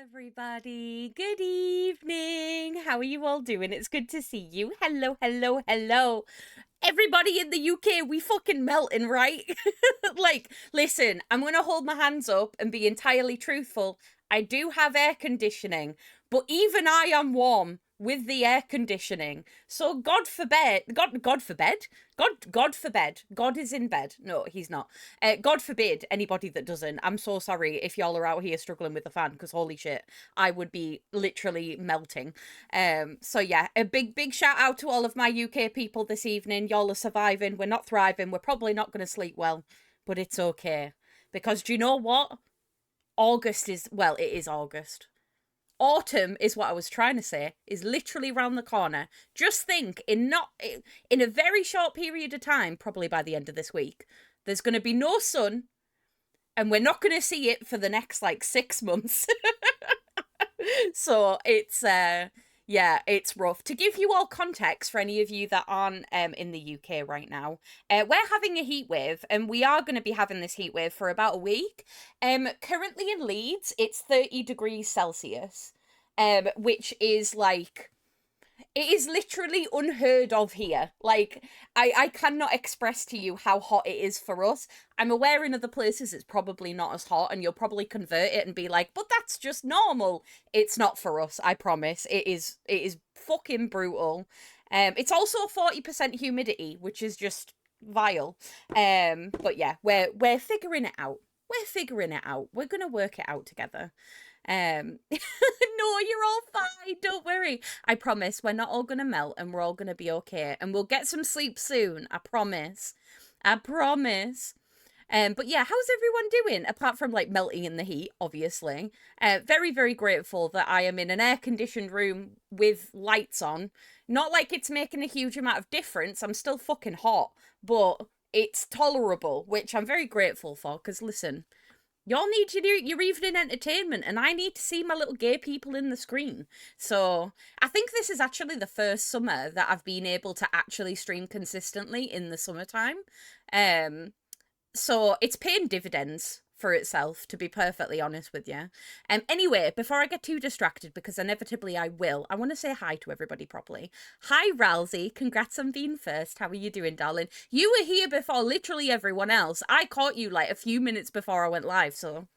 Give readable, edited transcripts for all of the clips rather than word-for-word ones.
Everybody, good evening. How are you all doing? It's good to see you. Hello, hello, hello. Everybody in the UK, we fucking melting, right? Like, listen, I'm gonna hold my hands up and be entirely truthful. I do have air conditioning, but even I am warm with the air conditioning. So God forbid, God forbid, God forbid, God is in bed. No, he's not. God forbid anybody that doesn't. I'm so sorry if y'all are out here struggling with the fan, because holy shit, I would be literally melting. So yeah, a big shout out to all of my UK people this evening. Y'all are surviving. We're not thriving. We're probably not going to sleep well, but it's okay. Because do you know what? August is, well, it is August. Autumn is what I was trying to say, is literally round the corner. Just think, in a very short period of time, probably by the end of this week, there's going to be no sun, and we're not going to see it for the next like 6 months. So yeah, it's rough. To give you all context for any of you that aren't in the UK right now, we're having a heat wave, and we are going to be having this heat wave for about a week. Currently in Leeds, it's 30 degrees Celsius, which is like, it is literally unheard of here. Like, I cannot express to you how hot it is for us. I'm aware in other places it's probably not as hot, and you'll probably convert it and be like, but that's just normal. It's not for us, I promise. It is fucking brutal. It's also 40% humidity, which is just vile. But yeah, we're figuring it out. We're figuring it out. We're gonna work it out together. No, you're all fine. Don't worry. I promise we're not all gonna melt, and we're all gonna be okay. And we'll get some sleep soon. I promise. I promise. But yeah, how's everyone doing? Apart from like melting in the heat, obviously. Very, very grateful that I am in an air conditioned room with lights on. Not like it's making a huge amount of difference. I'm still fucking hot, but it's tolerable, which I'm very grateful for. Because listen, y'all need to do your evening entertainment, and I need to see my little gay people in the screen. So I think this is actually the first summer that I've been able to actually stream consistently in the summertime. Um, so it's paying dividends for itself, to be perfectly honest with you. Anyway, before I get too distracted, because inevitably I will, I want to say hi to everybody properly. Hi, Ralsei. Congrats on being first. How are you doing, darling? You were here before literally everyone else. I caught you like a few minutes before I went live, so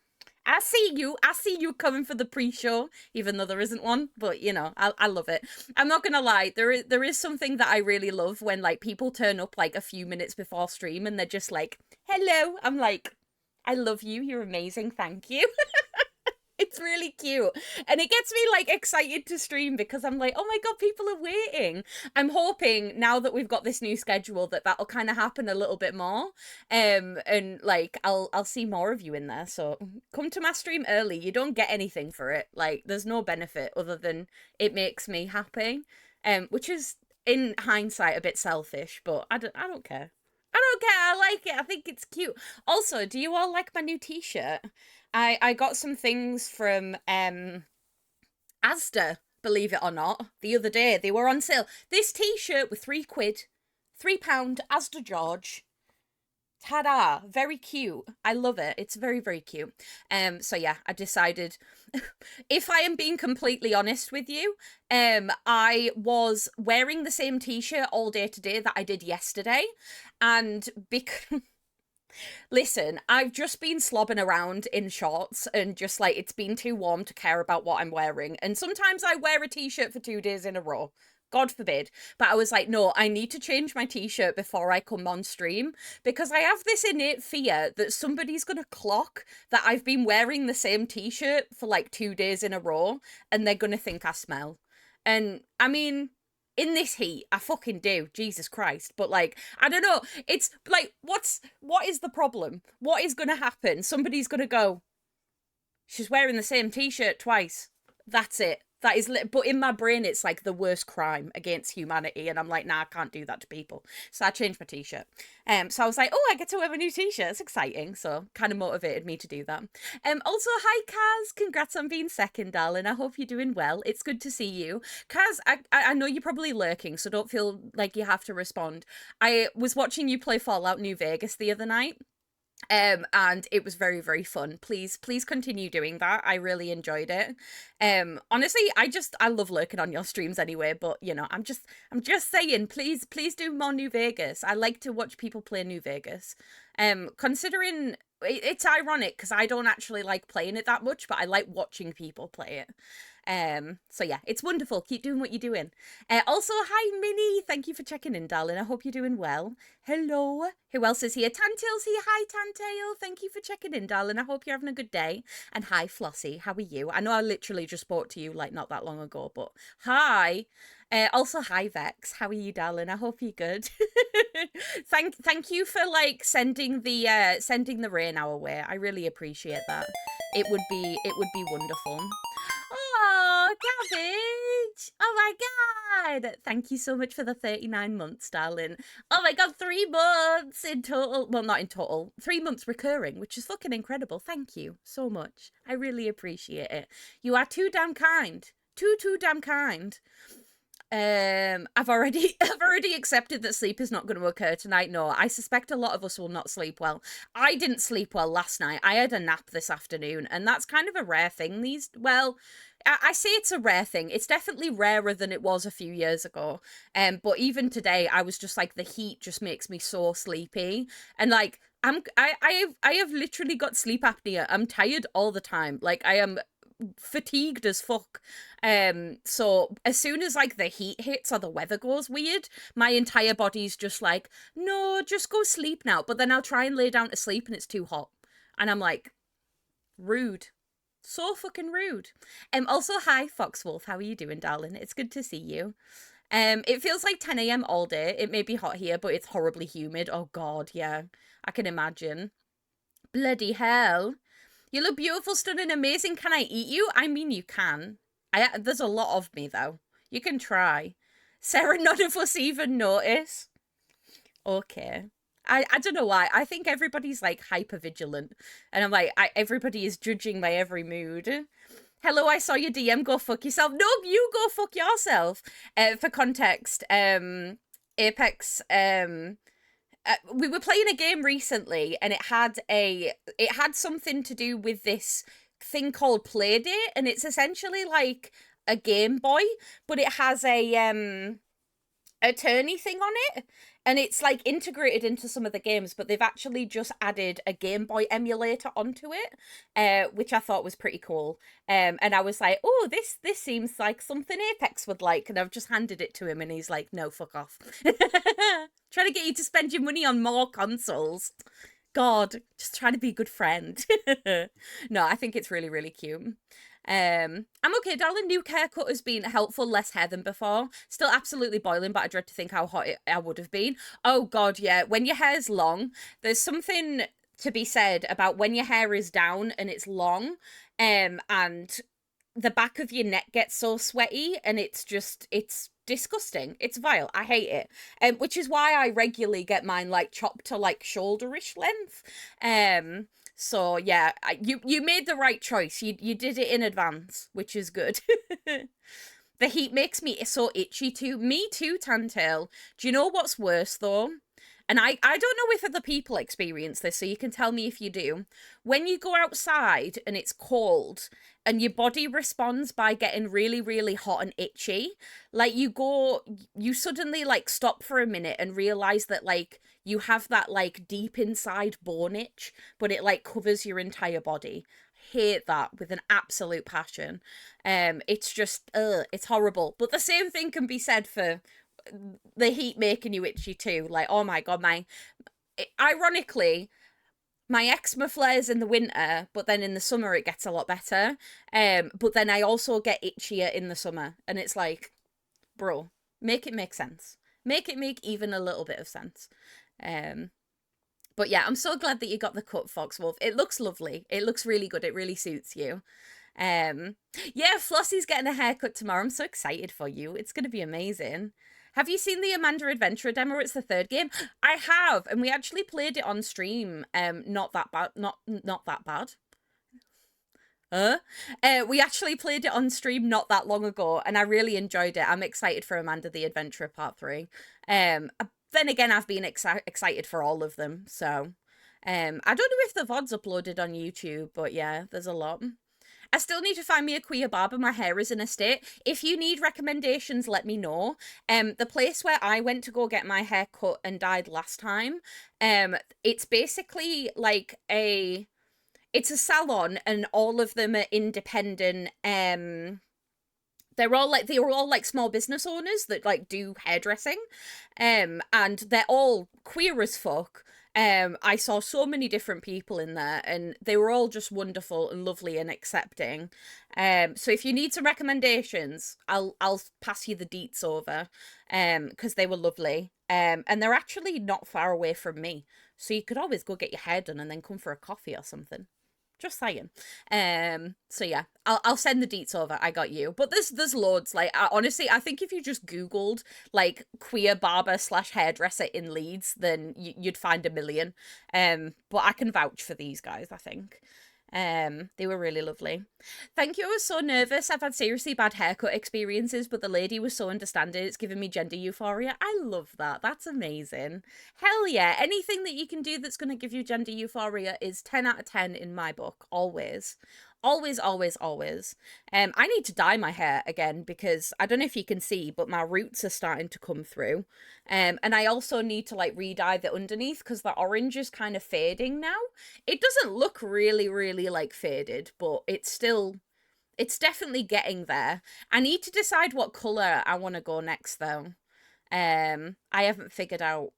I see you. I see you coming for the pre-show, even though there isn't one. But you know, I love it. I'm not gonna lie. There is something that I really love when like people turn up like a few minutes before stream and they're just like, "Hello." I'm like, "I love you. You're amazing. Thank you." It's really cute. And it gets me like excited to stream because I'm like, oh my God, people are waiting. I'm hoping now that we've got this new schedule that that'll kind of happen a little bit more. And like I'll see more of you in there. So come to my stream early. You don't get anything for it. Like there's no benefit other than it makes me happy. Which is in hindsight a bit selfish, but I don't care. I don't care. I like it. I think it's cute. Also, do you all like my new t-shirt? I got some things from Asda, believe it or not, the other day. They were on sale. This t-shirt with £3, £3, Asda George. Ta-da! Very cute. I love it. It's very, very cute. So yeah, I decided, if I am being completely honest with you, I was wearing the same t-shirt all day today that I did yesterday, and because listen, I've just been slobbing around in shorts and just like it's been too warm to care about what I'm wearing. And sometimes I wear a t-shirt for 2 days in a row. God forbid. But I was like, no, I need to change my t-shirt before I come on stream because I have this innate fear that somebody's going to clock that I've been wearing the same t-shirt for like 2 days in a row and they're going to think I smell. And I mean, in this heat, I fucking do. Jesus Christ. But like, I don't know. It's like, what is the problem? What is gonna happen? Somebody's gonna go, she's wearing the same t-shirt twice. That's it. That is but in my brain it's like the worst crime against humanity, and I'm like, nah, I can't do that to people. So I changed my t-shirt. So I was like, oh, I get to wear a new t-shirt. It's exciting. So kind of motivated me to do that. Also, hi Kaz, congrats on being second, darling. I hope you're doing well. It's good to see you. Kaz, I know you're probably lurking, so don't feel like you have to respond. I was watching you play Fallout New Vegas the other night, And it was very, very fun. Please continue doing that. I really enjoyed it. Honestly, I love lurking on your streams anyway, but you know, I'm just saying, please do more New Vegas. I like to watch people play New Vegas. Considering it's ironic because I don't actually like playing it that much, but I like watching people play it. So yeah, it's wonderful. Keep doing what you're doing. Also, hi Minnie. Thank you for checking in, darling. I hope you're doing well. Hello. Who else is here? Tantail's here. Hi, Tantail. Thank you for checking in, darling. I hope you're having a good day. And hi, Flossie. How are you? I know I literally just spoke to you like not that long ago, but hi. Also, hi Vex. How are you, darling? I hope you're good. Thank you for like sending the rain our way. I really appreciate that. It would be wonderful. Oh, Cabbage! Oh my god! Thank you so much for the 39 months, darling. Oh my god, 3 months in total. Well, not in total. 3 months recurring, which is fucking incredible. Thank you so much. I really appreciate it. You are too damn kind. Too damn kind. I've already accepted that sleep is not going to occur tonight. No, I suspect a lot of us will not sleep well. I didn't sleep well last night. I had a nap this afternoon, and that's kind of a rare thing well, I say it's a rare thing. It's definitely rarer than it was a few years ago. But even today, I was just like, the heat just makes me so sleepy, and like I have literally got sleep apnea. I'm tired all the time. Like I am fatigued as fuck. So as soon as like the heat hits or the weather goes weird, my entire body's just like, no, just go sleep now. But then I'll try and lay down to sleep and it's too hot. And I'm like, rude. So fucking rude. Also, hi Foxwolf, how are you doing, darling? It's good to see you. It feels like 10 a.m. all day. It may be hot here, but it's horribly humid. Oh god, yeah. I can imagine. Bloody hell. You look beautiful, stunning, amazing. Can I eat you? I mean, you can. There's a lot of me, though. You can try. Sarah, none of us even notice. Okay. I don't know why. I think everybody's like hyper vigilant. And I'm like, everybody is judging my every mood. Hello, I saw your DM. Go fuck yourself. No, you go fuck yourself. For context, Apex, we were playing a game recently and it had something to do with this thing called Playdate, and it's essentially like a Game Boy, but it has a tourney thing on it, and it's like integrated into some of the games, but they've actually just added a Game Boy emulator onto it, which I thought was pretty cool. And I was like, oh, this seems like something Apex would like, and I've just handed it to him, and he's like, no, fuck off. Trying to get you to spend your money on more consoles. God, just trying to be a good friend. No, I think it's really, really cute. I'm okay, darling. New haircut has been helpful, less hair than before. Still absolutely boiling, but I dread to think how hot I would have been. Oh god, yeah. When your hair's long, there's something to be said about when your hair is down and it's long, and the back of your neck gets so sweaty, and it's disgusting. It's vile. I hate it. Which is why I regularly get mine like chopped to like shoulderish length. So yeah, you made the right choice. You did it in advance, which is good. The heat makes me so itchy too. Me too, Tantail. Do you know what's worse though? And I don't know if other people experience this, so you can tell me if you do. When you go outside and it's cold and your body responds by getting really, really hot and itchy, like you suddenly like stop for a minute and realize that like you have that like deep inside bone itch, but it like covers your entire body. Hate that with an absolute passion. It's just, it's horrible. But the same thing can be said for the heat making you itchy too. Like, oh my god, ironically, my eczema flares in the winter, but then in the summer it gets a lot better. But then I also get itchier in the summer, and it's like, bro, make it make sense. Make it make even a little bit of sense. But yeah, I'm so glad that you got the cut, Foxwolf. It looks lovely. It looks really good. It really suits you. Yeah, Flossie's getting a haircut tomorrow. I'm so excited for you. It's going to be amazing. Have you seen the Amanda Adventurer demo? It's the third game. I have, and we actually played it on stream. Not that bad. Not that bad. We actually played it on stream not that long ago, and I really enjoyed it. I'm excited for Amanda the Adventurer Part 3. Then again, I've been excited for all of them, so I don't know if the VOD's uploaded on YouTube, but yeah, there's a lot. I still need to find me a queer barber. My hair is in a state. If you need recommendations, let me know. The place where I went to go get my hair cut and dyed last time, it's basically like it's a salon, and all of them are independent. They were all like small business owners that like do hairdressing, and they're all queer as fuck. I saw so many different people in there, and they were all just wonderful and lovely and accepting. So if you need some recommendations, I'll pass you the deets over, because they were lovely. And they're actually not far away from me, so you could always go get your hair done and then come for a coffee or something. Just saying. So yeah, I'll send the deets over. I got you. But there's loads. Like, honestly, I think if you just Googled like queer barber slash hairdresser in Leeds, then you'd find a million. But I can vouch for these guys, I think. They were really lovely. Thank you. I was so nervous. I've had seriously bad haircut experiences, but the lady was so understanding. It's given me gender euphoria. I love that. That's amazing. Hell yeah. Anything that you can do that's going to give you gender euphoria is 10 out of 10 in my book. Always. Always, always, always. I need to dye my hair again because I don't know if you can see, but my roots are starting to come through. And I also need to like re-dye the underneath because the orange is kind of fading now. It doesn't look really, really like faded, but it's definitely getting there. I need to decide what color I want to go next though. I haven't figured out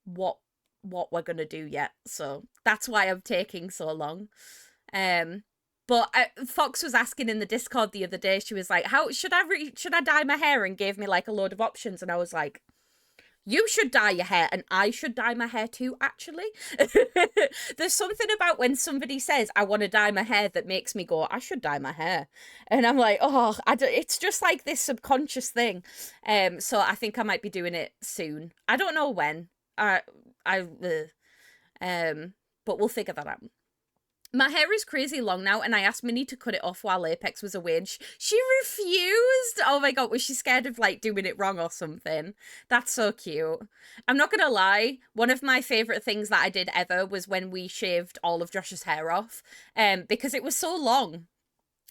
what we're gonna do yet, so that's why I'm taking so long. Um, but Fox was asking in the Discord the other day. She was like, "How should should I dye my hair?" And gave me like a load of options, and I was like, "You should dye your hair, and I should dye my hair too." Actually, there's something about when somebody says, "I want to dye my hair," that makes me go, "I should dye my hair," and I'm like, "Oh, it's just like this subconscious thing." So I think I might be doing it soon. I don't know when. I, um, but we'll figure that out. My hair is crazy long now, and I asked Minnie to cut it off while Apex was away, and she refused. Oh my god, was she scared of like doing it wrong or something? That's so cute. I'm not gonna lie, one of my favorite things that I did ever was when we shaved all of Josh's hair off, because it was so long,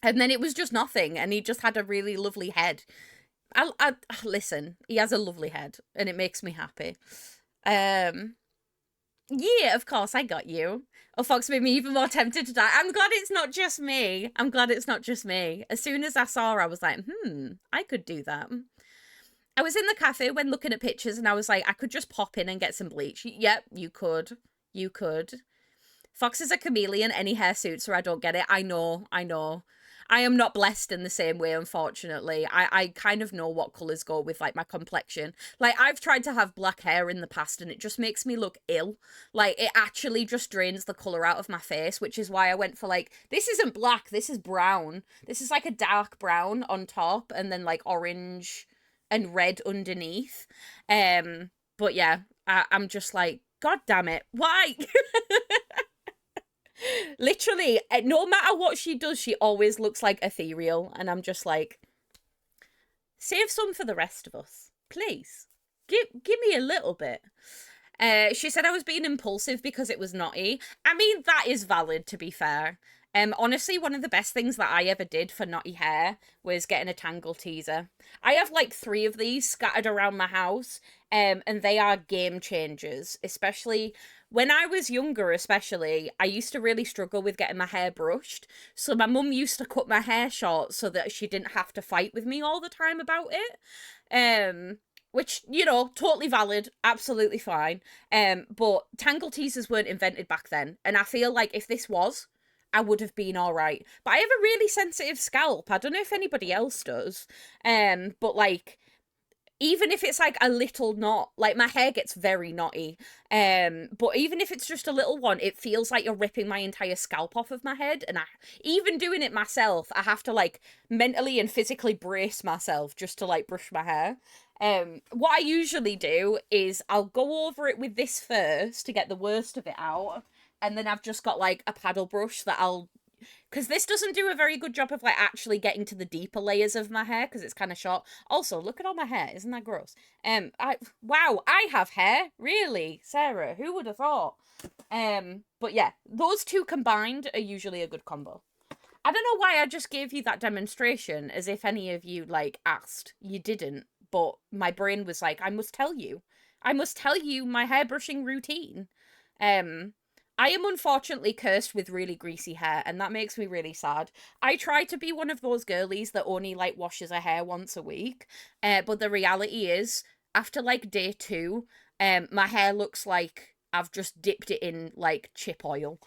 and then it was just nothing, and he just had a really lovely head. I listen, he has a lovely head, and it makes me happy. Um, yeah, of course, I got you. Oh, Fox made me even more tempted to die. I'm glad it's not just me. I'm glad it's not just me. As soon as I saw her, I was like, I could do that. I was in the cafe when looking at pictures and I was like, I could just pop in and get some bleach. Yep, you could. You could. Fox is a chameleon. Any hair suits her. I don't get it. I know. I know. I am not blessed in the same way, unfortunately. I kind of know what colours go with, like, my complexion. Like, I've tried to have black hair in the past, and it just makes me look ill. Like, it actually just drains the colour out of my face, which is why I went for, like, this isn't black, this is brown. This is, like, a dark brown on top, and then, like, orange and red underneath. But yeah, I'm just like, God damn it, why? Literally, no matter what she does, she always looks like ethereal. And I'm just like, save some for the rest of us, please. Give me a little bit. She said I was being impulsive because it was naughty. I mean, that is valid, to be fair. Honestly, one of the best things that I ever did for knotty hair was getting a tangle teaser. I have like 3 of these scattered around my house, and they are game changers, especially when I was younger. Especially, I used to really struggle with getting my hair brushed, so my mum used to cut my hair short so that she didn't have to fight with me all the time about it. Which, you know, totally valid, absolutely fine. But tangle teasers weren't invented back then, and I feel like if this was, I would have been all right. But I have a really sensitive scalp. I don't know if anybody else does. But like, even if it's like a little knot, like my hair gets very knotty. But even if it's just a little one, it feels like you're ripping my entire scalp off of my head. And even doing it myself, I have to like mentally and physically brace myself just to like brush my hair. What I usually do is I'll go over it with this first to get the worst of it out, and then I've just got like a paddle brush that I'll because this doesn't do a very good job of like actually getting to the deeper layers of my hair because it's kind of short. Also, look at all my hair. Isn't that gross? Wow, I have hair. Really, Sarah? Who would have thought? But yeah, those two combined are usually a good combo. I don't know why I just gave you that demonstration as if any of you like asked. You didn't, but my brain was like, I must tell you. I must tell you my hairbrushing routine. Um I am unfortunately cursed with really greasy hair, and that makes me really sad. I try to be one of those girlies that only like washes her hair once a week. But the reality is, after like day two, my hair looks like I've just dipped it in like chip oil.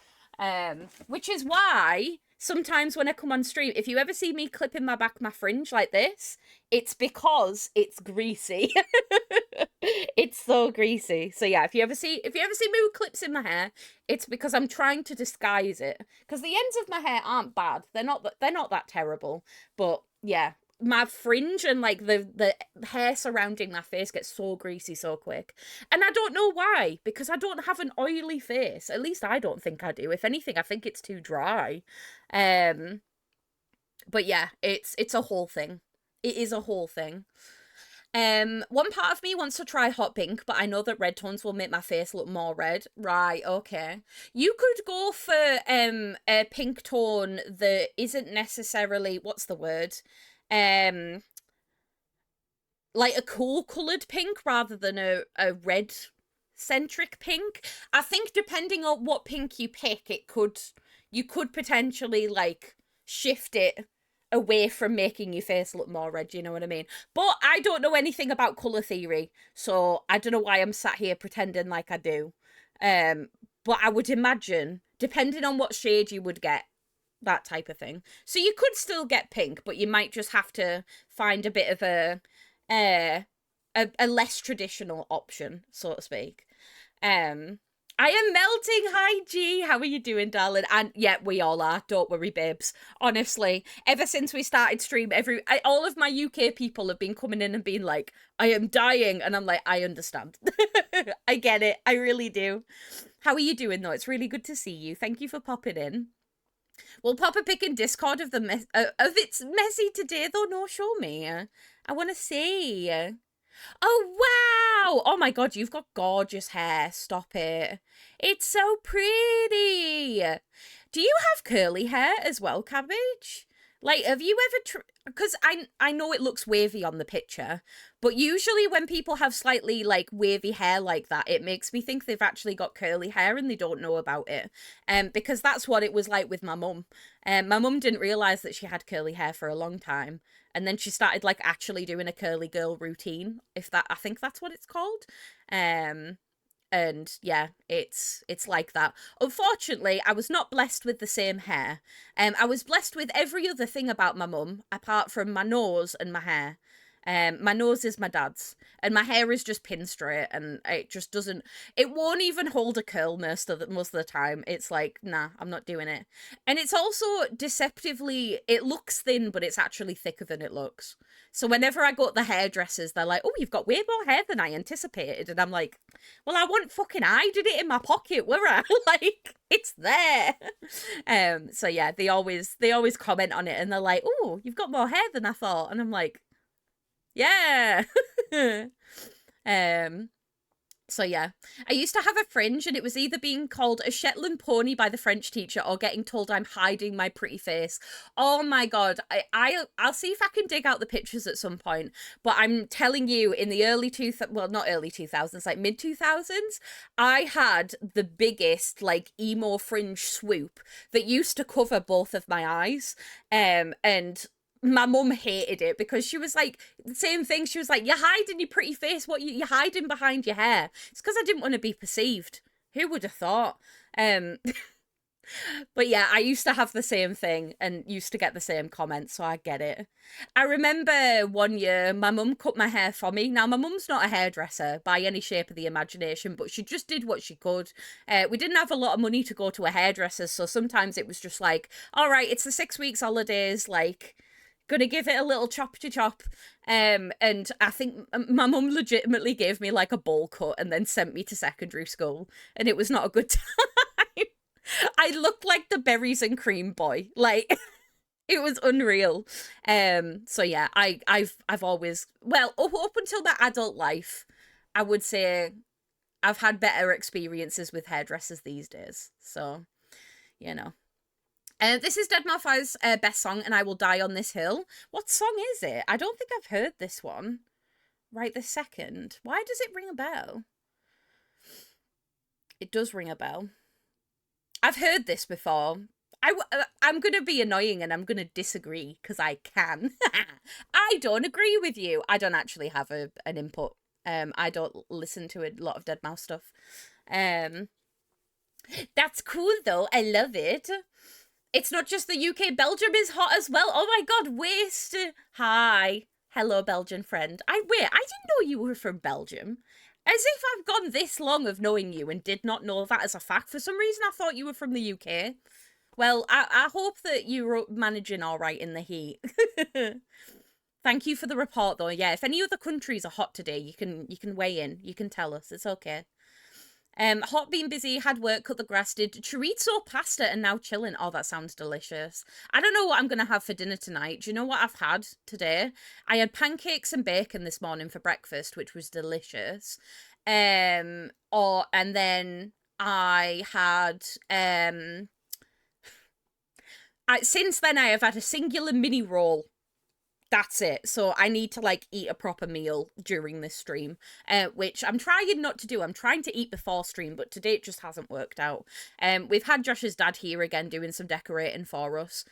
Which is why sometimes when I come on stream, if you ever see me clipping my fringe like this, it's because it's greasy. It's so greasy. So yeah, if you ever see me with clips in my hair, it's because I'm trying to disguise it. Because the ends of my hair aren't bad. They're not that terrible. But yeah, my fringe and like the hair surrounding my face gets so greasy so quick. And I don't know why, because I don't have an oily face. At least I don't think I do. If anything, I think it's too dry. But yeah, it's a whole thing. It is a whole thing. One part of me wants to try hot pink, but I know that red tones will make my face look more red. Right, okay. You could go for a pink tone that isn't necessarily, what's the word? Like a cool coloured pink rather than a red centric pink. I think depending on what pink you pick, you could potentially like shift it away from making your face look more red, you know what I mean? But I don't know anything about colour theory, so I don't know why I'm sat here pretending like I do. But I would imagine, depending on what shade you would get, that type of thing. So you could still get pink, but you might just have to find a bit of a less traditional option, so to speak. I am melting. Hi, G. How are you doing, darling? And yeah, we all are. Don't worry, babes. Honestly, ever since we started stream, all of my UK people have been coming in and being like, I am dying. And I'm like, I understand. I get it. I really do. How are you doing, though? It's really good to see you. Thank you for popping in. We'll pop a pic in Discord of it's messy today, though. No, show me. I want to see. Oh, wow! Oh my god, you've got gorgeous hair. Stop it. It's so pretty. Do you have curly hair as well, Cabbage? Like, have you ever... Because I know it looks wavy on the picture, but usually when people have slightly, like, wavy hair like that, it makes me think they've actually got curly hair and they don't know about it. Because that's what it was like with my mum. My mum didn't realise that she had curly hair for a long time. And then she started, like, actually doing a curly girl routine, I think that's what it's called. And yeah, it's like that. Unfortunately, I was not blessed with the same hair. I was blessed with every other thing about my mum, apart from my nose and my hair. My nose is my dad's, and my hair is just pin straight, and it just doesn't. It won't even hold a curl most of the time. It's like, nah, I'm not doing it. And it's also deceptively. It looks thin, but it's actually thicker than it looks. So whenever I go to the hairdressers, they're like, "Oh, you've got way more hair than I anticipated," and I'm like, "Well, I want fucking hiding it in my pocket, were I? Like, it's there." So yeah, they always comment on it, and they're like, "Oh, you've got more hair than I thought," and I'm like, yeah. um so yeah, I used to have a fringe, and it was either being called a Shetland pony by the French teacher or getting told I'm hiding my pretty face. Oh my god, I'll see if I can dig out the pictures at some point. But I'm telling you, in the not early 2000s, like mid 2000s, I had the biggest like emo fringe swoop that used to cover both of my eyes. And my mum hated it because she was like, the same thing. She was like, you're hiding your pretty face. What you're hiding behind your hair? It's because I didn't want to be perceived. Who would have thought? But yeah, I used to have the same thing and used to get the same comments, so I get it. I remember one year my mum cut my hair for me. Now, my mum's not a hairdresser by any shape of the imagination, but she just did what she could. We didn't have a lot of money to go to a hairdresser, so sometimes it was just like, all right, it's the 6 weeks holidays, like, gonna give it a little chop to chop. And I think my mum legitimately gave me like a bowl cut and then sent me to secondary school, and it was not a good time. I looked like the berries and cream boy. Like it was unreal. So yeah, I've always, well, up until my adult life, I would say I've had better experiences with hairdressers these days. So, you know. This is Dead Malphite's best song, and I Will Die on This Hill. What song is it? I don't think I've heard this one right this second. Why does it ring a bell? It does ring a bell. I've heard this before. I'm going to be annoying and I'm going to disagree because I can. I don't agree with you. I don't actually have an input. I don't listen to a lot of Dead Mouse stuff. That's cool though. I love it. It's not just the UK. Belgium is hot as well. Oh my god, waste. Hi. Hello, Belgian friend. I didn't know you were from Belgium. As if I've gone this long of knowing you and did not know that as a fact. For some reason, I thought you were from the UK. Well, I hope that you're managing all right in the heat. Thank you for the report, though. Yeah, if any other countries are hot today, you can weigh in. You can tell us. It's okay. Hot, being busy, had work, cut the grass, did chorizo pasta, and now chilling. Oh, that sounds delicious. I don't know what I'm going to have for dinner tonight. Do you know what I've had today? I had pancakes and bacon this morning for breakfast, which was delicious. And then I had, since then I have had a singular mini roll. That's it. So I need to like eat a proper meal during this stream, which I'm trying not to do. I'm trying to eat before stream, but today it just hasn't worked out. We've had Josh's dad here again doing some decorating for us.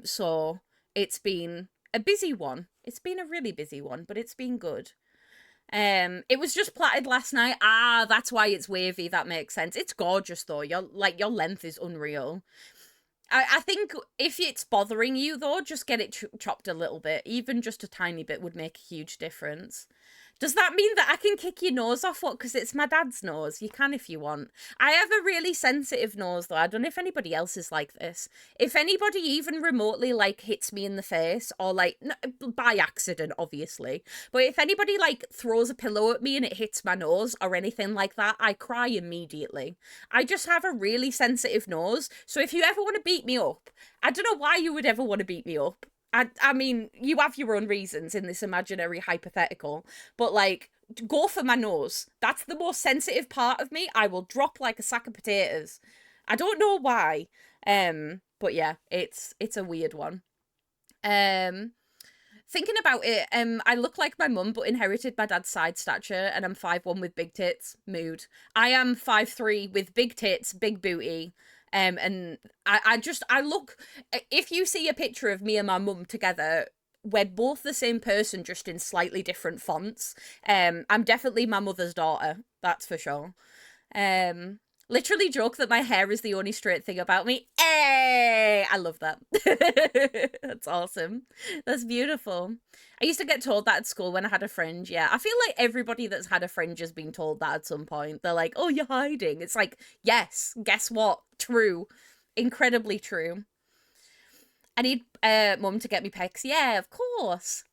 So it's been a busy one. It's been a really busy one, but it's been good. It was just platted last night. Ah, that's why it's wavy. That makes sense. It's gorgeous though. Your length is unreal. I think if it's bothering you, though, just get it chopped a little bit. Even just a tiny bit would make a huge difference. Does that mean that I can kick your nose off? What? Because it's my dad's nose. You can if you want. I have a really sensitive nose, though. I don't know if anybody else is like this. If anybody even remotely, like, hits me in the face, or, like, by accident, obviously. But if anybody, like, throws a pillow at me and it hits my nose or anything like that, I cry immediately. I just have a really sensitive nose. So if you ever want to beat me up, I don't know why you would ever want to beat me up. I mean, you have your own reasons in this imaginary hypothetical, but like, go for my nose. That's the most sensitive part of me. I will drop like a sack of potatoes. I don't know why. But yeah, it's a weird one. Thinking about it, I look like my mum, but inherited my dad's side stature, and I'm 5'1" with big tits. Mood. I am 5'3" with big tits, big booty. And I look, if you see a picture of me and my mum together, we're both the same person, just in slightly different fonts. I'm definitely my mother's daughter, that's for sure. Literally joke that my hair is the only straight thing about me. Hey, I love that. That's awesome. That's beautiful. I used to get told that at school when I had a fringe. Yeah, I feel like everybody that's had a fringe has been told that at some point. They're like, oh, you're hiding. It's like, yes, guess what? True. Incredibly true. I need mum to get me pecs. Yeah, of course.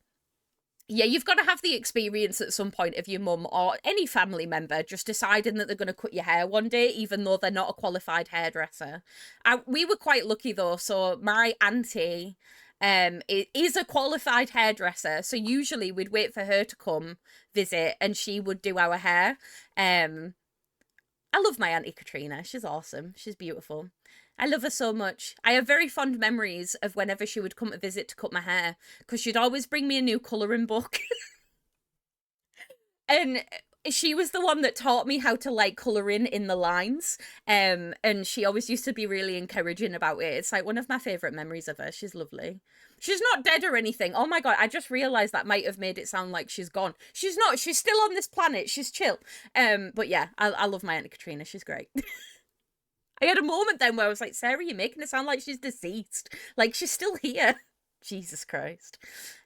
Yeah, you've got to have the experience at some point of your mum or any family member just deciding that they're going to cut your hair one day, even though they're not a qualified hairdresser. We were quite lucky though. So my auntie is a qualified hairdresser. So usually we'd wait for her to come visit and she would do our hair. I love my Auntie Katrina. She's awesome. She's beautiful. I love her so much. I have very fond memories of whenever she would come to visit to cut my hair, because she'd always bring me a new colouring book. And she was the one that taught me how to like colour in the lines. And she always used to be really encouraging about it. It's like one of my favourite memories of her. She's lovely. She's not dead or anything. Oh my god, I just realised that might have made it sound like she's gone. She's not. She's still on this planet. She's chill. But yeah, I love my Auntie Katrina. She's great. I had a moment then where I was like, Sarah, you're making it sound like she's deceased. Like, she's still here. Jesus Christ.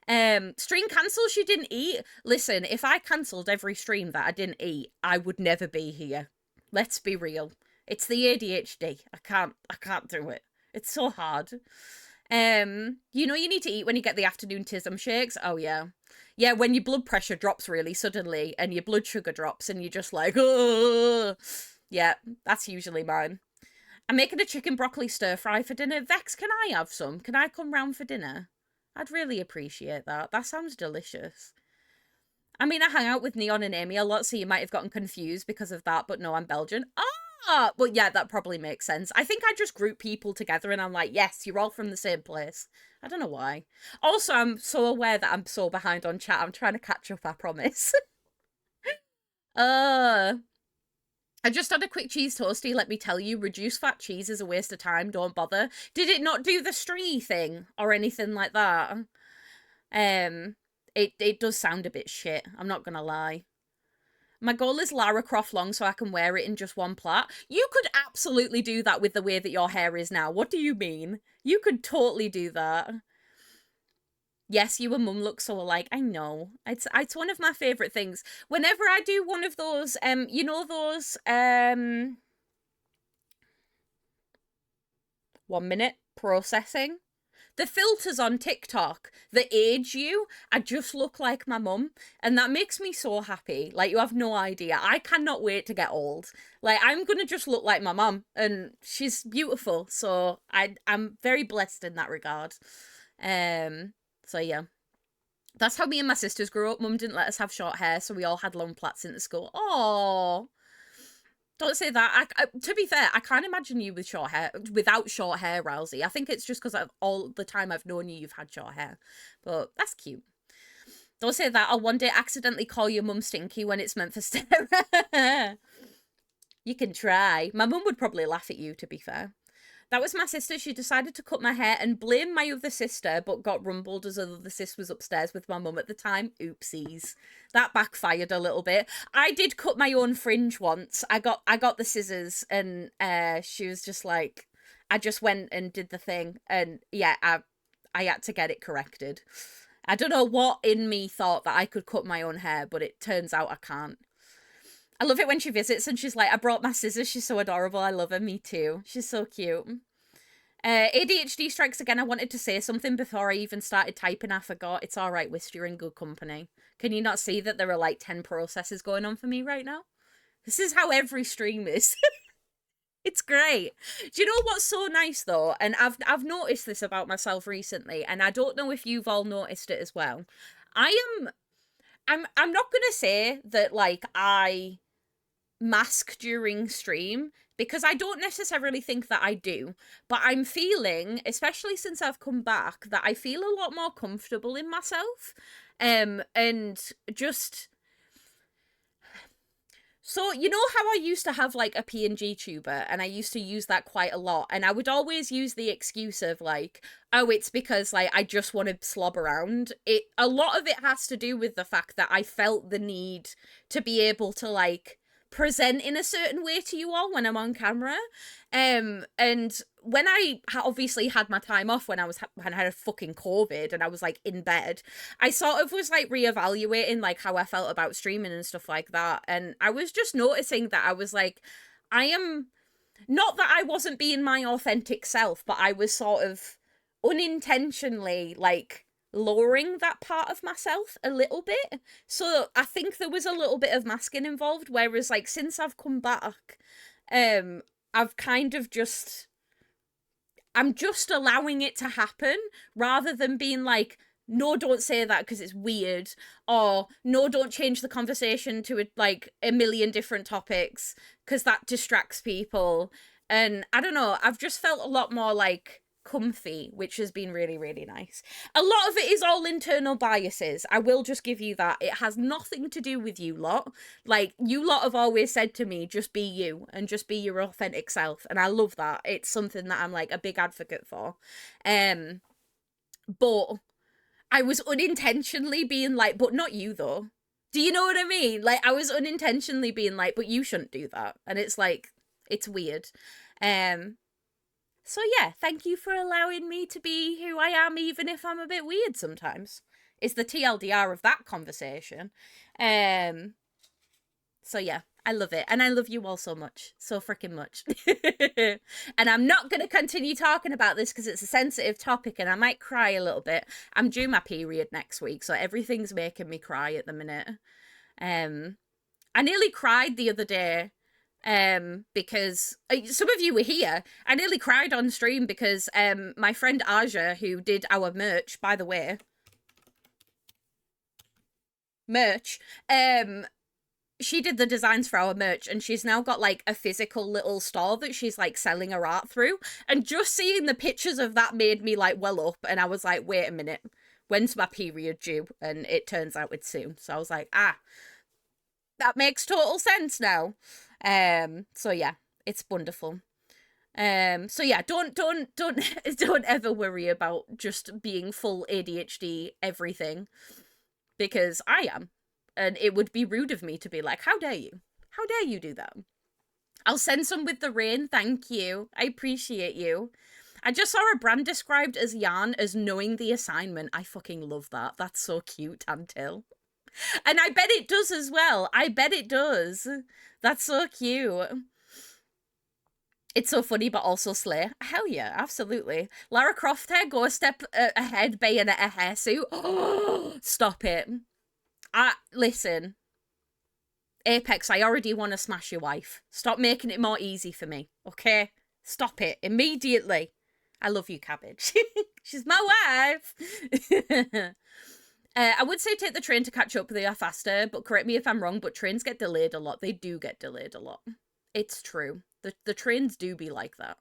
Stream cancel she didn't eat. Listen, if I cancelled every stream that I didn't eat, I would never be here. Let's be real. It's the ADHD. I can't do it. It's so hard. You know you need to eat when you get the afternoon tism shakes. Oh yeah. Yeah, when your blood pressure drops really suddenly and your blood sugar drops and you're just like, oh yeah, that's usually mine. I'm making a chicken broccoli stir fry for dinner. Vex, can I have some? Can I come round for dinner? I'd really appreciate that. That sounds delicious. I mean, I hang out with Neon and Amy a lot, so you might have gotten confused because of that, but no, I'm Belgian. Ah, well, yeah, that probably makes sense. I think I just group people together and I'm like, yes, you're all from the same place. I don't know why. Also, I'm so aware that I'm so behind on chat. I'm trying to catch up, I promise. uh, I just had a quick cheese toasty, let me tell you. Reduced fat cheese is a waste of time, don't bother. Did it not do the stringy thing or anything like that? It does sound a bit shit, I'm not gonna lie. My goal is Lara Croft long so I can wear it in just one plait. You could absolutely do that with the way that your hair is now. What do you mean? You could totally do that. Yes, you and Mum look so alike. I know. It's one of my favourite things. Whenever I do one of those, you know those, 1 minute processing? The filters on TikTok that age you, I just look like my mum. And that makes me so happy. Like, you have no idea. I cannot wait to get old. Like, I'm going to just look like my mum. And she's beautiful. So I'm very blessed in that regard. So yeah. That's how me and my sisters grew up. Mum didn't let us have short hair, so we all had long plaits into school. Oh, don't say that. To be fair, I can't imagine you with short hair, without short hair, Rousey. I think it's just because of all the time I've known you, you've had short hair. But that's cute. Don't say that. I'll one day accidentally call your mum Stinky when it's meant for Sarah. You can try. My mum would probably laugh at you, to be fair. That was my sister. She decided to cut my hair and blame my other sister, but got rumbled as other sis was upstairs with my mum at the time. Oopsies. That backfired a little bit. I did cut my own fringe once. I got the scissors and she was just like, I just went and did the thing and yeah, I had to get it corrected. I don't know what in me thought that I could cut my own hair, but it turns out I can't. I love it when she visits and she's like, I brought my scissors. She's so adorable. I love her. Me too. She's so cute. ADHD strikes again. I wanted to say something before I even started typing. I forgot. It's all right, Wist. You're in good company. Can you not see that there are like 10 processes going on for me right now? This is how every stream is. It's great. Do you know what's so nice though? And I've noticed this about myself recently, and I don't know if you've all noticed it as well. I'm not gonna say that like I mask during stream because I don't necessarily think that I do, but I'm feeling, especially since I've come back, that I feel a lot more comfortable in myself. And just so, you know how I used to have like a PNG tuber and I used to use that quite a lot, and I would always use the excuse of like, oh, it's because like I just want to slob around. A lot of it has to do with the fact that I felt the need to be able to like present in a certain way to you all when I'm on camera. And when I obviously had my time off when I had a fucking COVID and I was like in bed, I sort of was like reevaluating like how I felt about streaming and stuff like that. And I was just noticing that I was like, I am not that I wasn't being my authentic self, but I was sort of unintentionally like lowering that part of myself a little bit. So I think there was a little bit of masking involved, whereas like since I've come back, I've kind of just I'm just allowing it to happen rather than being like, no, don't say that because it's weird, or no, don't change the conversation to like a million different topics because that distracts people. And I don't know, I've just felt a lot more like comfy, which has been really, really nice. A lot of it is all internal biases. I will just give you that. It has nothing to do with you lot. Like, you lot have always said to me, just be you and just be your authentic self. And I love that. It's something that I'm like a big advocate for. But I was unintentionally being like, but not you though. Do you know what I mean? Like, I was unintentionally being like, but you shouldn't do that. And it's like, it's weird. So yeah, thank you for allowing me to be who I am, even if I'm a bit weird sometimes. Is the TLDR of that conversation. So yeah, I love it. And I love you all so much. So freaking much. And I'm not going to continue talking about this because it's a sensitive topic and I might cry a little bit. I'm due my period next week, so everything's making me cry at the minute. I nearly cried the other day Because some of you were here. I nearly cried on stream because my friend Aja, who did our merch, by the way, merch, she did the designs for our merch, and she's now got like a physical little store that she's like selling her art through. And just seeing the pictures of that made me like well up, and I was like, wait a minute, when's my period due? And it turns out it's soon. So I was like, that makes total sense now. So yeah, it's wonderful. So yeah, don't ever worry about just being full ADHD everything, because I am. And it would be rude of me to be like, how dare you? How dare you do that? I'll send some with the rain, thank you. I appreciate you. I just saw a brand described as yarn as knowing the assignment. I fucking love that. That's so cute, Tantil. And I bet it does as well. I bet it does. That's so cute. It's so funny, but also slay. Hell yeah, absolutely. Lara Croft hair, go a step ahead, Bayonetta hairsuit. Oh, stop it. Listen, Apex, I already want to smash your wife. Stop making it more easy for me, okay? Stop it immediately. I love you, Cabbage. She's my wife. I would say take the train to catch up. They are faster, but correct me if I'm wrong, but trains get delayed a lot. They do get delayed a lot. It's true. The trains do be like that.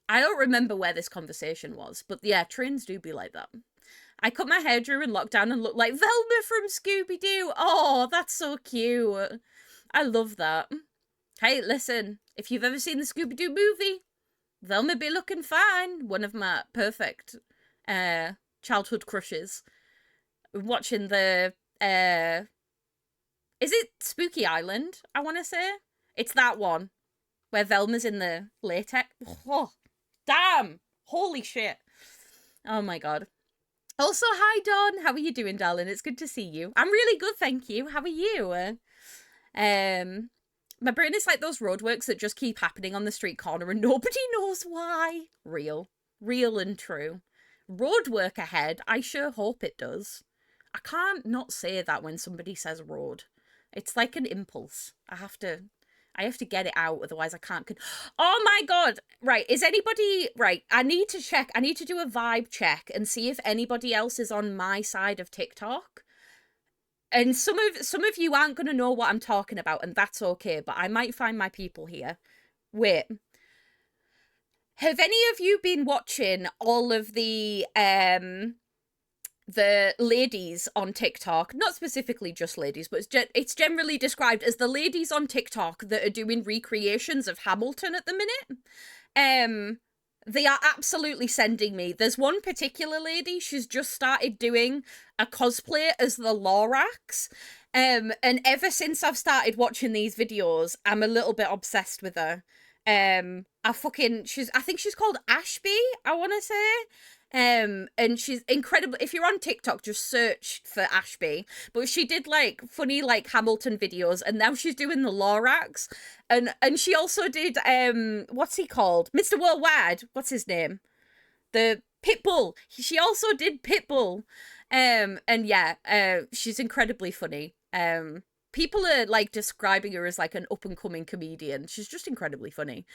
I don't remember where this conversation was, but yeah, trains do be like that. I cut my hair during lockdown and looked like Velma from Scooby-Doo. Oh, that's so cute. I love that. Hey, listen, if you've ever seen the Scooby-Doo movie, Velma be looking fine. One of my perfect childhood crushes. Watching the is it Spooky Island, I want to say? It's that one where Velma's in the latex. Oh, damn. Holy shit. Oh my god. Also, hi Dawn. How are you doing, darling? It's good to see you. I'm really good, thank you. How are you? My brain is like those roadworks that just keep happening on the street corner and nobody knows why. Real and true. Roadwork ahead. I sure hope it does. I can't not say that when somebody says road. It's like an impulse. I have to get it out, otherwise I can't. Oh my god! Right, is anybody right? I need to check. I need to do a vibe check and see if anybody else is on my side of TikTok. And some of you aren't gonna know what I'm talking about, and that's okay. But I might find my people here. Wait, have any of you been watching all of the ladies on TikTok, not specifically just ladies, but it's generally described as the ladies on TikTok that are doing recreations of Hamilton at the minute? They are absolutely sending me. There's one particular lady, she's just started doing a cosplay as the Lorax. And ever since I've started watching these videos, I'm a little bit obsessed with her. I think she's called Ashby, I want to say. And she's incredible. If you're on TikTok, just search for Ashby. But she did like funny like Hamilton videos, and now she's doing the Lorax. And she also did what's he called? Mr. Worldwide. What's his name? The Pitbull. She also did Pitbull. And yeah, she's incredibly funny. People are like describing her as like an up and coming comedian. She's just incredibly funny.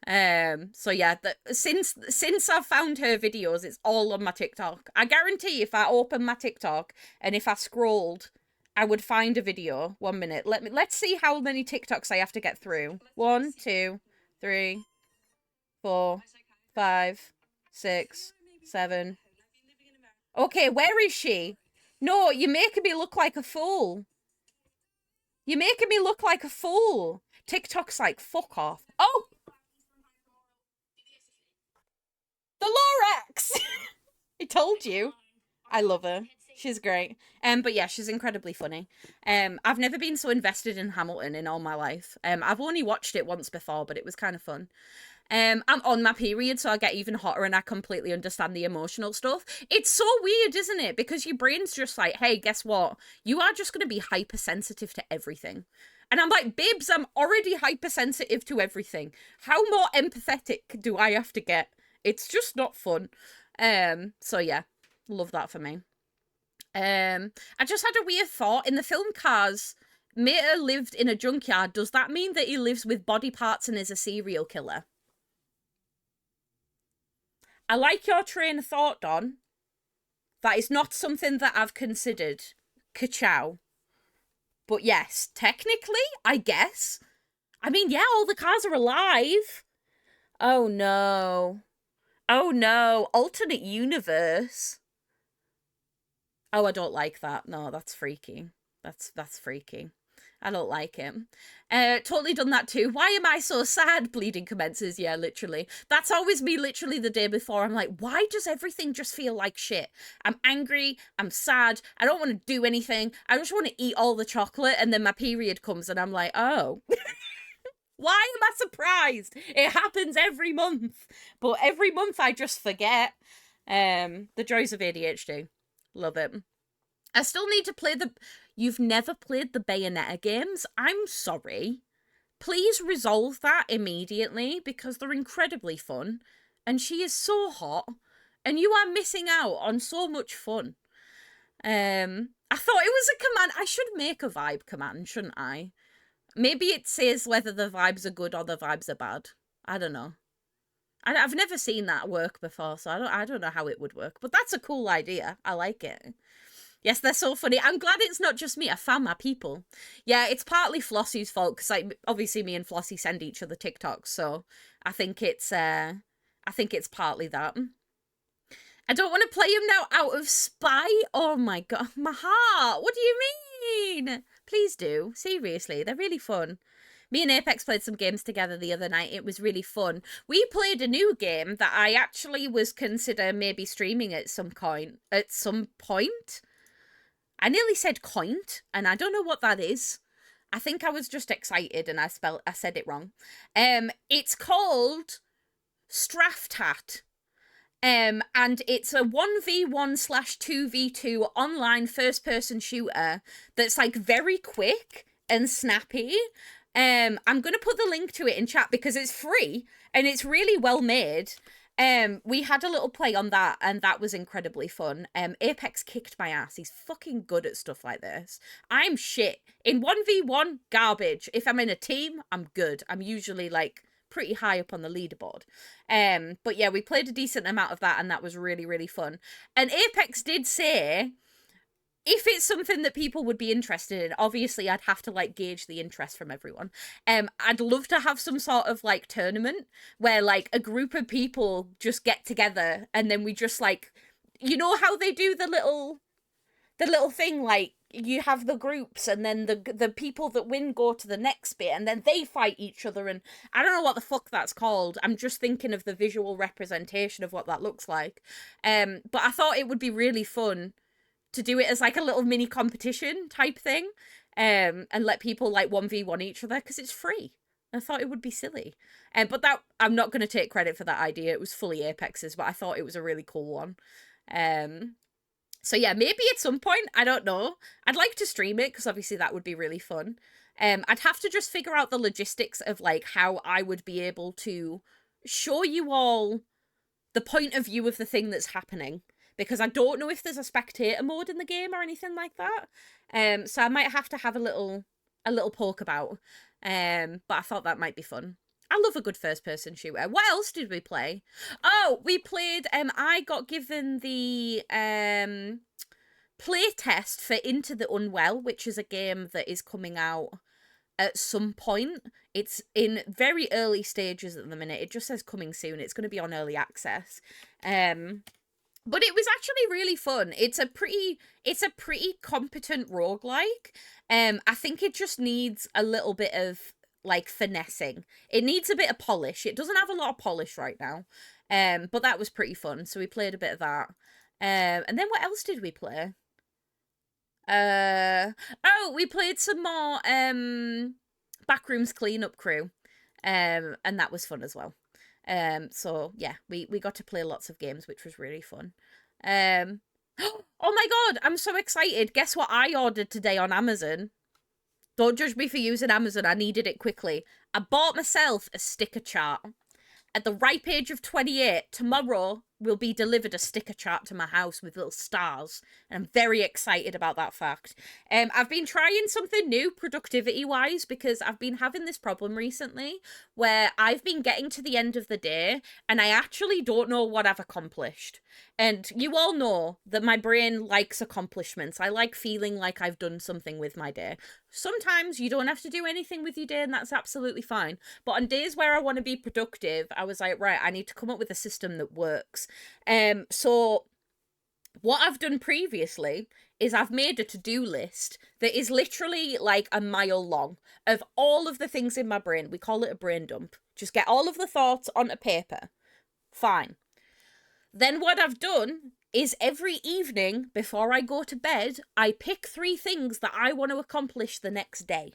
So yeah, since I've found her videos, it's all on my TikTok. I guarantee if I open my TikTok and if I scrolled, I would find a video. 1 minute. Let's see how many TikToks I have to get through. 1, 2, 3, 4, 5, 6, 7. Okay, where is she? No, you're making me look like a fool. You're making me look like a fool. TikTok's like, fuck off. Oh! The Lorax! I told you. I love her. She's great. But yeah, she's incredibly funny. I've never been so invested in Hamilton in all my life. I've only watched it once before, but it was kind of fun. I'm on my period, so I get even hotter and I completely understand the emotional stuff. It's so weird, isn't it? Because your brain's just like, hey, guess what? You are just going to be hypersensitive to everything. And I'm like, babes, I'm already hypersensitive to everything. How more empathetic do I have to get? It's just not fun. So yeah, love that for me. I just had a weird thought. In the film Cars, Mater lived in a junkyard, does that mean that he lives with body parts and is a serial killer? I like your train of thought, Don. That is not something that I've considered. Ka-chow. But yes, technically, I guess. I mean, yeah, all the cars are alive. Oh no. Oh no. Alternate universe. Oh, I don't like that. No, that's freaky. That's freaky. I don't like it. Totally done that too. Why am I so sad? Bleeding commences. Yeah, literally. That's always me literally the day before. I'm like, why does everything just feel like shit? I'm angry. I'm sad. I don't want to do anything. I just want to eat all the chocolate. And then my period comes and I'm like, oh. Why am I surprised? It happens every month. But every month I just forget. The joys of ADHD. Love it. I still need to play the... You've never played the Bayonetta games? I'm sorry. Please resolve that immediately because they're incredibly fun. And she is so hot. And you are missing out on so much fun. I thought it was a command. I should make a vibe command, shouldn't I? Maybe it says whether the vibes are good or the vibes are bad. I don't know. I've never seen that work before, so I don't know how it would work. But that's a cool idea. I like it. Yes, they're so funny. I'm glad it's not just me. I found my people. Yeah, it's partly Flossie's fault because, like, obviously me and Flossie send each other TikToks, so I think it's partly that. I don't want to play him now out of spite. Oh my god, my heart. What do you mean? Please do. Seriously, they're really fun. Me and Apex played some games together the other night. It was really fun. We played a new game that I actually was consider maybe streaming at some point. I nearly said coint, and I don't know what that is. I think I was just excited and I said it wrong. It's called Straftat. And it's a 1v1/2v2 online first-person shooter that's like very quick and snappy. I'm going to put the link to it in chat because it's free and it's really well made. We had a little play on that and that was incredibly fun. Apex kicked my ass. He's fucking good at stuff like this. I'm shit. In 1v1, garbage. If I'm in a team, I'm good. I'm usually like pretty high up on the leaderboard. But yeah, we played a decent amount of that and that was really, really fun. And Apex did say, if it's something that people would be interested in, obviously I'd have to like gauge the interest from everyone. I'd love to have some sort of like tournament where like a group of people just get together and then we just like, you know how they do the little thing, like you have the groups and then the people that win go to the next bit and then they fight each other, and I don't know what the fuck that's called. I'm just thinking of the visual representation of what that looks like. But I thought it would be really fun to do it as like a little mini competition type thing, and let people like 1v1 each other because it's free. I thought it would be silly. But that, I'm not going to take credit for that idea. It was fully Apex's, but I thought it was a really cool one. So yeah, maybe at some point, I don't know. I'd like to stream it because obviously that would be really fun. I'd have to just figure out the logistics of like how I would be able to show you all the point of view of the thing that's happening, because I don't know if there's a spectator mode in the game or anything like that. So I might have to have a little poke about. But I thought that might be fun. I love a good first-person shooter. What else did we play? Oh, we played... I got given the play test for Into the Unwell, which is a game that is coming out at some point. It's in very early stages at the minute. It just says coming soon. It's going to be on early access. But it was actually really fun. It's a pretty competent roguelike. I think it just needs a little bit of like finessing. It needs a bit of polish. It doesn't have a lot of polish right now. But that was pretty fun. So we played a bit of that. And then what else did we play? Oh, we played some more Backrooms Cleanup Crew. And that was fun as well. So yeah, we got to play lots of games, which was really fun. Oh my god, I'm so excited. Guess what I ordered today on Amazon? Don't judge me for using Amazon. I needed it quickly. I bought myself a sticker chart. At the ripe age of 28, tomorrow, will be delivered a sticker chart to my house with little stars, and I'm very excited about that fact. I've been trying something new productivity wise, because I've been having this problem recently where I've been getting to the end of the day and I actually don't know what I've accomplished. And you all know that my brain likes accomplishments. I like feeling like I've done something with my day. Sometimes you don't have to do anything with your day, and that's absolutely fine. But on days where I want to be productive, I was like, right, I need to come up with a system that works. So what I've done previously is I've made a to-do list that is literally like a mile long of all of the things in my brain. We call it a brain dump. Just get all of the thoughts onto paper. Fine. Then what I've done is every evening before I go to bed, I pick 3 things that I want to accomplish the next day.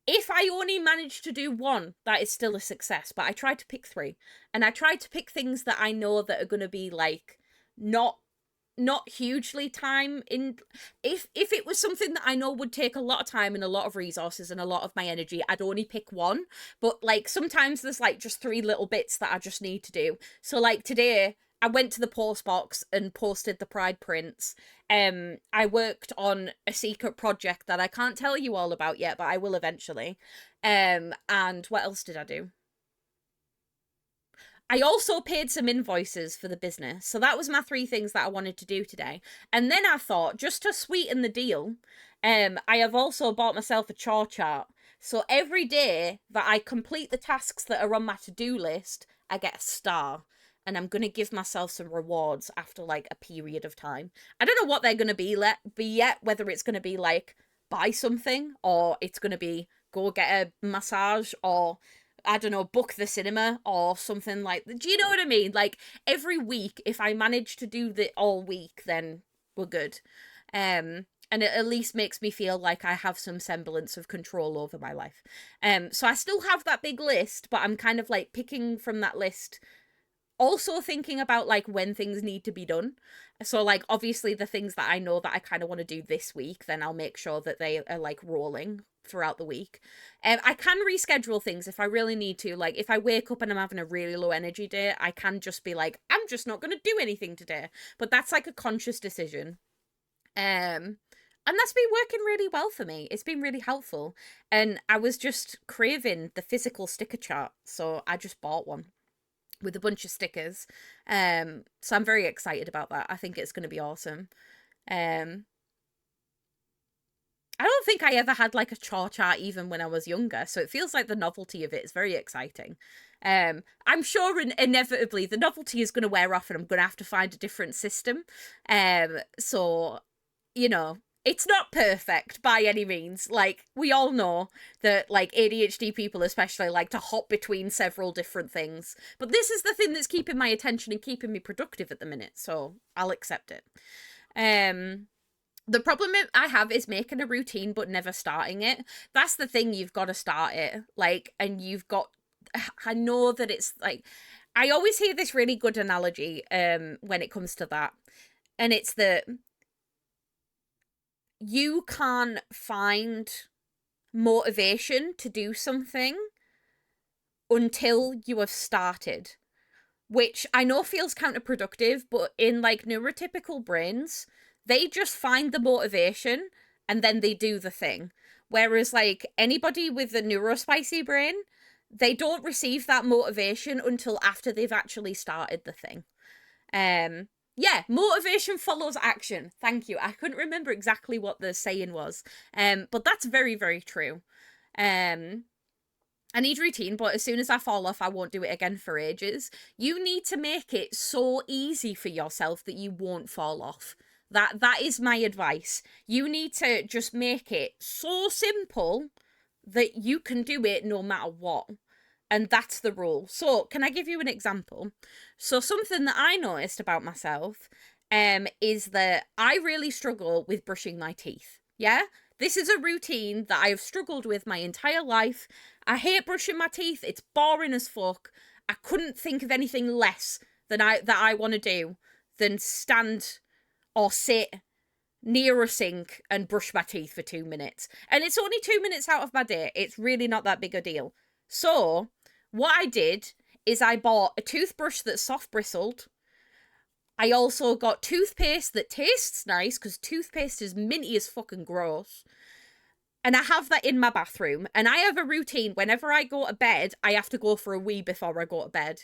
If I only manage to do 1, that is still a success, but I try to pick 3. And I try to pick things that I know that are going to be like not hugely time in. If it was something that I know would take a lot of time and a lot of resources and a lot of my energy, I'd only pick 1. But like sometimes there's like just 3 little bits that I just need to do. So like today I went to the post box and posted the Pride prints. I worked on a secret project that I can't tell you all about yet, but I will eventually. And what else did I do? I also paid some invoices for the business. So that was my 3 things that I wanted to do today. And then I thought, just to sweeten the deal, I have also bought myself a chore chart. So every day that I complete the tasks that are on my to-do list, I get a star. And I'm going to give myself some rewards after like a period of time. I don't know what they're going to be yet, whether it's going to be like buy something, or it's going to be go get a massage, or I don't know, book the cinema or something like that. Do you know what I mean? Like every week, if I manage to do that all week, then we're good. And it at least makes me feel like I have some semblance of control over my life. So I still have that big list, but I'm kind of like picking from that list, also thinking about like when things need to be done. So like obviously the things that I know that I kind of want to do this week, then I'll make sure that they are like rolling throughout the week. I can reschedule things if I really need to. Like if I wake up and I'm having a really low energy day, I can just be like, I'm just not going to do anything today. But that's like a conscious decision. And that's been working really well for me. It's been really helpful. And I was just craving the physical sticker chart, so I just bought one with a bunch of stickers. So I'm very excited about that. I think it's going to be awesome. I don't think I ever had like a chore chart even when I was younger, so it feels like the novelty of it is very exciting. I'm sure inevitably the novelty is going to wear off and I'm going to have to find a different system. So, you know, it's not perfect by any means. Like, we all know that, like, ADHD people especially like to hop between several different things. But this is the thing that's keeping my attention and keeping me productive at the minute, so I'll accept it. The problem I have is making a routine but never starting it. That's the thing, you've got to start it. Like, and you've got... I know that it's, like... I always hear this really good analogy when it comes to that. And it's that you can't find motivation to do something until you have started, which I know feels counterproductive, but in like neurotypical brains, they just find the motivation and then they do the thing. Whereas like anybody with a neurospicy brain, they don't receive that motivation until after they've actually started the thing. Yeah, motivation follows action. Thank you. I couldn't remember exactly what the saying was. But that's very, very true. I need routine, but as soon as I fall off, I won't do it again for ages. You need to make it so easy for yourself that you won't fall off. That is my advice. You need to just make it so simple that you can do it no matter what. And that's the rule. So, can I give you an example? So, something that I noticed about myself is that I really struggle with brushing my teeth. Yeah? This is a routine that I have struggled with my entire life. I hate brushing my teeth. It's boring as fuck. I couldn't think of anything less than that I want to do than stand or sit near a sink and brush my teeth for 2 minutes. And it's only 2 minutes out of my day. It's really not that big a deal. So, what I did is I bought a toothbrush that's soft bristled, I also got toothpaste that tastes nice, because toothpaste is minty as fucking gross. And I have that in my bathroom. And I have a routine. Whenever I go to bed, I have to go for a wee before I go to bed.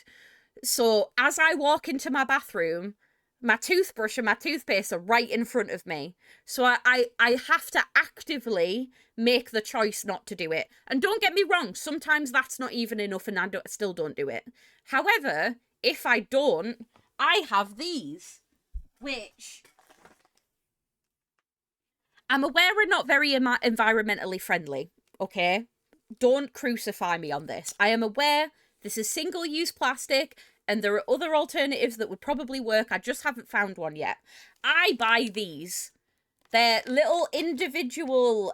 So as I walk into my bathroom, my toothbrush and my toothpaste are right in front of me. So I have to actively make the choice not to do it. And don't get me wrong, sometimes that's not even enough and still don't do it. However, if I don't, I have these, which I'm aware are not very environmentally friendly, okay? Don't crucify me on this. I am aware this is single-use plastic and there are other alternatives that would probably work. I just haven't found one yet. I buy these. They're little individually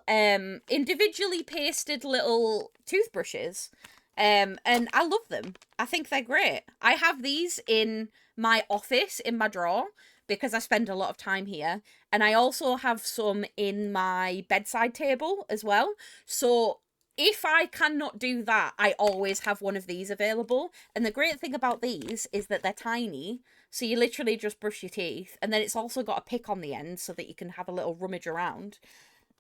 pasted little toothbrushes. And I love them. I think they're great. I have these in my office, in my drawer, because I spend a lot of time here. And I also have some in my bedside table as well. So if I cannot do that, I always have one of these available. And the great thing about these is that they're tiny. So you literally just brush your teeth. And then it's also got a pick on the end so that you can have a little rummage around.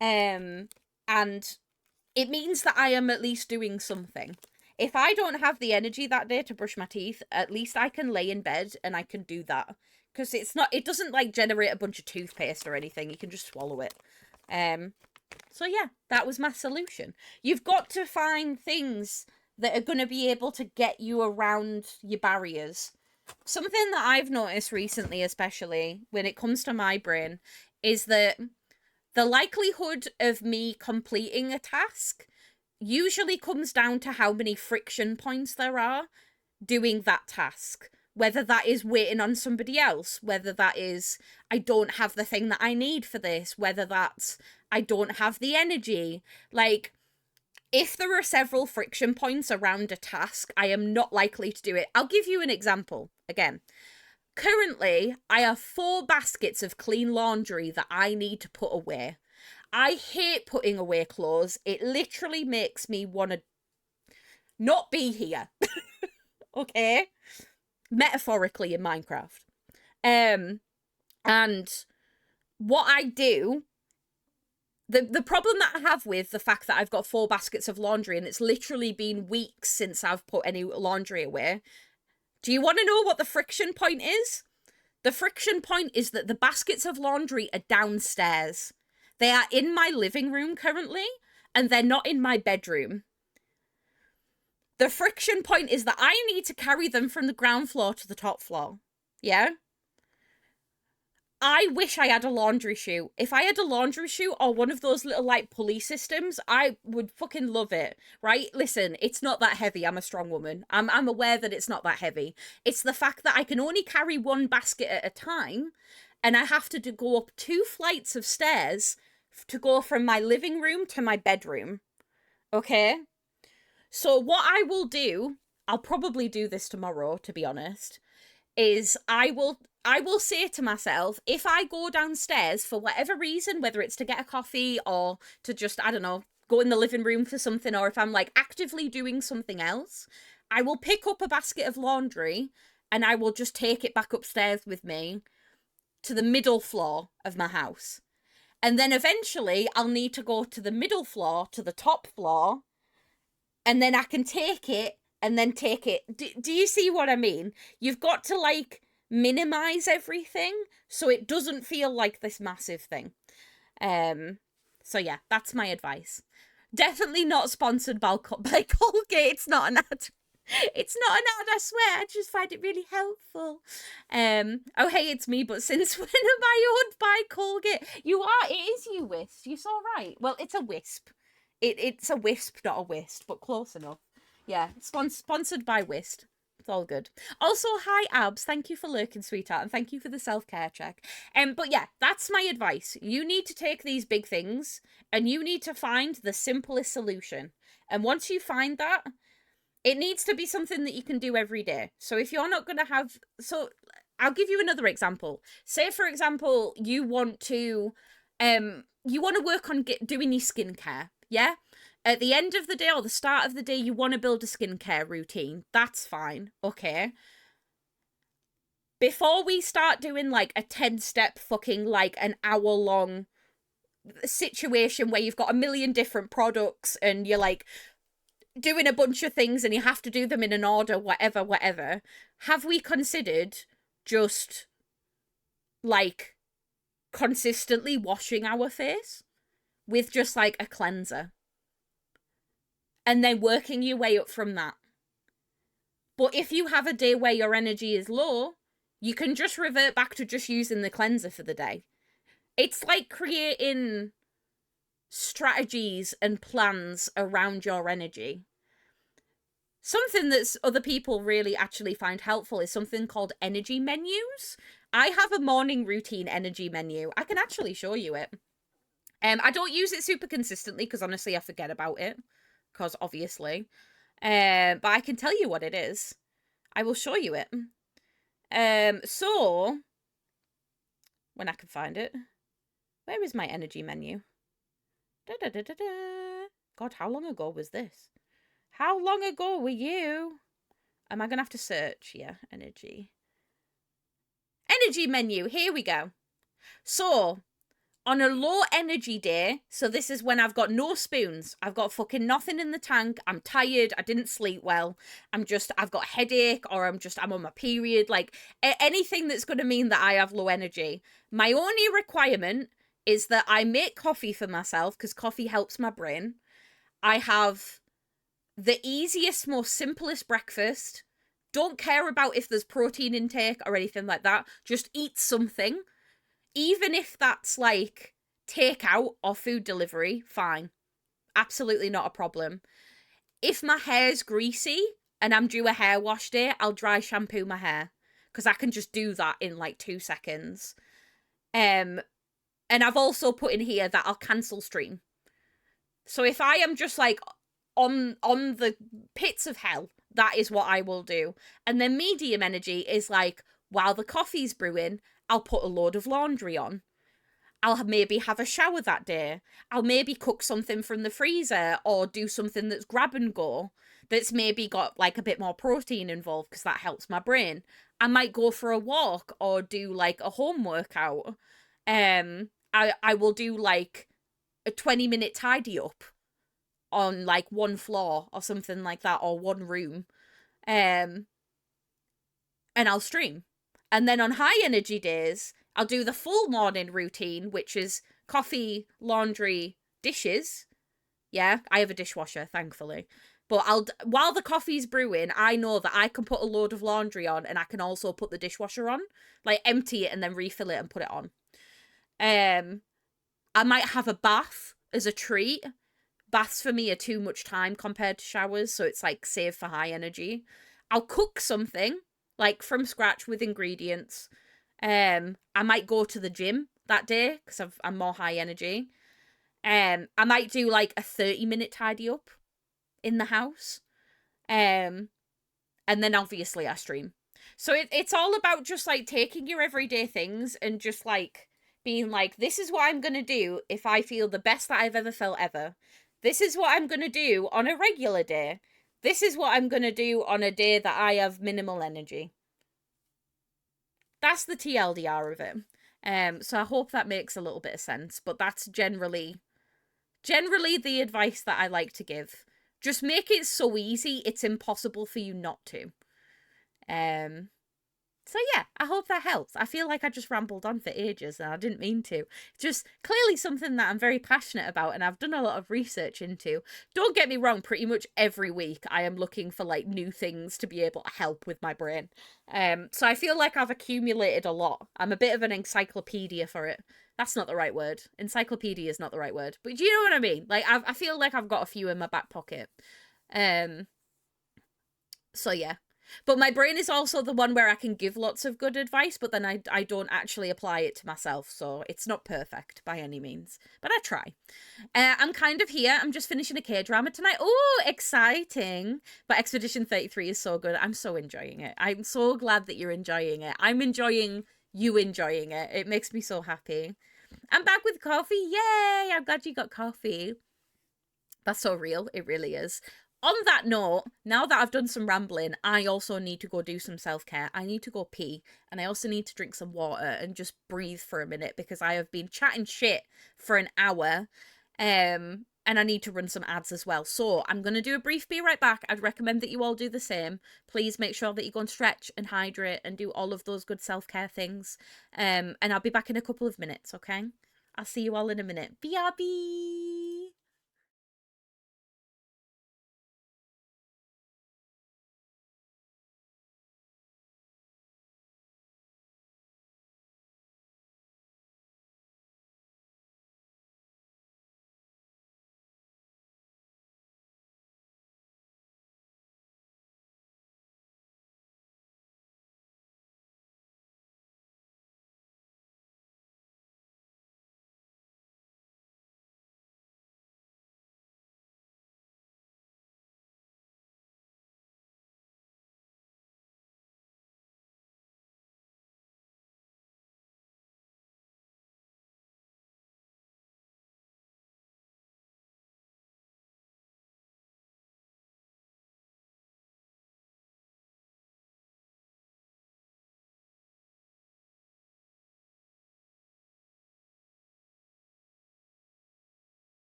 And it means that I am at least doing something. If I don't have the energy that day to brush my teeth, at least I can lay in bed and I can do that. Because it doesn't like generate a bunch of toothpaste or anything. You can just swallow it. So yeah, that was my solution. You've got to find things that are going to be able to get you around your barriers. Something that I've noticed recently, especially when it comes to my brain, is that the likelihood of me completing a task usually comes down to how many friction points there are doing that task. Whether that is waiting on somebody else, whether that is I don't have the thing that I need for this, whether that's I don't have the energy. Like, if there are several friction points around a task, I am not likely to do it. I'll give you an example again. Currently, I have 4 baskets of clean laundry that I need to put away. I hate putting away clothes. It literally makes me want to not be here. Okay? Metaphorically in Minecraft. And what I do, the problem that I have with the fact that I've got 4 baskets of laundry and it's literally been weeks since I've put any laundry away. Do you want to know what the friction point is? The friction point is that the baskets of laundry are downstairs. They are in my living room currently, and they're not in my bedroom. The friction point is that I need to carry them from the ground floor to the top floor. Yeah? I wish I had a laundry chute. If I had a laundry chute or one of those little, like, pulley systems, I would fucking love it, right? Listen, it's not that heavy. I'm a strong woman. I'm aware that it's not that heavy. It's the fact that I can only carry one basket at a time, and I have to go up 2 flights of stairs to go from my living room to my bedroom. Okay? So what I will do, I'll probably do this tomorrow, to be honest, is I will say to myself, if I go downstairs for whatever reason, whether it's to get a coffee or to just, I don't know, go in the living room for something, or if I'm like actively doing something else, I will pick up a basket of laundry and I will just take it back upstairs with me to the middle floor of my house. And then eventually I'll need to go to the middle floor, to the top floor, and then I can take it and then take it. Do you see what I mean? You've got to, like, minimize everything so it doesn't feel like this massive thing. So yeah, that's my advice. Definitely not sponsored by Colgate. It's not an ad. It's not an ad, I swear. I just find it really helpful. Oh, hey, it's me, but since when am I owned by Colgate? You are. It is you, Wisp. You saw right. Well, it's a wisp. It's a wisp, not a whist, but close enough. Yeah, sponsored by Whist. It's all good. Also, hi Abs, thank you for lurking, sweetheart, and thank you for the self-care check. But yeah, that's my advice. You need to take these big things and you need to find the simplest solution. And once you find that, it needs to be something that you can do every day. So if you're not going to have... So I'll give you another example. Say, for example, you want to work on doing your skincare, yeah? At the end of the day or the start of the day, you want to build a skincare routine. That's fine, okay? before we start doing like a 10-step fucking like an hour-long situation where you've got a million different products and you're like doing a bunch of things and you have to do them in an order, whatever, have we considered just like consistently washing our face with just like a cleanser and then working your way up from that? But if you have a day where your energy is low, you can just revert back to just using the cleanser for the day. It's like creating strategies and plans around your energy. Something that other people really actually find helpful is something called energy menus. I have a morning routine energy menu. I can actually show you it. I don't use it super consistently because honestly I forget about it. Because obviously. But I can tell you what it is. I will show you it. So when I can find it. Where is my energy menu? God, how long ago was this? How long ago were you? Am I going to have to search? Yeah, energy. Energy menu. Here we go. So, on a low energy day, so this is when I've got no spoons. I've got fucking nothing in the tank. I'm tired. I didn't sleep well. I've got a headache or I'm on my period. Like, anything that's going to mean that I have low energy. My only requirement is that I make coffee for myself because coffee helps my brain. I have the easiest, most simplest breakfast. Don't care about if there's protein intake or anything like that. Just eat something. Even if that's like takeout or food delivery, fine. Absolutely not a problem. If my hair's greasy and I'm due a hair wash day, I'll dry shampoo my hair. Because I can just do that in like 2 seconds. And I've also put in here that I'll cancel stream. So if I am just like on the pits of hell, that is what I will do. And then medium energy is like, while the coffee's brewing, I'll put a load of laundry on. I'll maybe have a shower that day. I'll maybe cook something from the freezer or do something that's grab and go that's maybe got like a bit more protein involved because that helps my brain. I might go for a walk or do like a home workout. I will do like a 20-minute tidy up on like one floor or something like that, or one room. And I'll stream. And then on high energy days, I'll do the full morning routine, which is coffee, laundry, dishes. Yeah, I have a dishwasher, thankfully. But while the coffee's brewing, I know that I can put a load of laundry on and I can also put the dishwasher on. Like empty it and then refill it and put it on. I might have a bath as a treat. Baths for me are too much time compared to showers, so it's like save for high energy. I'll cook something like from scratch with ingredients. I might go to the gym that day because I'm more high energy. I might do like a 30-minute tidy up in the house. And then obviously I stream. So it's all about just like taking your everyday things and just like being like, this is what I'm going to do if I feel the best that I've ever felt ever. This is what I'm going to do on a regular day. This is what I'm going to do on a day that I have minimal energy. That's the TLDR of it. So I hope that makes a little bit of sense, but that's generally the advice that I like to give. Just make it so easy, it's impossible for you not to. So yeah, I hope that helps. I feel like I just rambled on for ages and I didn't mean to. Just clearly something that I'm very passionate about and I've done a lot of research into. Don't get me wrong, pretty much every week I am looking for like new things to be able to help with my brain. So I feel like I've accumulated a lot. I'm a bit of an encyclopedia for it. That's not the right word. Encyclopedia is not the right word. But do you know what I mean? Like I feel like I've got a few in my back pocket. So yeah. But my brain is also the one where I can give lots of good advice, but then I don't actually apply it to myself, so it's not perfect by any means. But I try. I'm kind of here. I'm just finishing a K-drama tonight. Oh, exciting. But Expedition 33 is so good. I'm so enjoying it. I'm so glad that you're enjoying it. I'm enjoying you enjoying it. It makes me so happy. I'm back with coffee. Yay! I'm glad you got coffee. That's so real. It really is. On that note, now that I've done some rambling, I also need to go do some self care. I need to go pee, and I also need to drink some water and just breathe for a minute because I have been chatting shit for an hour. And I need to run some ads as well. So I'm going to do a brief be right back. I'd recommend that you all do the same. Please make sure that you go and stretch and hydrate and do all of those good self care things. And I'll be back in a couple of minutes, okay? I'll see you all in a minute. BRB!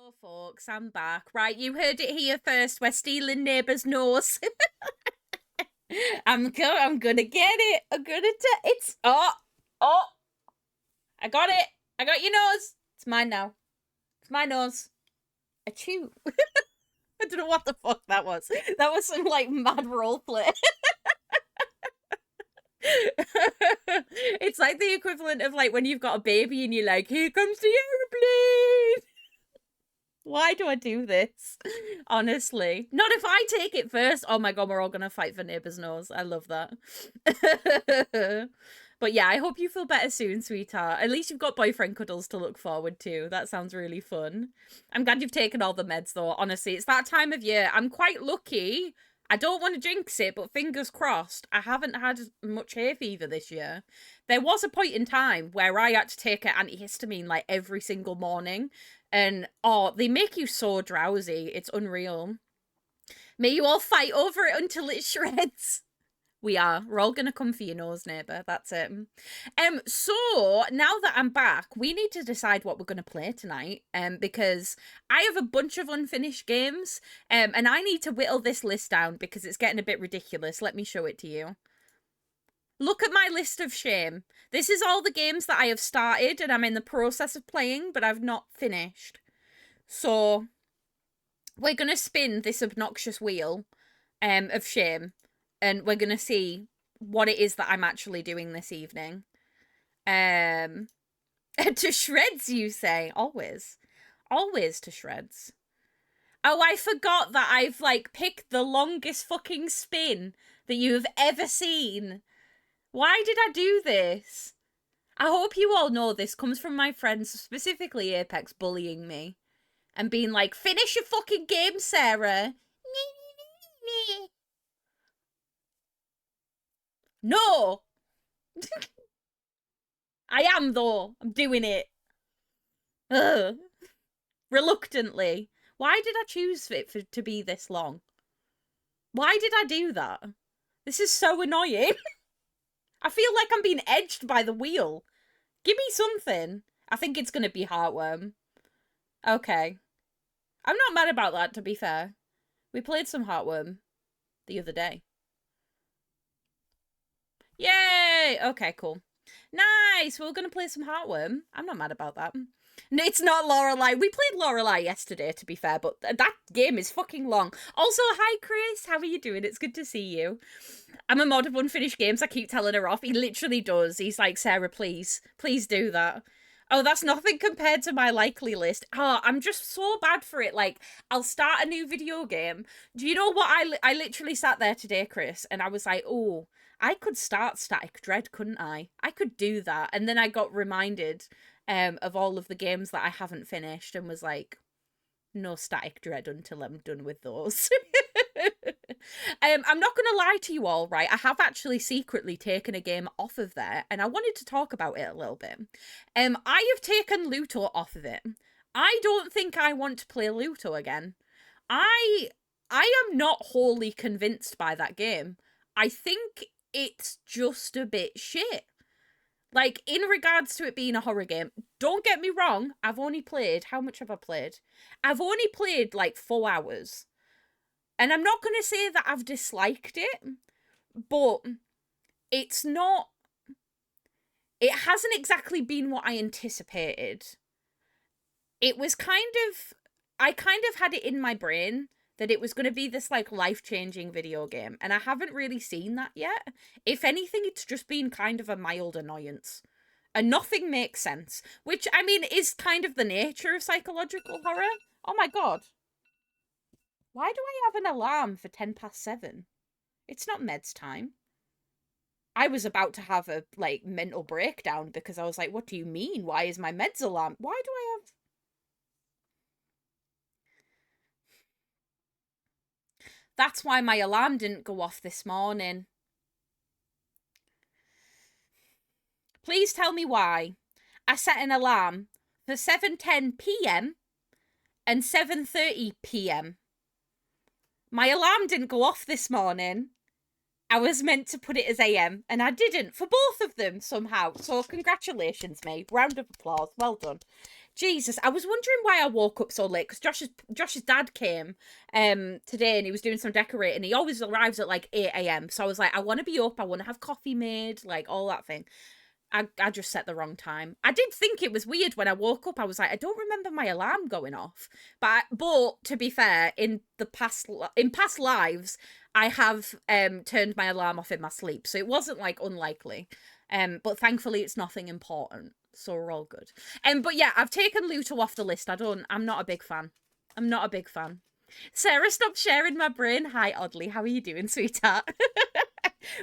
Oh, folks, I'm back. Right, you heard it here first. We're stealing neighbour's nose. I'm gonna get it. I'm gonna it's oh, I got it. I got your nose. It's mine now. It's my nose. Achoo. I don't know what the fuck that was. That was some like mad role play. It's like the equivalent of like when you've got a baby and you're like, here comes the airplane. Why do I do this? Honestly. Not if I take it first. Oh my god, we're all gonna fight for neighbour's nose. I love that. But yeah, I hope you feel better soon, sweetheart. At least you've got boyfriend cuddles to look forward to. That sounds really fun. I'm glad you've taken all the meds though. Honestly, it's that time of year. I'm quite lucky. I don't want to jinx it, but fingers crossed, I haven't had much hay fever this year. There was a point in time where I had to take an antihistamine like every single morning. And, oh, they make you so drowsy. It's unreal. May you all fight over it until it shreds. We are. We're all going to come for your nose, neighbour. That's it. So, now that I'm back, we need to decide what we're going to play tonight. Because I have a bunch of unfinished games. And I need to whittle this list down because it's getting a bit ridiculous. Let me show it to you. Look at my list of shame. This is all the games that I have started and I'm in the process of playing, but I've not finished. So, we're going to spin this obnoxious wheel of shame, and we're going to see what it is that I'm actually doing this evening. To shreds, you say? Always. Always to shreds. Oh, I forgot that I've, like, picked the longest fucking spin that you have ever seen. Why did I do this? I hope you all know this comes from my friends, specifically Apex, bullying me. And being like, finish your fucking game, Sarah. No! I am, though. I'm doing it. Ugh. Reluctantly. Why did I choose it to be this long? Why did I do that? This is so annoying. I feel like I'm being edged by the wheel. Give me something. I think it's going to be Heartworm. Okay. I'm not mad about that, to be fair. We played some Heartworm the other day. Yay! Okay, cool. Nice! We're going to play some Heartworm. I'm not mad about that. No, it's not Lorelei. We played Lorelei yesterday, to be fair, but that game is fucking long. Also, hi, Chris. How are you doing? It's good to see you. I'm a mod of unfinished games. I keep telling her off. He literally does. He's like, Sarah, please do that. Oh, that's nothing compared to my likely list. Oh, I'm just so bad for it. Like, I'll start a new video game. Do you know what? I literally sat there today, Chris, and I was like, oh, I could start Static Dread, couldn't I? I could do that. And then I got reminded of all of the games that I haven't finished and was like, no Static Dread until I'm done with those. I'm not going to lie to you all, right? I have actually secretly taken a game off of there, and I wanted to talk about it a little bit. I have taken Luto off of it. I don't think I want to play Luto again. I am not wholly convinced by that game. I think it's just a bit shit. Like, in regards to it being a horror game, don't get me wrong, I've only played, how much have I played? I've only played, like, 4 hours. And I'm not going to say that I've disliked it, but it's not... It hasn't exactly been what I anticipated. It was kind of... I kind of had it in my brain that it was going to be this, like, life-changing video game, and I haven't really seen that yet. If anything, it's just been kind of a mild annoyance. And nothing makes sense, which, I mean, is kind of the nature of psychological horror. Oh my god. Why do I have an alarm for 7:10? It's not meds time. I was about to have a, like, mental breakdown because I was like, what do you mean? Why is my meds alarm? Why do I have... That's why my alarm didn't go off this morning. Please tell me why. I set an alarm for 7:10 p.m. and 7:30 p.m. My alarm didn't go off this morning. I was meant to put it as AM, and I didn't for both of them somehow. So congratulations, mate. Round of applause. Well done. Jesus, I was wondering why I woke up so late because Josh's dad came today and he was doing some decorating. He always arrives at like 8 a.m. So I was like, I want to be up, I want to have coffee made, like all that thing. I just set the wrong time. I did think it was weird when I woke up. I was like, I don't remember my alarm going off. But to be fair, in past lives, I have turned my alarm off in my sleep, so it wasn't like unlikely. But thankfully, it's nothing important, so we're all good. But yeah, I've taken Luto off the list. I'm not a big fan. I'm not a big fan. Sarah, stop sharing my brain. Hi, Oddly. How are you doing, sweetheart?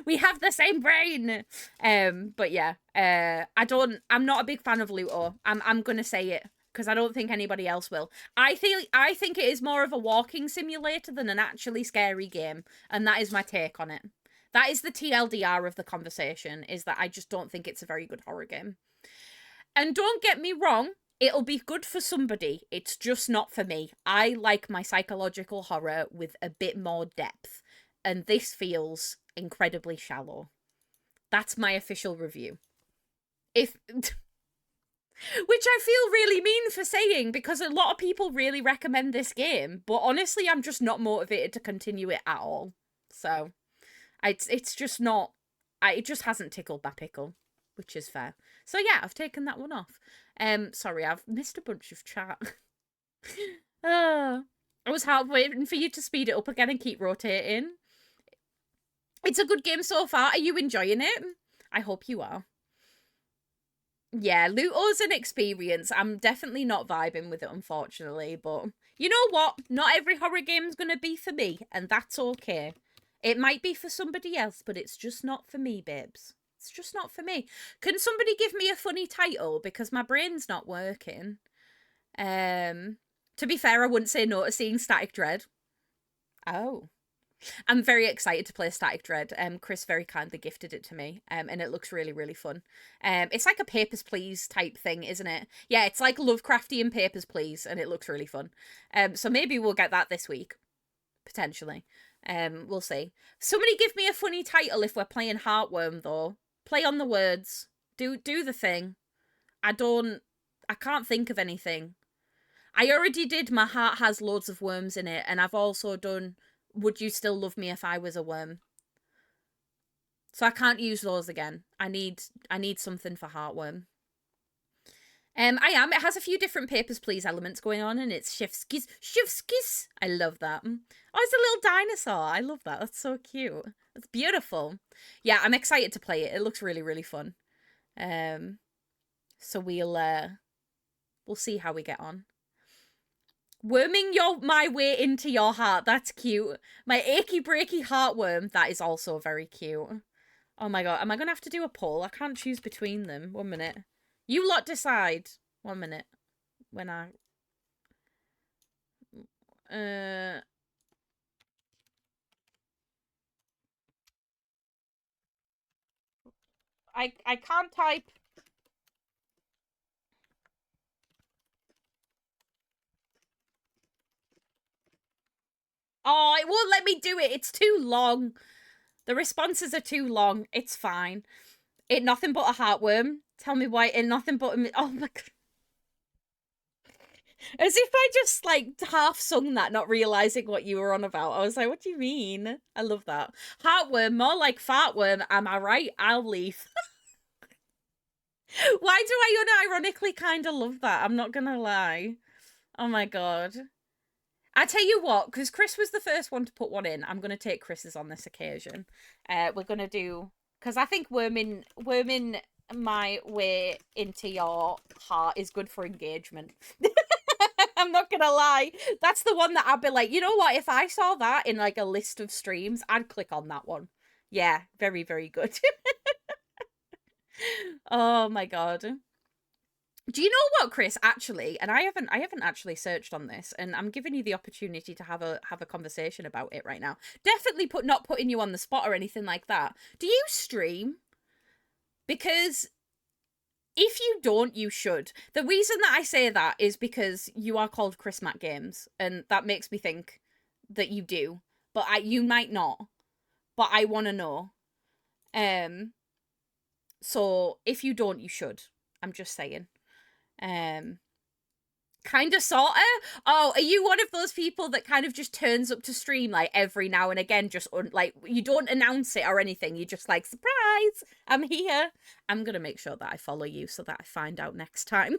We have the same brain. But yeah, I'm not a big fan of Luto. I'm gonna say it because I don't think anybody else will. I think it is more of a walking simulator than an actually scary game, and that is my take on it. That is the TLDR of the conversation, is that I just don't think it's a very good horror game. And don't get me wrong, it'll be good for somebody. It's just not for me. I like my psychological horror with a bit more depth, and this feels incredibly shallow. That's my official review. If which I feel really mean for saying because a lot of people really recommend this game, but honestly I'm just not motivated to continue it at all. So it's just not it just hasn't tickled my pickle, which is fair. So yeah, I've taken that one off. Sorry, I've missed a bunch of chat. I was half waiting for you to speed it up again and keep rotating. It's a good game so far. Are you enjoying it? I hope you are. Yeah, Luto's an experience. I'm definitely not vibing with it, unfortunately. But you know what? Not every horror game's going to be for me, and that's okay. It might be for somebody else, but it's just not for me, babes. It's just not for me. Can somebody give me a funny title? Because my brain's not working. To be fair, I wouldn't say no to seeing Static Dread. Oh. I'm very excited to play Static Dread. Chris very kindly gifted it to me, and it looks really, really fun. It's like a Papers, Please type thing, isn't it? Yeah, it's like Lovecraftian Papers, Please, and it looks really fun. So maybe we'll get that this week, potentially. We'll see. Somebody give me a funny title if we're playing Heartworm, though. Play on the words. Do the thing. I can't think of anything. I already did My Heart Has Loads of Worms in It, and I've also done Would You Still Love Me If I Was a Worm? So I can't use those again. I need something for Heartworm. It has a few different Papers, Please elements going on, and it's Shivskis. I love that. Oh, it's a little dinosaur. I love that. That's so cute. It's beautiful. Yeah, I'm excited to play it. It looks really, really fun. So we'll see how we get on. Worming my way into your heart. That's cute. My achy breaky heartworm. That is also very cute. Oh my god. Am I going to have to do a poll? I can't choose between them. 1 minute. You lot decide. 1 minute. When I can't type. Oh, it won't let me do it. It's too long. The responses are too long. It's fine. It nothing but a heartworm. Tell me why it nothing but oh my god. As if I just like half sung that, not realizing what you were on about. I was like, what do you mean? I love that. Heartworm, more like fartworm. Am I right? I'll leave. Why do I unironically kind of love that? I'm not gonna lie. Oh my god. I tell you what, because Chris was the first one to put one in, I'm going to take Chris's on this occasion. We're going to do, because I think worming my way into your heart is good for engagement. I'm not going to lie. That's the one that I'd be like, you know what, if I saw that in like a list of streams, I'd click on that one. Yeah, very, very good. Oh my god. Do you know what, Chris? Actually, and I haven't actually searched on this, and I'm giving you the opportunity to have a conversation about it right now. Definitely not putting you on the spot or anything like that. Do you stream? Because if you don't, you should. The reason that I say that is because you are called Chris Matt Games, and that makes me think that you do. But you might not. But I want to know. So if you don't, you should. I'm just saying. Kind of, sorta. Oh, are you one of those people that kind of just turns up to stream like every now and again, just like you don't announce it or anything? You just like, surprise, I'm here. I'm gonna make sure that I follow you so that I find out next time.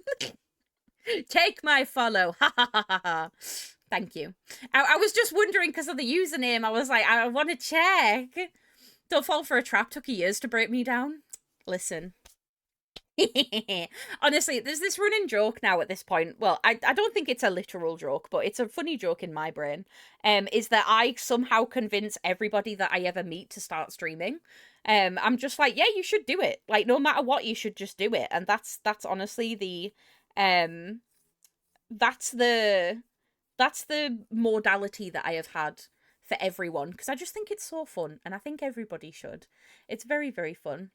Take my follow. Ha ha ha ha ha. Thank you. I was just wondering because of the username. I was like, I want to check. Don't fall for a trap. Took years to break me down. Listen. Honestly, there's this running joke now at this point. Well, I don't think it's a literal joke, but it's a funny joke in my brain. Is that I somehow convince everybody that I ever meet to start streaming. I'm just like, yeah, you should do it. Like, no matter what, you should just do it. And that's honestly the um that's the modality that I have had for everyone, because I just think it's so fun, and I think everybody should. It's very, very fun.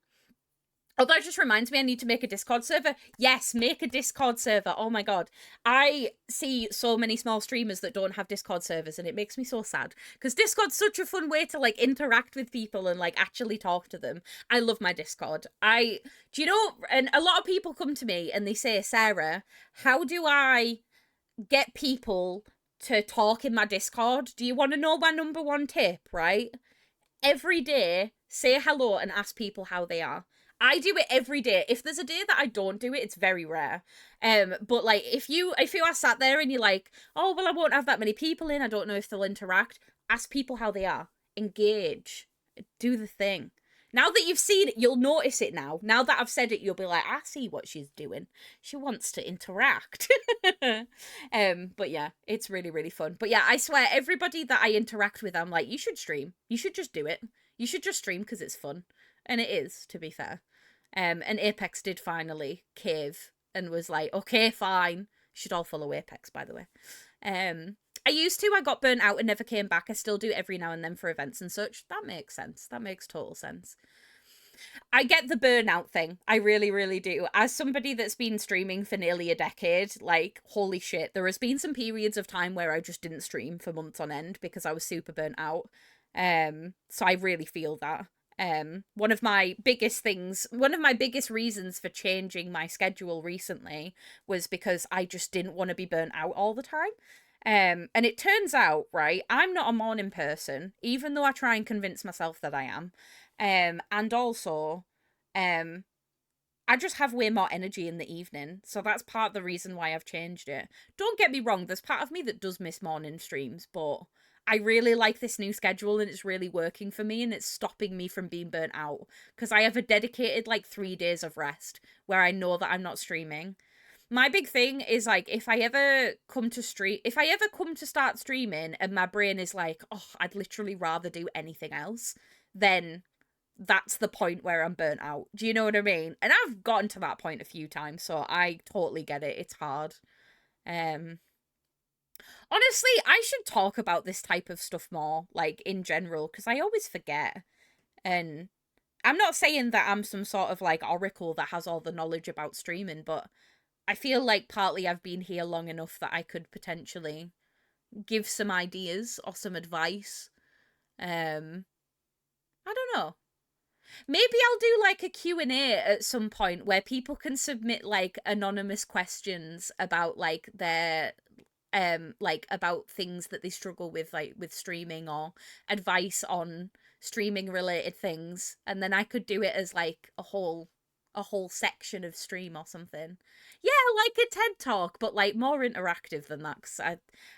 Although it just reminds me I need to make a Discord server. Yes, make a Discord server. Oh my god. I see so many small streamers that don't have Discord servers, and it makes me so sad. Because Discord's such a fun way to like interact with people and like actually talk to them. I love my Discord. Do you know, and a lot of people come to me and they say, Sarah, how do I get people to talk in my Discord? Do you want to know my number one tip, right? Every day, say hello and ask people how they are. I do it every day. If there's a day that I don't do it, it's very rare. But like if you are sat there and you're like, oh well, I won't have that many people in, I don't know if they'll interact. Ask people how they are. Engage. Do the thing. Now that you've seen it, you'll notice it now. Now that I've said it, you'll be like, I see what she's doing. She wants to interact. But yeah, it's really, really fun. But yeah, I swear, everybody that I interact with, I'm like, you should stream. You should just do it. You should just stream because it's fun. And it is, to be fair. And Apex did finally cave and was like, okay, fine. You should all follow Apex, by the way. I used to. I got burnt out and never came back. I still do every now and then for events and such. That makes sense. That makes total sense. I get the burnout thing. I really, really do. As somebody that's been streaming for nearly a decade, like, holy shit, there has been some periods of time where I just didn't stream for months on end because I was super burnt out. So I really feel that. One of my biggest reasons for changing my schedule recently was because I just didn't want to be burnt out all the time. And it turns out, right, I'm not a morning person, even though I try and convince myself that I am. And also, I just have way more energy in the evening. So that's part of the reason why I've changed it. Don't get me wrong, there's part of me that does miss morning streams, but I really like this new schedule and it's really working for me and it's stopping me from being burnt out because I have a dedicated like 3 days of rest where I know that I'm not streaming. My big thing is like if I ever come to start streaming and my brain is like, oh, I'd literally rather do anything else, then that's the point where I'm burnt out. Do you know what I mean? And I've gotten to that point a few times, so I totally get it. It's hard. Honestly, I should talk about this type of stuff more, like, in general, because I always forget. And I'm not saying that I'm some sort of, like, oracle that has all the knowledge about streaming, but I feel like partly I've been here long enough that I could potentially give some ideas or some advice. I don't know. Maybe I'll do, like, a Q&A at some point where people can submit, like, anonymous questions about, like, their like about things that they struggle with, like with streaming or advice on streaming related things, and then I could do it as like a whole section of stream or something. Yeah, like a TED Talk, but like more interactive than that, because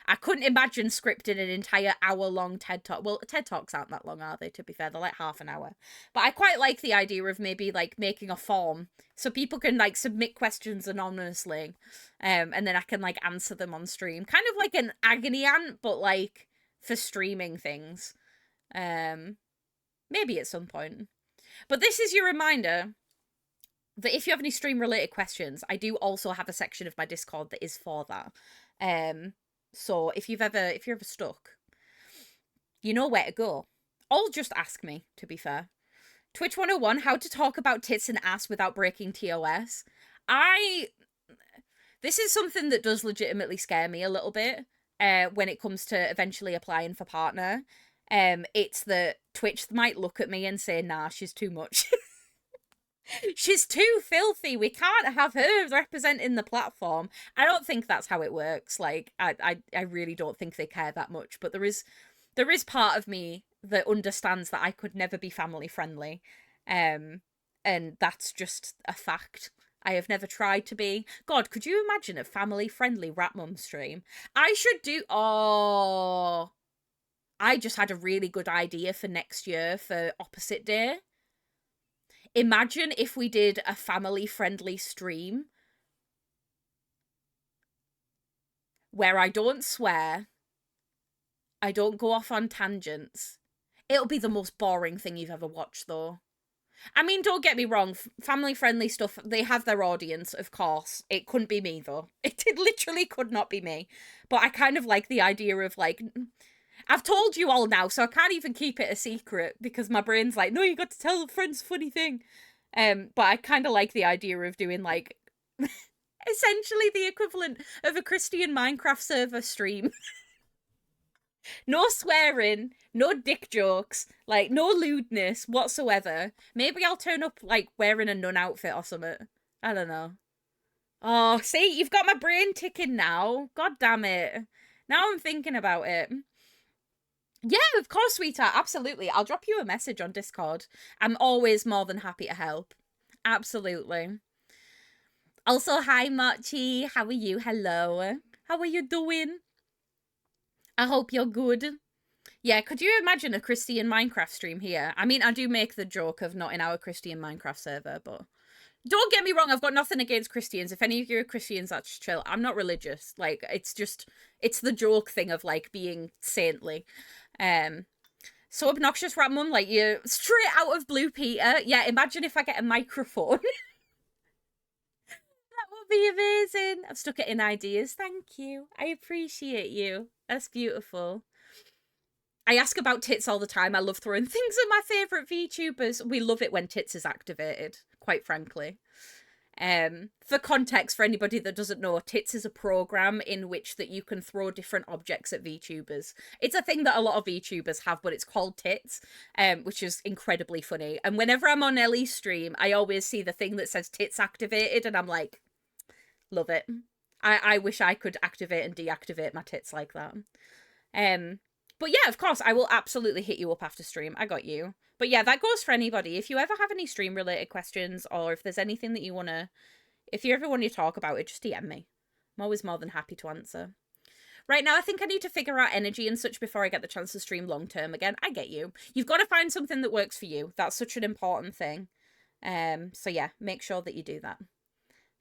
I couldn't imagine scripting an entire hour-long TED Talk. Well, TED Talks aren't that long, are they, to be fair? They're like half an hour. But I quite like the idea of maybe like making a form so people can like submit questions anonymously, and then I can like answer them on stream. Kind of like an agony aunt, but like for streaming things. Maybe at some point. But this is your reminder that if you have any stream related questions, I do also have a section of my Discord that is for that. So if you're ever stuck, you know where to go. Or just ask me, to be fair. Twitch 101, how to talk about tits and ass without breaking TOS. This is something that does legitimately scare me a little bit when it comes to eventually applying for partner. It's that Twitch might look at me and say, nah, she's too much. She's too filthy. We can't have her representing the platform. I don't think that's how it works. Like, I really don't think they care that much. But there is part of me that understands that I could never be family friendly. Um, and that's just a fact. I have never tried to be. God, could you imagine a family friendly Rat Mum stream? I should do. Oh, I just had a really good idea for next year for opposite day. Imagine if we did a family friendly stream where I don't swear, I don't go off on tangents. It'll be the most boring thing you've ever watched, though. I mean, don't get me wrong, family friendly stuff, they have their audience, of course. It couldn't be me, though. It literally could not be me. But I kind of like the idea of, like, I've told you all now, so I can't even keep it a secret because my brain's like, no, you got to tell a friend's funny thing. But I kind of like the idea of doing, like, essentially the equivalent of a Christian Minecraft server stream. No swearing, no dick jokes, like, no lewdness whatsoever. Maybe I'll turn up, like, wearing a nun outfit or something. I don't know. Oh, see, you've got my brain ticking now. God damn it. Now I'm thinking about it. Yeah, of course, sweetheart. Absolutely. I'll drop you a message on Discord. I'm always more than happy to help. Absolutely. Also, hi, Marchi. How are you? Hello. How are you doing? I hope you're good. Yeah, could you imagine a Christian Minecraft stream here? I mean, I do make the joke of not in our Christian Minecraft server, but don't get me wrong, I've got nothing against Christians. If any of you are Christians, that's chill. I'm not religious. Like, it's the joke thing of, like, being saintly. So obnoxious, Rat Mum, like, you're straight out of Blue Peter. Yeah, imagine if I get a microphone. That would be amazing. I've stuck it in ideas. Thank you. I appreciate you. That's beautiful. I ask about tits all the time. I love throwing things at my favourite VTubers. We love it when tits is activated, quite frankly. For context, for anybody that doesn't know, Tits is a program in which that you can throw different objects at VTubers. It's a thing that a lot of VTubers have, but it's called Tits, which is incredibly funny. And whenever I'm on Ellie's stream, I always see the thing that says Tits activated, and I'm like, love it. I wish I could activate and deactivate my tits like that. But yeah, of course, I will absolutely hit you up after stream. I got you. But yeah, that goes for anybody. If you ever have any stream-related questions, or if there's anything that you want to... If you ever want to talk about it, just DM me. I'm always more than happy to answer. Right now, I think I need to figure out energy and such before I get the chance to stream long-term again. I get you. You've got to find something that works for you. That's such an important thing. So yeah, make sure that you do that.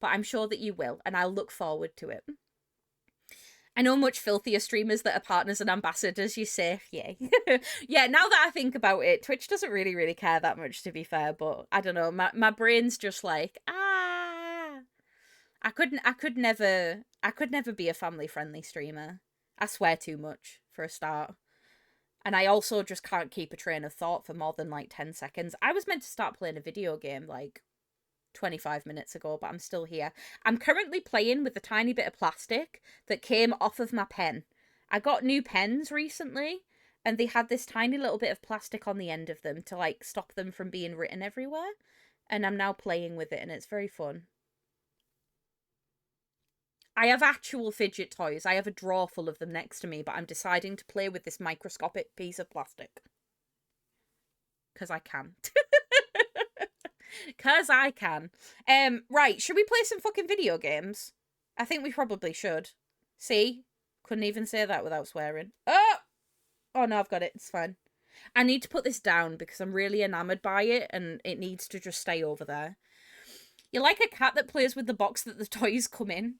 But I'm sure that you will, and I'll look forward to it. I know much filthier streamers that are partners and ambassadors, you say. Yay. Yeah, now that I think about it, Twitch doesn't really care that much, to be fair, but I don't know, my brain's just like, I could never be a family-friendly streamer. I swear too much, for a start. And I also just can't keep a train of thought for more than, like, 10 seconds. I was meant to start playing a video game, like, 25 minutes ago, but I'm still here. I'm currently playing with the tiny bit of plastic that came off of my pen. I got new pens recently, and they had this tiny little bit of plastic on the end of them to, like, stop them from being written everywhere. And I'm now playing with it, and it's very fun. I have actual fidget toys. I have a drawer full of them next to me, but I'm deciding to play with this microscopic piece of plastic. Because I can. Because I can. Right, should we play some fucking video games? I think we probably should. See? Couldn't even say that without swearing. Oh! Oh no, I've got it. It's fine. I need to put this down because I'm really enamoured by it and it needs to just stay over there. You're like a cat that plays with the box that the toys come in.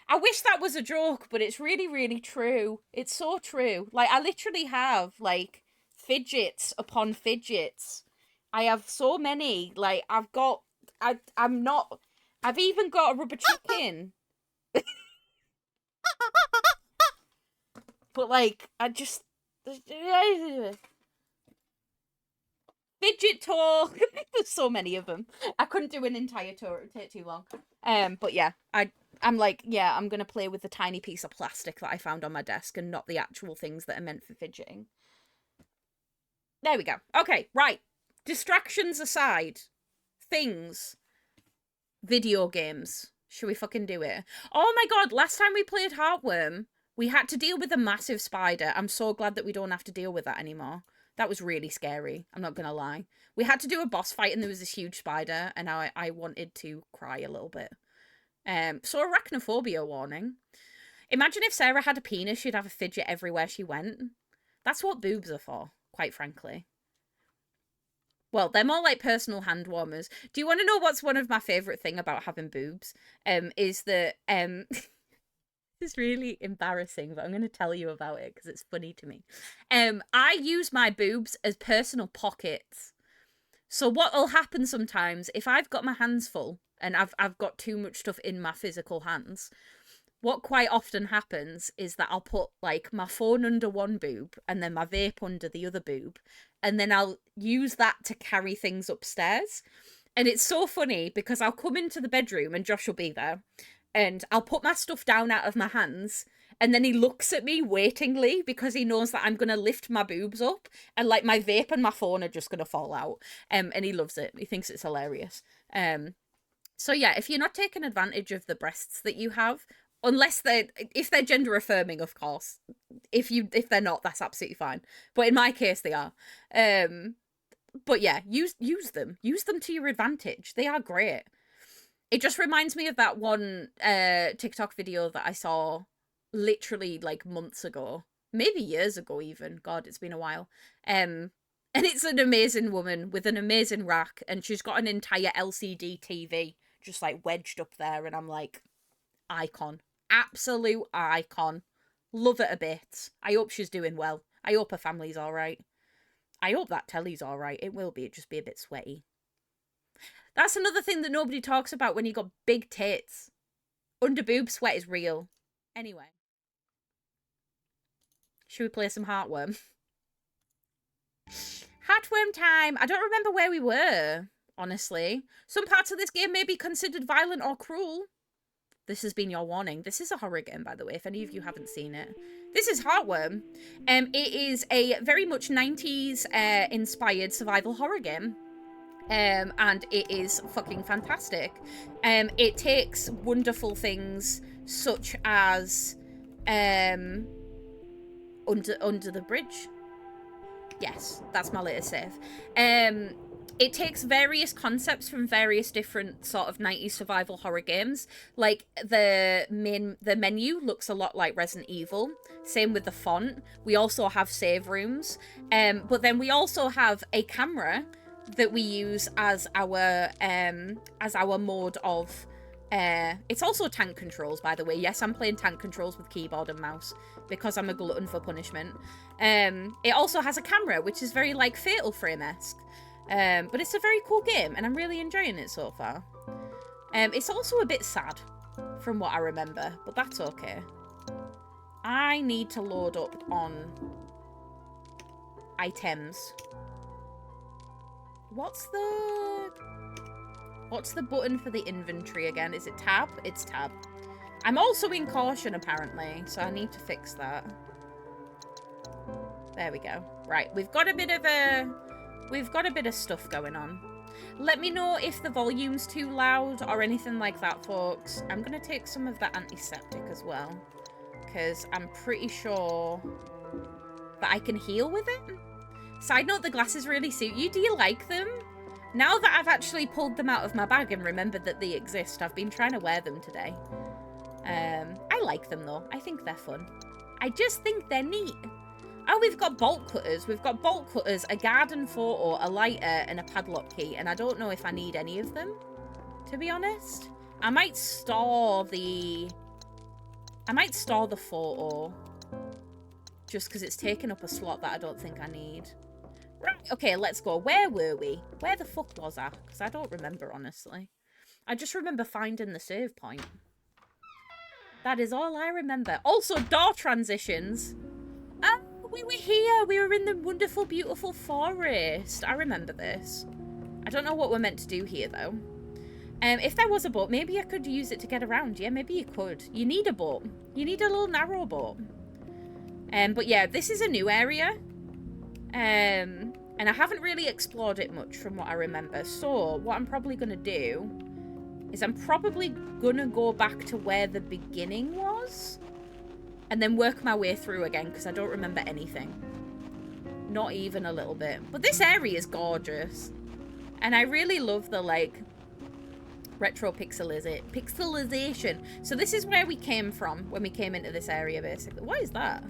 I wish that was a joke, but it's really true. It's so true. Like, I literally have, like, fidgets upon fidgets. I have so many. Like, I've even got a rubber chicken. But, like, fidget talk. There's so many of them. I couldn't do an entire tour. It would take too long. But yeah, I'm like, yeah, I'm gonna play with the tiny piece of plastic that I found on my desk and not the actual things that are meant for fidgeting. There we go. Okay, right. Distractions aside, things. Video games. Should we fucking do it? Oh my god, last time we played Heartworm, we had to deal with a massive spider. I'm so glad that we don't have to deal with that anymore. That was really scary. I'm not gonna lie. We had to do a boss fight and there was this huge spider and I wanted to cry a little bit. So arachnophobia warning. Imagine if Sarah had a penis, she'd have a fidget everywhere she went. That's what boobs are for, quite frankly. Well, they're more like personal hand warmers. Do you want to know what's one of my favourite thing about having boobs? Is that it's really embarrassing, but I'm going to tell you about it because it's funny to me. I use my boobs as personal pockets. So what will happen sometimes if I've got my hands full and I've got too much stuff in my physical hands, what quite often happens is that I'll put like my phone under one boob and then my vape under the other boob, and then I'll use that to carry things upstairs. And it's so funny because I'll come into the bedroom and Josh will be there and I'll put my stuff down out of my hands and then he looks at me waitingly because he knows that I'm going to lift my boobs up and like my vape and my phone are just going to fall out. And he loves it. He thinks it's hilarious. So yeah, if you're not taking advantage of the breasts that you have, if they're gender affirming, of course. If they're not, that's absolutely fine. But in my case, they are. But yeah, use them. Use them to your advantage. They are great. It just reminds me of that one TikTok video that I saw literally like months ago. Maybe years ago even. God, it's been a while. And it's an amazing woman with an amazing rack. And she's got an entire LCD TV just like wedged up there. And I'm like, icon. Absolute icon. Love it a bit. I hope she's doing well. I hope her family's alright. I hope that telly's alright. It will be. It'd just be a bit sweaty. That's another thing that nobody talks about when you got big tits. Under boob sweat is real. Anyway. Should we play some Heartworm? Heartworm time! I don't remember where we were, honestly. Some parts of this game may be considered violent or cruel. This has been your warning. This is a horror game, by the way, if any of you haven't seen it. This is Heartworm. It is a very much 90s inspired survival horror game. And it is fucking fantastic. It takes wonderful things such as under the bridge. Yes, that's my latest save. It takes various concepts from various different sort of 90s survival horror games. Like the menu looks a lot like Resident Evil. Same with the font. We also have save rooms. But then we also have a camera that we use as our mode of it's also tank controls, by the way. Yes, I'm playing tank controls with keyboard and mouse because I'm a glutton for punishment. It also has a camera, which is very like Fatal Frame-esque. But it's a very cool game, and I'm really enjoying it so far. It's also a bit sad, from what I remember, but that's okay. I need to load up on items. What's the button for the inventory again? Is it tab? It's tab. I'm also in caution, apparently, so I need to fix that. There we go. Right, we've got a bit of stuff going on. Let me know if the volume's too loud or anything like that, folks. I'm going to take some of that antiseptic as well, because I'm pretty sure that I can heal with it. Side note, the glasses really suit you. Do you like them? Now that I've actually pulled them out of my bag and remembered that they exist, I've been trying to wear them today. I like them, though. I think they're fun. I just think they're neat. Oh, we've got bolt cutters. We've got bolt cutters, a garden photo, a lighter, and a padlock key. And I don't know if I need any of them, to be honest. I might store the photo just because it's taken up a slot that I don't think I need. Right, okay, let's go. Where were we? Where the fuck was I? Because I don't remember, honestly. I just remember finding the save point. That is all I remember. Also, door transitions. We were here. We were in the wonderful, beautiful forest. I remember this. I don't know what we're meant to do here, though. If there was a boat, maybe I could use it to get around. Yeah, maybe you could. You need a boat. You need a little narrow boat. But yeah, this is a new area. And And I haven't really explored it much from what I remember. So what I'm probably going to do is I'm probably going to go back to where the beginning was. And then work my way through again, because I don't remember anything. Not even a little bit. But this area is gorgeous. And I really love the, like, retro pixelization. So this is where we came from when we came into this area, basically. What is that?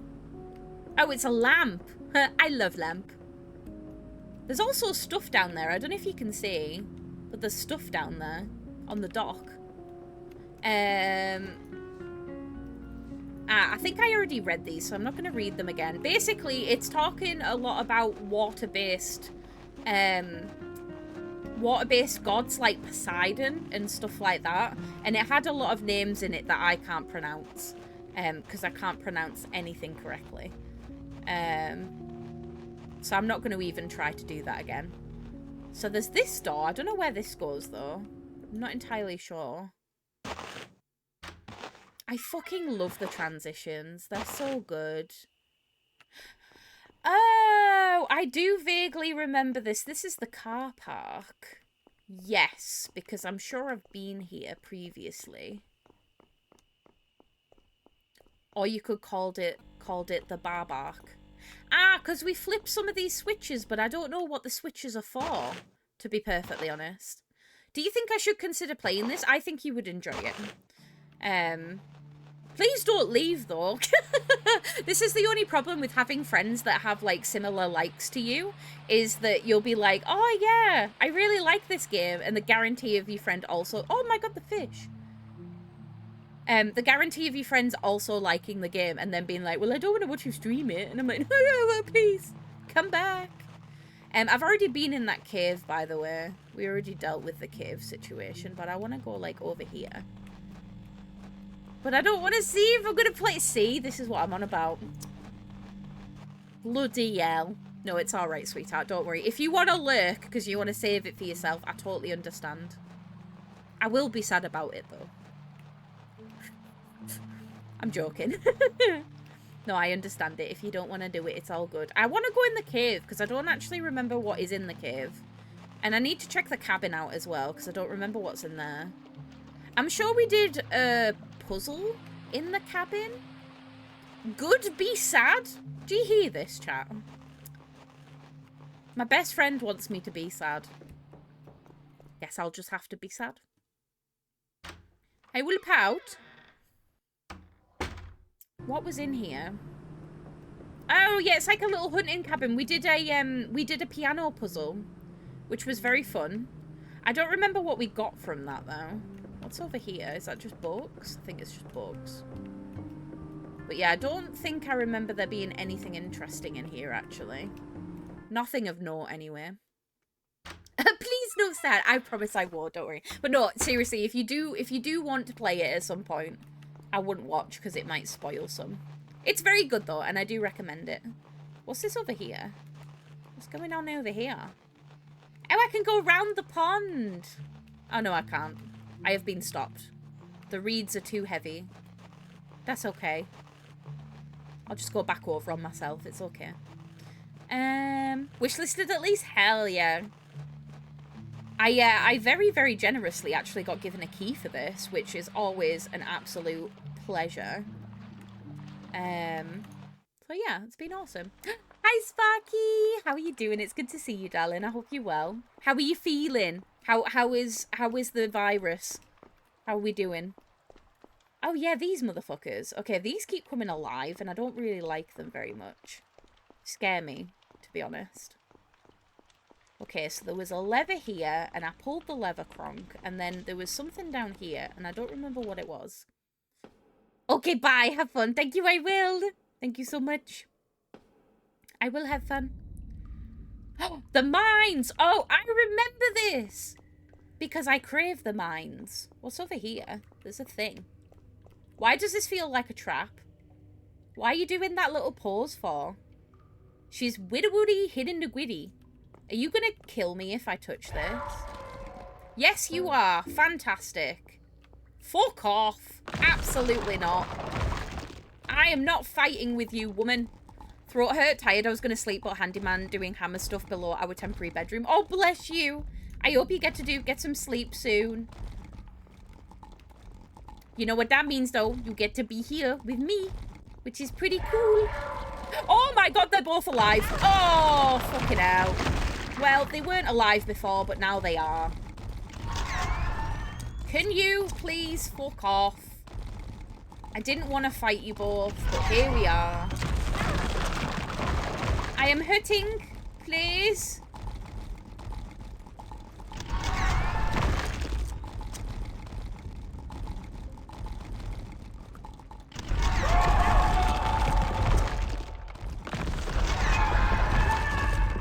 Oh, it's a lamp. I love lamp. There's also stuff down there. I don't know if you can see, but there's stuff down there on the dock. I think I already read these, so I'm not going to read them again. Basically, it's talking a lot about water-based gods like Poseidon and stuff like that. And it had a lot of names in it that I can't pronounce, because I can't pronounce anything correctly. So I'm not going to even try to do that again. So there's this door. I don't know where this goes, though. I'm not entirely sure. I fucking love the transitions. They're so good. Oh, I do vaguely remember this. This is the car park. Yes, because I'm sure I've been here previously. Or you could called it the bar park. Ah, because we flipped some of these switches, but I don't know what the switches are for, to be perfectly honest. Do you think I should consider playing this? I think you would enjoy it. Please don't leave, though. This is the only problem with having friends that have, like, similar likes to you, is that you'll be like, oh, yeah, I really like this game, and the guarantee of your friend also... Oh, my God, the fish. The guarantee of your friends also liking the game, and then being like, well, I don't want to watch you stream it. And I'm like, no, please, come back. I've already been in that cave, by the way. We already dealt with the cave situation, but I want to go, like, over here. But I don't want to see if I'm going to play... See, this is what I'm on about. Bloody hell. No, it's all right, sweetheart. Don't worry. If you want to lurk because you want to save it for yourself, I totally understand. I will be sad about it, though. I'm joking. No, I understand it. If you don't want to do it, it's all good. I want to go in the cave because I don't actually remember what is in the cave. And I need to check the cabin out as well because I don't remember what's in there. I'm sure we did a puzzle in the cabin. Good, be sad. Do you hear this, chat? My best friend wants me to be sad. Guess I'll just have to be sad. I will pout. What was in here? Oh yeah, it's like a little hunting cabin. We did a piano puzzle, which was very fun. I don't remember what we got from that though. What's over here? Is that just books? I think it's just books. But yeah, I don't think I remember there being anything interesting in here actually. Nothing of note anyway. Please no sad. I promise I won't, don't worry. But no, seriously, if you do want to play it at some point, I wouldn't watch because it might spoil some. It's very good though, and I do recommend it. What's this over here? What's going on over here? Oh, I can go round the pond. Oh no, I can't. I have been stopped. The reeds are too heavy. That's okay. I'll just go back over on myself. It's okay. Wishlisted at least? Hell yeah. I very, very generously actually got given a key for this, which is always an absolute pleasure. So yeah, it's been awesome. Hi Sparky! How are you doing? It's good to see you, darling. I hope you're well. How are you feeling? How is the virus? How are we doing? Oh yeah, these motherfuckers. Okay, these keep coming alive and I don't really like them very much. Scare me, to be honest. Okay, so there was a lever here, and I pulled the lever, Kronk, and then there was something down here, and I don't remember what it was. Okay, bye, have fun. Thank you, I will. Thank you so much. I will have fun. Oh, the mines! Oh, I remember this! Because I crave the mines. What's over here? There's a thing. Why does this feel like a trap? Why are you doing that little pause for? She's widowwoody hidden the gwiddy. Are you gonna kill me if I touch this? Yes, you are. Fantastic. Fuck off. Absolutely not. I am not fighting with you, woman. Throat hurt, tired. I was going to sleep, but handyman doing hammer stuff below our temporary bedroom. Oh, bless you. I hope you get some sleep soon. You know what that means, though? You get to be here with me, which is pretty cool. Oh my god, they're both alive. Oh, fucking hell. Well, they weren't alive before, but now they are. Can you please fuck off? I didn't want to fight you both, but here we are. I am hurting, please.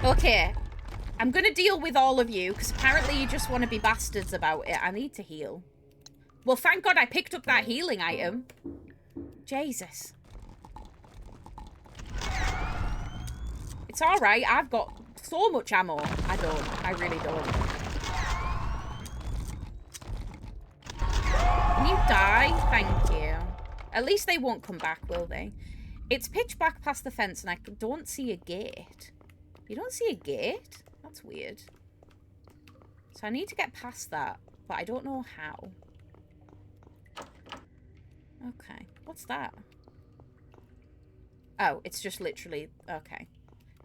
Okay, I'm gonna deal with all of you, because apparently you just want to be bastards about it. I need to heal. Well, thank God I picked up that healing item. Jesus. It's alright, I've got so much ammo. I really don't. Can you die? Thank you. At least they won't come back, will they? It's pitch black past the fence and I don't see a gate. You don't see a gate? That's weird. So I need to get past that, but I don't know how. Okay. What's that? Oh, it's just literally... Okay.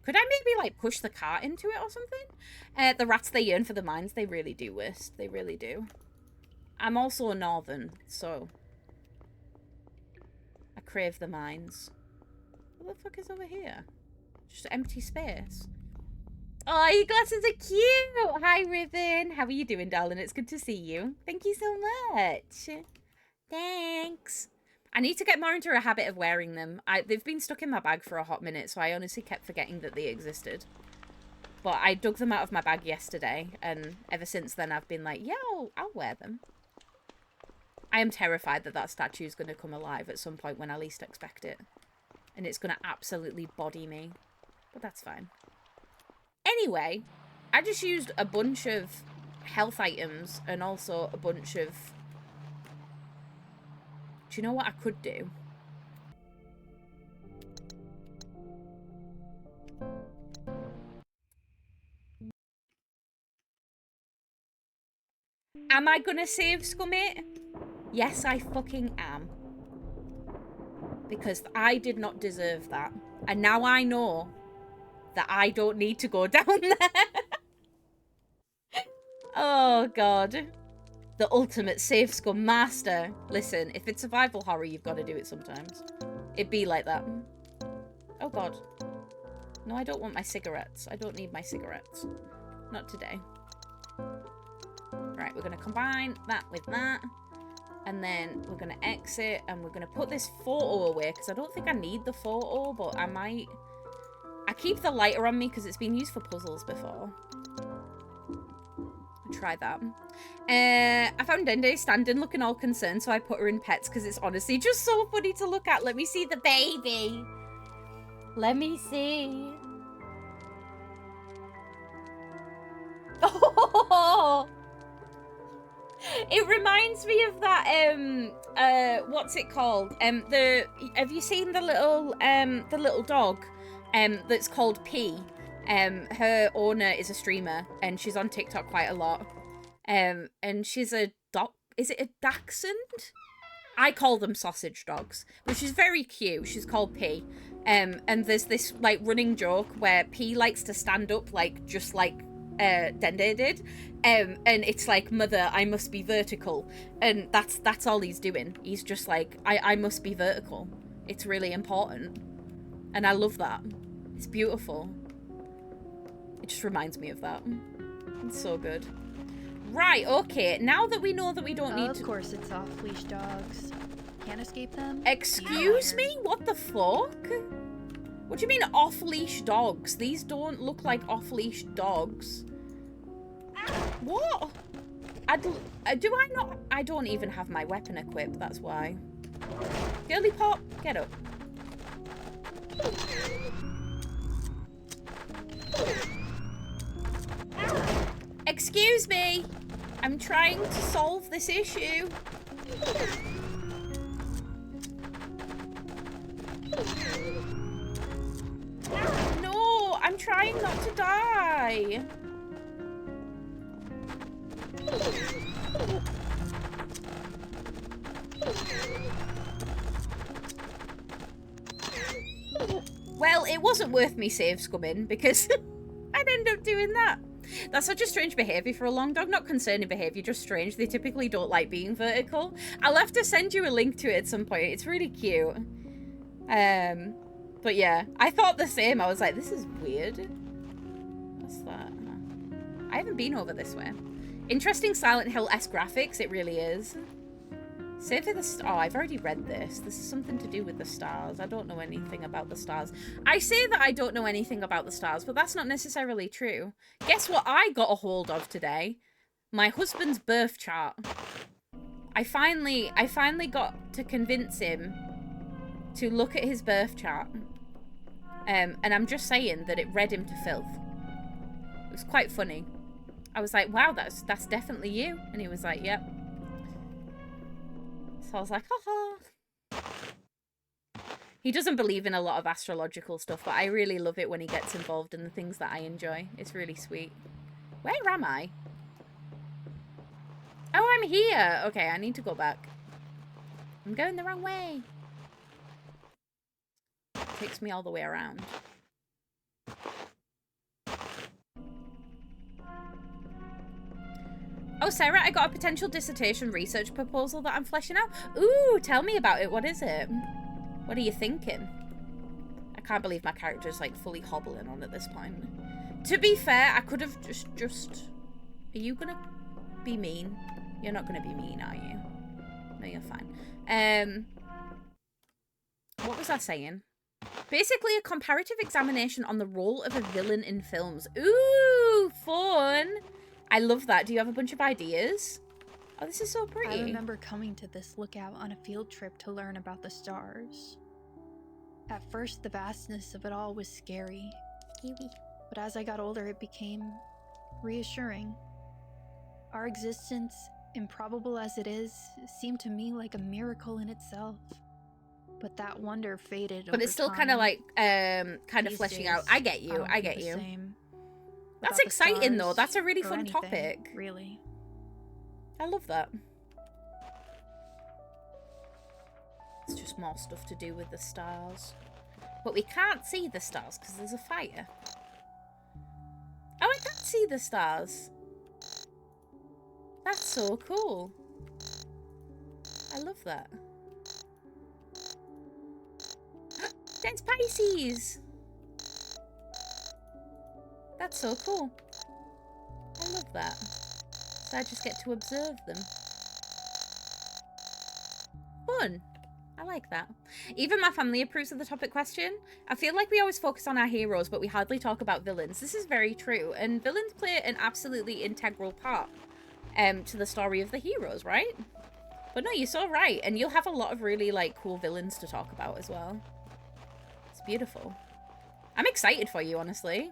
Could I maybe, like, push the cart into it or something? The rats, they yearn for the mines. They really do, Wist. They really do. I'm also a northern, so... I crave the mines. What the fuck is over here? Just empty space. Oh, your glasses are cute! Hi, Ribbon. How are you doing, darling? It's good to see you. Thank you so much. Thanks. I need to get more into a habit of wearing them. They've been stuck in my bag for a hot minute, so I honestly kept forgetting that they existed. But I dug them out of my bag yesterday, and ever since then I've been like, yeah, I'll wear them. I am terrified that that statue is going to come alive at some point when I least expect it. And it's going to absolutely body me. But that's fine. Anyway, I just used a bunch of health items and also a bunch of... Do you know what I could do? Am I gonna save Scummit? Yes, I fucking am. Because I did not deserve that. And now I know that I don't need to go down there. Oh, God. The ultimate safe scum master. Listen, if it's survival horror, you've got to do it sometimes. It'd be like that. Oh, God. No, I don't want my cigarettes. I don't need my cigarettes. Not today. Right, we're going to combine that with that. And then we're going to exit. And we're going to put this photo away. Because I don't think I need the photo. But I might... I keep the lighter on me because it's been used for puzzles before. Try that. I found Dende standing looking all concerned, so I put her in pets because it's honestly just so funny to look at. Let me see the baby. Let me see. Oh, it reminds me of that what's it called? Have you seen the little dog that's called P? Her owner is a streamer and she's on TikTok quite a lot. And she's a dog. Is it a dachshund? I call them sausage dogs, but she's very cute. She's called P. And there's this like running joke where P likes to stand up like just like Dende did. And it's like, mother, I must be vertical. And that's all he's doing. He's just like, I must be vertical. It's really important. And I love that. It's beautiful. It just reminds me of that. It's so good. Right, okay. Now that we know that we don't need to... Of course it's off-leash dogs. Can't escape them. Excuse me? What the fuck? What do you mean off-leash dogs? These don't look like off-leash dogs. What? Do I not... I don't even have my weapon equipped, that's why. Girly Pop, get up. Excuse me. I'm trying to solve this issue. trying not to die. Well, it wasn't worth me save scumming because I'd end up doing that. That's such a strange behaviour for a long dog. Not concerning behaviour, just strange. They typically don't like being vertical. I'll have to send you a link to it at some point. It's really cute. But yeah, I thought the same. I was like, this is weird. What's that? I haven't been over this way. Interesting Silent Hill-esque graphics. It really is. Save for the oh, I've already read this. This is something to do with the stars. I don't know anything about the stars. I say that I don't know anything about the stars, but that's not necessarily true. Guess what I got a hold of today? My husband's birth chart. I finally got to convince him to look at his birth chart. And I'm just saying that it read him to filth. It was quite funny. I was like, wow, that's definitely you. And he was like, yep. So I was like, haha. He doesn't believe in a lot of astrological stuff, but I really love it when he gets involved in the things that I enjoy. It's really sweet. Where am I? Oh, I'm here. Okay, I need to go back. I'm going the wrong way. It takes me all the way around. Oh, Sarah, I got a potential dissertation research proposal that I'm fleshing out. Ooh, tell me about it. What is it? What are you thinking? I can't believe my character's like fully hobbling on at this point. To be fair, I could have just... Are you gonna be mean? You're not gonna be mean, are you? No, you're fine. What was I saying? Basically, a comparative examination on the role of a villain in films. Ooh, fun! I love that. Do you have a bunch of ideas? Oh, this is so pretty. I remember coming to this lookout on a field trip to learn about the stars. At first, the vastness of it all was scary. But as I got older, it became reassuring. Our existence, improbable as it is, seemed to me like a miracle in itself. But that wonder faded But it's still kind of like, kind of fleshing out. I get you. I get you. That's exciting, though. That's a really fun topic. Really. I love that. It's just more stuff to do with the stars. But we can't see the stars because there's a fire. Oh, I can see the stars. That's so cool. I love that. That's Pisces. That's so cool. I love that. So I just get to observe them. Fun. I like that. Even my family approves of the topic question. I feel like we always focus on our heroes, but we hardly talk about villains. This is very true. And villains play an absolutely integral part to the story of the heroes, right? But no, you're so right. And you'll have a lot of really, like, cool villains to talk about as well. It's beautiful. I'm excited for you, honestly.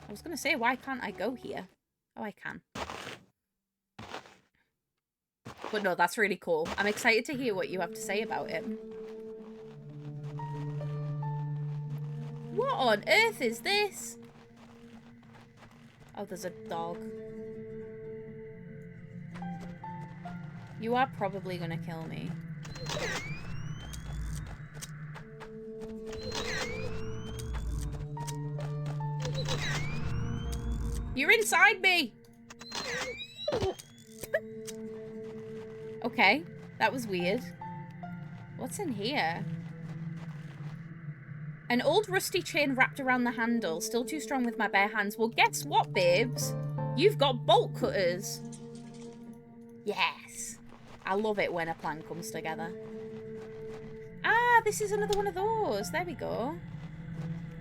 I was going to say, why can't I go here? Oh, I can. But no, that's really cool. I'm excited to hear what you have to say about it. What on earth is this? Oh, there's a dog. You are probably going to kill me. You're inside me! Okay, that was weird. What's in here? An old rusty chain wrapped around the handle. Still too strong with my bare hands. Well, guess what, babes? You've got bolt cutters. Yes. I love it when a plan comes together. Ah, this is another one of those. There we go.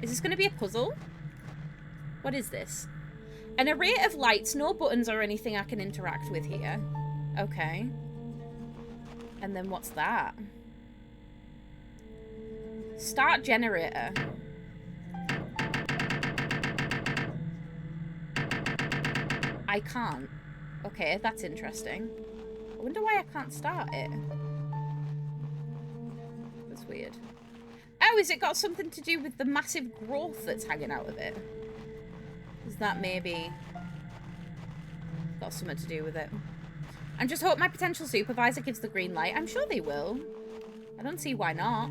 Is this going to be a puzzle? What is this? An array of lights, no buttons or anything I can interact with here. Okay. And then what's that? Start generator. I can't. Okay, that's interesting. I wonder why I can't start it. That's weird. Oh, has it got something to do with the massive growth that's hanging out of it? Is that maybe got something to do with it? And just hope my potential supervisor gives the green light. I'm sure they will. I don't see why not.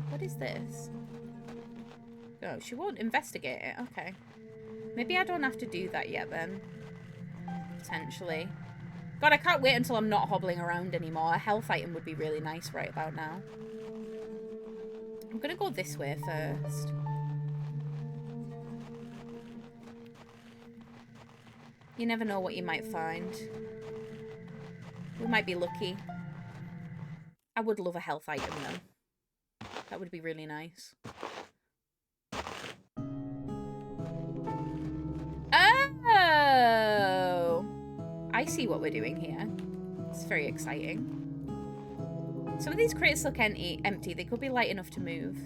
What is this? Oh, she won't investigate it. Okay. Maybe I don't have to do that yet then. Potentially. God, I can't wait until I'm not hobbling around anymore. A health item would be really nice right about now. I'm gonna go this way first. You never know what you might find. We might be lucky. I would love a health item though. That would be really nice. Oh! I see what we're doing here. It's very exciting. Some of these crates look empty. They could be light enough to move.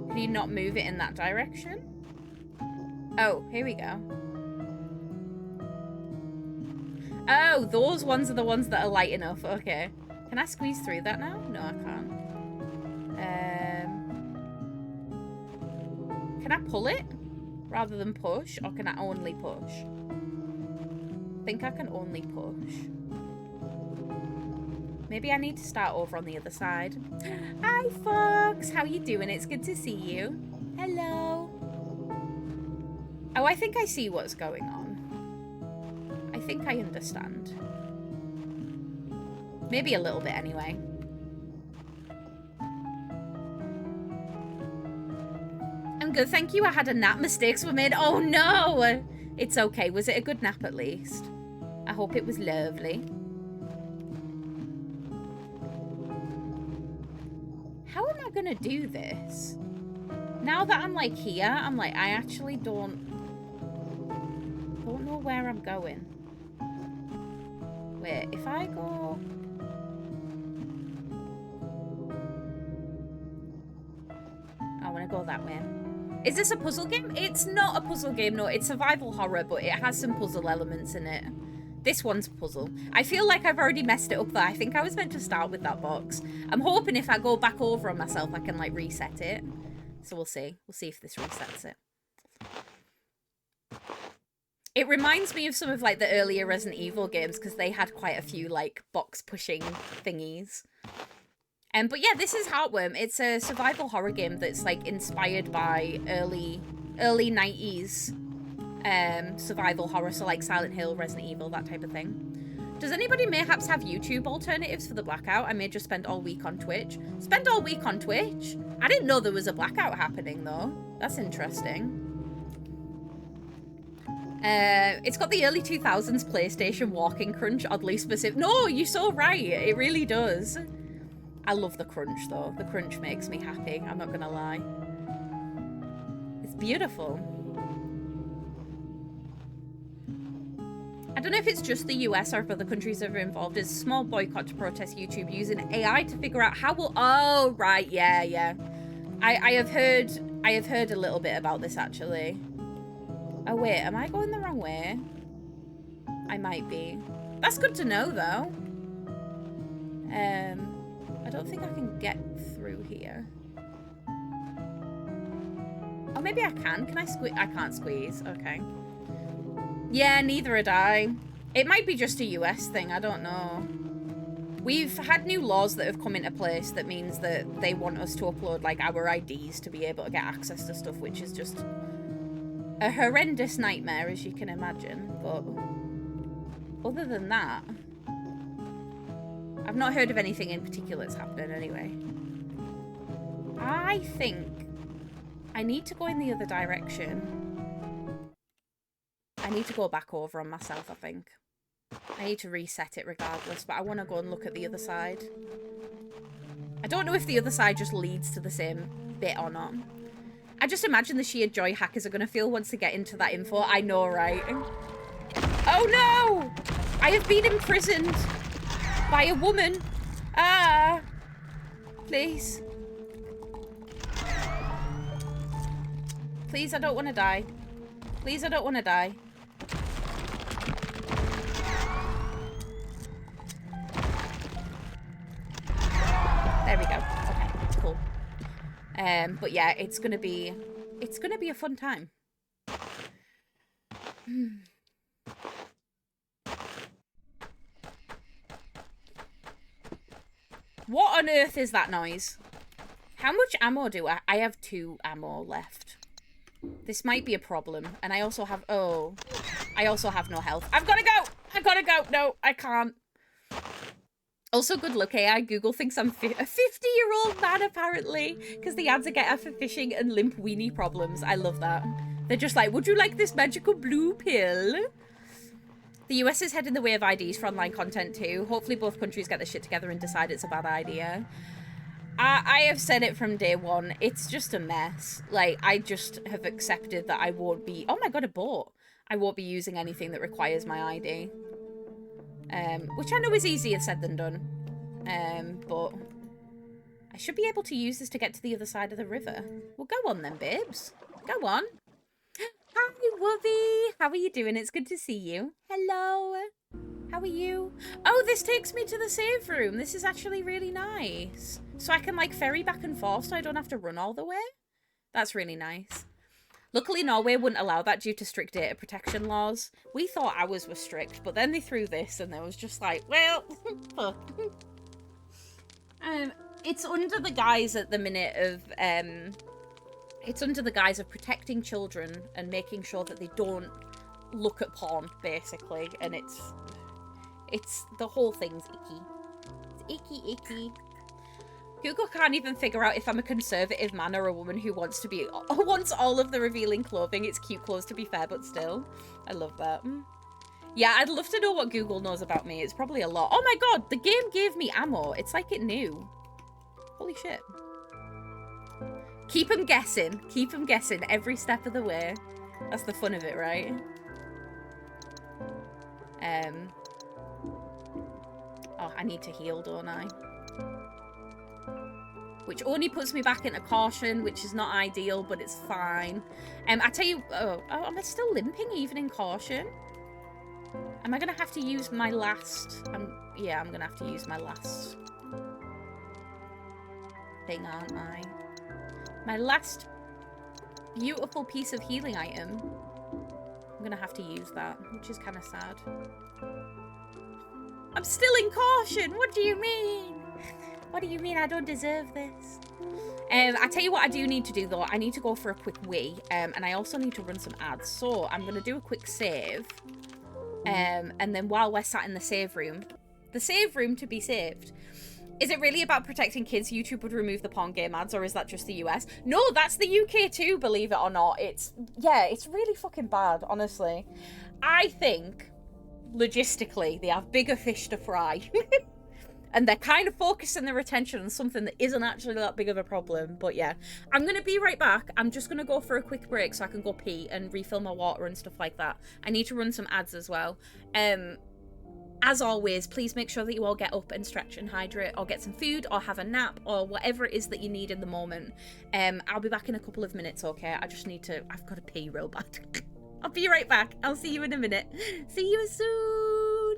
Can you not move it in that direction? Oh, here we go. Oh, those ones are the ones that are light enough. Okay. Can I squeeze through that now? No, I can't. Can I pull it rather than push? Or can I only push? I think I can only push. Maybe I need to start over on the other side. Hi, Fox. How you doing? It's good to see you. Hello. Oh, I think I see what's going on. I think I understand. Maybe a little bit anyway. I'm good, thank you. I had a nap. Mistakes were made. Oh no! It's okay. Was it a good nap at least? I hope it was lovely. How am I gonna do this? Now that I'm like here, I'm like, I actually don't know where I'm going. Wait, if I go... I want to go that way. Is this a puzzle game? It's not a puzzle game, no. It's survival horror, but it has some puzzle elements in it. This one's a puzzle. I feel like I've already messed it up there. I think I was meant to start with that box. I'm hoping if I go back over on myself, I can, like, reset it. So we'll see. We'll see if this resets it. It reminds me of some of, like, the earlier Resident Evil games, because they had quite a few, like, box-pushing thingies. But yeah, this is Heartworm. It's a survival horror game that's, like, inspired by early 90s survival horror, so like Silent Hill, Resident Evil, that type of thing. Does anybody mayhaps have YouTube alternatives for the blackout? I may just spend all week on Twitch. Spend all week on Twitch? I didn't know there was a blackout happening, though. That's interesting. It's got the early 2000s PlayStation walking crunch, oddly specific. No, you're so right. It really does. I love the crunch, though. The crunch makes me happy. I'm not gonna lie. It's beautiful. I don't know if it's just the US or if other countries are involved. There's a small boycott to protest YouTube using AI to figure out how will... Oh, right. Yeah, yeah. I have heard a little bit about this, actually. Oh, wait. Am I going the wrong way? I might be. That's good to know, though. I don't think I can get through here. Oh, maybe I can. Can I squeeze? I can't squeeze. Okay. Yeah, neither had I. It might be just a US thing. I don't know. We've had new laws that have come into place that means that they want us to upload, like, our IDs to be able to get access to stuff, which is just a horrendous nightmare, as you can imagine. But other than that, I've not heard of anything in particular that's happening anyway. I think I need to go in the other direction. I need to go back over on myself, I think. I need to reset it regardless, but I want to go and look at the other side. I don't know if the other side just leads to the same bit or not. I just imagine the sheer joy hackers are going to feel once they get into that info. I know, right? Oh no! I have been imprisoned by a woman. Ah! Please. Please, I don't want to die. Please, I don't want to die. But yeah, it's gonna be a fun time. What on earth is that noise? How much ammo do I have 2 ammo left. This might be a problem. And I also have, oh, I also have no health. I've got to go. I've got to go. No, I can't. Also, good luck, AI. Google thinks I'm a 50-year-old man, apparently, because the ads I get are for fishing and limp weenie problems. I love that. They're just like, would you like this magical blue pill? The US is heading the way of IDs for online content too. Hopefully both countries get their shit together and decide it's a bad idea. I have said it from day one. It's just a mess. Like, I just have accepted that I won't be... Oh my god, a boat. I won't be using anything that requires my ID. Which I know is easier said than done. But I should be able to use this to get to the other side of the river. Well, go on then, babes. Go on. Hi, Wubby. How are you doing? It's good to see you. Hello. How are you? Oh, this takes me to the save room. This is actually really nice. So I can, like, ferry back and forth so I don't have to run all the way. That's really nice. Luckily, Norway wouldn't allow that due to strict data protection laws. We thought ours were strict, but then they threw this and there was just like, well, fuck. It's under the guise at the minute of, it's under the guise of protecting children and making sure that they don't look at porn, basically. And it's the whole thing's icky. It's icky. Google can't even figure out if I'm a conservative man or a woman who wants all of the revealing clothing. It's cute clothes, to be fair, but still. I love that. Yeah, I'd love to know what Google knows about me. It's probably a lot. Oh my god, the game gave me ammo. It's like it knew. Holy shit. Keep them guessing. Keep them guessing every step of the way. That's the fun of it, right? Oh, I need to heal, don't I? Which only puts me back into caution, which is not ideal, but it's fine. I tell you, oh, am I still limping even in caution? Am I gonna have to use my last? Yeah, I'm gonna have to use my last thing, aren't I? My last beautiful piece of healing item. I'm gonna have to use that, which is kind of sad. I'm still in caution. What do you mean? What do you mean I don't deserve this? I tell you what I do need to do, though. I need to go for a quick wee. And I also need to run some ads. So I'm going to do a quick save. And then while we're sat in the save room to be saved. Is it really about protecting kids? YouTube would remove the porn game ads, or is that just the US? No, that's the UK too, believe it or not. It's really fucking bad, honestly. I think, logistically, they have bigger fish to fry. And they're kind of focusing their attention on something that isn't actually that big of a problem. But yeah, I'm going to be right back. I'm just going to go for a quick break so I can go pee and refill my water and stuff like that. I need to run some ads as well. As always, please make sure that you all get up and stretch and hydrate, or get some food, or have a nap, or whatever it is that you need in the moment. I'll be back in a couple of minutes, okay? I've got to pee real bad. I'll be right back. I'll see you in a minute. See you soon.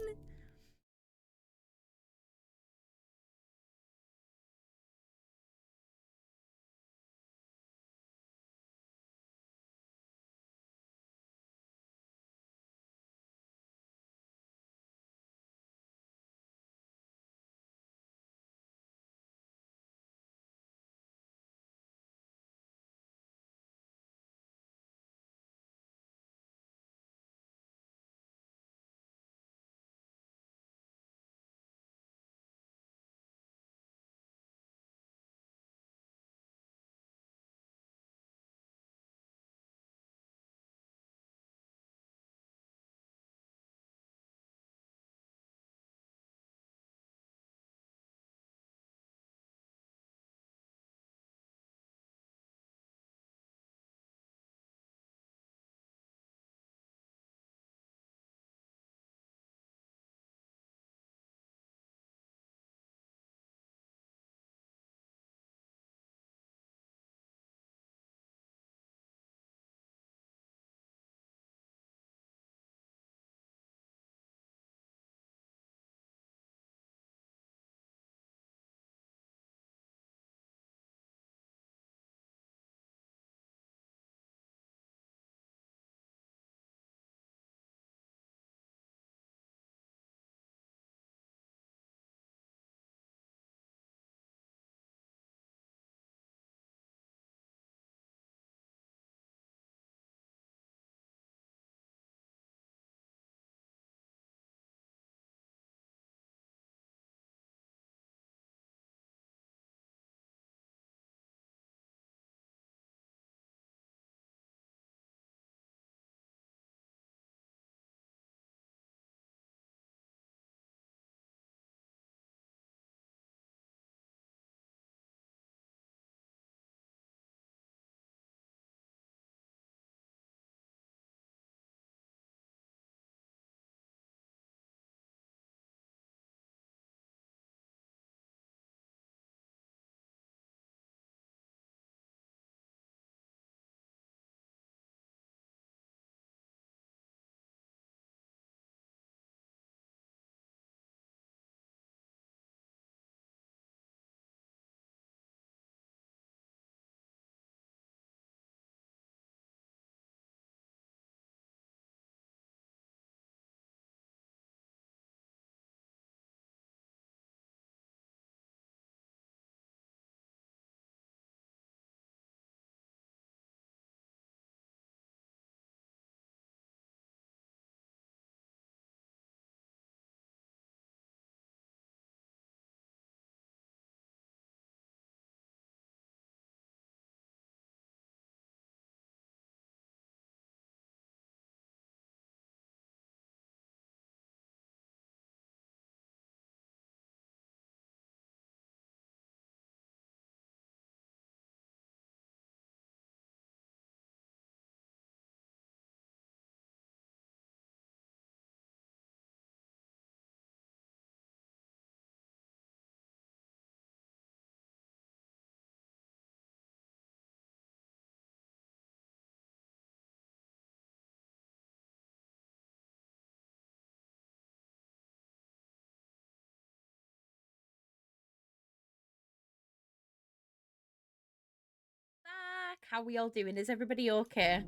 How are we all doing? Is everybody okay?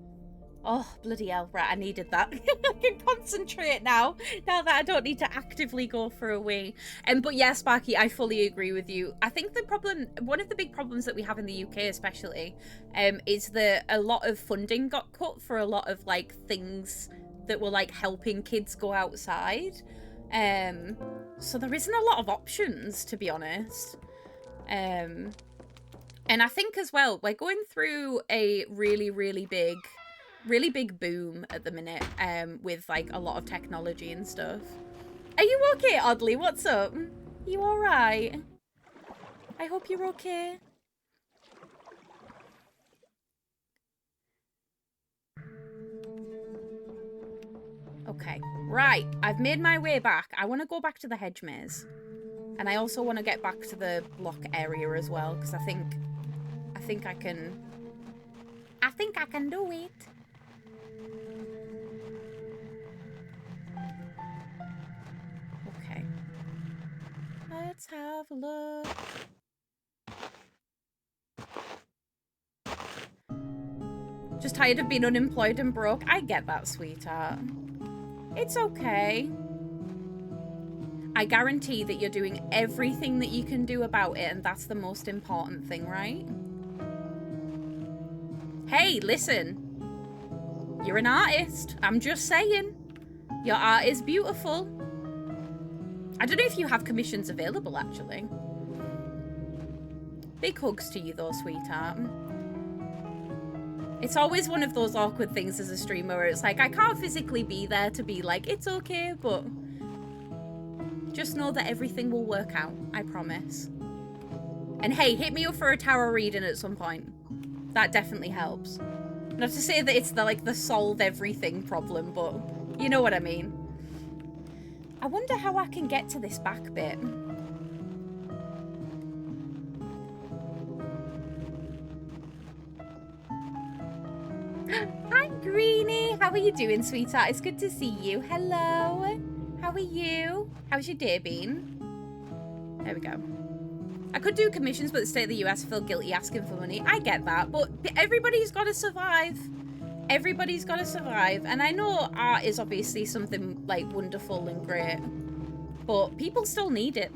Oh, bloody hell. Right, I needed that. I can concentrate now that I don't need to actively go for a wee. But yeah, Sparky, I fully agree with you. I think the problem, one of the big problems that we have in the UK especially, is that a lot of funding got cut for a lot of like things that were like helping kids go outside. So there isn't a lot of options, to be honest. And I think as well, we're going through a really big boom at the minute, with like a lot of technology and stuff. Are you okay, Oddly? What's up? You all right? I hope you're okay. Okay, right. I've made my way back. I want to go back to the hedge maze, and I also want to get back to the block area as well, because I think I can do it. Okay. Let's have a look. Just tired of being unemployed and broke. I get that, sweetheart. It's okay. I guarantee that you're doing everything that you can do about it, and that's the most important thing, right? Hey, listen. You're an artist. I'm just saying. Your art is beautiful. I don't know if you have commissions available, actually. Big hugs to you, though, sweetheart. It's always one of those awkward things as a streamer where it's like, I can't physically be there to be like, it's okay, but just know that everything will work out. I promise. And hey, hit me up for a tarot reading at some point. That definitely helps. Not to say that it's the solve everything problem, but you know what I mean. I wonder how I can get to this back bit. Hi, Greenie. How are you doing, sweetheart? It's good to see you. Hello. How are you? How's your day been? There we go. I could do commissions, but the state of the US, I feel guilty asking for money. I get that, but everybody's got to survive. Everybody's got to survive. And I know art is obviously something like wonderful and great, but people still need it.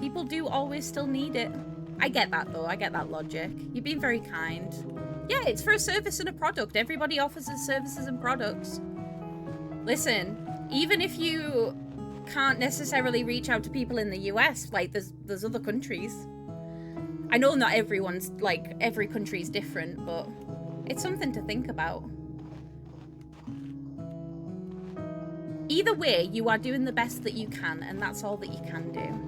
People do always still need it. I get that though. I get that logic. You've been very kind. Yeah, it's for a service and a product. Everybody offers us services and products. Listen, even if you can't necessarily reach out to people in the US, like there's other countries. I know not everyone's, like, every country's different, but it's something to think about. Either way, you are doing the best that you can, and that's all that you can do.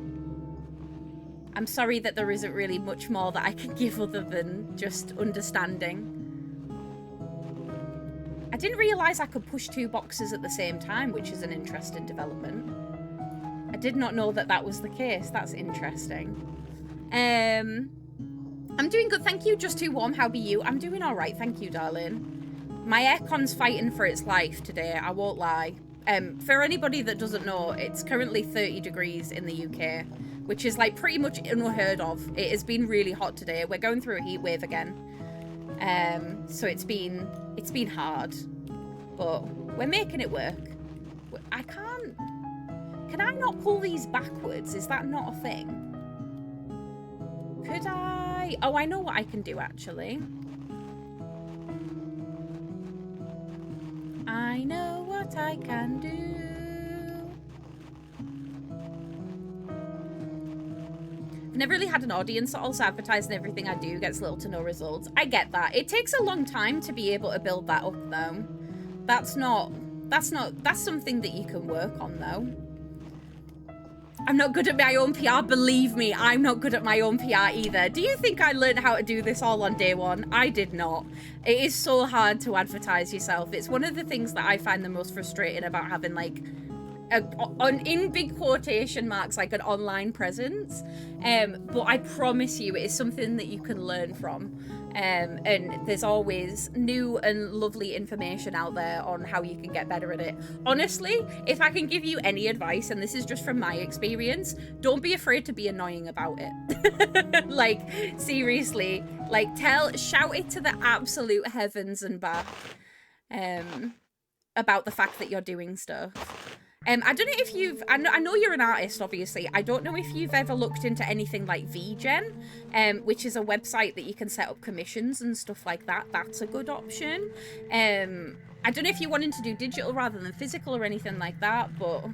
I'm sorry that there isn't really much more that I can give other than just understanding. I didn't realise I could push 2 boxes at the same time, which is an interesting development. I did not know that that was the case. That's interesting. I'm doing good, thank you. Just too warm. How be you? I'm doing all right, thank you, darling. My aircon's fighting for its life today, I won't lie. For anybody that doesn't know, it's currently 30 degrees in the UK, which is like pretty much unheard of. It has been really hot today. We're going through a heat wave again. So it's been hard, but we're making it work. I can't... Can I not pull these backwards? Is that not a thing? Could I? Oh, I know what I can do, actually. I know what I can do. I've never really had an audience, so also advertising everything I do gets little to no results. I get that. It takes a long time to be able to build that up, though. That's something that you can work on, though. I'm not good at my own PR, believe me, I'm not good at my own PR either. Do you think I learned how to do this all on day one? I did not. It is so hard to advertise yourself. It's one of the things that I find the most frustrating about having like in big quotation marks, like an online presence. But I promise you, it is something that you can learn from. And there's always new and lovely information out there on how you can get better at it. Honestly, if I can give you any advice, and this is just from my experience, don't be afraid to be annoying about it. Like, seriously, like, shout it to the absolute heavens and back. About the fact that you're doing stuff. I don't know if you've... I know you're an artist, obviously. I don't know if you've ever looked into anything like VGen, which is a website that you can set up commissions and stuff like that. That's a good option. I don't know if you're wanting to do digital rather than physical or anything like that, but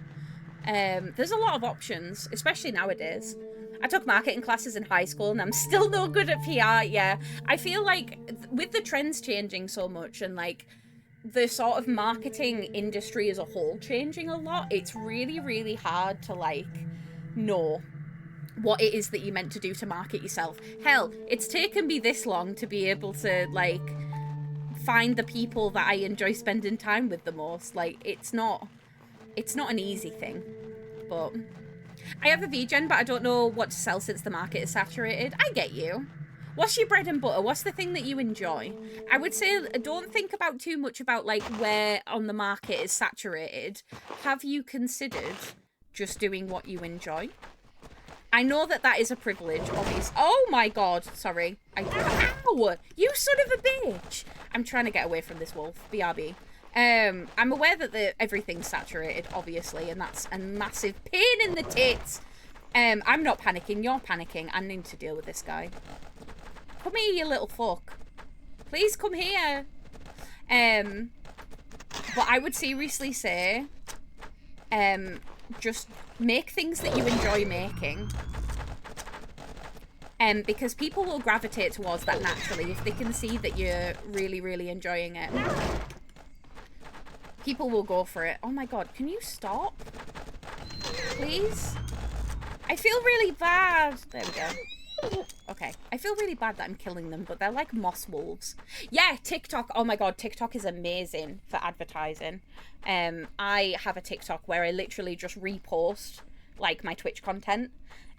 there's a lot of options, especially nowadays. I took marketing classes in high school and I'm still no good at PR, yeah. I feel like with the trends changing so much and like the sort of marketing industry as a whole changing a lot, it's really, really hard to like know what it is that you're meant to do to market yourself. Hell, it's taken me this long to be able to like find the people that I enjoy spending time with the most. Like, it's not an easy thing. But I have a VGen, but I don't know what to sell since the market is saturated. I get you. What's your bread and butter? What's the thing that you enjoy? I would say don't think about too much about like where on the market is saturated. Have you considered just doing what you enjoy? I know that that is a privilege, obviously. Oh my god, sorry. Ow! You son of a bitch! I'm trying to get away from this wolf. BRB. I'm aware that everything's saturated, obviously, and that's a massive pain in the tits. I'm not panicking, you're panicking. I need to deal with this guy. Come here, you little fuck. Please come here. But I would seriously say, just make things that you enjoy making. Because people will gravitate towards that naturally if they can see that you're really, really enjoying it. People will go for it. Oh my god, can you stop? Please? I feel really bad. There we go. Okay, I feel really bad that I'm killing them, but they're like moss wolves. Yeah, TikTok. Oh my god, TikTok is amazing for advertising. I have a TikTok where I literally just repost like my Twitch content.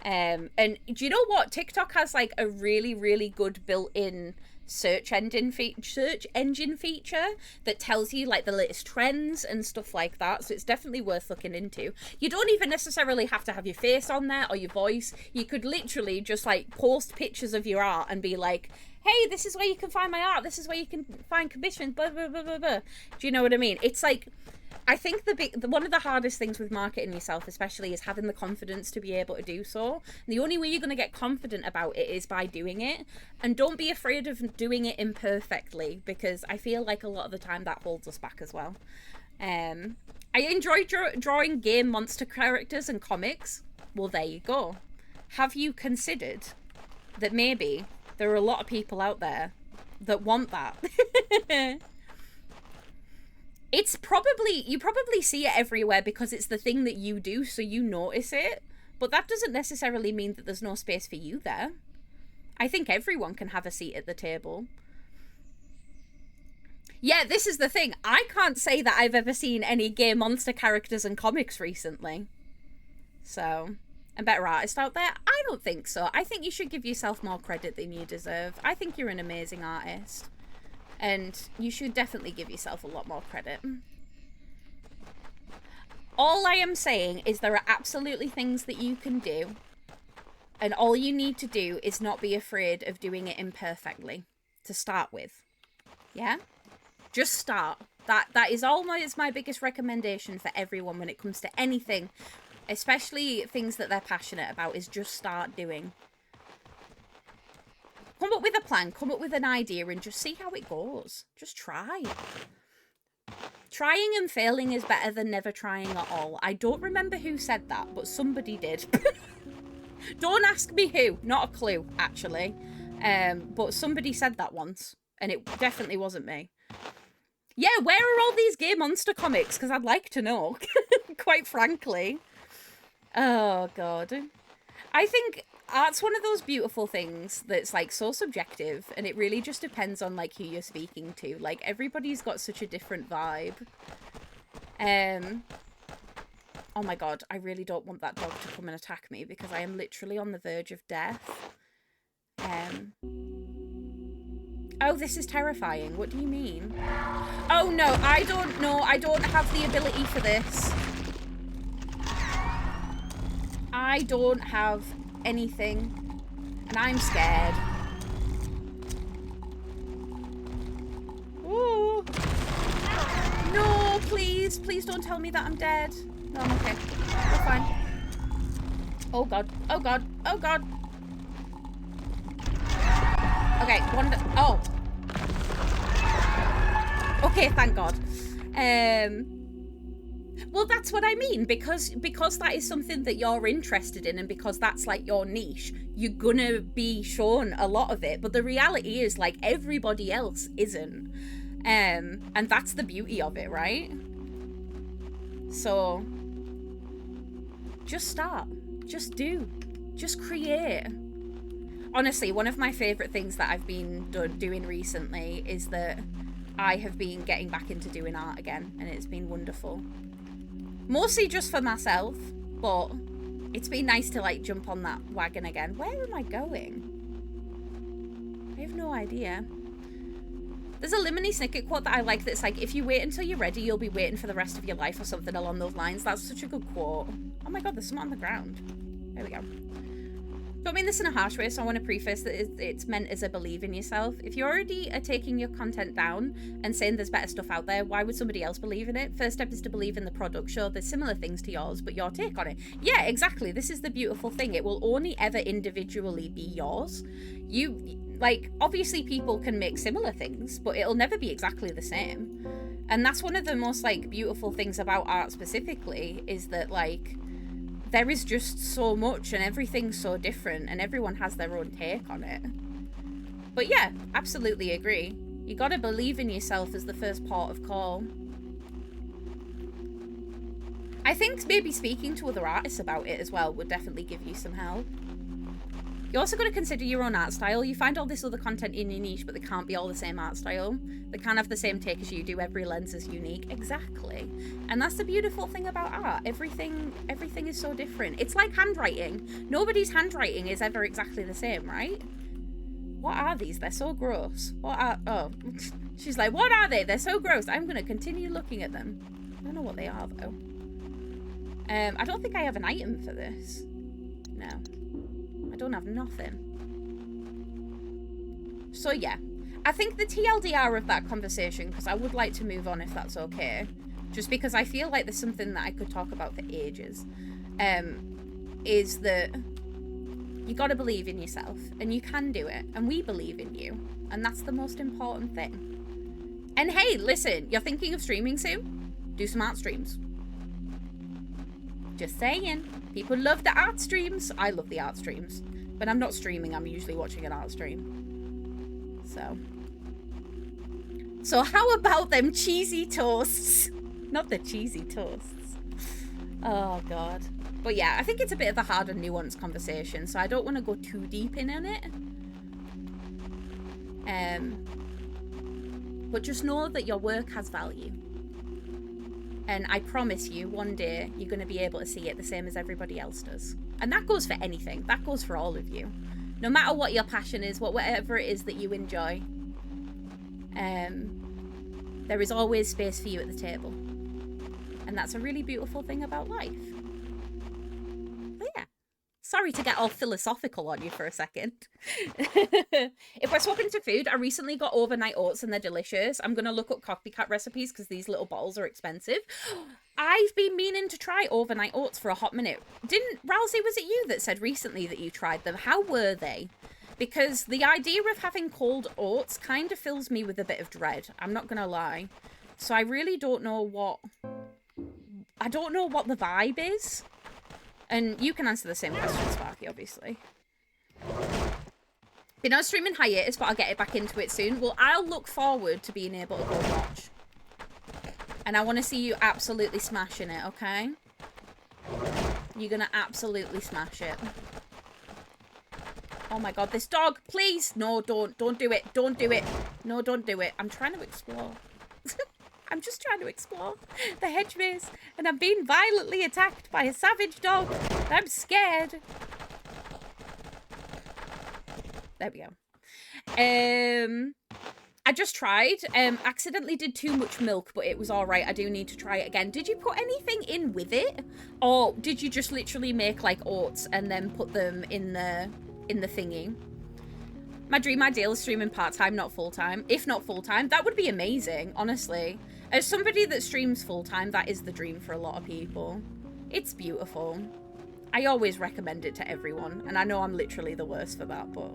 And do you know what? TikTok has like a really, really good built-in search engine feature that tells you like the latest trends and stuff like that, so it's definitely worth looking into. You don't even necessarily have to have your face on there or your voice. You could literally just like post pictures of your art and be like, hey, this is where you can find my art, this is where you can find commissions, blah blah blah blah blah. Do you know what I mean? It's like, I think one of the hardest things with marketing yourself especially is having the confidence to be able to do so. And the only way you're going to get confident about it is by doing it. And don't be afraid of doing it imperfectly, because I feel like a lot of the time that holds us back as well. I enjoy drawing game monster characters and comics. Well, there you go. Have you considered that maybe there are a lot of people out there that want that? It's probably, you probably see it everywhere because it's the thing that you do, so you notice it. But that doesn't necessarily mean that there's no space for you there. I think everyone can have a seat at the table. Yeah, this is the thing. I can't say that I've ever seen any gay monster characters and comics recently. So, a better artist out there? I don't think so. I think you should give yourself more credit than you deserve. I think you're an amazing artist. And you should definitely give yourself a lot more credit. All I am saying is there are absolutely things that you can do. And all you need to do is not be afraid of doing it imperfectly to start with. Yeah? Just start. That is always my biggest recommendation for everyone when it comes to anything. Especially things that they're passionate about, is just start doing. Come up with a plan, come up with an idea, and just see how it goes. Just try. Trying and failing is better than never trying at all. I don't remember who said that, but somebody did. Don't ask me who. Not a clue, actually. But somebody said that once, and it definitely wasn't me. Yeah, where are all these gay monster comics? Because I'd like to know, quite frankly. Oh, God. I think art's one of those beautiful things that's like so subjective, and it really just depends on like who you're speaking to. Like, everybody's got such a different vibe. Oh my god, I really don't want that dog to come and attack me because I am literally on the verge of death. Oh, this is terrifying. What do you mean? Oh no, I don't know. I don't have the ability for this. I don't have anything. And I'm scared. Ooh. No, please. Please don't tell me that I'm dead. No, I'm okay. We're fine. Oh god. Oh god. Oh god. Okay, oh. Okay, thank God. Well, that's what I mean, because that is something that you're interested in, and because that's like your niche, you're gonna be shown a lot of it. But the reality is, like, everybody else isn't. And that's the beauty of it, right? So just start. Just do. Just create. Honestly, one of my favorite things that I've been doing recently is that I have been getting back into doing art again, and it's been wonderful. Mostly just for myself, but it's been nice to like jump on that wagon again. Where am I going? I have no idea. There's a Lemony Snicket quote that I like that's like, if you wait until you're ready, you'll be waiting for the rest of your life, or something along those lines. That's such a good quote. Oh my god, there's something on the ground. There we go. Don't mean this in a harsh way, so I want to preface that it's meant as a believe in yourself. If you already are taking your content down and saying there's better stuff out there, why would somebody else believe in it? First step is to believe in the product. Sure, there's similar things to yours, but your take on it. Yeah, exactly. This is the beautiful thing. It will only ever individually be yours. Like, obviously people can make similar things, but it'll never be exactly the same. And that's one of the most, like, beautiful things about art specifically, is that, like, there is just so much and everything's so different and everyone has their own take on it. But yeah, absolutely agree. You gotta believe in yourself as the first port of call. I think maybe speaking to other artists about it as well would definitely give you some help. You also got to consider your own art style. You find all this other content in your niche, but they can't be all the same art style. They can't have the same take as you do. Every lens is unique. Exactly. And that's the beautiful thing about art. Everything is so different. It's like handwriting. Nobody's handwriting is ever exactly the same, right? What are these? They're so gross. Oh. She's like, what are they? They're so gross. I'm going to continue looking at them. I don't know what they are, though. I don't think I have an item for this. No. I don't have nothing. So yeah, I think the TLDR of that conversation, because I would like to move on if that's okay, just because I feel like there's something that I could talk about for ages, is that you got to believe in yourself, and you can do it, and we believe in you, and that's the most important thing. And hey, listen, you're thinking of streaming soon? Do some art streams. Just saying. People love the art streams. I love the art streams. But I'm not streaming. I'm usually watching an art stream. So how about them cheesy toasts? Not the cheesy toasts. Oh, God. But yeah, I think it's a bit of a hard and nuanced conversation, so I don't want to go too deep in on it. But just know that your work has value. And I promise you, one day, you're going to be able to see it the same as everybody else does. And that goes for anything. That goes for all of you. No matter what your passion is, whatever it is that you enjoy, there is always space for you at the table. And that's a really beautiful thing about life. But yeah. Sorry to get all philosophical on you for a second. If we're swapping to food, I recently got overnight oats and they're delicious. I'm going to look up copycat recipes because these little bottles are expensive. I've been meaning to try overnight oats for a hot minute. Rousey, was it you that said recently that you tried them? How were they? Because the idea of having cold oats kind of fills me with a bit of dread. I'm not going to lie. So I really don't know what... I don't know what the vibe is. And you can answer the same question, Sparky, obviously. Been on streaming hiatus, but I'll get it back into it soon. Well, I'll look forward to being able to go watch. And I want to see you absolutely smashing it, okay? You're going to absolutely smash it. Oh my god, this dog, please! No, don't do it. Don't do it. No, don't do it. I'm trying to explore. I'm just trying to explore the hedge maze, and I'm being violently attacked by a savage dog. I'm scared. There we go. I just tried. Accidentally did too much milk, but it was all right. I do need to try it again. Did you put anything in with it, or did you just literally make like oats and then put them in the thingy? My dream ideal is streaming part-time, not full-time. If not full-time, that would be amazing, honestly. As somebody that streams full-time, that is the dream for a lot of people. It's beautiful. I always recommend it to everyone, and I know I'm literally the worst for that, but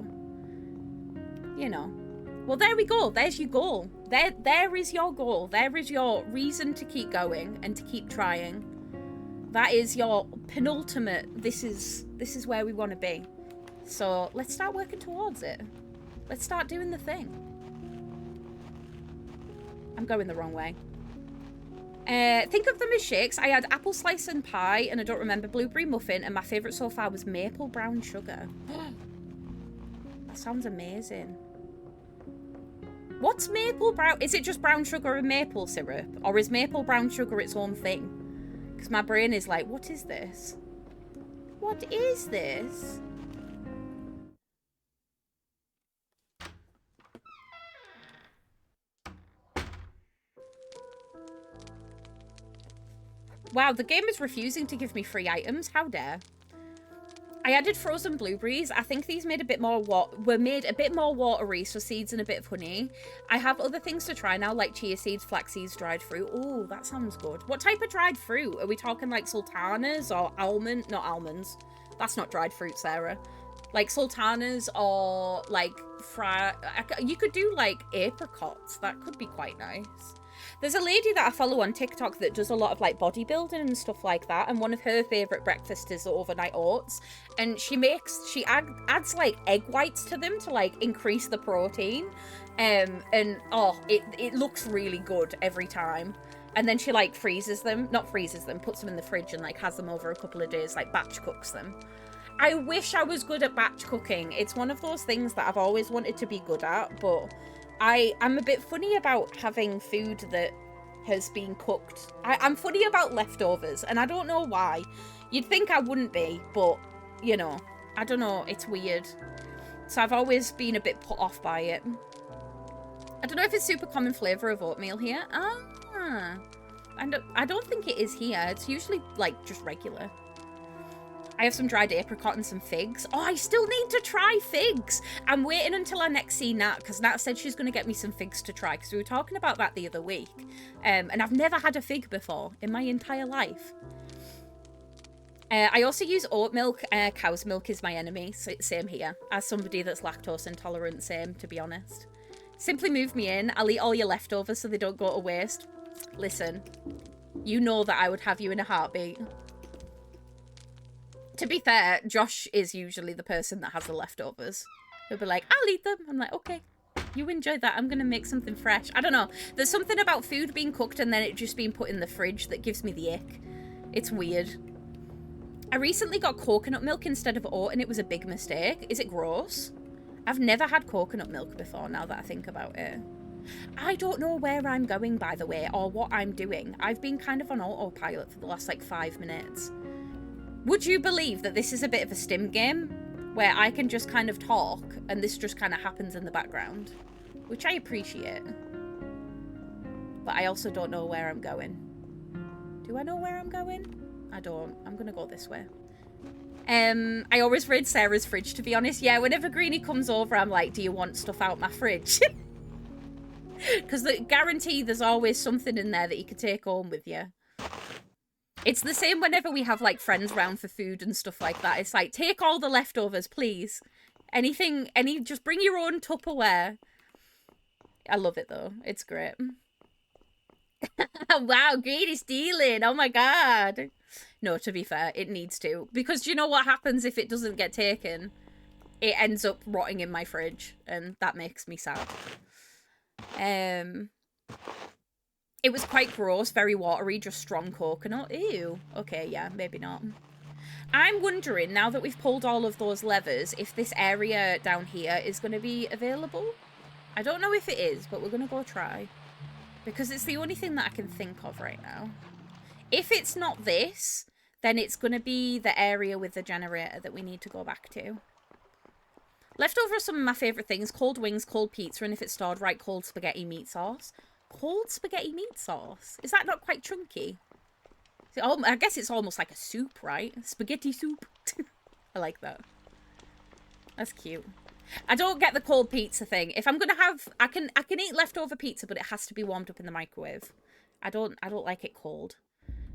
you know. Well, there we go. There's your goal. There is your goal. There is your reason to keep going and to keep trying. That is your penultimate. This is where we want to be. So let's start working towards it. Let's start doing the thing. I'm going the wrong way. Think of them as shakes. I had apple slice and pie, and I don't remember blueberry muffin, and my favourite so far was maple brown sugar. That sounds amazing. What's maple brown? Is it just brown sugar and maple syrup? Or is maple brown sugar its own thing? Because my brain is like, what is this? What is this? Wow, the game is refusing to give me free items. How dare. I added frozen blueberries. I think these made a bit more were made a bit more watery, so seeds and a bit of honey. I have other things to try now, like chia seeds, flax seeds, dried fruit. Oh, that sounds good. What type of dried fruit? Are we talking like sultanas or almond? Not almonds. That's not dried fruit, Sarah. Like sultanas or like you could do like apricots. That could be quite nice. There's a lady that I follow on TikTok that does a lot of like bodybuilding and stuff like that, and one of her favorite breakfasts is the overnight oats, and she adds like egg whites to them to like increase the protein, and oh, it looks really good every time. And then she like puts them in the fridge and like has them over a couple of days, like batch cooks them. I wish I was good at batch cooking. It's one of those things that I've always wanted to be good at, but I'm a bit funny about having food that has been cooked. I'm funny about leftovers, and I don't know why. You'd think I wouldn't be, but, you know, I don't know. It's weird. So I've always been a bit put off by it. I don't know if it's super common flavour of oatmeal here. Ah, I don't think it is here. It's usually, like, just regular. I have some dried apricot and some figs. Oh, I still need to try figs. I'm waiting until I next see Nat, because Nat said she's going to get me some figs to try, because we were talking about that the other week. And I've never had a fig before in my entire life. I also use oat milk. Cow's milk is my enemy. So same here. As somebody that's lactose intolerant, same, to be honest. Simply move me in. I'll eat all your leftovers so they don't go to waste. Listen, you know that I would have you in a heartbeat. To be fair, Josh is usually the person that has the leftovers. He'll be like, I'll eat them. I'm like, okay, you enjoy that. I'm going to make something fresh. I don't know. There's something about food being cooked and then it just being put in the fridge that gives me the ick. It's weird. I recently got coconut milk instead of oat and it was a big mistake. Is it gross? I've never had coconut milk before now that I think about it. I don't know where I'm going, by the way, or what I'm doing. I've been kind of on autopilot for the last like 5 minutes. Would you believe that this is a bit of a stim game where I can just kind of talk and this just kind of happens in the background, which I appreciate. But I also don't know where I'm going. Do I know where I'm going? I don't. I'm going to go this way. I always raid Sarah's fridge, to be honest. Yeah, whenever Greenie comes over, I'm like, do you want stuff out my fridge? Because guarantee there's always something in there that you could take home with you. It's the same whenever we have, like, friends round for food and stuff like that. It's like, take all the leftovers, please. Just bring your own Tupperware. I love it, though. It's great. Wow, Greedy stealing. Oh, my God. No, to be fair, it needs to. Because do you know what happens if it doesn't get taken? It ends up rotting in my fridge, and that makes me sad. It was quite gross, very watery, just strong coconut. Ew. Okay, yeah, maybe not. I'm wondering, now that we've pulled all of those levers, if this area down here is going to be available. I don't know if it is, but we're going to go try. Because it's the only thing that I can think of right now. If it's not this, then it's going to be the area with the generator that we need to go back to. Leftover are some of my favourite things. Cold wings, cold pizza, and if it's stored right, cold spaghetti meat sauce. Cold spaghetti meat sauce? Is that not quite chunky? I guess it's almost like a soup, right? Spaghetti soup. I like that. That's cute. I don't get the cold pizza thing. If I'm gonna have, I can eat leftover pizza, but it has to be warmed up in the microwave. I don't like it cold.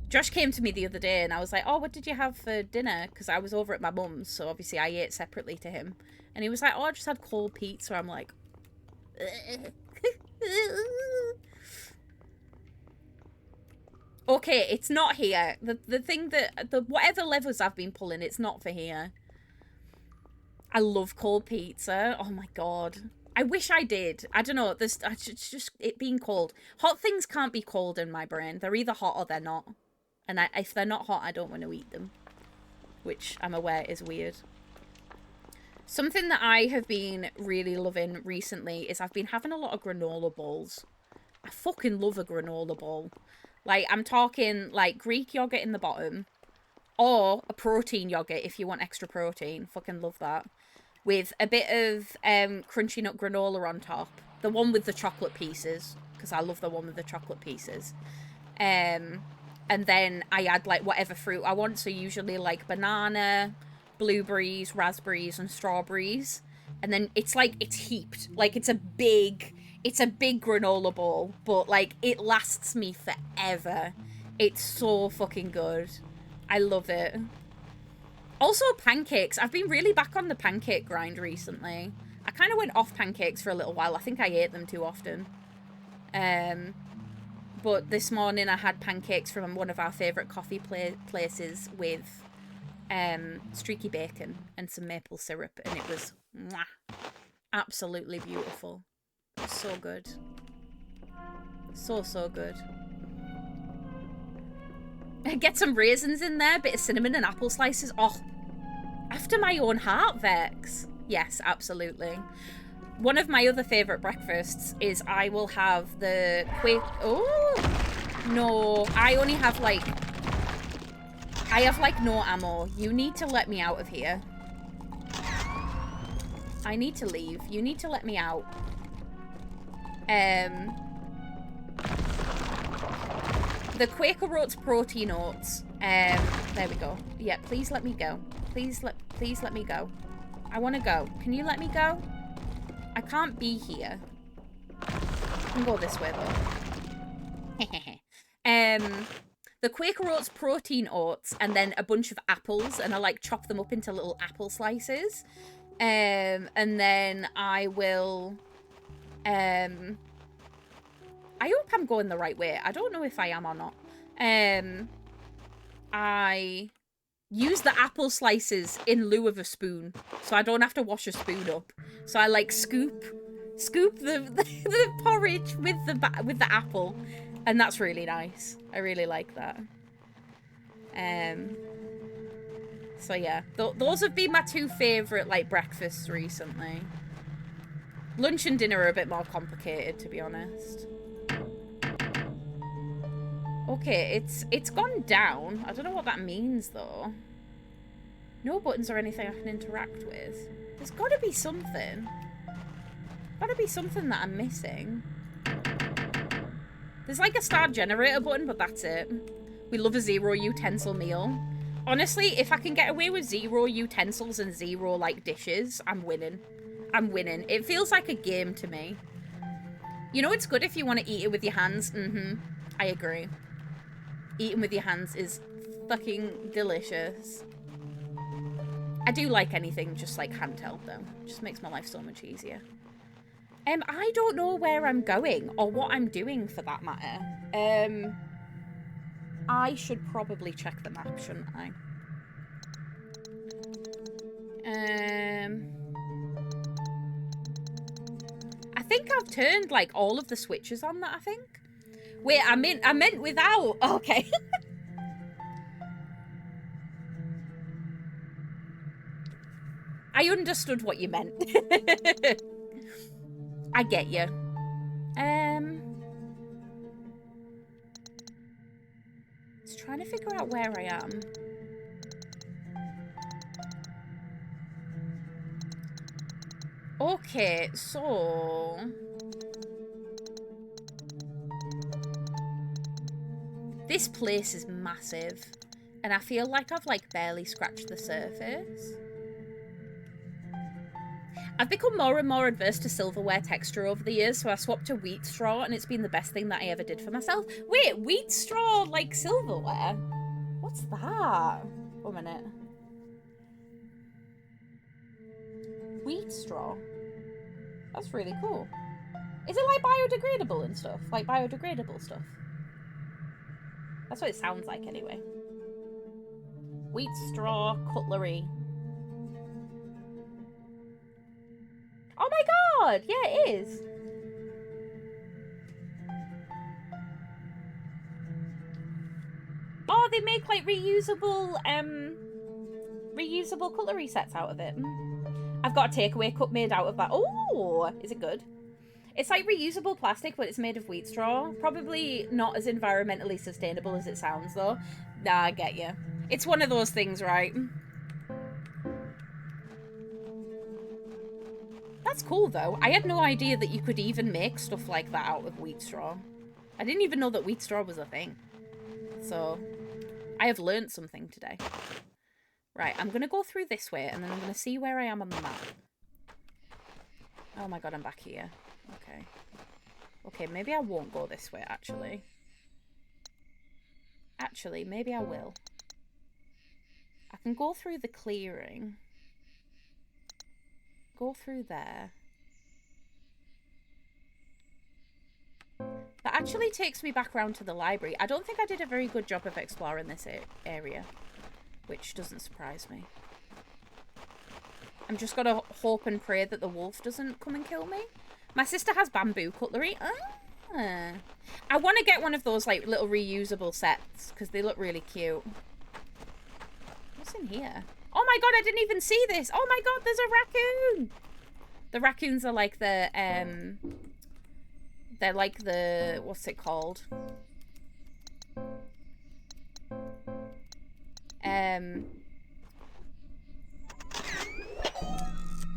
Josh came to me the other day and I was like, oh, what did you have for dinner? Because I was over at my mum's, so obviously I ate separately to him. And he was like, oh, I just had cold pizza. I'm like, okay, it's not here. The thing that, whatever levers I've been pulling, it's not for here. I love cold pizza. Oh my God. I wish I did. I don't know. It's just it being cold. Hot things can't be cold in my brain. They're either hot or they're not. And if they're not hot, I don't want to eat them. Which I'm aware is weird. Something that I have been really loving recently is I've been having a lot of granola balls. I fucking love a granola ball. Like, I'm talking, like, Greek yogurt in the bottom. Or a protein yogurt if you want extra protein. Fucking love that. With a bit of crunchy nut granola on top. The one with the chocolate pieces. Because I love the one with the chocolate pieces. And then I add, like, whatever fruit I want. So usually, like, banana, blueberries, raspberries, and strawberries. And then it's, like, it's heaped. Like, it's a big granola bowl. But, like, it lasts me forever. It's so fucking good. I love it. Also, pancakes. I've been really back on the pancake grind recently. I kind of went off pancakes for a little while. I think I ate them too often. But this morning I had pancakes from one of our favourite coffee places with streaky bacon and some maple syrup. And it was mwah, absolutely beautiful. So good. So, so good. Get some raisins in there, bit of cinnamon and apple slices. Oh, after my own heart, Vex. Yes, absolutely. One of my other favourite breakfasts is I will have the quick... Oh, no. I only have, like... I have, like, no ammo. You need to let me out of here. I need to leave. You need to let me out. The Quaker Oats protein oats. There we go. Yeah, please let me go. Please let me go. I want to go. Can you let me go? I can't be here. I can go this way though. The Quaker Oats protein oats and then a bunch of apples, and I like chop them up into little apple slices. And then I will I hope I'm going the right way. I don't know if I am or not. I use the apple slices in lieu of a spoon, so I don't have to wash a spoon up. So I like scoop the porridge with the apple, and that's really nice. I really like that. So yeah, those have been my two favourite like breakfasts recently. Lunch and dinner are a bit more complicated, to be honest. Okay, it's gone down. I don't know what that means, though. No buttons or anything I can interact with. There's got to be something. Got to be something that I'm missing. There's like a start generator button, but that's it. We love a 0 utensil meal. Honestly, if I can get away with 0 utensils and 0, like, dishes, I'm winning. I'm winning. It feels like a game to me. You know it's good if you want to eat it with your hands? I agree. Eating with your hands is fucking delicious. I do like anything just like handheld though. It just makes my life so much easier. I don't know where I'm going or what I'm doing for that matter. I should probably check the map, shouldn't I? I think I've turned like all of the switches on that, I think. Wait, I meant without. Oh, okay. I understood what you meant. I get you. trying to figure out where I am. Okay, so... this place is massive. And I feel like I've, like, barely scratched the surface. I've become more and more adverse to silverware texture over the years, so I swapped to wheat straw, and it's been the best thing that I ever did for myself. Wait, wheat straw, like, silverware? What's that? 1 minute. Wheat straw? That's really cool. Is it, like, biodegradable and stuff? Like, biodegradable stuff? That's what it sounds like, anyway. Wheat straw cutlery. Oh my god! Yeah, it is. Oh, they make, like, reusable cutlery sets out of it. I've got a takeaway cup made out of that. Oh, is it good? It's like reusable plastic, but it's made of wheat straw. Probably not as environmentally sustainable as it sounds, though. Nah, I get you. It's one of those things, right? That's cool, though. I had no idea that you could even make stuff like that out of wheat straw. I didn't even know that wheat straw was a thing. So, I have learned something today. Right, I'm going to go through this way, and then I'm going to see where I am on the map. Oh my god, I'm back here. Okay. Okay, maybe I won't go this way, actually. Actually, maybe I will. I can go through the clearing. Go through there. That actually takes me back around to the library. I don't think I did a very good job of exploring this area, which doesn't surprise me. I'm just gonna hope and pray that the wolf doesn't come and kill me. My sister has bamboo cutlery. Ah. I want to get one of those, like, little reusable sets, because they look really cute. What's in here? Oh my god, I didn't even see this! Oh my god, there's a raccoon! The raccoons are like the, they're like the, what's it called?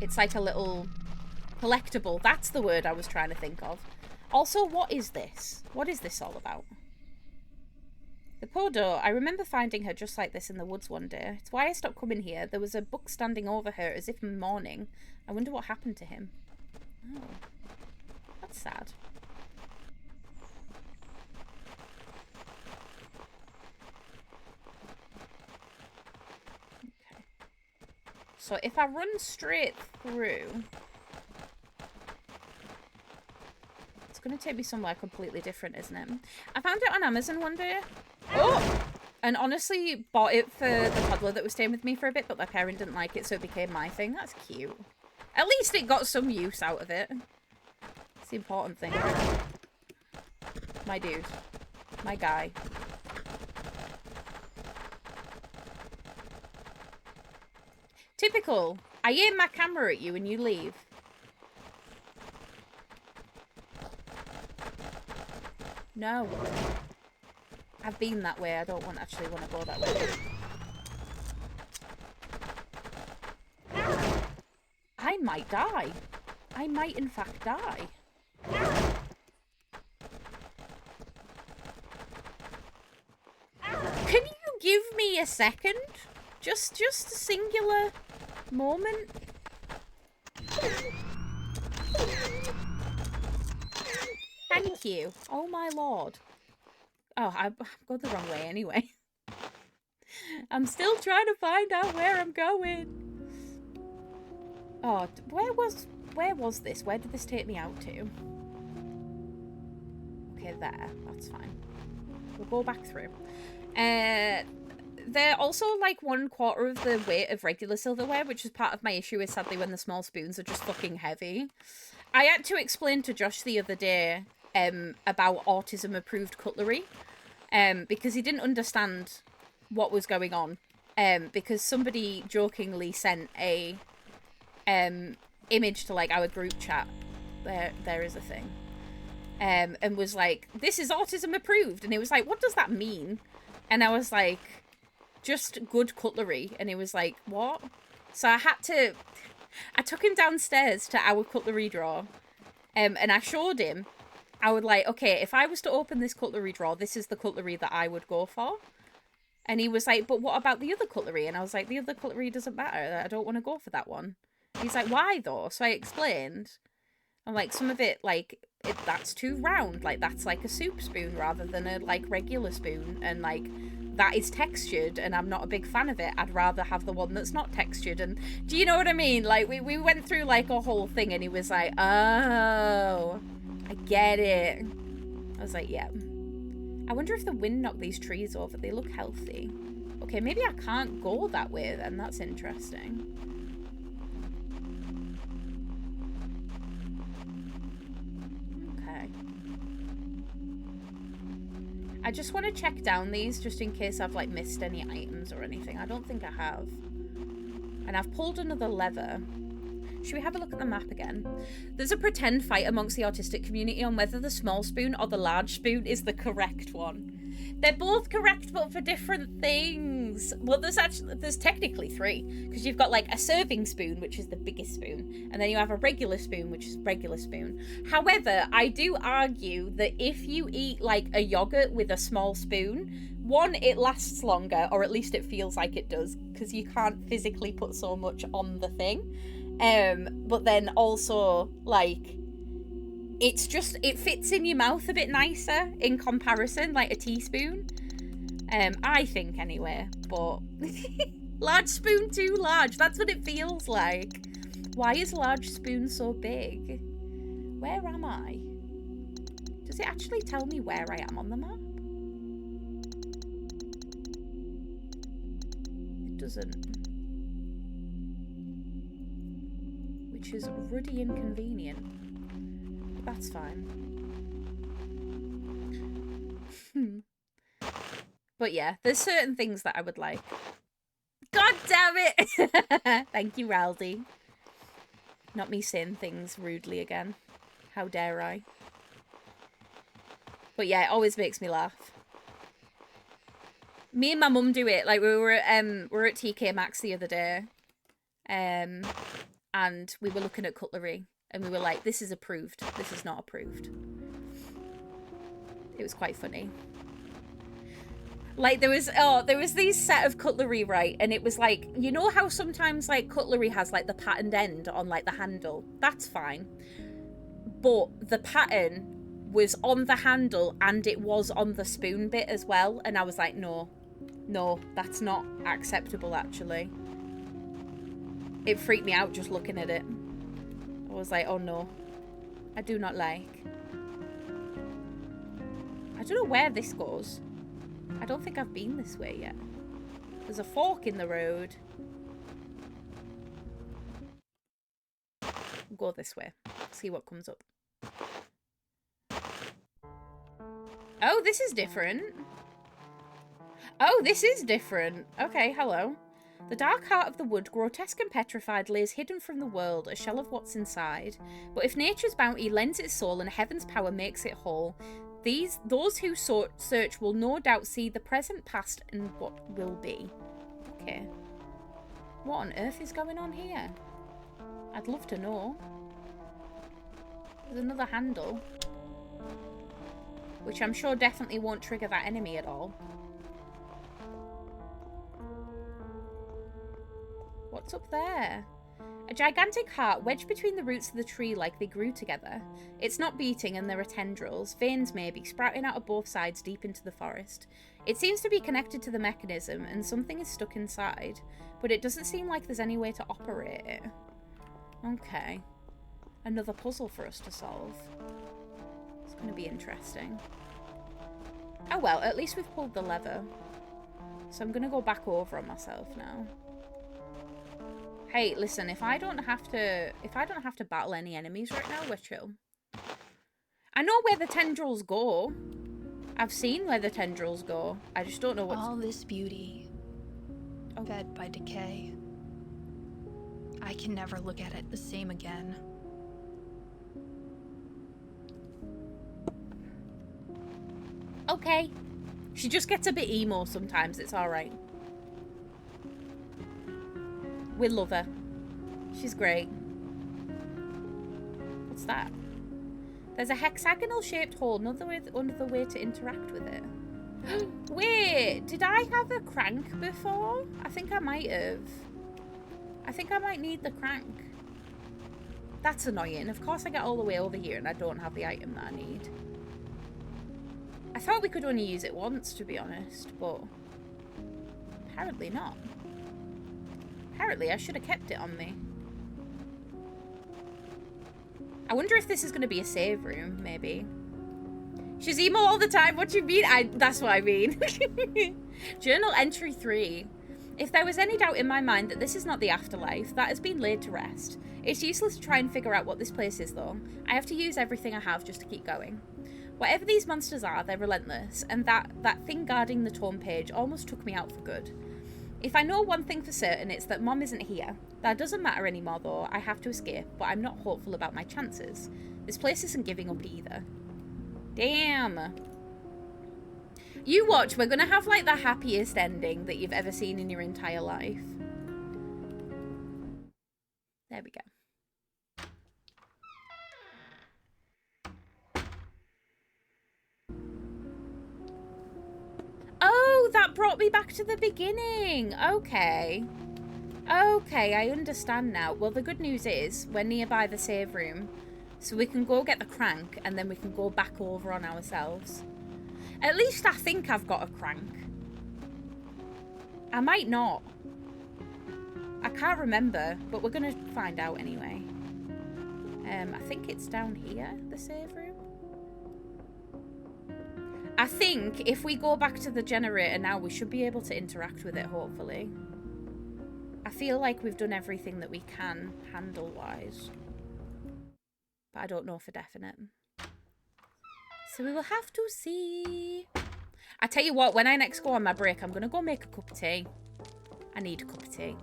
It's like a little collectible. That's the word I was trying to think of. Also, what is this? What is this all about? The poor doe. I remember finding her just like this in the woods one day. It's why I stopped coming here. There was a book standing over her as if mourning. I wonder what happened to him. Oh. That's sad. Okay. So if I run straight through... it's going to take me somewhere completely different, isn't it? I found it on Amazon one day. Oh! And honestly bought it for the toddler that was staying with me for a bit, but my parent didn't like it, so it became my thing. That's cute. At least it got some use out of it. It's the important thing, right? My dude. My guy. Typical. I aim my camera at you and you leave. No. I've been that way. I don't actually want to go that way. I might die. I might in fact die. Can you give me a second? Just a singular moment. Thank you. Oh my lord. Oh, I've gone the wrong way anyway. I'm still trying to find out where I'm going. Oh, where was this? Where did this take me out to? Okay, there. That's fine. We'll go back through. They're also like 1/4 of the weight of regular silverware, which is part of my issue is sadly when the small spoons are just fucking heavy. I had to explain to Josh the other day about autism-approved cutlery, because he didn't understand what was going on, because somebody jokingly sent a image to like our group chat. There is a thing, and was like, "This is autism approved," and it was like, "What does that mean?" And I was like, just good cutlery. And he was like, what? So I took him downstairs to our cutlery drawer. And I showed him. I would like, okay, if I was to open this cutlery drawer, this is the cutlery that I would go for. And he was like, but what about the other cutlery? And I was like, the other cutlery doesn't matter. I don't want to go for that one. He's like, why though? So I explained. I'm like, some of it, like, that's too round. Like, that's like a soup spoon rather than a, like, regular spoon. And, like, that is textured, and I'm not a big fan of it. I'd rather have the one that's not textured. And do you know what I mean? Like, we went through, like, a whole thing, and he was like, oh, I get it. I was like, yeah. I wonder if the wind knocked these trees over. They look healthy. Okay, maybe I can't go that way then. That's interesting. Okay. I just want to check down these just in case I've like missed any items or anything. I don't think I have. And I've pulled another lever. Should we have a look at the map again? There's a pretend fight amongst the autistic community on whether the small spoon or the large spoon is the correct one. They're both correct, but for different things. Well, there's technically three, because you've got like a serving spoon, which is the biggest spoon, and then you have a regular spoon, which is regular spoon. However, I do argue that if you eat like a yogurt with a small spoon, one, it lasts longer, or at least it feels like it does, because you can't physically put so much on the thing. But then also, like, it's just, it fits in your mouth a bit nicer in comparison, like a teaspoon. I think anyway, but large spoon too large, that's what it feels like. Why is large spoon so big? Where am I? Does it actually tell me where I am on the map? It doesn't. Which is ruddy inconvenient. That's fine. But yeah, there's certain things that I would like. God damn it! Thank you, Raldi. Not me saying things rudely again. How dare I? But yeah, it always makes me laugh. Me and my mum do it. Like, we were at TK Maxx the other day. And we were looking at cutlery. And we were like, this is approved. This is not approved. It was quite funny. Like, there was these set of cutlery, right? And it was like, you know how sometimes, like, cutlery has, like, the patterned end on, like, the handle? That's fine. But the pattern was on the handle and it was on the spoon bit as well. And I was like, no, that's not acceptable, actually. It freaked me out just looking at it. I was like, oh no, I do not like. I don't know where this goes. I don't think I've been this way yet. There's a fork in the road. We'll go this way. See what comes up. Oh, this is different. Oh, this is different. Okay, hello. The dark heart of the wood, grotesque and petrified, lays hidden from the world, a shell of what's inside. But if nature's bounty lends its soul and heaven's power makes it whole, those who search will no doubt see the present, past, and what will be. Okay. What on earth is going on here? I'd love to know. There's another handle. Which I'm sure definitely won't trigger that enemy at all. What's up there? A gigantic heart wedged between the roots of the tree like they grew together. It's not beating and there are tendrils, veins maybe, sprouting out of both sides deep into the forest. It seems to be connected to the mechanism and something is stuck inside, but it doesn't seem like there's any way to operate it. Okay. Another puzzle for us to solve. It's going to be interesting. Oh well, at least we've pulled the lever. So I'm going to go back over on myself now. Hey, listen, if I don't have to battle any enemies right now, we're chill. I know where the tendrils go. I've seen where the tendrils go. I just don't know what's... All this beauty, fed by decay. I can never look at it the same again. Okay. She just gets a bit emo sometimes. It's alright. We love her. She's great. What's that? There's a hexagonal shaped hole. Another way to interact with it. Wait, did I have a crank before? I think I might have. I think I might need the crank. That's annoying. Of course I get all the way over here and I don't have the item that I need. I thought we could only use it once, to be honest, but apparently not. Apparently I should have kept it on me. I wonder if this is going to be a save room, maybe. She's emo all the time. What do you mean? That's what I mean. Journal entry 3. If there was any doubt in my mind that this is not the afterlife, that has been laid to rest. It's useless to try and figure out what this place is, though. I have to use everything I have just to keep going. Whatever these monsters are, they're relentless, and that thing guarding the torn page almost took me out for good. If I know one thing for certain, it's that Mom isn't here. That doesn't matter anymore, though. I have to escape, but I'm not hopeful about my chances. This place isn't giving up either. Damn. You watch, we're gonna have like the happiest ending that you've ever seen in your entire life. There we go. Oh, that brought me back to the beginning. Okay. Okay, I understand now. Well, the good news is we're nearby the save room, so we can go get the crank and then we can go back over on ourselves. At least I think I've got a crank. I might not. I can't remember, but we're going to find out anyway. I think it's down here, the save room. I think if we go back to the generator now, we should be able to interact with it, hopefully. I feel like we've done everything that we can handle-wise. But I don't know for definite. So we will have to see. I tell you what, when I next go on my break, I'm going to go make a cup of tea. I need a cup of tea.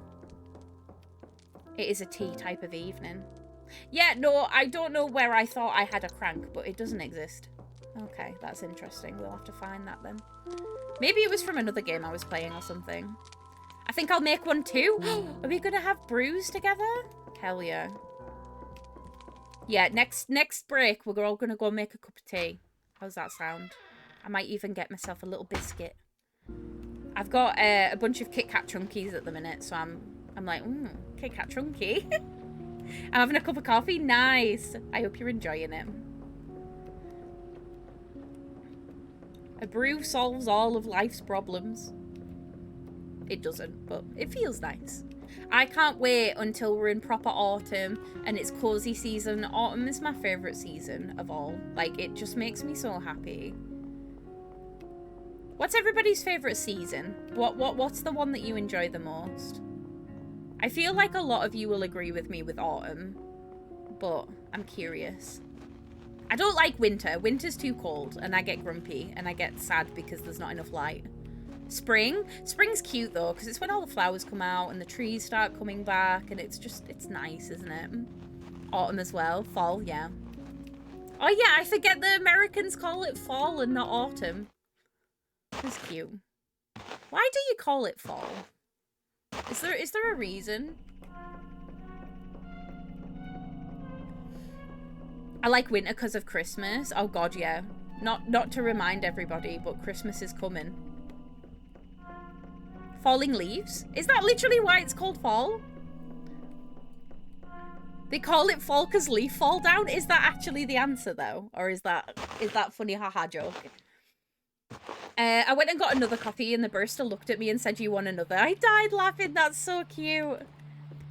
It is a tea type of evening. Yeah, no, I don't know where I thought I had a crank, but it doesn't exist. Okay, that's interesting. We'll have to find that then. Maybe it was from another game I was playing or something. I think I'll make one too. Are we going to have brews together? Hell yeah. Yeah, next break, we're all going to go make a cup of tea. How's that sound? I might even get myself a little biscuit. I've got a bunch of Kit Kat Chunkies at the minute, so I'm like, Kit Kat Chunky. I'm having a cup of coffee. Nice. I hope you're enjoying it. A brew solves all of life's problems. It doesn't, but it feels nice. I can't wait until we're in proper autumn and it's cozy season. Autumn is my favourite season of all. Like, it just makes me so happy. What's everybody's favourite season? What's the one that you enjoy the most? I feel like a lot of you will agree with me with autumn, but I'm curious. I don't like winter. Winter's too cold and I get grumpy and I get sad because there's not enough light. Spring? Spring's cute though, because it's when all the flowers come out and the trees start coming back and it's nice, isn't it? Autumn as well. Fall, yeah. Oh yeah, I forget the Americans call it fall and not autumn. That's cute. Why do you call it fall? Is there a reason? I like winter because of Christmas. Oh god, yeah. Not to remind everybody, but Christmas is coming. Falling leaves? Is that literally why it's called fall? They call it fall because leaf fall down? Is that actually the answer though? Or is that funny haha joke? I went and got another coffee and the barista looked at me and said, "You want another?" I died laughing. That's so cute.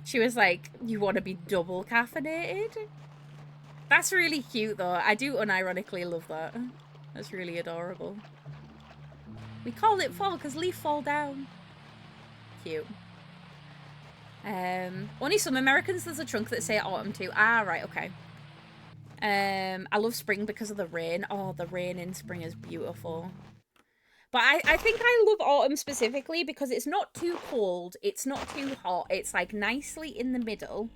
She was like, "You want to be double caffeinated?" That's really cute though. I do unironically love that. That's really adorable. We call it fall because leaf fall down. Cute. Only some Americans there's a chunk that say autumn too. Ah, right, okay. I love spring because of the rain. Oh, the rain in spring is beautiful. But I think I love autumn specifically because it's not too cold, it's not too hot, it's like nicely in the middle.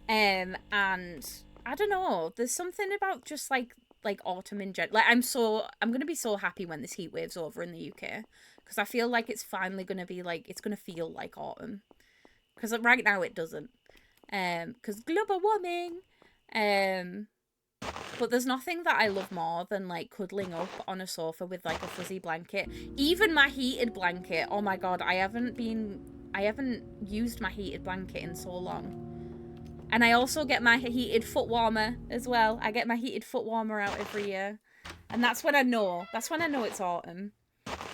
And I don't know, there's something about just like like autumn in general. Like I'm gonna be so happy when this heat wave's over in the UK, because I feel like it's finally gonna be like, it's gonna feel like autumn, because right now it doesn't. Because global warming. But there's nothing that I love more than like cuddling up on a sofa with like a fuzzy blanket. Even my heated blanket. Oh my god, I haven't used my heated blanket in so long. And I also get my heated foot warmer as well. I get my heated foot warmer out every year. And that's when I know it's autumn.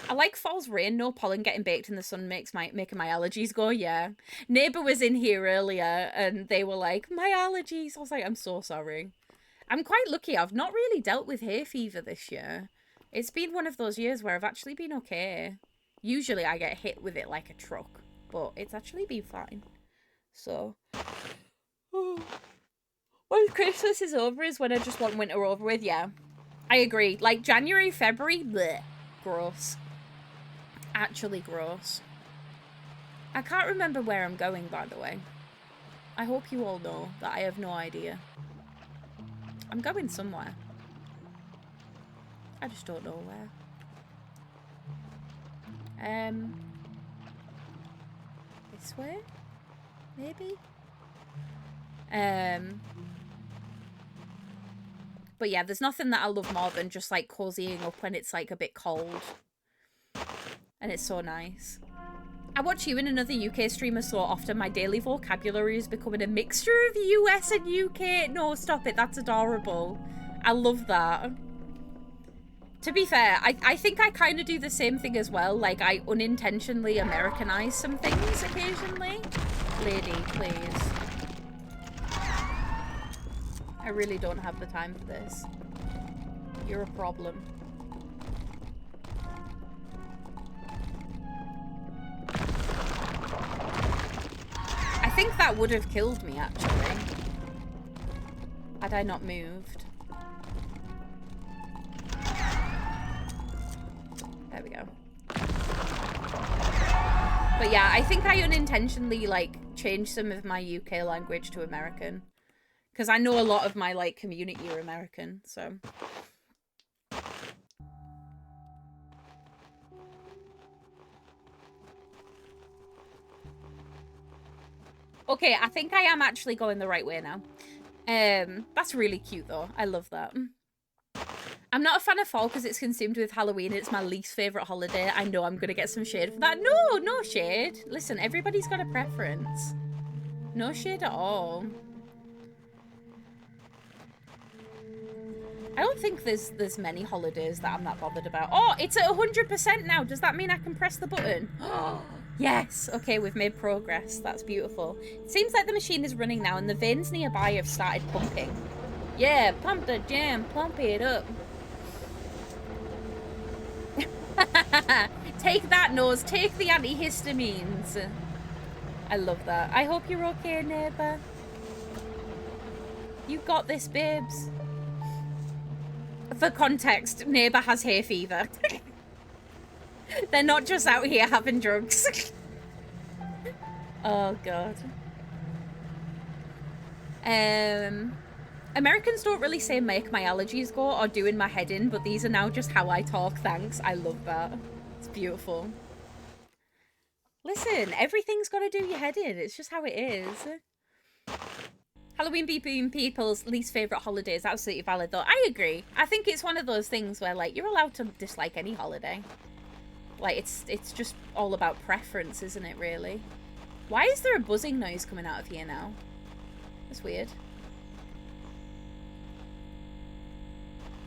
I like fall's rain, no pollen getting baked in the sun making my allergies go, yeah. Neighbour was in here earlier and they were like, my allergies. I was like, I'm so sorry. I'm quite lucky. I've not really dealt with hay fever this year. It's been one of those years where I've actually been okay. Usually I get hit with it like a truck, but it's actually been fine. So, when Christmas is over is when I just want winter over with, yeah. I agree. Like January, February, bleh, gross. Actually gross. I can't remember where I'm going, by the way. I hope you all know that I have no idea. I'm going somewhere. I just don't know where. This way? Maybe? But yeah, there's nothing that I love more than just like cozying up when it's like a bit cold. And it's so nice. I watch you and another UK streamer so often, my daily vocabulary is becoming a mixture of US and UK. No, stop it, that's adorable. I love that. To be fair, I think I kind of do the same thing as well. Like, I unintentionally Americanize some things occasionally. Lady, please. I really don't have the time for this. You're a problem. I think that would have killed me, actually, had I not moved. There we go. But yeah, I think I unintentionally, like, changed some of my UK language to American. Because I know a lot of my, like, community are American, so... Okay, I think I am actually going the right way now. That's really cute, though. I love that. I'm not a fan of fall because it's consumed with Halloween. It's my least favourite holiday. I know I'm going to get some shade for that. No, no shade. Listen, everybody's got a preference. No shade at all. I don't think there's many holidays that I'm not bothered about. Oh, it's at 100% now. Does that mean I can press the button? Yes. Okay, we've made progress. That's beautiful. It seems like the machine is running now and the veins nearby have started pumping. Yeah, pump the jam. Pump it up. Take that, nose. Take the antihistamines. I love that. I hope you're okay, neighbour. You got this, babes. For context, neighbour has hay fever. They're not just out here having drugs. Oh, God. Americans don't really say make my allergies go or doing my head in, but these are now just how I talk, thanks. I love that. It's beautiful. Listen, everything's got to do your head in. It's just how it is. Halloween being people's least favourite holiday is absolutely valid, though. I agree. I think it's one of those things where, like, you're allowed to dislike any holiday. Like, it's just all about preference, isn't it, really? Why is there a buzzing noise coming out of here now? That's weird.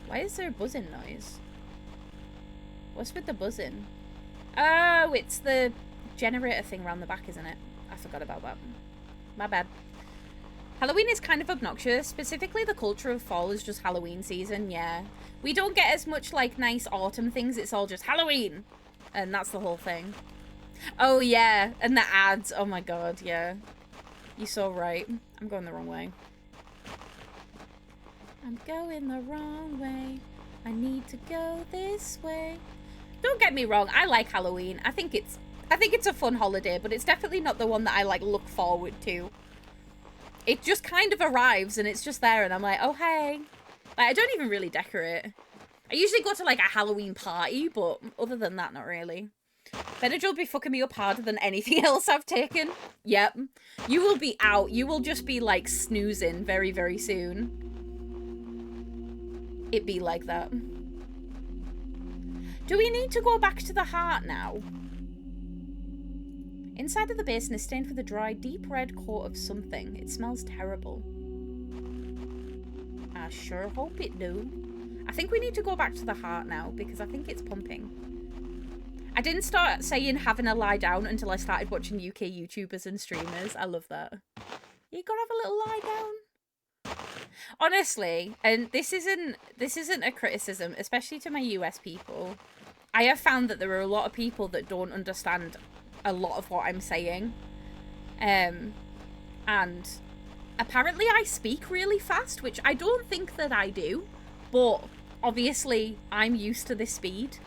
Why is there a buzzing noise? What's with the buzzing? Oh, it's the generator thing around the back, isn't it? I forgot about that. My bad. Halloween is kind of obnoxious. Specifically, the culture of fall is just Halloween season, yeah. We don't get as much, like, nice autumn things. It's all just Halloween. And that's the whole thing. Oh, yeah. And the ads. Oh, my God, yeah. You're so right. I'm going the wrong way. I'm going the wrong way. I need to go this way. Don't get me wrong. I like Halloween. I think it's a fun holiday, but it's definitely not the one that I, like, look forward to. It just kind of arrives and it's just there and I'm like, oh, hey. Like, I don't even really decorate. I usually go to like a Halloween party, but other than that, not really. Benadryl will be fucking me up harder than anything else I've taken. Yep. You will be out. You will just be like snoozing very, very soon. It be like that. Do we need to go back to the heart now? Inside of the basin is stained with a dry, deep red coat of something. It smells terrible. I sure hope it do. I think we need to go back to the heart now because I think it's pumping. I didn't start saying having a lie down until I started watching UK YouTubers and streamers. I love that. You gotta have a little lie down. Honestly, and this isn't a criticism, especially to my US people. I have found that there are a lot of people that don't understand a lot of what I'm saying. And apparently I speak really fast, which I don't think that I do. But obviously I'm used to this speed.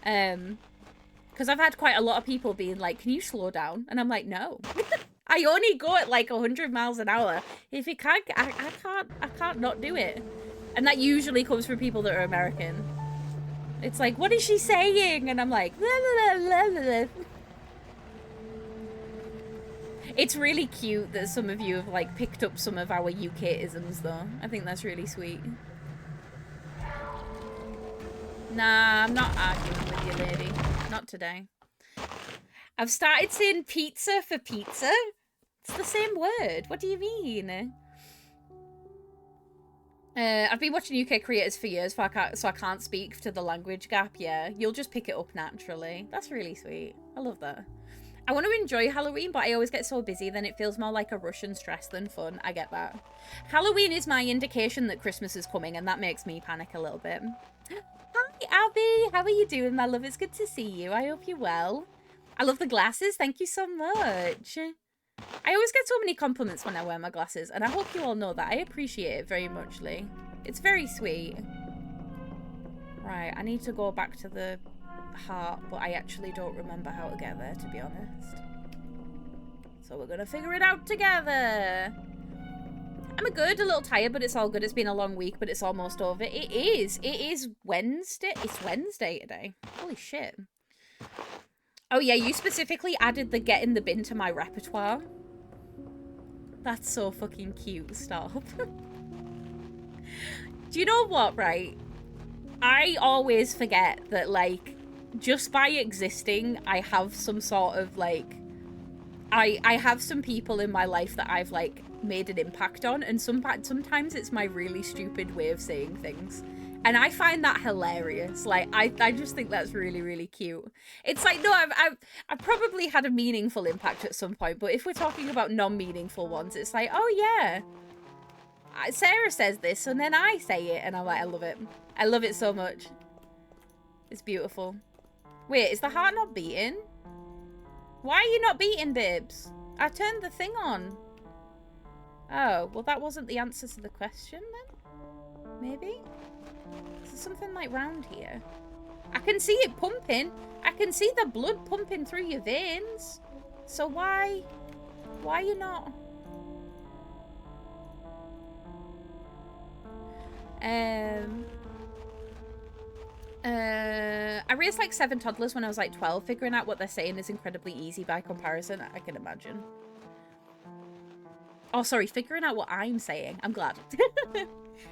Because I've had quite a lot of people being like, can you slow down? And I'm like, no. I only go at like 100 miles an hour. If it can't, I can't not do it. And that usually comes from people that are American. It's like, what is she saying? And I'm like, blah, blah, blah, blah, blah. It's really cute that some of you have like picked up some of our UK isms though. I think that's really sweet. Nah, I'm not arguing with you, lady. Not today. I've started saying pizza for pizza. It's the same word. What do you mean? I've been watching UK creators for years, so I can't speak to the language gap. Yeah, you'll just pick it up naturally. That's really sweet. I love that. I want to enjoy Halloween, but I always get so busy, then it feels more like a rush and stress than fun. I get that. Halloween is my indication that Christmas is coming, and that makes me panic a little bit. Hi, Abby. How are you doing, my love? It's good to see you. I hope you're well. I love the glasses. Thank you so much. I always get so many compliments when I wear my glasses, and I hope you all know that. I appreciate it very much, Lee. It's very sweet. Right, I need to go back to the heart, but I actually don't remember how to get there, to be honest. So we're gonna figure it out together. I'm good, a little tired, but it's all good. It's been a long week, but it's almost over. It is Wednesday. It's Wednesday today. Holy shit. Oh yeah, you specifically added the get in the bin to my repertoire. That's so fucking cute. Stop. Do you know what, right? I always forget that, like, just by existing, I have some sort of, like... I have some people in my life that I've, like, made an impact on, and sometimes it's my really stupid way of saying things. And I find that hilarious. Like, I just think that's really, really cute. It's like, no, I've probably had a meaningful impact at some point, but if we're talking about non-meaningful ones, it's like, oh yeah, Sarah says this, and then I say it, and I'm like, I love it. I love it so much. It's beautiful. Wait, is the heart not beating? Why are you not beating, babes? I turned the thing on. Oh, well that wasn't the answer to the question then? Maybe? Is there something like round here? I can see it pumping. I can see the blood pumping through your veins. So why are you not? I raised like 7 toddlers when I was like 12. Figuring out what they're saying is incredibly easy by comparison, I can imagine. Oh, sorry, figuring out what I'm saying. I'm glad.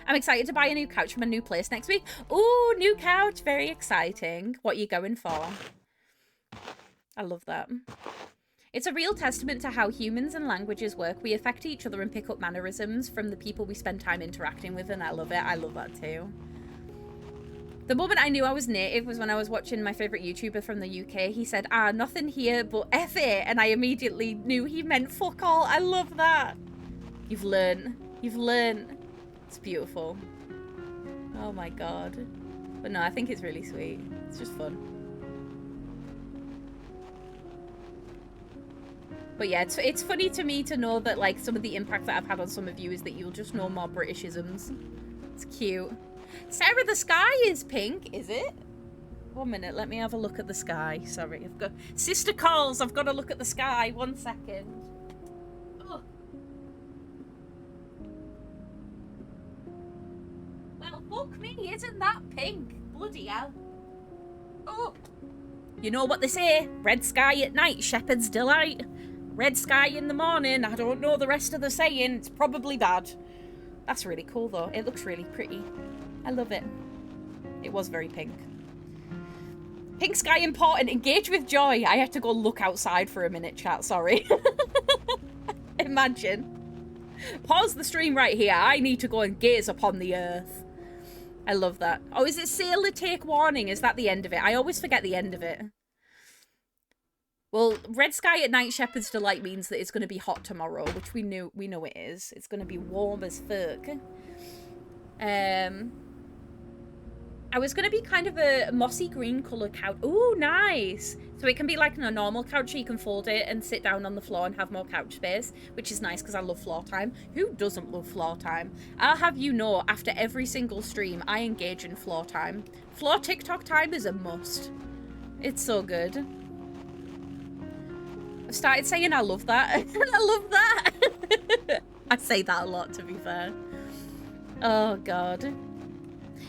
I'm excited to buy a new couch from a new place next week. Ooh, new couch. Very exciting. What are you going for? I love that. It's a real testament to how humans and languages work. We affect each other and pick up mannerisms from the people we spend time interacting with, and I love it. I love that too. The moment I knew I was native was when I was watching my favourite YouTuber from the UK. He said, nothing here but F it, and I immediately knew he meant fuck all. I love that. You've learned. You've learned. It's beautiful. Oh my god. But no, I think it's really sweet. It's just fun. But yeah, it's funny to me to know that, like, some of the impact that I've had on some of you is that you'll just know more Britishisms. It's cute. Sarah, the sky is pink, is it? 1 minute, let me have a look at the sky. Sorry, I've got... Sister calls, I've got to look at the sky. 1 second. Oh. Fuck me, isn't that pink? Bloody hell. Oh. You know what they say? Red sky at night, shepherd's delight. Red sky in the morning. I don't know the rest of the saying. It's probably bad. That's really cool, though. It looks really pretty. I love it. It was very pink. Pink sky important. Engage with joy. I had to go look outside for a minute, chat. Sorry. Imagine. Pause the stream right here. I need to go and gaze upon the earth. I love that. Oh, is it sailor take warning? Is that the end of it? I always forget the end of it. Well, red sky at night, shepherd's delight means that it's going to be hot tomorrow, which we know it is. It's going to be warm as fuck. I was going to be kind of a mossy green colour couch. Ooh, nice. So it can be like a normal couch, so you can fold it and sit down on the floor and have more couch space, which is nice because I love floor time. Who doesn't love floor time? I'll have you know, after every single stream, I engage in floor time. Floor TikTok time is a must. It's so good. I've started saying I love that. I love that. I say that a lot, to be fair. Oh, God.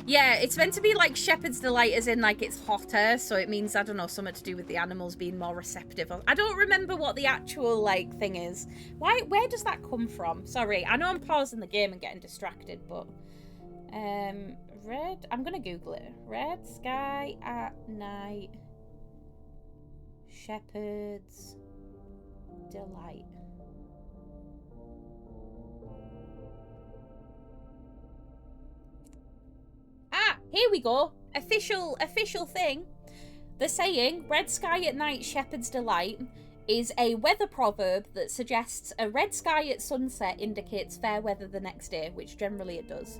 Yeah, it's meant to be like shepherd's delight, as in like it's hotter, so it means, I don't know, something to do with the animals being more receptive. I don't remember what the actual like thing is. Where does that come from? Sorry, I know I'm pausing the game and getting distracted, but red, I'm gonna Google it. Red sky at night, shepherd's delight. Ah, here we go. Official thing. The saying, red sky at night, shepherd's delight, is a weather proverb that suggests a red sky at sunset indicates fair weather the next day, which generally it does.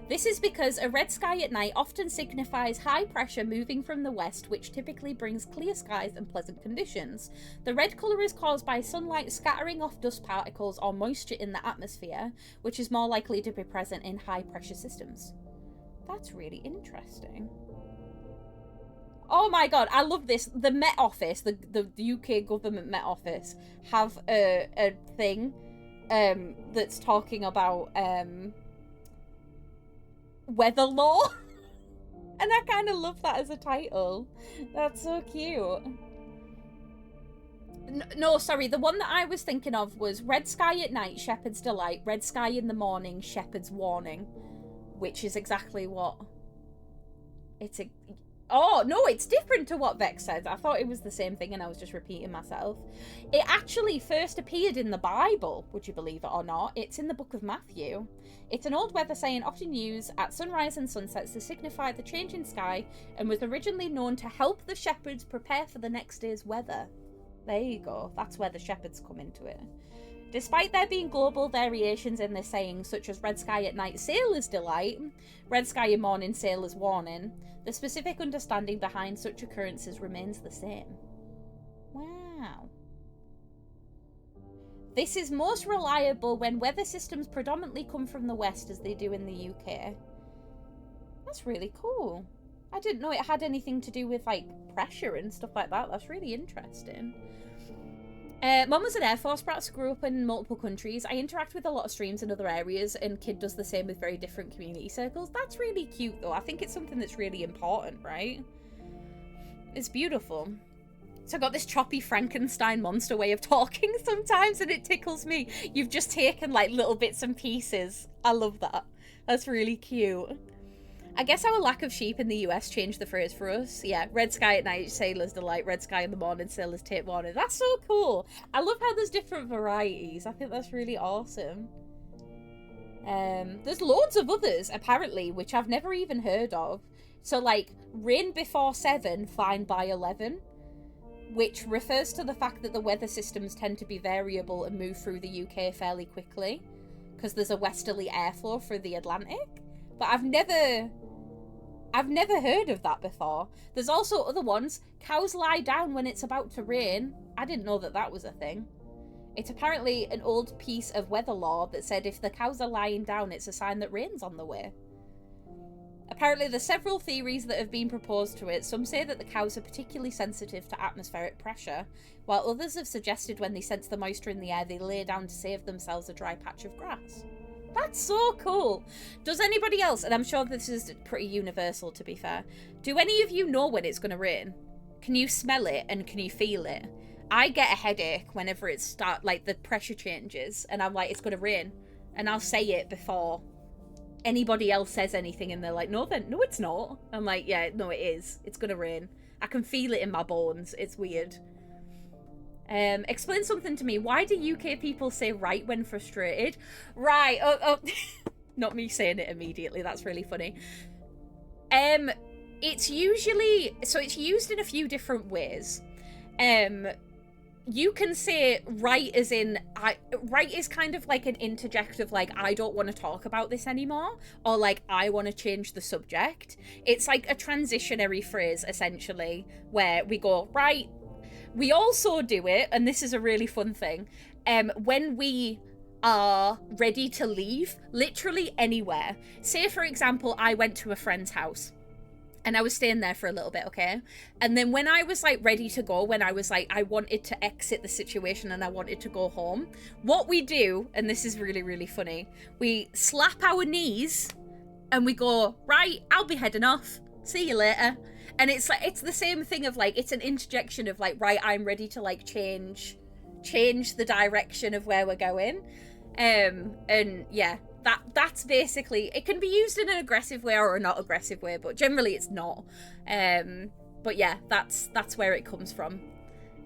This is because a red sky at night often signifies high pressure moving from the west, which typically brings clear skies and pleasant conditions. The red colour is caused by sunlight scattering off dust particles or moisture in the atmosphere, which is more likely to be present in high pressure systems. That's really interesting. Oh my god, I love this. The Met Office, the UK government Met Office, have a thing that's talking about weather law. And I kind of love that as a title. That's so cute. No, sorry, the one that I was thinking of was red sky at night, shepherd's delight, red sky in the morning, shepherd's warning. Which is exactly what it's a... Oh, no, it's different to what Vex said. I thought it was the same thing and I was just repeating myself. It actually first appeared in the Bible, would you believe it or not? It's in the book of Matthew. It's an old weather saying often used at sunrise and sunsets to signify the change in sky and was originally known to help the shepherds prepare for the next day's weather. There you go. That's where the shepherds come into it. Despite there being global variations in this saying, such as red sky at night, sailor's delight, red sky in morning, sailor's warning, the specific understanding behind such occurrences remains the same. Wow. This is most reliable when weather systems predominantly come from the west, as they do in the UK. That's really cool. I didn't know it had anything to do with, like, pressure and stuff like that. That's really interesting. Mum was an Air Force brat, so grew up in multiple countries. I interact with a lot of streams in other areas, and Kid does the same with very different community circles. That's really cute, though. I think it's something that's really important, right? It's beautiful. So I got this choppy Frankenstein monster way of talking sometimes, and it tickles me. You've just taken, like, little bits and pieces. I love that. That's really cute. I guess our lack of sheep in the US changed the phrase for us. Yeah, red sky at night, sailor's delight. Red sky in the morning, sailor's tape warning. That's so cool. I love how there's different varieties. I think that's really awesome. There's loads of others, apparently, which I've never even heard of. So, like, rain before 7, fine by 11. Which refers to the fact that the weather systems tend to be variable and move through the UK fairly quickly. Because there's a westerly airflow through the Atlantic. But I've never heard of that before. There's also other ones. Cows lie down when it's about to rain. I didn't know that that was a thing. It's apparently an old piece of weather law that said if the cows are lying down, it's a sign that rain's on the way. Apparently there's several theories that have been proposed to it. Some say that the cows are particularly sensitive to atmospheric pressure, while others have suggested when they sense the moisture in the air, they lay down to save themselves a dry patch of grass. That's so cool. Does anybody else, and I'm sure this is pretty universal to be fair, do any of you know when it's going to rain? Can you smell it and can you feel it? I get a headache whenever it like the pressure changes and I'm like, it's going to rain. And I'll say it before anybody else says anything and they're like, no, it's not. I'm like, yeah, no, it is. It's going to rain. I can feel it in my bones. It's weird. Explain something to me. Why do UK people say right when frustrated? Right. Oh. Not me saying it immediately. That's really funny. It's usually, so it's used in a few different ways. You can say right as in, right is kind of like an interject of like, I don't want to talk about this anymore, or like, I want to change the subject. It's like a transitionary phrase, essentially, where we go, right. We also do it, and this is a really fun thing, when we are ready to leave, literally anywhere. Say, for example, I went to a friend's house. And I was staying there for a little bit, okay? And then when I was like ready to go, when I was like, I wanted to exit the situation and I wanted to go home, what we do, and this is really, really funny, we slap our knees and we go, right, I'll be heading off. See you later. And it's like, it's the same thing of like, it's an interjection of like, right, I'm ready to like change the direction of where we're going. And yeah. That's basically, it can be used in an aggressive way or a not aggressive way, but generally it's not. But yeah, that's where it comes from.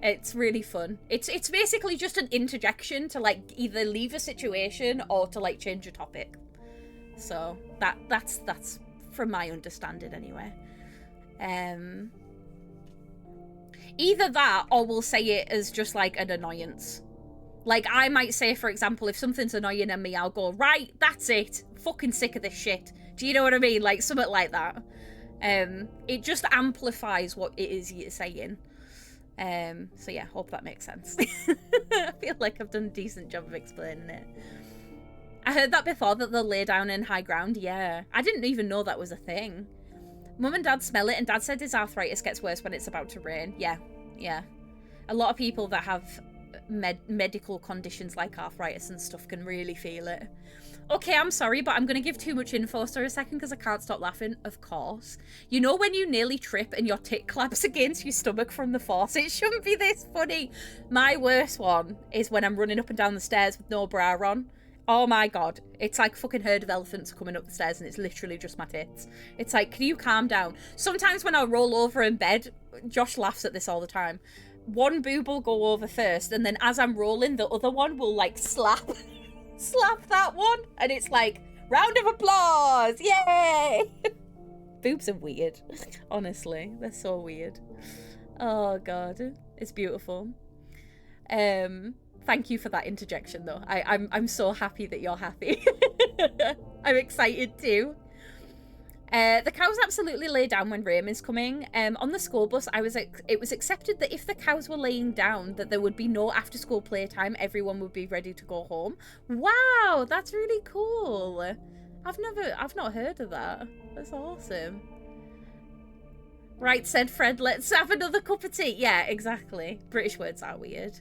It's really fun. It's basically just an interjection to like either leave a situation or to like change a topic. So that's from my understanding anyway. Either that or we'll say it as just like an annoyance. Like, I might say, for example, if something's annoying at me, I'll go, right, that's it. Fucking sick of this shit. Do you know what I mean? Like, something like that. It just amplifies what it is you're saying. So yeah, hope that makes sense. I feel like I've done a decent job of explaining it. I heard that before, that they'll lay down in high ground. Yeah. I didn't even know that was a thing. Mum and Dad smell it, and Dad said his arthritis gets worse when it's about to rain. Yeah. Yeah. A lot of people that have medical conditions like arthritis and stuff can really feel it. Okay, I'm sorry, but I'm going to give too much info for a second because I can't stop laughing. Of course. You know when you nearly trip and your tit claps against your stomach from the force? It shouldn't be this funny. My worst one is when I'm running up and down the stairs with no bra on. Oh my god. It's like fucking herd of elephants coming up the stairs and it's literally just my tits. It's like, can you calm down? Sometimes when I roll over in bed, Josh laughs at this all the time. One boob will go over first, and then as I'm rolling, the other one will like slap that one, and it's like, round of applause, yay! Boobs are weird, honestly, they're so weird. Oh god, it's beautiful. Thank you for that interjection though. I'm so happy that you're happy. I'm excited too. The cows absolutely lay down when rain is coming. On the school bus, it was accepted that if the cows were laying down, that there would be no after-school playtime. Everyone would be ready to go home. Wow, that's really cool. I've not heard of that. That's awesome. Right, said Fred, let's have another cup of tea. Yeah, exactly. British words are weird.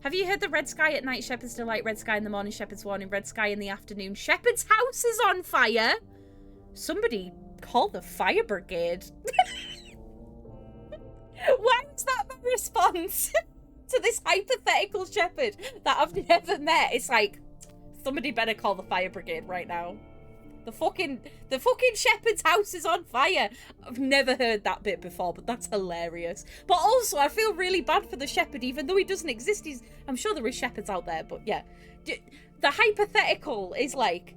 Have you heard the red sky at night, Shepherd's Delight, red sky in the morning, Shepherd's Warning, red sky in the afternoon, Shepherd's house is on fire? Somebody call the fire brigade. Why is that my response to this hypothetical shepherd that I've never met? It's like, somebody better call the fire brigade right now. The fucking shepherd's house is on fire. I've never heard that bit before, but that's hilarious. But also, I feel really bad for the shepherd, even though he doesn't exist. I'm sure there is shepherds out there, but yeah. The hypothetical is like,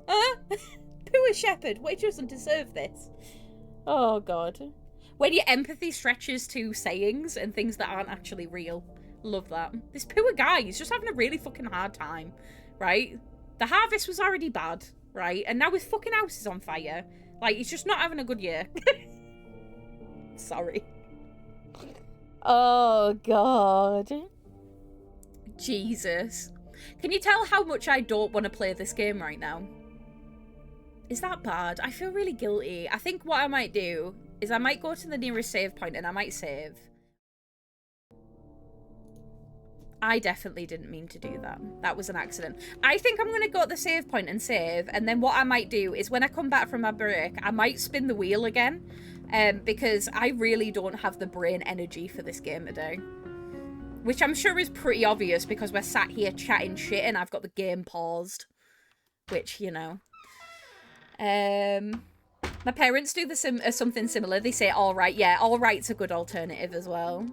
poor shepherd, he doesn't deserve this. Oh god. When your empathy stretches to sayings and things that aren't actually real. Love that. This poor guy, he's just having a really fucking hard time, right? The harvest was already bad, right? And now his fucking house is on fire. Like, he's just not having a good year. Sorry. Oh god. Jesus. Can you tell how much I don't want to play this game right now? Is that bad? I feel really guilty. I think what I might do is I might go to the nearest save point and I might save. I definitely didn't mean to do that. That was an accident. I think I'm going to go at the save point and save, and then what I might do is when I come back from my break, I might spin the wheel again, because I really don't have the brain energy for this game today. Which I'm sure is pretty obvious because we're sat here chatting shit and I've got the game paused. Which, you know. My parents do something similar. They say, all right, yeah, all right's a good alternative as well.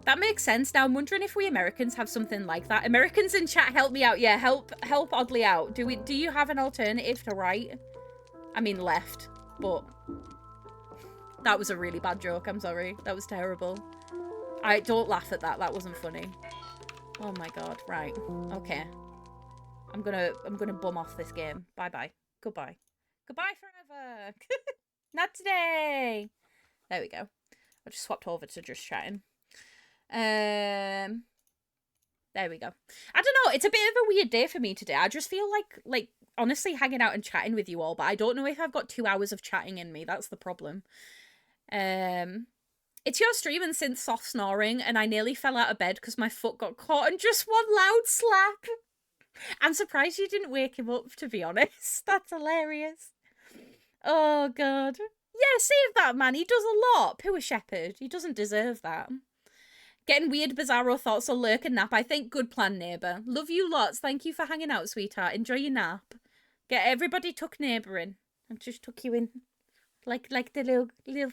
That makes sense. Now I'm wondering if we Americans have something like that. Americans in chat, help me out. Yeah, help Oddly out. Do you have an alternative to right? I mean left, but that was a really bad joke. I'm sorry. That was terrible. I don't laugh at that. That wasn't funny. Oh my god. Right. Okay. I'm gonna bum off this game. Bye bye. Goodbye. Goodbye forever. Not today. There we go. I just swapped over to just chatting. There we go. I don't know. It's a bit of a weird day for me today. I just feel like honestly hanging out and chatting with you all, but I don't know if I've got 2 hours of chatting in me. That's the problem. It's your stream and since soft snoring, and I nearly fell out of bed because my foot got caught in just one loud slap. I'm surprised you didn't wake him up, to be honest. That's hilarious. Oh, God. Yeah, save that man. He does a lot. Poor shepherd. He doesn't deserve that. Getting weird, bizarro thoughts or lurk and nap. I think good plan, neighbour. Love you lots. Thank you for hanging out, sweetheart. Enjoy your nap. Get everybody tuck neighbouring. I just took you in. Like the little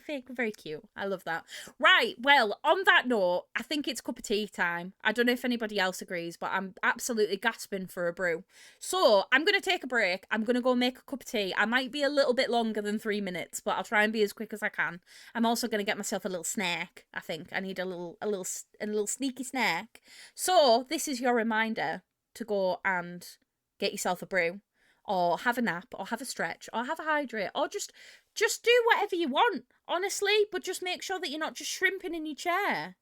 thing. Very cute. I love that. Right, well, on that note, I think it's cup of tea time. I don't know if anybody else agrees, but I'm absolutely gasping for a brew. So, I'm going to take a break. I'm going to go make a cup of tea. I might be a little bit longer than 3 minutes, but I'll try and be as quick as I can. I'm also going to get myself a little snack, I think. I need a little sneaky snack. So, this is your reminder to go and get yourself a brew, or have a nap, or have a stretch, or have a hydrate, or just do whatever you want, honestly, but just make sure that you're not just shrimping in your chair.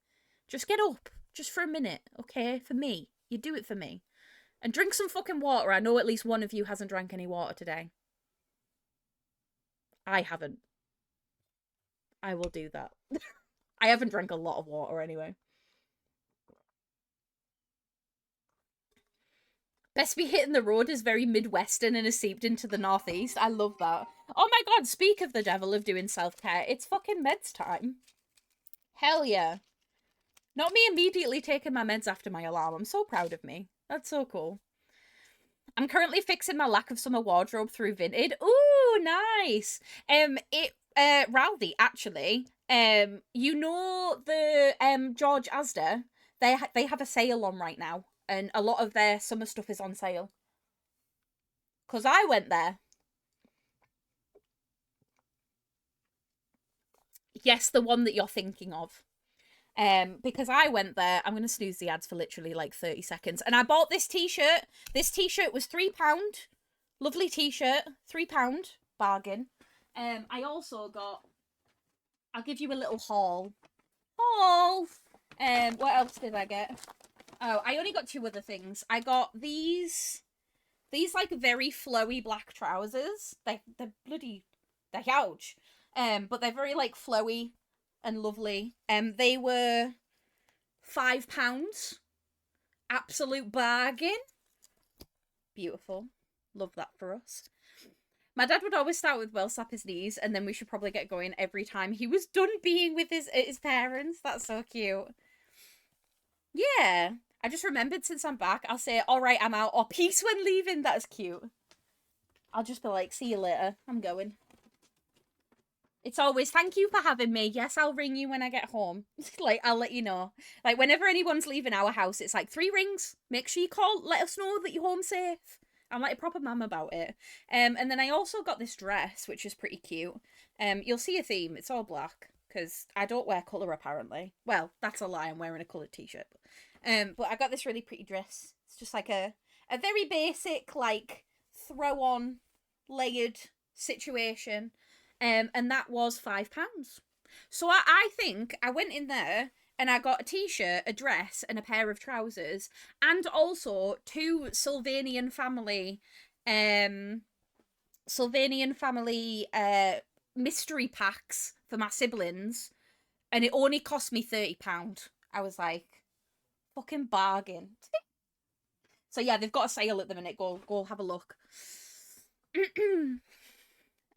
Just get up, just for a minute, okay? For me. You do it for me. And drink some fucking water. I know at least one of you hasn't drank any water today. I haven't. I will do that. I haven't drank a lot of water anyway. Best be hitting the road is very Midwestern and is seeped into the Northeast. I love that. Oh my god, speak of the devil of doing self-care. It's fucking meds time. Hell yeah. Not me immediately taking my meds after my alarm. I'm so proud of me. That's so cool. I'm currently fixing my lack of summer wardrobe through Vinted. Ooh, nice. Rowdy, actually, you know the George Asda, they have a sale on right now, and a lot of their summer stuff is on sale. 'Cause I went there. Yes, the one that you're thinking of. Because I went there, I'm gonna snooze the ads for literally like 30 seconds, and I bought this t-shirt. This t-shirt was £3. Lovely t-shirt, £3, bargain. I also got, I'll give you a little haul. What else did I get? Oh, I only got 2 other things. I got these like very flowy black trousers. They're huge. But they're very like flowy and lovely. They were £5. Absolute bargain. Beautiful. Love that for us. My dad would always start with "well slap his knees," and then we should probably get going every time he was done being with his parents. That's so cute. Yeah. I just remembered since I'm back, I'll say, all right, I'm out, or peace when leaving. That's cute. I'll just be like, see you later. I'm going. It's always, thank you for having me. Yes, I'll ring you when I get home. Like, I'll let you know. Like, whenever anyone's leaving our house, it's like 3 rings. Make sure you call, let us know that you're home safe. I'm like a proper mum about it. And then I also got this dress, which is pretty cute. You'll see a theme. It's all black, because I don't wear colour, apparently. Well, that's a lie. I'm wearing a coloured t-shirt. But I got this really pretty dress. It's just like a very basic, like, throw-on, layered situation. And that was £5. So I think I went in there and I got a t-shirt, a dress, and a pair of trousers, and also 2 Sylvanian family mystery packs for my siblings, and it only cost me £30. I was like, Fucking bargain. So yeah, they've got a sale at the minute. Go have a look.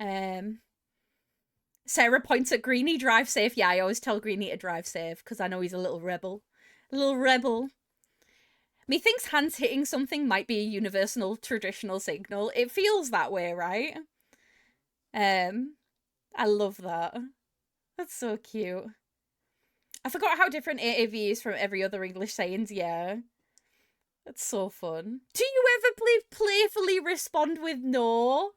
um Sarah points at Greenie, drive safe. Yeah, I always tell Greenie to drive safe because I know he's a little rebel. A little rebel. Methinks hands hitting something might be a universal traditional signal. It feels that way, right? I love that. That's so cute. I forgot how different AAV is from every other English sayings, yeah. That's so fun. Do you ever playfully respond with no?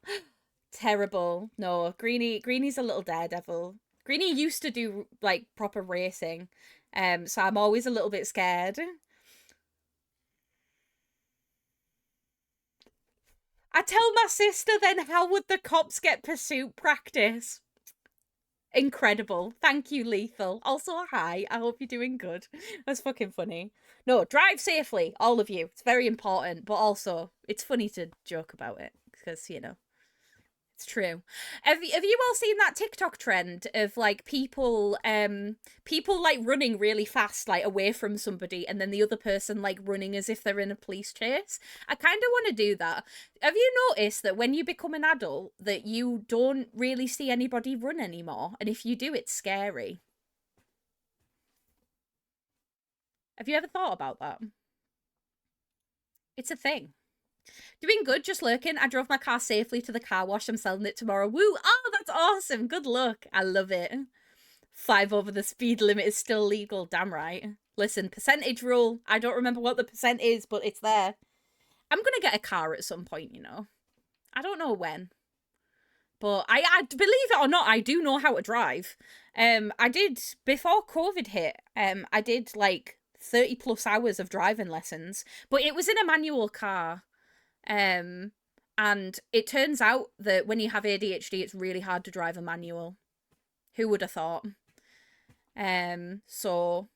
Terrible. No, Greenie's a little daredevil. Greenie used to do like proper racing. So I'm always a little bit scared. I tell my sister then how would the cops get pursuit practice? Incredible. Thank you, Lethal. Also, hi. I hope you're doing good. That's fucking funny. No, drive safely, all of you. It's very important, but also it's funny to joke about it because, you know, it's true. Have you all seen that TikTok trend of like people like running really fast like away from somebody and then the other person like running as if they're in a police chase? I kind of want to do that. Have you noticed that when you become an adult that you don't really see anybody run anymore? And if you do, it's scary. Have you ever thought about that? It's a thing. Doing good, just lurking. I drove my car safely to the car wash. I'm selling it tomorrow. Woo! Oh, that's awesome. Good luck. I love it. 5 over the speed limit is still legal. Damn right. Listen, percentage rule. I don't remember what the percent is, but it's there. I'm going to get a car at some point, you know. I don't know when. But I believe it or not, I do know how to drive. I did, before COVID hit, I did like 30 plus hours of driving lessons, but it was in a manual car. And it turns out that when you have ADHD, it's really hard to drive a manual. Who would have thought? So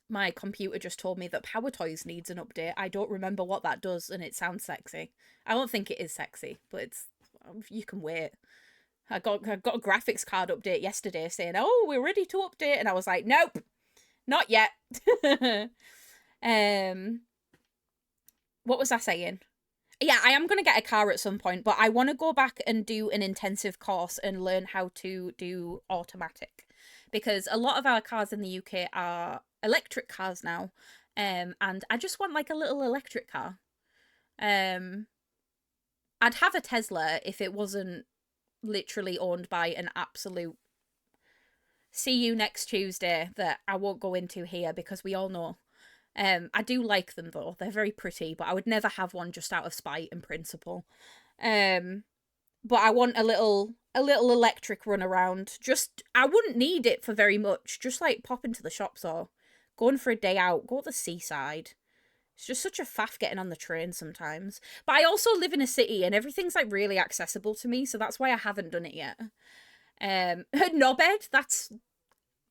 my computer just told me that Power Toys needs an update. I don't remember what that does, and it sounds sexy. I don't think it is sexy, but it's you can wait. I got a graphics card update yesterday saying, "Oh, we're ready to update," and I was like, "Nope, not yet." What was I saying? Yeah, I am going to get a car at some point, but I want to go back and do an intensive course and learn how to do automatic. Because a lot of our cars in the UK are electric cars now. And I just want like a little electric car. Um, I'd have a Tesla if it wasn't literally owned by an absolute see you next Tuesday that I won't go into here because we all know. I do like them though. They're very pretty, but I would never have one just out of spite and principle. But I want a little electric run around. Just I wouldn't need it for very much. Just like pop into the shops or going for a day out, go to the seaside. It's just such a faff getting on the train sometimes. But I also live in a city and everything's like really accessible to me, so that's why I haven't done it yet. Knobhead, that's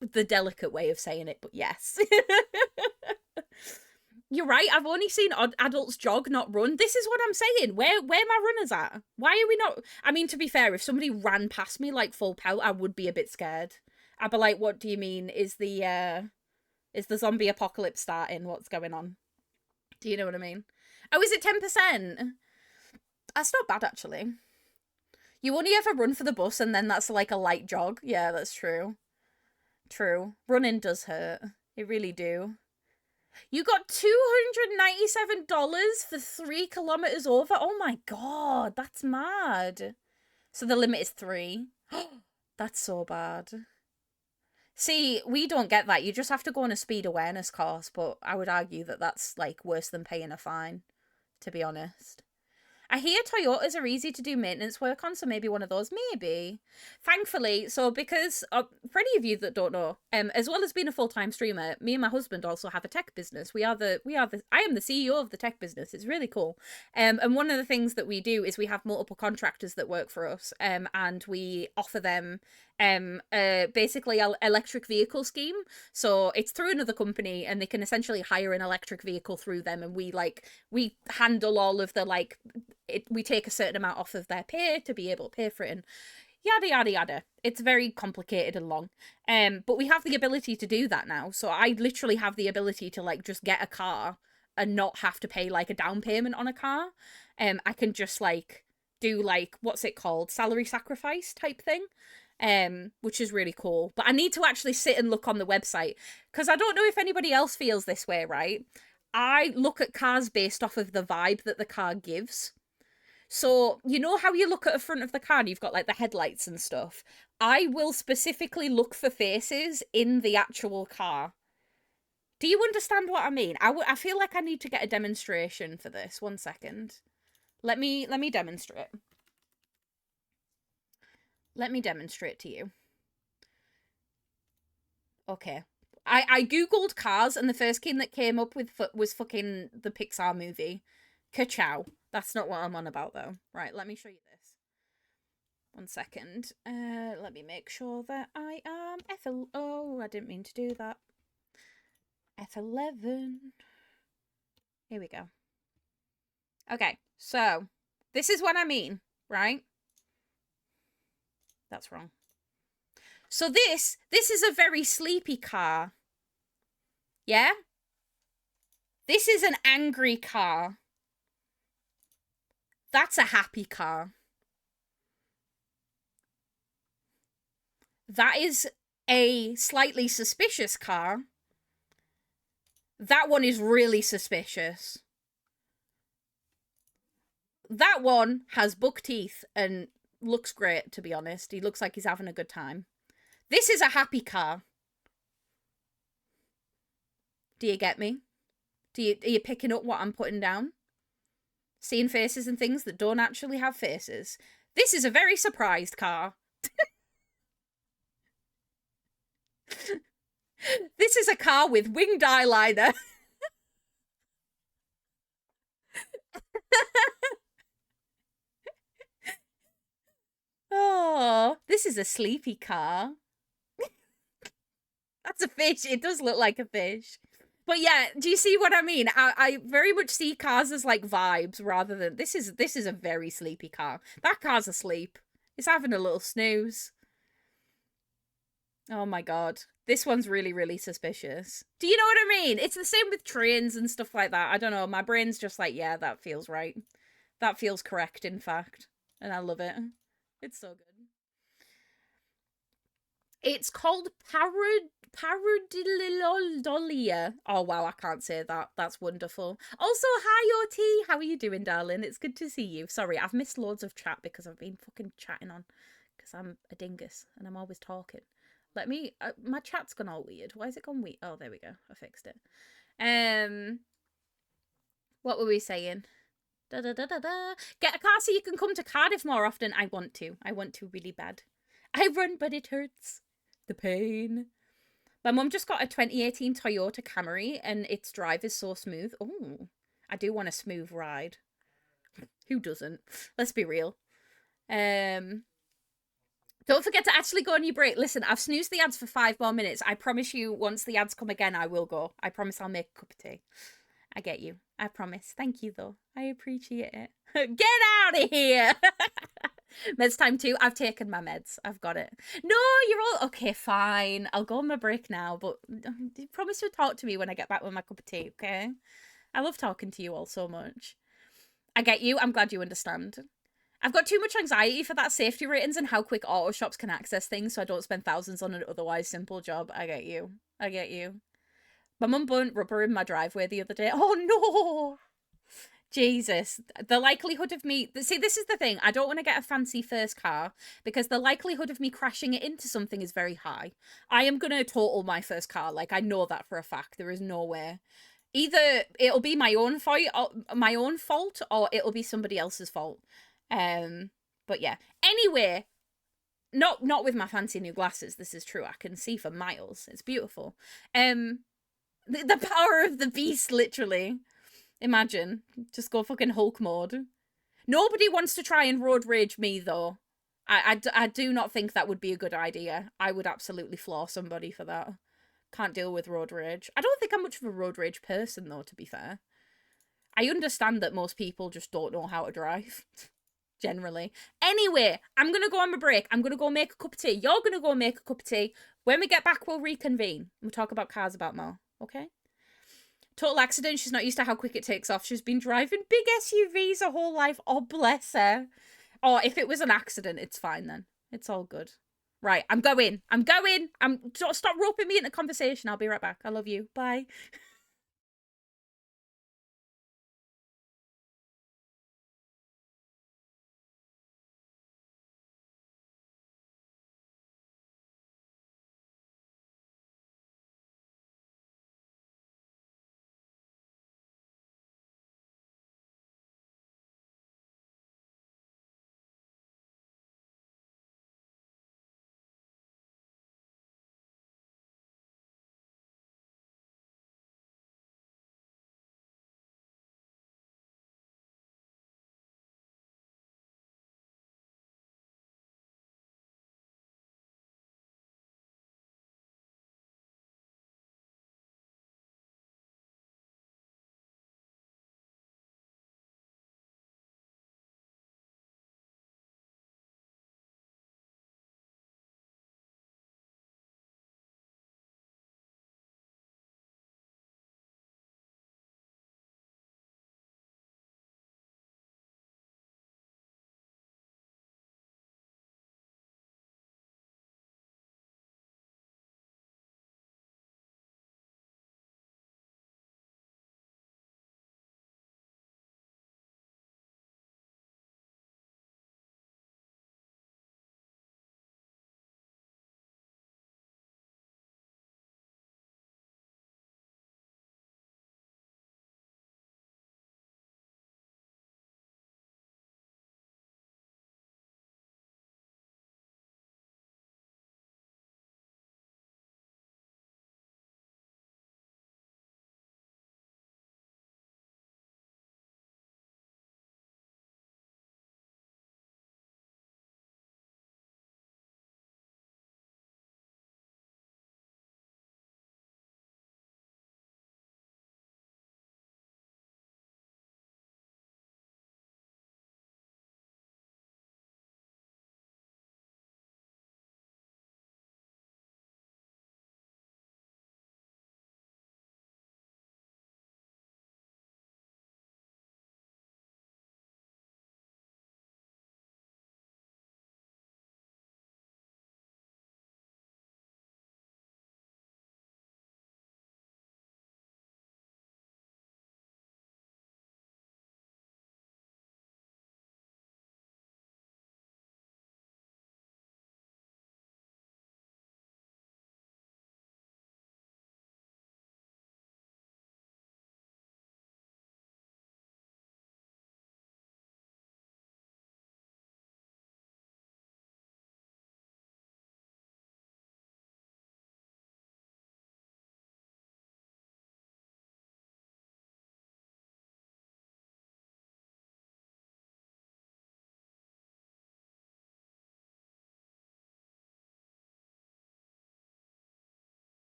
the delicate way of saying it, but yes. You're right. I've only seen adults jog, not run. This is what I'm saying. Where my runners at? Why are we not? I mean, to be fair, if somebody ran past me like full pelt, I would be a bit scared. I'd be like, "What do you mean? Is the zombie apocalypse starting? What's going on?" Do you know what I mean? Oh, is it 10%? That's not bad actually. You only ever run for the bus, and then that's like a light jog. Yeah, that's true. True. Running does hurt. It really do. You got $297 for 3 kilometers over? Oh my god, that's mad. So the limit is 3. That's so bad. See, we don't get that. You just have to go on a speed awareness course, but I would argue that that's like worse than paying a fine, to be honest. I hear Toyotas are easy to do maintenance work on, so maybe one of those, maybe. Thankfully, so because for any of you that don't know, as well as being a full-time streamer, me and my husband also have a tech business. I am the CEO of the tech business. It's really cool. And one of the things that we do is we have multiple contractors that work for us, and we offer them basically an electric vehicle scheme. So it's through another company and they can essentially hire an electric vehicle through them, and we handle all of the we take a certain amount off of their pay to be able to pay for it. And yada yada yada. It's very complicated and long. But we have the ability to do that now. So I literally have the ability to like just get a car and not have to pay like a down payment on a car. I can just like do like what's it called? Salary sacrifice type thing. Which is really cool. But I need to actually sit and look on the website because I don't know if anybody else feels this way, right? I look at cars based off of the vibe that the car gives. So, you know how you look at the front of the car and you've got like the headlights and stuff? I will specifically look for faces in the actual car. Do you understand what I mean? I feel like I need to get a demonstration for this. 1 second. Let me demonstrate. Let me demonstrate to you. Okay. I googled cars and the first thing that came up with was fucking the Pixar movie. Ka-chow. That's not what I'm on about though. Right, let me show you this. 1 second. Let me make sure that I am F11. Oh, I didn't mean to do that. F11. Here we go. Okay, so this is what I mean, right? That's wrong. So this is a very sleepy car. Yeah? This is an angry car. That's a happy car. That is a slightly suspicious car. That one is really suspicious. That one has buck teeth and looks great, to be honest. He looks like he's having a good time. This is a happy car. Do you get me? Are you picking up what I'm putting down? Seeing faces and things that don't actually have faces. This is a very surprised car. This is a car with winged eyeliner. Oh, this is a sleepy car. That's a fish. It does look like a fish. But yeah, do you see what I mean? I very much see cars as like vibes rather than this is a very sleepy car. That car's asleep. It's having a little snooze. Oh my god. This one's really, really suspicious. Do you know what I mean? It's the same with trains and stuff like that. I don't know. My brain's just like, yeah, that feels right. That feels correct, in fact. And I love it. It's so good. It's called Pareidolia. Oh wow, I can't say that. That's wonderful. Also, hi OT. How are you doing, darling? It's good to see you. Sorry, I've missed loads of chat because I've been fucking chatting on. Because I'm a dingus and I'm always talking. Let me. My chat's gone all weird. Why is it gone weird? Oh, there we go. I fixed it. What were we saying? Da da da da da. Get a car so you can come to Cardiff more often. I want to. I want to really bad. I run, but it hurts. The pain. My mum just got a 2018 Toyota Camry and its drive is so smooth. Oh, I do want a smooth ride. Who doesn't? Let's be real. Don't forget to actually go on your break. Listen, I've snoozed the ads for 5 more minutes. I promise you, once the ads come again, I will go. I promise I'll make a cup of tea. I get you. I promise. Thank you, though. I appreciate it. Get out of here! Meds time too. I've taken my meds. I've got it. No, you're all okay. Fine. I'll go on my break now, but promise to talk to me when I get back with my cup of tea. Okay? I love talking to you all so much. I get you. I'm glad you understand. I've got too much anxiety for that safety ratings and how quick auto shops can access things, so I don't spend thousands on an otherwise simple job. I get you. I get you. My mum burnt rubber in my driveway the other day. Oh no! Jesus, the likelihood of me... See, this is the thing. I don't want to get a fancy first car because the likelihood of me crashing it into something is very high. I am going to total my first car. Like, I know that for a fact. There is no way. Either it'll be my own fault or it'll be somebody else's fault. But yeah. Anyway, not with my fancy new glasses. This is true. I can see for miles. It's beautiful. The power of the beast, literally. Imagine. Just go fucking Hulk mode. Nobody wants to try and road rage me, though. I do not think that would be a good idea. I would absolutely floor somebody for that. Can't deal with road rage. I don't think I'm much of a road rage person, though, to be fair. I understand that most people just don't know how to drive. generally. Anyway, I'm going to go on my break. I'm going to go make a cup of tea. You're going to go make a cup of tea. When we get back, we'll reconvene. We'll talk about cars about more. Okay? Total accident. She's not used to how quick it takes off. She's been driving big SUVs her whole life. Oh, bless her. Or if it was an accident, it's fine then. It's all good. Right, I'm going. Stop roping me into conversation. I'll be right back. I love you. Bye.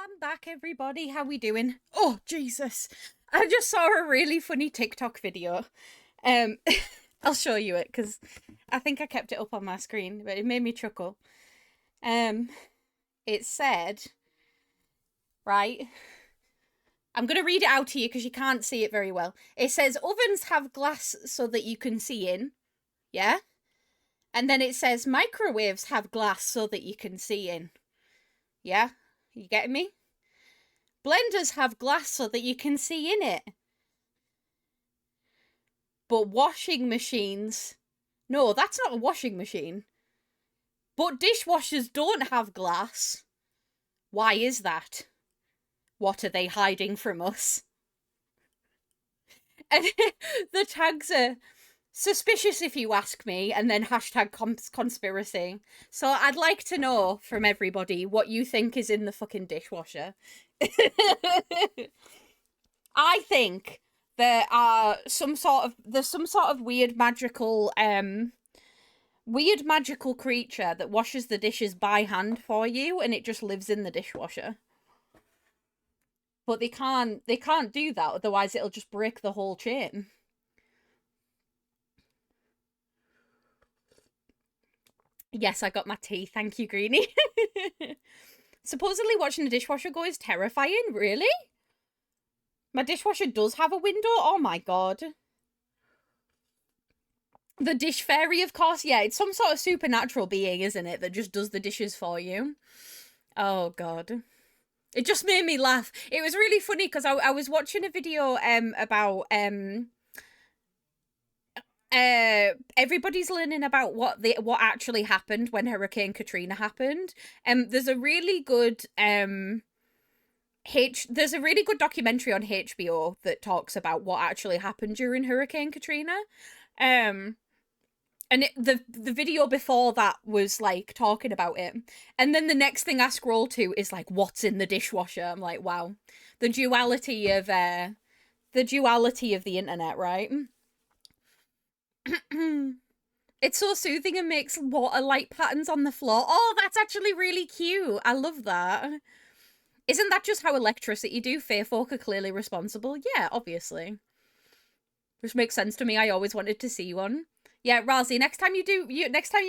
I'm back, everybody. How we doing? Oh, Jesus. I just saw a really funny TikTok video. Um, I'll show you it, because I think I kept it up on my screen, but it made me chuckle. It said, right, I'm going to read it out to you because you can't see it very well. It says, ovens have glass so that you can see in, yeah? And then it says, microwaves have glass so that you can see in, yeah? You getting me? Blenders have glass so that you can see in it. But washing machines... No, that's not a washing machine. But dishwashers don't have glass. Why is that? What are they hiding from us? And the tags are suspicious if you ask me, and then hashtag conspiracy. So I'd like to know from everybody what you think is in the fucking dishwasher. I think there's some sort of weird magical creature that washes the dishes by hand for you, and it just lives in the dishwasher. But they can't do that, otherwise it'll just break the whole chain. Yes, I got my tea. Thank you, Greenie. Supposedly watching the dishwasher go is terrifying. Really? My dishwasher does have a window? Oh my god. The dish fairy, of course. Yeah, it's some sort of supernatural being, isn't it? That just does the dishes for you. Oh god. It just made me laugh. It was really funny because I was watching a video about everybody's learning about what actually happened when Hurricane Katrina happened. There's a really good there's a really good documentary on HBO that talks about what actually happened during Hurricane Katrina. And the video before that was like talking about it, and then the next thing I scroll to is like, what's in the dishwasher? I'm like, wow, the duality of the internet, right? It's so soothing and makes water light patterns on the floor. Oh, that's actually really cute. I love that. Isn't that just how electricity do? Fae folk are clearly responsible. Yeah, obviously. Which makes sense to me. I always wanted to see one. Yeah, Razi, next time you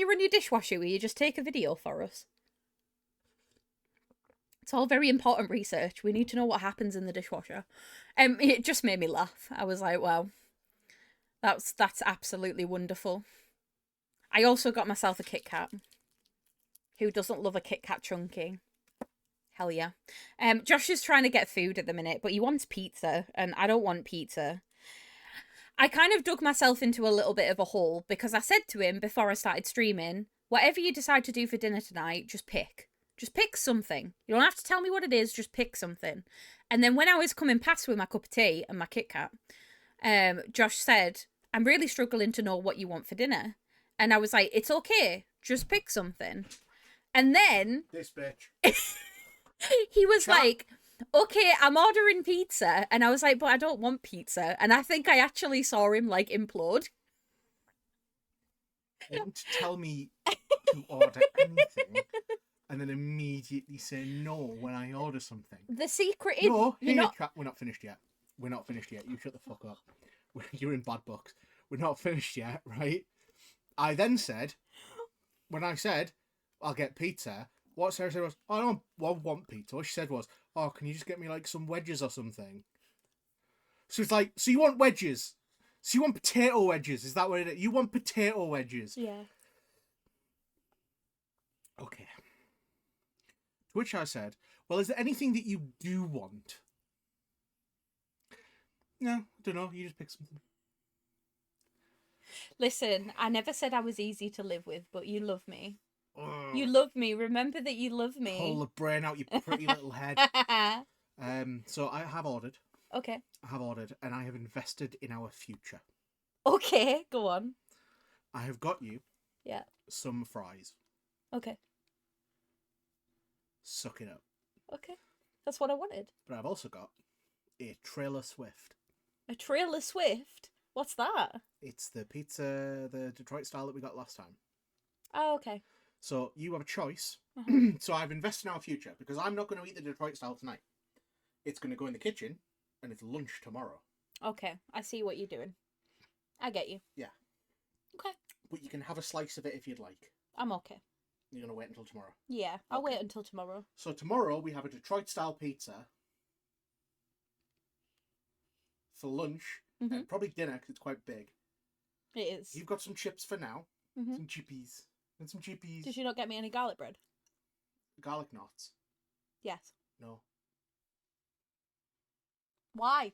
run your dishwasher, will you just take a video for us? It's all very important research. We need to know what happens in the dishwasher. It just made me laugh. I was like, wow. That's absolutely wonderful. I also got myself a Kit Kat. Who doesn't love a Kit Kat chunky? Hell yeah. Josh is trying to get food at the minute, but he wants pizza, and I don't want pizza. I kind of dug myself into a little bit of a hole because I said to him before I started streaming, whatever you decide to do for dinner tonight, just pick. Just pick something. You don't have to tell me what it is, just pick something. And then when I was coming past with my cup of tea and my Kit Kat, Josh said, I'm really struggling to know what you want for dinner. And I was like, it's okay, just pick something. And then... This bitch. He was like... Okay, I'm ordering pizza. And I was like, but I don't want pizza. And I think I actually saw him, like, implode. Don't tell me to order anything and then immediately say no when I order something. The secret is... No, we're not finished yet. We're not finished yet. You shut the fuck up. You're in bad books. We're not finished yet, right? I then said, when I said, I'll get pizza... What Sarah said was, I don't want pizza. What she said was, oh, can you just get me like some wedges or something? So it's like, so you want wedges? So you want potato wedges? Is that what it is? You want potato wedges? Yeah. Okay. To which I said, well, is there anything that you do want? No, I don't know. You just pick something. Listen, I never said I was easy to live with, but you love me. Ugh. You love me. Remember that you love me. Pull the brain out, you pretty little head. So I have ordered. Okay. I have ordered, and I have invested in our future. Okay, go on. I have got you. Yeah. Some fries. Okay. Suck it up. Okay. That's what I wanted. But I've also got a Trailer Swift. A Trailer Swift? What's that? It's the pizza, the Detroit style that we got last time. Oh, okay. So you have a choice. Uh-huh. So I've invested in our future because I'm not going to eat the Detroit style tonight. It's going to go in the kitchen, and it's lunch tomorrow. Okay, I see what you're doing. I get you. Yeah. Okay. But you can have a slice of it if you'd like. I'm okay. You're going to wait until tomorrow. Yeah, I'll Okay. wait until tomorrow. So tomorrow we have a Detroit style pizza for lunch and probably dinner because it's quite big. It is. You've got some chips for now. Mm-hmm. Some chippies. And some chippies. Did you not get me any garlic bread? Garlic knots. Yes. No. Why?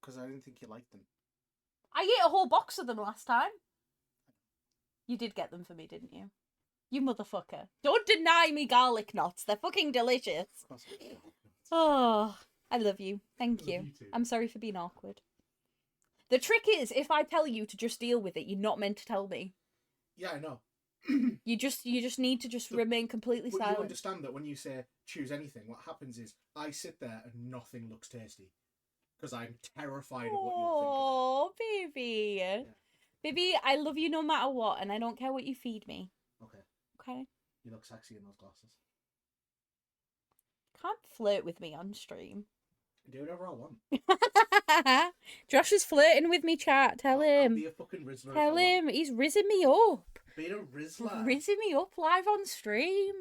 Because I didn't think you liked them. I ate a whole box of them last time. You did get them for me, didn't you? You motherfucker. Don't deny me garlic knots. They're fucking delicious. Of course I like garlic knots. Oh, I love you. Thank you. Love you too. I'm sorry for being awkward. The trick is, if I tell you to just deal with it, you're not meant to tell me. Yeah, I know. You just need to just remain completely But silent. you understand that when you say choose anything, what happens is I sit there and nothing looks tasty. Because I'm terrified of what you'll think of Oh, baby. Yeah. Baby, I love you no matter what, and I don't care what you feed me. it. Okay. Okay? You look sexy in those glasses. Can't flirt with me on stream. Do whatever I want. Josh is flirting with me, chat. Tell I'll him. be a fucking Rizzler. if I Tell want. him. He's rizzing me up. Being a Rizzler. Rizzing me up live on stream.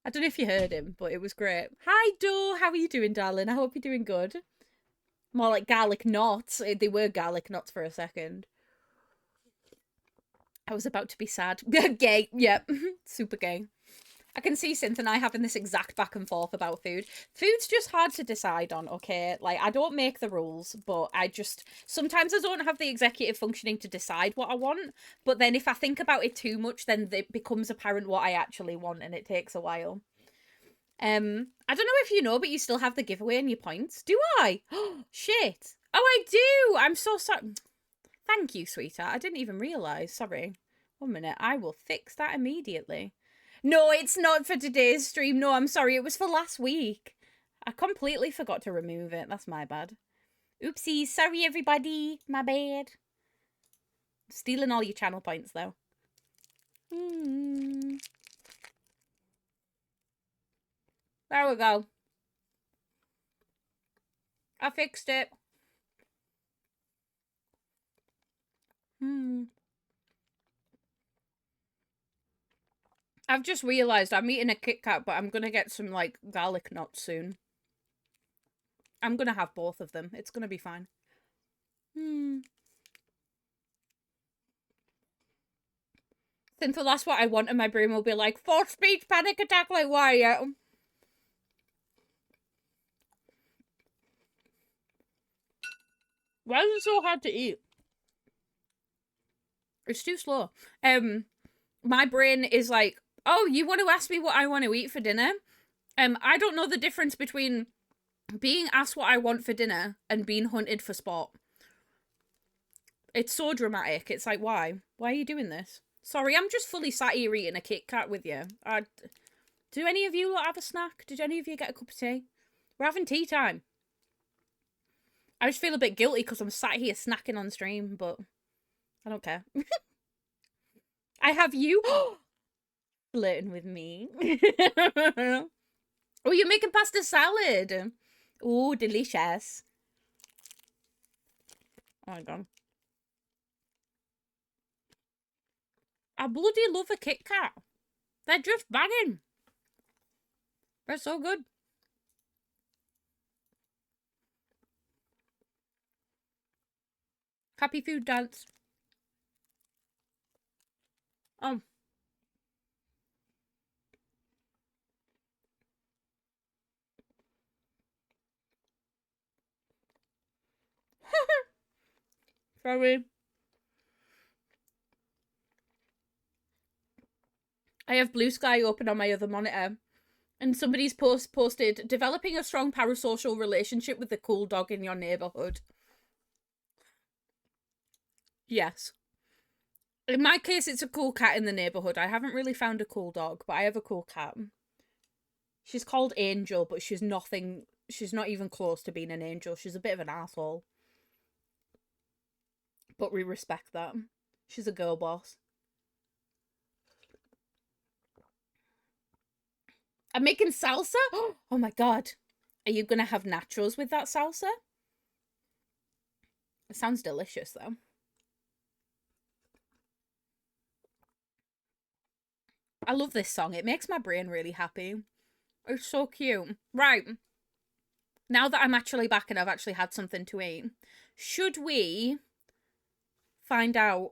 I don't know if you heard him, but it was great. Hi, Doe. How are you doing, darling? I hope you're doing good. More like garlic knots. They were garlic knots for a second. I was about to be sad. Gay. Yep. Super gay. I can see Synth and I having this exact back and forth about food. Food's just hard to decide on, okay? Like, I don't make the rules, but sometimes I don't have the executive functioning to decide what I want. But then if I think about it too much, then it becomes apparent what I actually want, and it takes a while. I don't know if you know, but you still have the giveaway in your points. Do I? Oh, shit. Oh, I do. I'm so sorry. Thank you, sweetheart. I didn't even realise. Sorry. 1 minute. I will fix that immediately. No, it's not for today's stream. No, I'm sorry. It was for last week. I completely forgot to remove it. That's my bad. Oopsie. Sorry, everybody. My bad. Stealing all your channel points, though. There we go. I fixed it. I've just realised I'm eating a Kit Kat, but I'm going to get some, like, garlic knots soon. I'm going to have both of them. It's going to be fine. Since the last what I want, and my brain will be like, forced speech, panic attack, like, why? Yeah. Why is it so hard to eat? It's too slow. My brain is like, oh, you want to ask me what I want to eat for dinner? I don't know the difference between being asked what I want for dinner and being hunted for sport. It's so dramatic. It's like, why? Why are you doing this? Sorry, I'm just fully sat here eating a Kit Kat with you. Do any of you lot have a snack? Did any of you get a cup of tea? We're having tea time. I just feel a bit guilty because I'm sat here snacking on stream, but I don't care. I have you flirting with me. Oh, you're making pasta salad. Oh, delicious. Oh my god. I bloody love a Kit Kat. They're just banging. They're so good. Happy food dance. Oh. Sorry. I have Blue Sky open on my other monitor. And somebody's posted, developing a strong parasocial relationship with the cool dog in your neighbourhood. Yes. In my case, it's a cool cat in the neighbourhood. I haven't really found a cool dog, but I have a cool cat. She's called Angel, but she's not even close to being an angel. She's a bit of an asshole. But we respect that. She's a girl boss. I'm making salsa? Oh my god. Are you gonna have nachos with that salsa? It sounds delicious though. I love this song. It makes my brain really happy. It's so cute. Right. Now that I'm actually back and I've actually had something to eat, should we find out?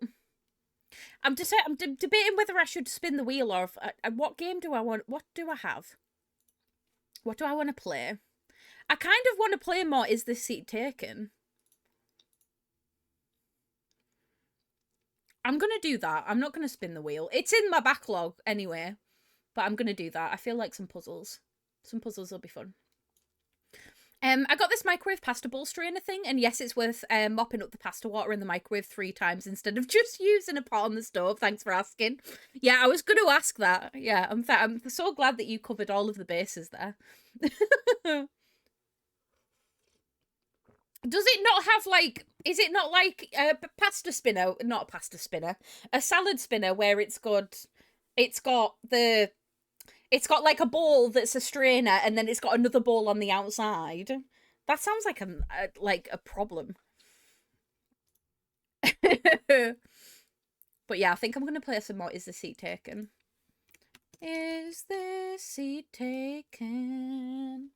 I'm debating whether I should spin the wheel or if, what game do I want? What do I have? What do I want to play? I kind of want to play more Is This Seat Taken? I'm going to do that. I'm not going to spin the wheel. It's in my backlog anyway, but I'm going to do that. I feel like some puzzles. Some puzzles will be fun. I got this microwave pasta bowl strainer thing, and yes, it's worth mopping up the pasta water in the microwave 3 times instead of just using a pot on the stove. Thanks for asking. Yeah, I was going to ask that. Yeah, I'm so glad that you covered all of the bases there. Does it not have like? Is it not like a pasta spinner? Not a pasta spinner, a salad spinner where it's got like a ball that's a strainer, and then it's got another ball on the outside. That sounds like a problem. But yeah, I think I'm gonna play some more. Is the seat taken? Is the seat taken?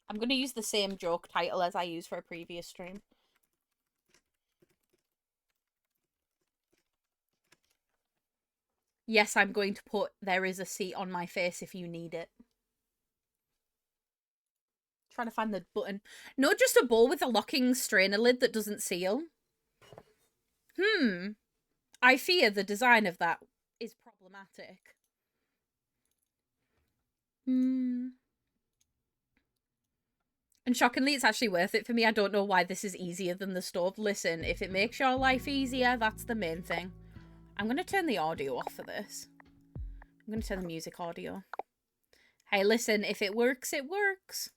I'm gonna use the same joke title as I used for a previous stream. Yes, I'm going to put there is a seat on my face if you need it. Trying to find the button. No, just a bowl with a locking strainer lid that doesn't seal. I fear the design of that is problematic. And shockingly, it's actually worth it for me. I don't know why this is easier than the stove. Listen, if it makes your life easier, that's the main thing. I'm going to turn the audio off for this. I'm going to turn the music audio. Hey, listen, if it works, it works.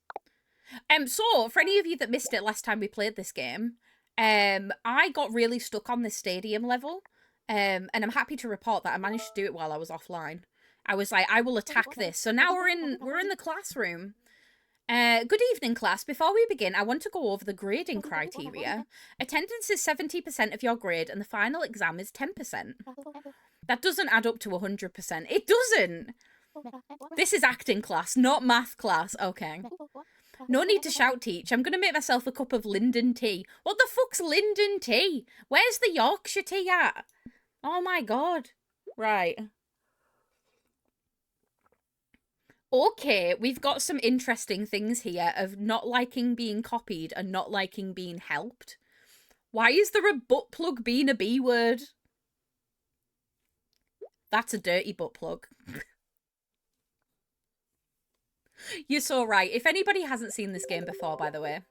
So, for any of you that missed it last time we played this game, I got really stuck on this stadium level. And I'm happy to report that I managed to do it while I was offline. I was like, I will attack this. So now we're in the classroom. Good evening, class. Before we begin, I want to go over the grading criteria. Attendance is 70% of your grade, and the final exam is 10%. That doesn't add up to 100%. It doesn't! This is acting class, not math class. Okay. No need to shout, teach. I'm going to make myself a cup of Linden tea. What the fuck's Linden tea? Where's the Yorkshire tea at? Oh my god. Right. Okay, we've got some interesting things here of not liking being copied and not liking being helped. Why is there a butt plug being a B word? That's a dirty butt plug. You're so right. If anybody hasn't seen this game before, by the way,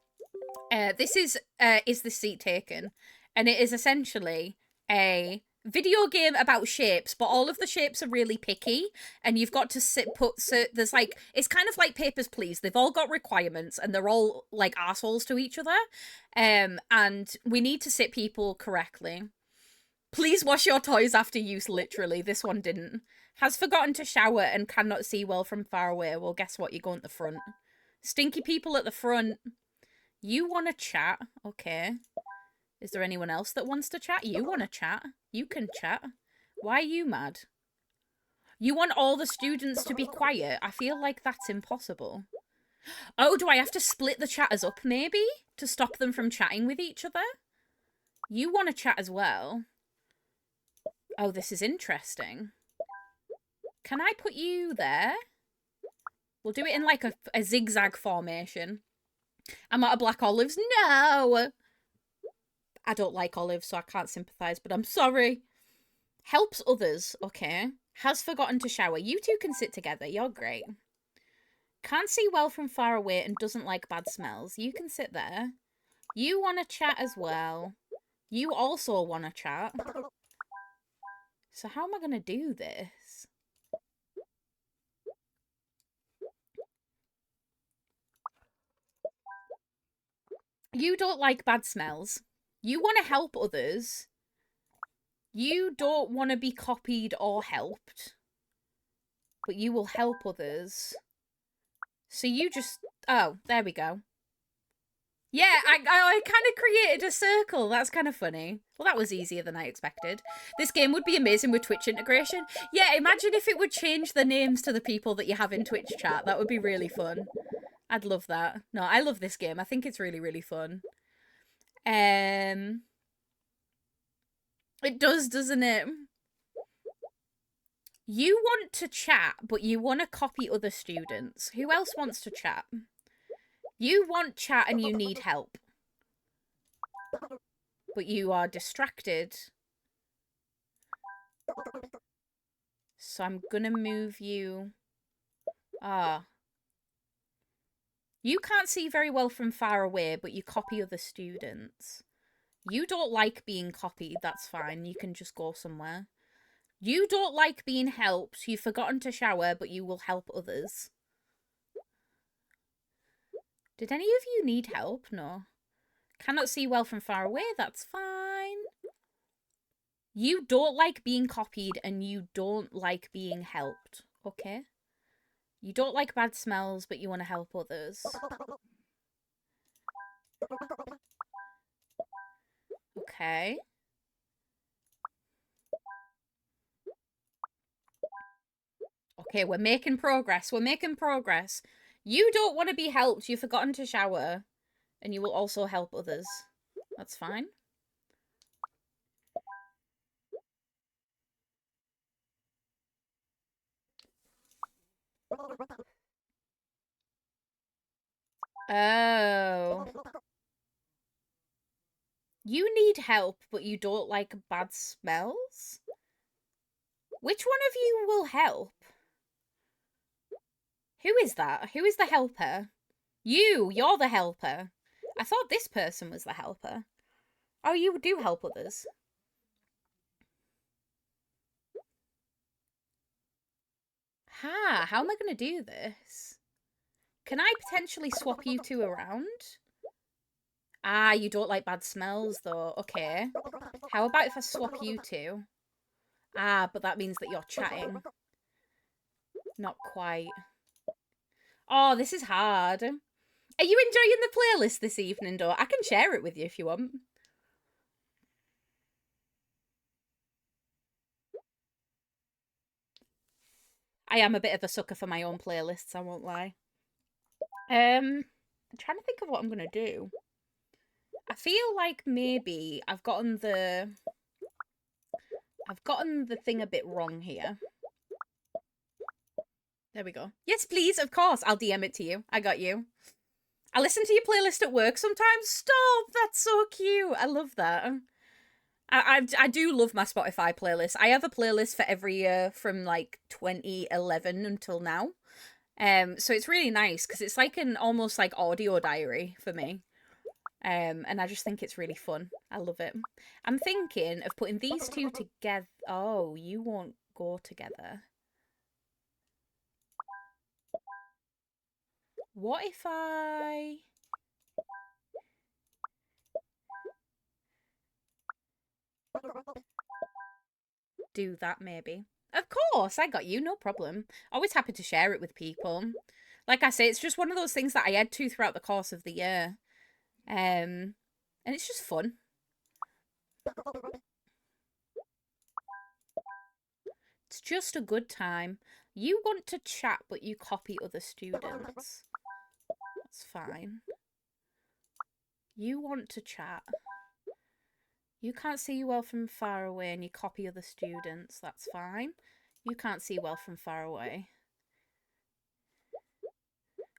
this is the seat taken? And it is essentially a video game about shapes, but all of the shapes are really picky, and you've got to there's like, it's kind of like Papers, Please. They've all got requirements, and they're all like assholes to each other, and we need to sit people correctly. Please wash your toys after use, literally. This one didn't. Has forgotten to shower and cannot see well from far away. Well, guess what? You go at the front. Stinky people at the front. You want to chat? Okay. Is there anyone else that wants to chat? You want to chat? You can chat. Why are you mad? You want all the students to be quiet? I feel like that's impossible. Oh, do I have to split the chatters up, maybe? To stop them from chatting with each other? You want to chat as well? Oh, this is interesting. Can I put you there? We'll do it in like a zigzag formation. I'm out of black olives. No! I don't like olives, so I can't sympathise, but I'm sorry. Helps others. Okay. Has forgotten to shower. You two can sit together. You're great. Can't see well from far away and doesn't like bad smells. You can sit there. You want to chat as well. You also want to chat. So how am I going to do this? You don't like bad smells. You want to help others. You don't want to be copied or helped. But you will help others. So you just... Oh, there we go. Yeah, I kind of created a circle. That's kind of funny. Well, that was easier than I expected. This game would be amazing with Twitch integration. Yeah, imagine if it would change the names to the people that you have in Twitch chat. That would be really fun. I'd love that. No, I love this game. I think it's really, really fun. It does, doesn't it? You want to chat, but you want to copy other students. Who else wants to chat? You want chat and you need help. But you are distracted. So I'm gonna move you... Ah. You can't see very well from far away, but you copy other students. You don't like being copied, that's fine. You can just go somewhere. You don't like being helped. You've forgotten to shower, but you will help others. Did any of you need help? No. Cannot see well from far away, that's fine. You don't like being copied and you don't like being helped. Okay. You don't like bad smells, but you want to help others. Okay. Okay, we're making progress. We're making progress. You don't want to be helped. You've forgotten to shower. And you will also help others. That's fine. Oh. You need help, but you don't like bad smells? Which one of you will help? Who is that? Who is the helper? You're the helper. I thought this person was the helper. Oh, you do help others. How am I going to do this? Can I potentially swap you two around? Ah, you don't like bad smells, though. Okay. How about if I swap you two? Ah, but that means that you're chatting. Not quite. Oh, this is hard. Are you enjoying the playlist this evening, though? I can share it with you if you want. I am a bit of a sucker for my own playlists, I won't lie. I'm trying to think of what I'm going to do. I feel like maybe I've gotten the thing a bit wrong here. There we go. Yes, please, of course. I'll DM it to you. I got you. I listen to your playlist at work sometimes. Stop! That's so cute. I love that. I do love my Spotify playlist. I have a playlist for every year from like 2011 until now. So it's really nice because it's like an almost like audio diary for me. And I just think it's really fun. I love it. I'm thinking of putting these two together. Oh, you won't go together. What if I... do that maybe? Of course, I got you, no problem. Always happy to share it with people. Like I say, it's just one of those things that I add to throughout the course of the year. And it's just fun. It's just a good time. You want to chat, but you copy other students. That's fine. You want to chat. You can't see well from far away and you copy other students. That's fine. You can't see well from far away.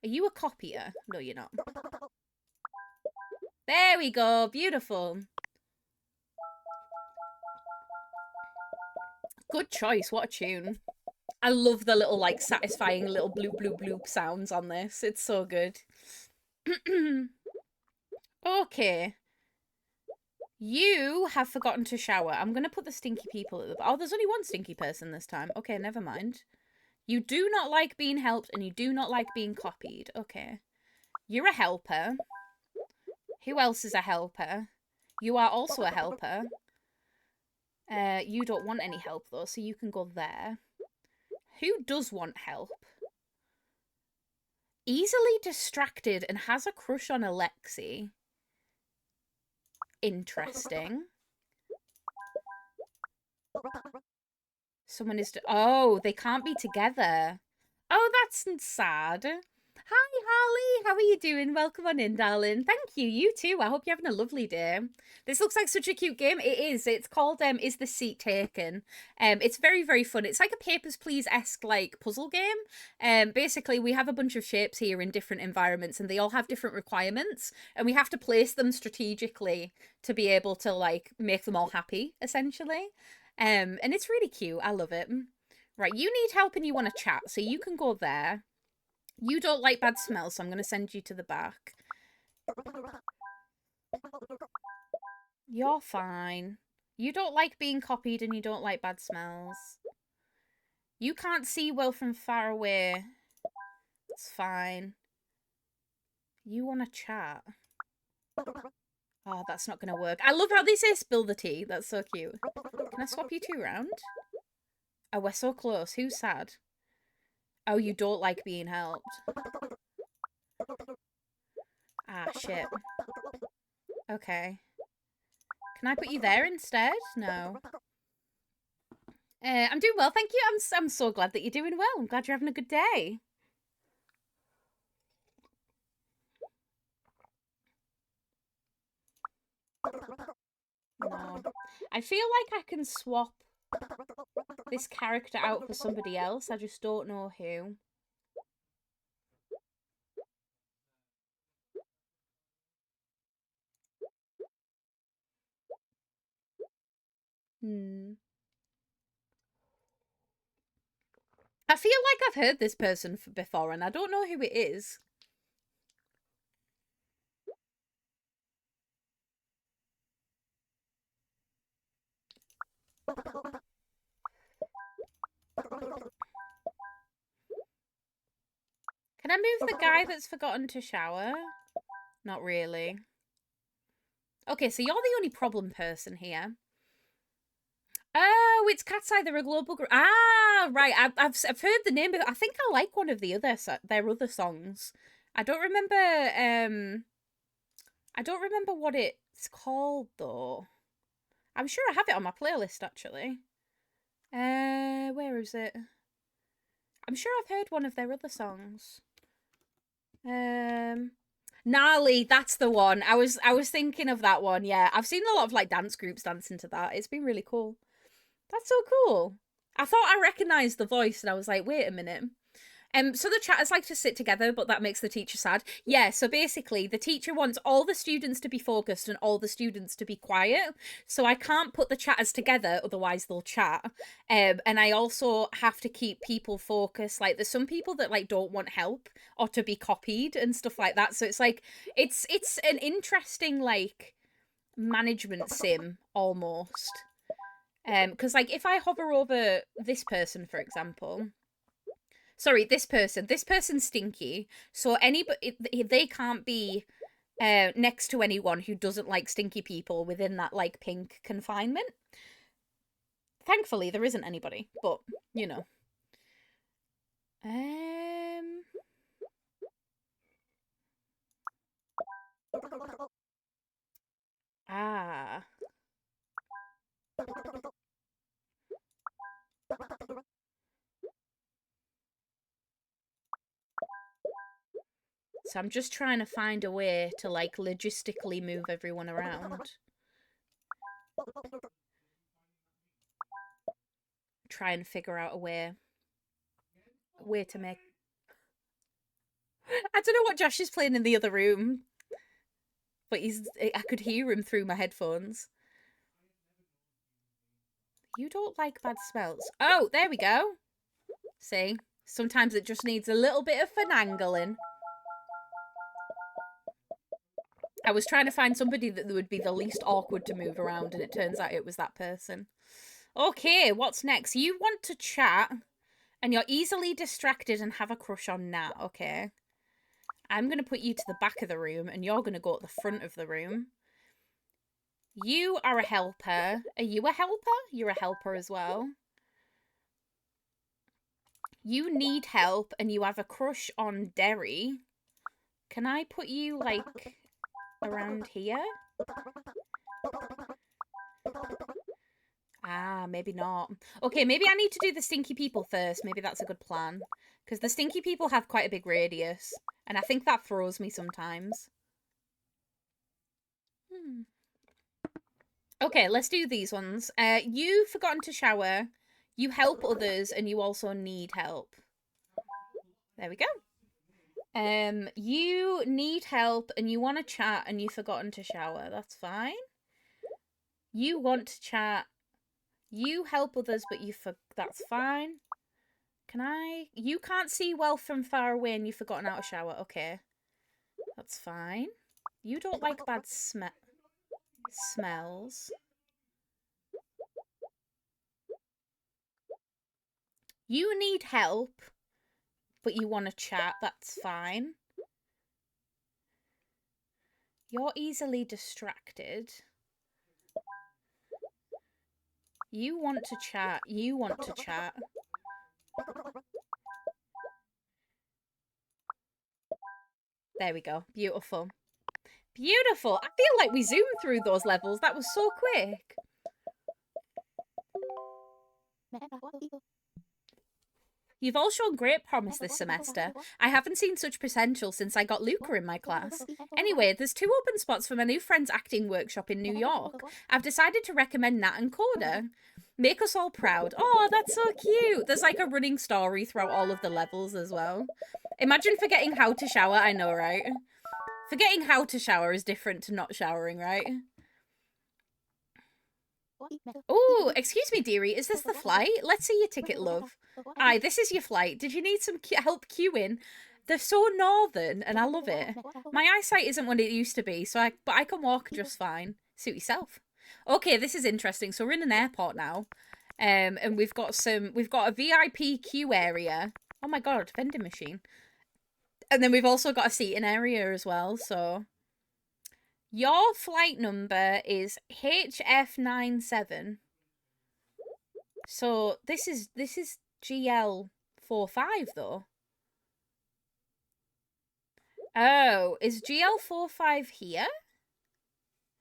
Are you a copier? No, you're not. There we go. Beautiful. Good choice. What a tune. I love the little, like, satisfying little bloop, bloop, bloop sounds on this. It's so good. Okay. You have forgotten to shower. I'm going to put the stinky people at the... Oh, there's only one stinky person this time. Okay, never mind. You do not like being helped and you do not like being copied. Okay. You're a helper. Who else is a helper? You are also a helper. You don't want any help, though, so you can go there. Who does want help? Easily distracted and has a crush on Alexi. Interesting. Someone is... Oh, they can't be together. Oh, that's sad. Hi, Harley. How are you doing? Welcome on in, darling. Thank you. You too. I hope you're having a lovely day. This looks like such a cute game. It is. It's called Is the Seat Taken? It's very, very fun. It's like a Papers, Please-esque like puzzle game. Basically, we have a bunch of shapes here in different environments, and they all have different requirements, and we have to place them strategically to be able to like make them all happy, essentially. And it's really cute. I love it. Right, you need help and you want to chat, so you can go there. You don't like bad smells, so I'm going to send you to the back. You're fine. You don't like being copied and you don't like bad smells. You can't see well from far away. It's fine. You want to chat. Oh, that's not going to work. I love how they say spill the tea. That's so cute. Can I swap you two round? Oh, we're so close. Who's sad? Oh, you don't like being helped. Ah, shit. Okay. Can I put you there instead? No. I'm doing well, thank you. I'm so glad that you're doing well. I'm glad you're having a good day. No. I feel like I can swap this character out for somebody else. I just don't know who. I feel like I've heard this person before, and I don't know who it is. Can I move the guy that's forgotten to shower? Not really. Okay, so you're the only problem person here. Oh, it's Cat's Eye. They're a global group. Ah, right. I've heard the name, but I think I like one of their other songs. I don't remember. I don't remember what it's called though. I'm sure I have it on my playlist actually. Where is it? I'm sure I've heard one of their other songs. Gnarly, that's the one. I was thinking of that one. Yeah, I've seen a lot of like dance groups dancing to that. It's been really cool. That's so cool. I thought I recognised the voice and I was like, wait a minute. So the chatters like to sit together, but that makes the teacher sad. Yeah, so basically the teacher wants all the students to be focused and all the students to be quiet. So I can't put the chatters together, otherwise they'll chat. And I also have to keep people focused. Like there's some people that like don't want help or to be copied and stuff like that. So it's like it's an interesting like management sim almost. Because like if I hover over this person, for example. Sorry, this person's stinky. So anybody, they can't be next to anyone who doesn't like stinky people within that like pink confinement. Thankfully, there isn't anybody, but you know. Ah. So I'm just trying to find a way to like logistically move everyone around. Try and figure out a way to make... I don't know what Josh is playing in the other room, but I could hear him through my headphones. You don't like bad smells. Oh, there we go. See? Sometimes it just needs a little bit of finagling. I was trying to find somebody that would be the least awkward to move around, and it turns out it was that person. Okay, what's next? You want to chat, and you're easily distracted and have a crush on Nat. Okay. I'm going to put you to the back of the room, and you're going to go at the front of the room. You are a helper. Are you a helper? You're a helper as well. You need help and you have a crush on Derry. Can I put you, like, around here? Ah, maybe not. Okay, maybe I need to do the stinky people first. Maybe that's a good plan. Because the stinky people have quite a big radius. And I think that throws me sometimes. Okay, let's do these ones. You've forgotten to shower. You help others and you also need help. There we go. You need help and you want to chat and you've forgotten to shower. That's fine. You want to chat. You help others, but that's fine. You can't see well from far away and you've forgotten how to shower. Okay. That's fine. You don't like bad smells. You need help, but you want to chat. That's fine. You're easily distracted. You want to chat. You want to chat. There we go. Beautiful. Beautiful. I feel like we zoomed through those levels. That was so quick. You've all shown great promise this semester. I haven't seen such potential since I got Luca in my class. Anyway, there's 2 open spots for my new friend's acting workshop in New York. I've decided to recommend Nat and Coda. Make us all proud. Oh, that's so cute. There's like a running story throughout all of the levels as well. Imagine forgetting how to shower. I know, right? Forgetting how to shower is different to not showering, right? Oh, excuse me, dearie. Is this the flight? Let's see your ticket, love. Aye, this is your flight. Did you need some help queuing? They're so northern, and I love it. My eyesight isn't what it used to be, but I can walk just fine. Suit yourself. Okay, this is interesting. So we're in an airport now, and we've got a VIP queue area. Oh my god, vending machine. And then we've also got a seating area as well. So your flight number is HF97. So this is GL45 though. Oh, is GL45 here?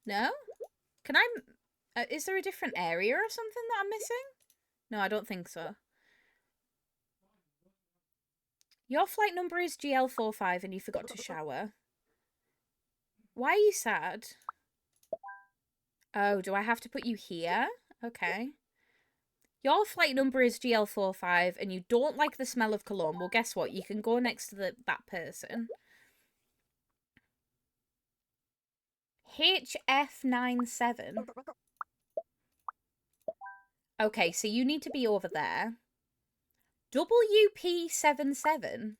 No? Can I... is there a different area or something that I'm missing? No, I don't think so. Your flight number is GL45 and you forgot to shower. Why are you sad? Oh, do I have to put you here? Okay. Your flight number is GL45 and you don't like the smell of cologne. Well, guess what? You can go next to that person. HF97. Okay, so you need to be over there. WP77.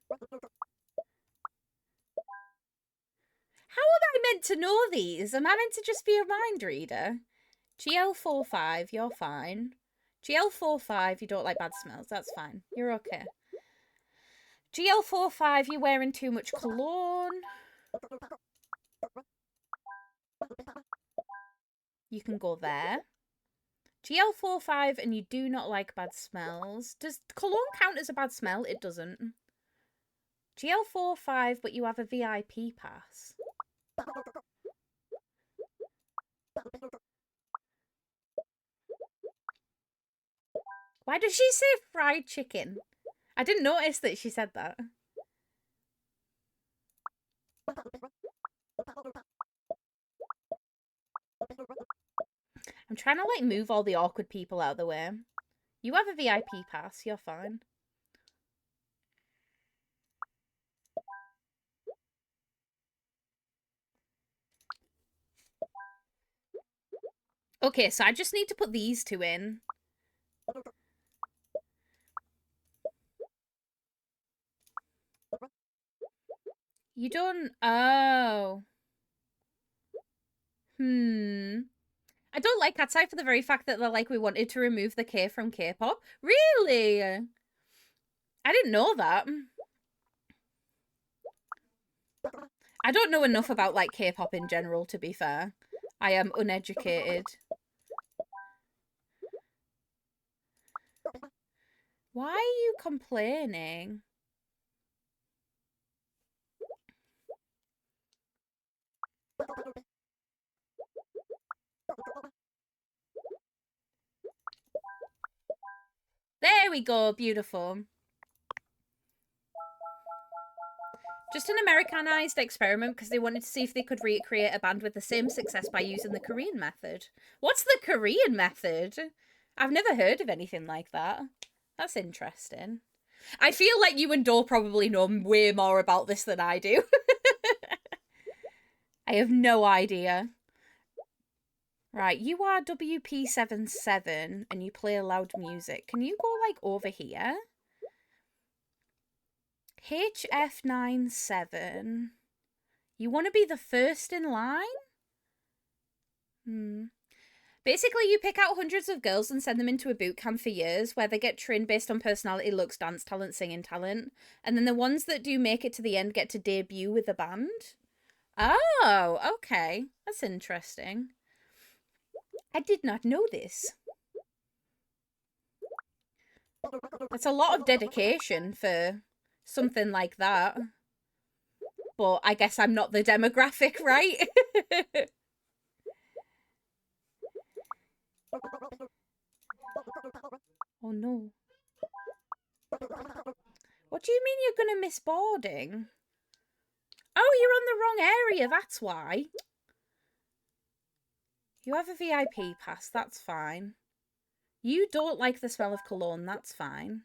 How am I meant to know these? Am I meant to just be a mind reader? GL45, you're fine. GL45, you don't like bad smells. That's fine. You're okay. GL45, you're wearing too much cologne. You can go there. GL45, and you do not like bad smells. Does cologne count as a bad smell? It doesn't. GL45, but you have a VIP pass. Why does she say fried chicken? I didn't notice that she said that. I'm trying to, like, move all the awkward people out of the way. You have a VIP pass. You're fine. Okay, so I just need to put these 2 in. You don't... Oh. I don't like Katsai for the very fact that they're like, we wanted to remove the K from K-pop. Really? I didn't know that. I don't know enough about, like, K-pop in general, to be fair. I am uneducated. Why are you complaining? There we go, beautiful. Just an Americanized experiment because they wanted to see if they could recreate a band with the same success by using the Korean method. What's the Korean method? I've never heard of anything like that. That's interesting. I feel like you and Dor probably know way more about this than I do. I have no idea. Right, you are WP77 and you play loud music. Can you go, like, over here? HF97. You want to be the first in line? Basically, you pick out hundreds of girls and send them into a boot camp for years where they get trained based on personality, looks, dance talent, singing talent. And then the ones that do make it to the end get to debut with the band. Oh, okay. That's interesting. I did not know this. That's a lot of dedication for something like that. But I guess I'm not the demographic, right? Oh no. What do you mean you're gonna miss boarding? Oh, you're on the wrong area, that's why. You have a VIP pass, that's fine. You don't like the smell of cologne, that's fine.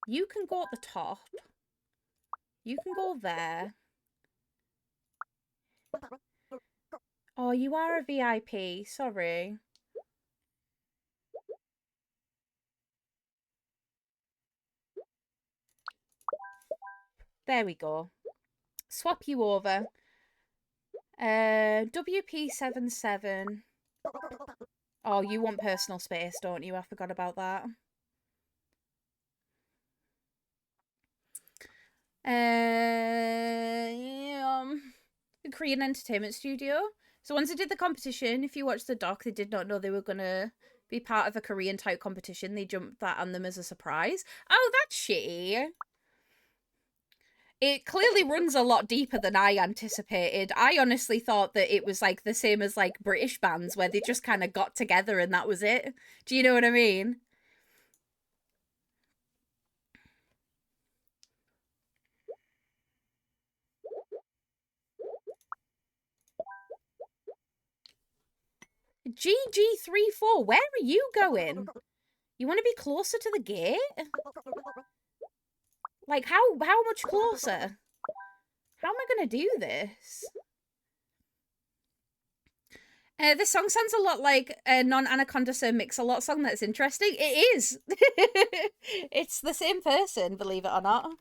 You can go at the top. You can go there. Oh, you are a VIP, sorry. There we go. Swap you over. WP77. Oh, you want personal space, don't you? I forgot about that. The Korean Entertainment Studio. So once they did the competition, if you watch the doc, they did not know they were gonna be part of a Korean type competition. They jumped that on them as a surprise. Oh, that's shitty. It clearly runs a lot deeper than I anticipated. I honestly thought that it was like the same as like British bands where they just kind of got together and that was it. Do you know what I mean? GG34, where are you going? You want to be closer to the gate? Like, how much closer? How am I going to do this? This song sounds a lot like a non-Anaconda Sir Mix-a-Lot song. That's interesting. It is. It's the same person, believe it or not.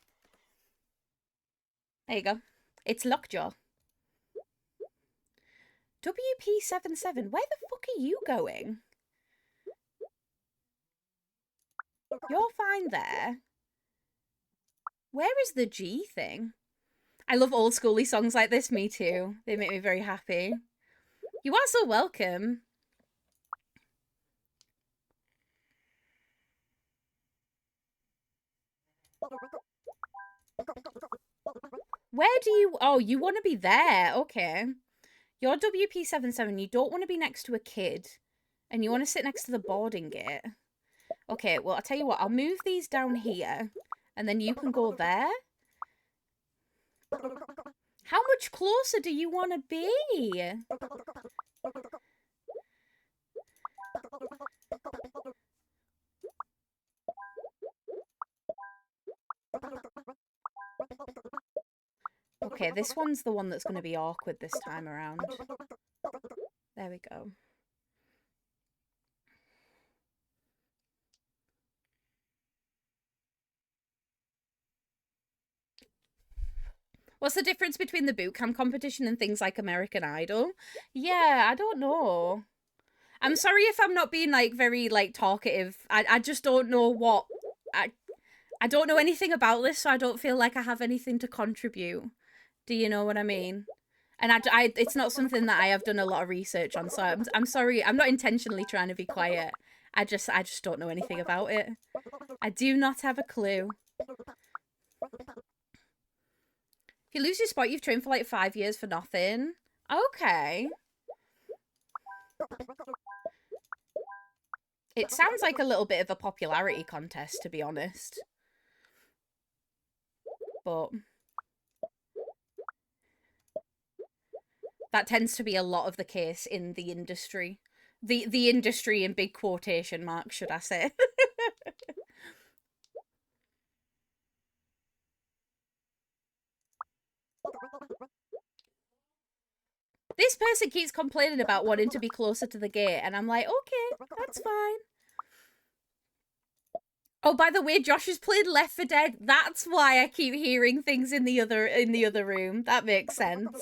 There you go. It's Lockjaw. WP77, where the fuck are you going? You're fine there. Where is the G thing? I love old schooly songs like this, me too. They make me very happy. You are so welcome. Where do you... Oh, you want to be there. Okay. You're WP77. You don't want to be next to a kid. And you want to sit next to the boarding gate. Okay, well, I'll tell you what. I'll move these down here. And then you can go there. How much closer do you want to be? Okay, this one's the one that's going to be awkward this time around. There we go. What's the difference between the boot camp competition and things like American Idol? Yeah, I don't know. I'm sorry if I'm not being like very like talkative. I just don't know what I don't know anything about this, so I don't feel like I have anything to contribute. Do you know what I mean? And it's not something that I have done a lot of research on, so I'm sorry. I'm not intentionally trying to be quiet. I just don't know anything about it. I do not have a clue. If you lose your spot, you've trained for like 5 years for nothing. Okay. It sounds like a little bit of a popularity contest, to be honest. But that tends to be a lot of the case in the industry. The industry in big quotation marks, should I say. This person keeps complaining about wanting to be closer to the gate, and I'm like, okay, that's fine. Oh, by the way, Josh has played Left 4 Dead. That's why I keep hearing things in the other room. That makes sense.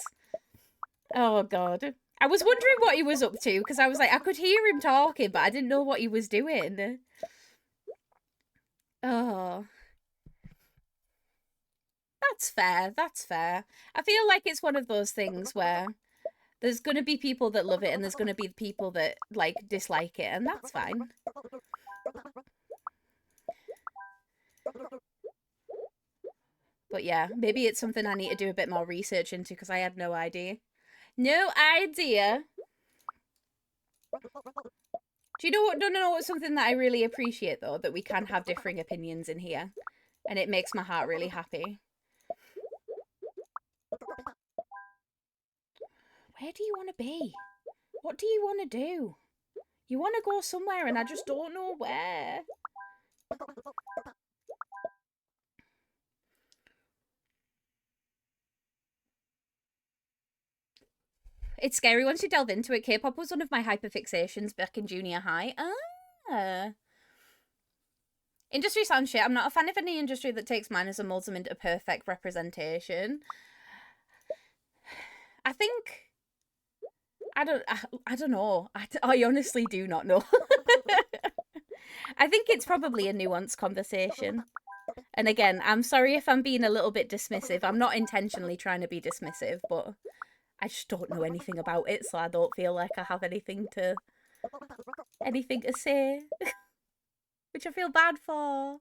Oh god. I was wondering what he was up to, because I was like, I could hear him talking, but I didn't know what he was doing. Oh. That's fair, that's fair. I feel like it's one of those things where there's going to be people that love it and there's going to be people that, like, dislike it, and that's fine. But yeah, maybe it's something I need to do a bit more research into, because I had no idea. No idea. Do you know what? No, it's something that I really appreciate, though, that we can have differing opinions in here. And it makes my heart really happy. Where do you want to be? What do you want to do? You want to go somewhere and I just don't know where. It's scary once you delve into it. K-pop was one of my hyperfixations back in junior high. Ah. Industry sounds shit. I'm not a fan of any industry that takes minors and molds them into perfect representation. I think... I don't know. I honestly do not know. I think it's probably a nuanced conversation. And again, I'm sorry if I'm being a little bit dismissive. I'm not intentionally trying to be dismissive, but I just don't know anything about it, so I don't feel like I have anything to say. Which I feel bad for.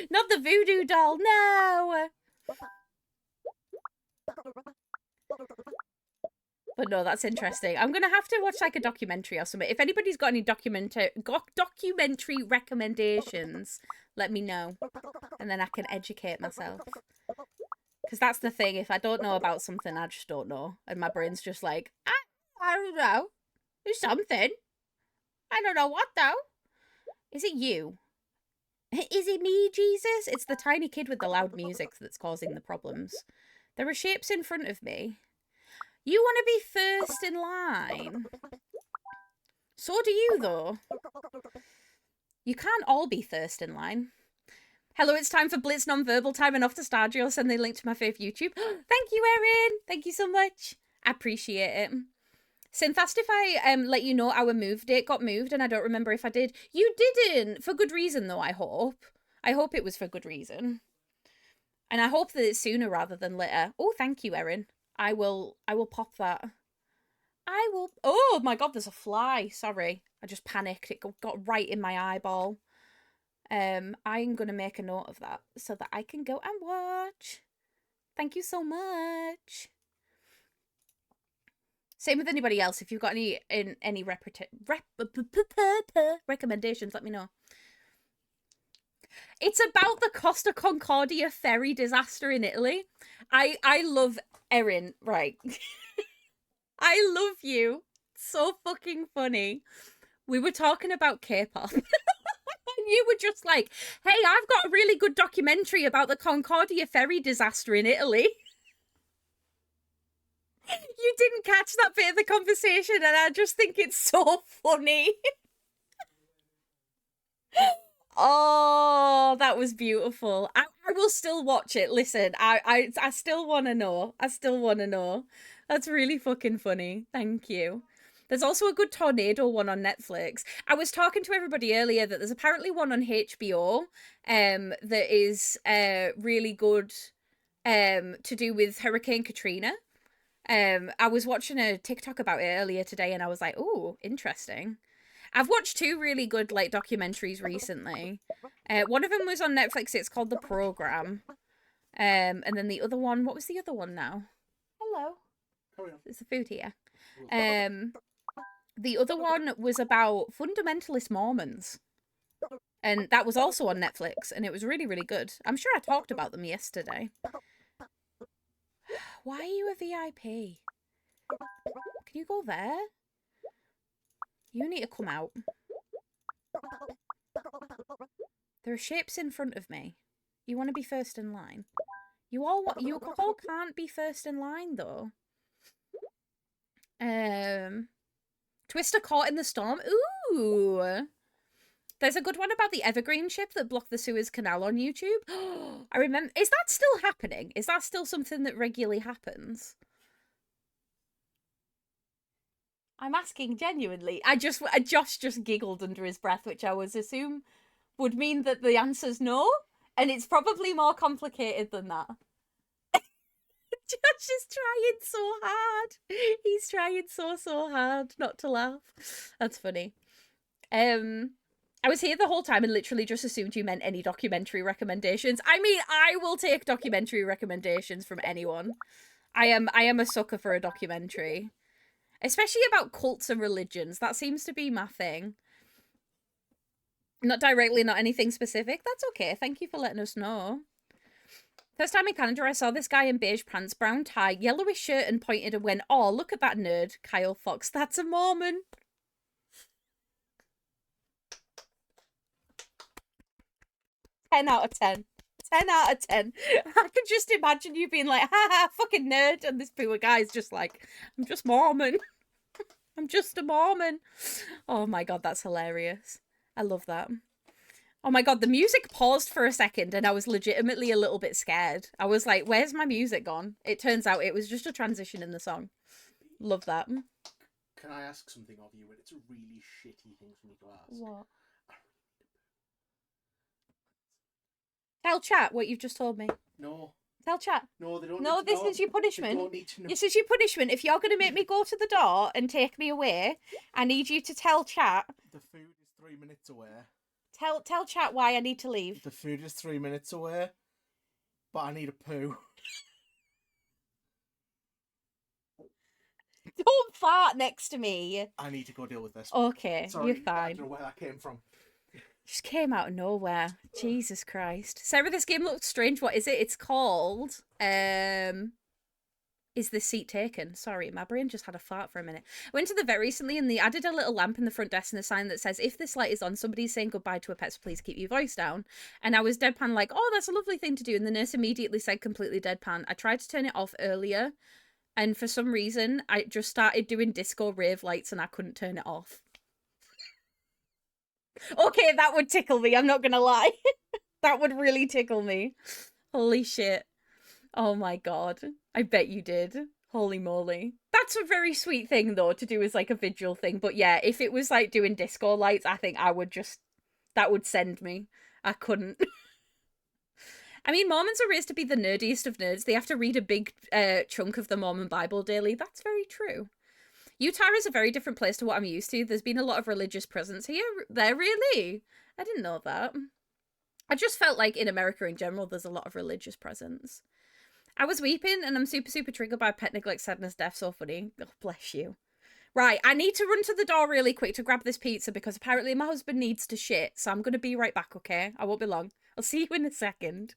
Not the voodoo doll, no! But no, that's interesting. I'm gonna have to watch like a documentary or something. If anybody's got any documentary recommendations, let me know. And then I can educate myself. Because that's the thing, if I don't know about something, I just don't know. And my brain's just like, I don't know. There's something. I don't know what though. Is it you? Is it me, Jesus? It's the tiny kid with the loud music that's causing the problems. There are shapes in front of me. You want to be first in line. So do you, though. You can't all be first in line. Hello, it's time for Blitz Nonverbal time and off to Stardew. I'll send the link to my fave YouTube. Thank you, Erin. Thank you so much. I appreciate it. Synthastify let you know our move date got moved, and I don't remember if I did. You didn't! For good reason, though, I hope. I hope it was for good reason. And I hope that it's sooner rather than later. Oh, thank you, Erin. I will pop that. I will... Oh, my God, there's a fly. Sorry. I just panicked. It got right in my eyeball. I'm going to make a note of that so that I can go and watch. Thank you so much. Same with anybody else. If you've got any recommendations, let me know. It's about the Costa Concordia ferry disaster in Italy. I love Erin, right? I love you. So fucking funny. We were talking about K-pop. And you were just like, hey, I've got a really good documentary about the Concordia ferry disaster in Italy. You didn't catch that bit of the conversation, and I just think it's so funny. Oh, that was beautiful. I will still watch it. Listen, I still want to know. I still want to know. That's really fucking funny. Thank you. There's also a good tornado one on Netflix. I was talking to everybody earlier that there's apparently one on HBO that is really good to do with Hurricane Katrina. I was watching a TikTok about it earlier today and I was like, "Oh, interesting." I've watched two really good like documentaries recently. One of them was on Netflix. It's called The Program. And then the other one, what was the other one now? Hello. There's a food here. The other one was about fundamentalist Mormons. And that was also on Netflix, and it was really, really good. I'm sure I talked about them yesterday. Why are you a VIP? Can you go there? You need to come out. There are shapes in front of me. You want to be first in line. You all can't be first in line though. Twister caught in the storm. Ooh. There's a good one about the Evergreen ship that blocked the Suez Canal on YouTube. I remember. Is that still happening? Is that still something that regularly happens? I'm asking genuinely. Josh just giggled under his breath, which I would assume would mean that the answer's no, and it's probably more complicated than that. Josh is trying so hard. He's trying so hard not to laugh. That's funny. I was here the whole time and literally just assumed you meant any documentary recommendations. I mean, I will take documentary recommendations from anyone. I am a sucker for a documentary. Especially about cults and religions. That seems to be my thing. Not directly, not anything specific. That's okay. Thank you for letting us know. First time in Canada, I saw this guy in beige pants, brown tie, yellowish shirt, and pointed and went, "Oh, look at that nerd, Kyle Fox. That's a Mormon." 10 out of 10. 10 out of 10. I can just imagine you being like, "Ha ha, fucking nerd," and this poor guy's just like, "I'm just Mormon. I'm just a Mormon." Oh my god, that's hilarious. I love that. Oh my god, the music paused for a second and I was legitimately a little bit scared. I was like, "Where's my music gone?" It turns out it was just a transition in the song. Love that. Can I ask something of you? And it's a really shitty thing for me to ask. What? Tell chat what you've just told me. No. Tell chat. No, they don't. No, this is your punishment. They don't need to know. This is your punishment. If you're going to make me go to the door and take me away, I need you to tell chat. The food is 3 minutes away. Tell chat why I need to leave. The food is 3 minutes away, but I need a poo. Don't fart next to me. I need to go deal with this. Okay, Sorry, you're fine. I don't know where that came from. Just came out of nowhere. Jesus Christ. Sarah, this game looks strange. What is it? It's called Is This Seat Taken? Sorry, my brain just had a fart for a minute. I went to the vet recently and they added a little lamp in the front desk and a sign that says, "If this light is on, somebody's saying goodbye to a pet, so please keep your voice down." And I was deadpan like, "Oh, that's a lovely thing to do." And the nurse immediately said completely deadpan, "I tried to turn it off earlier and for some reason I just started doing disco rave lights and I couldn't turn it off." Okay, that would tickle me, I'm not gonna lie. That would really tickle me. Holy shit. Oh my god. I bet you did. Holy moly. That's a very sweet thing, though, to do as, like, a vigil thing. But yeah, if it was, like, doing disco lights, I think I would just... That would send me. I couldn't. I mean, Mormons are raised to be the nerdiest of nerds. They have to read a big chunk of the Mormon Bible daily. That's very true. Utah is a very different place to what I'm used to. There's been a lot of religious presence here. There, really? I didn't know that. I just felt like in America in general, there's a lot of religious presence. I was weeping and I'm super, super triggered by pet neglect, sadness, death. So funny. Oh, bless you. Right, I need to run to the door really quick to grab this pizza because apparently my husband needs to shit. So I'm going to be right back, okay? I won't be long. I'll see you in a second.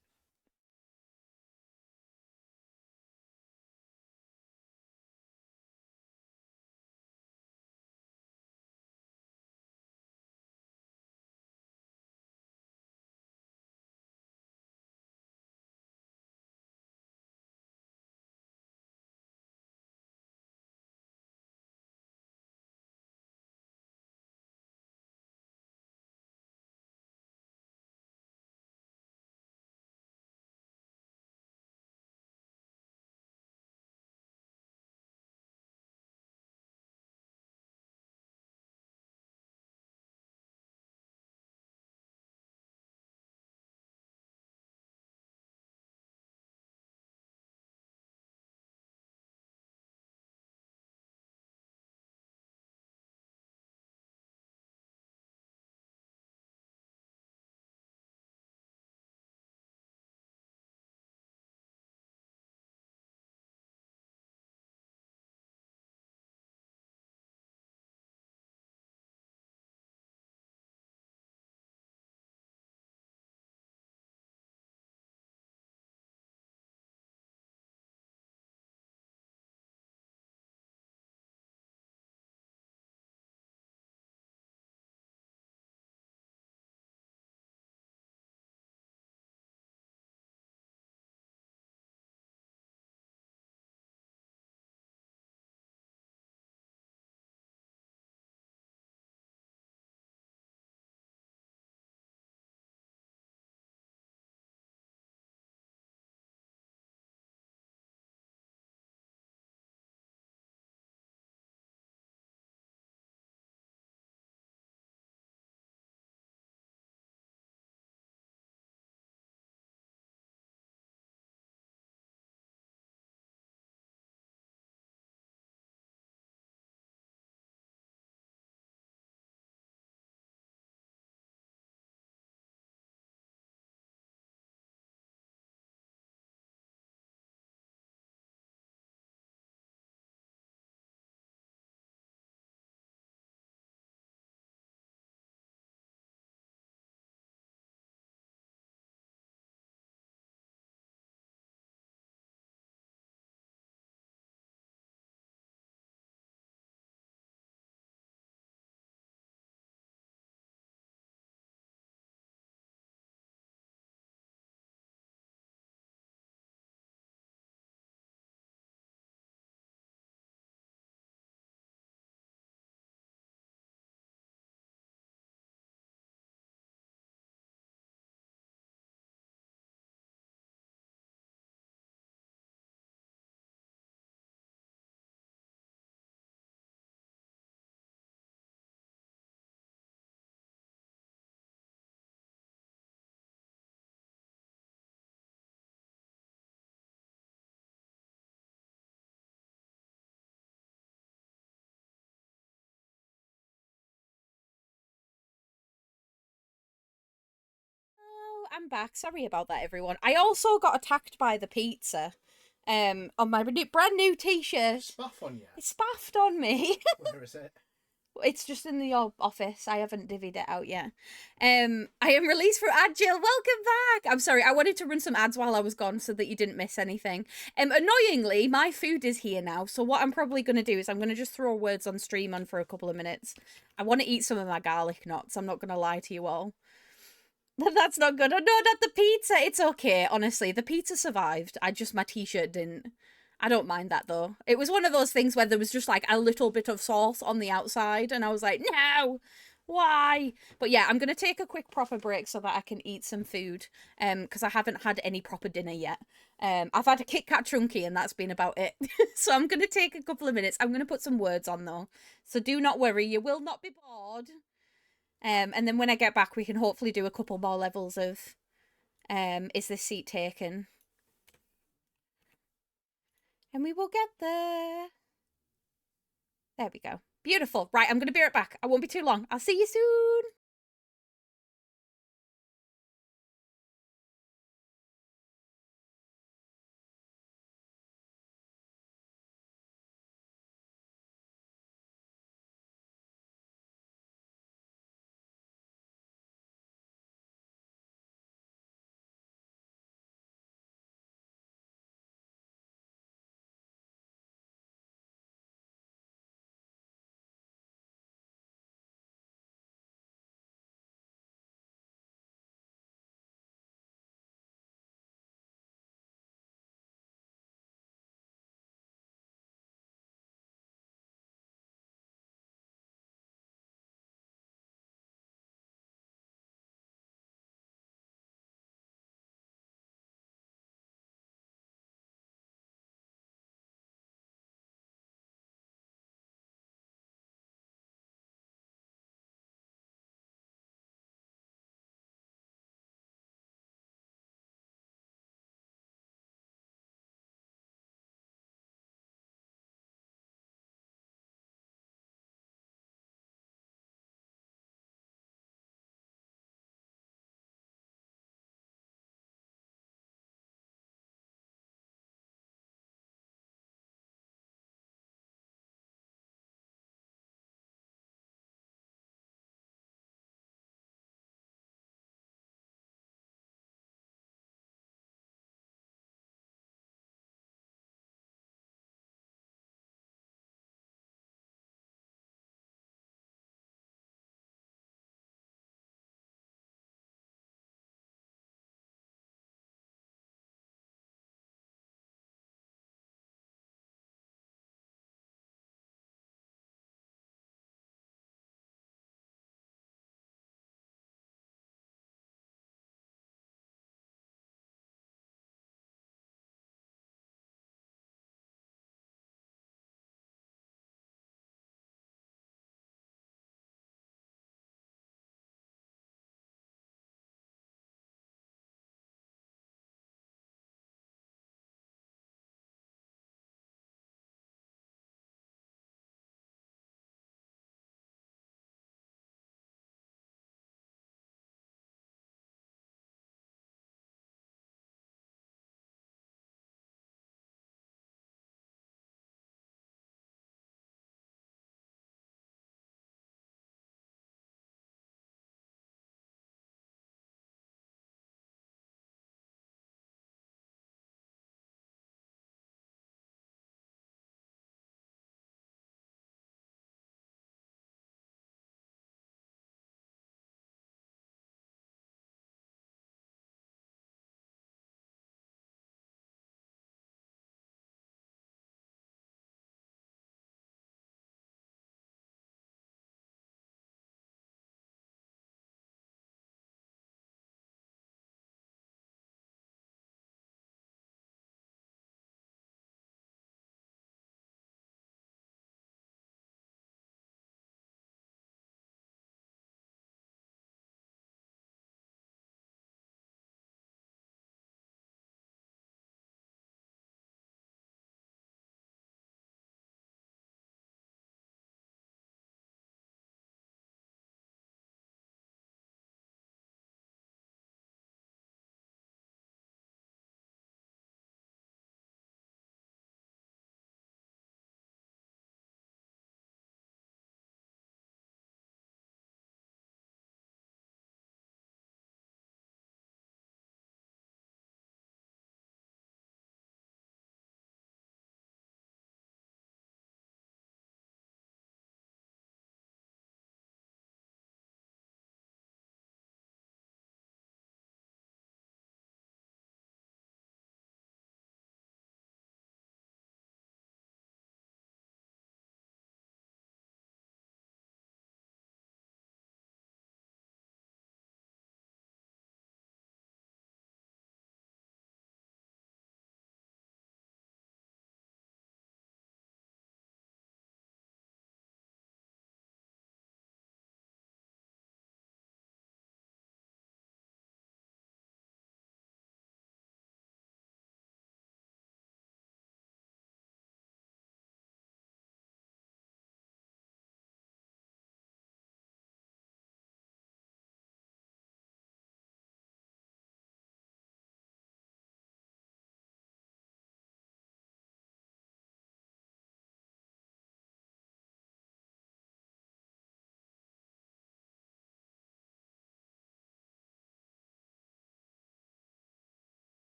I'm back. Sorry about that, everyone. I also got attacked by the pizza. On my brand new t-shirt. Spaff on you. It spaffed on me. Where is it? It's just in the office. I haven't divvied it out yet. I am released from ad jail. Welcome back. I'm sorry. I wanted to run some ads while I was gone so that you didn't miss anything. Annoyingly, my food is here now. So what I'm probably going to do is I'm going to just throw words on stream on for a couple of minutes. I want to eat some of my garlic knots. I'm not going to lie to you all. That's not good. Oh, no, not the pizza. It's okay. Honestly, the pizza survived. My t-shirt didn't. I don't mind that though. It was one of those things where there was just like a little bit of sauce on the outside and I was like, no, why? But yeah, I'm going to take a quick proper break so that I can eat some food because I haven't had any proper dinner yet. I've had a Kit Kat Chunky and that's been about it. So I'm going to take a couple of minutes. I'm going to put some words on though. So do not worry, you will not be bored. And then when I get back, we can hopefully do a couple more levels of Is This Seat Taken? And we will get there. There we go. Beautiful. Right, I'm going to be right back. I won't be too long. I'll see you soon.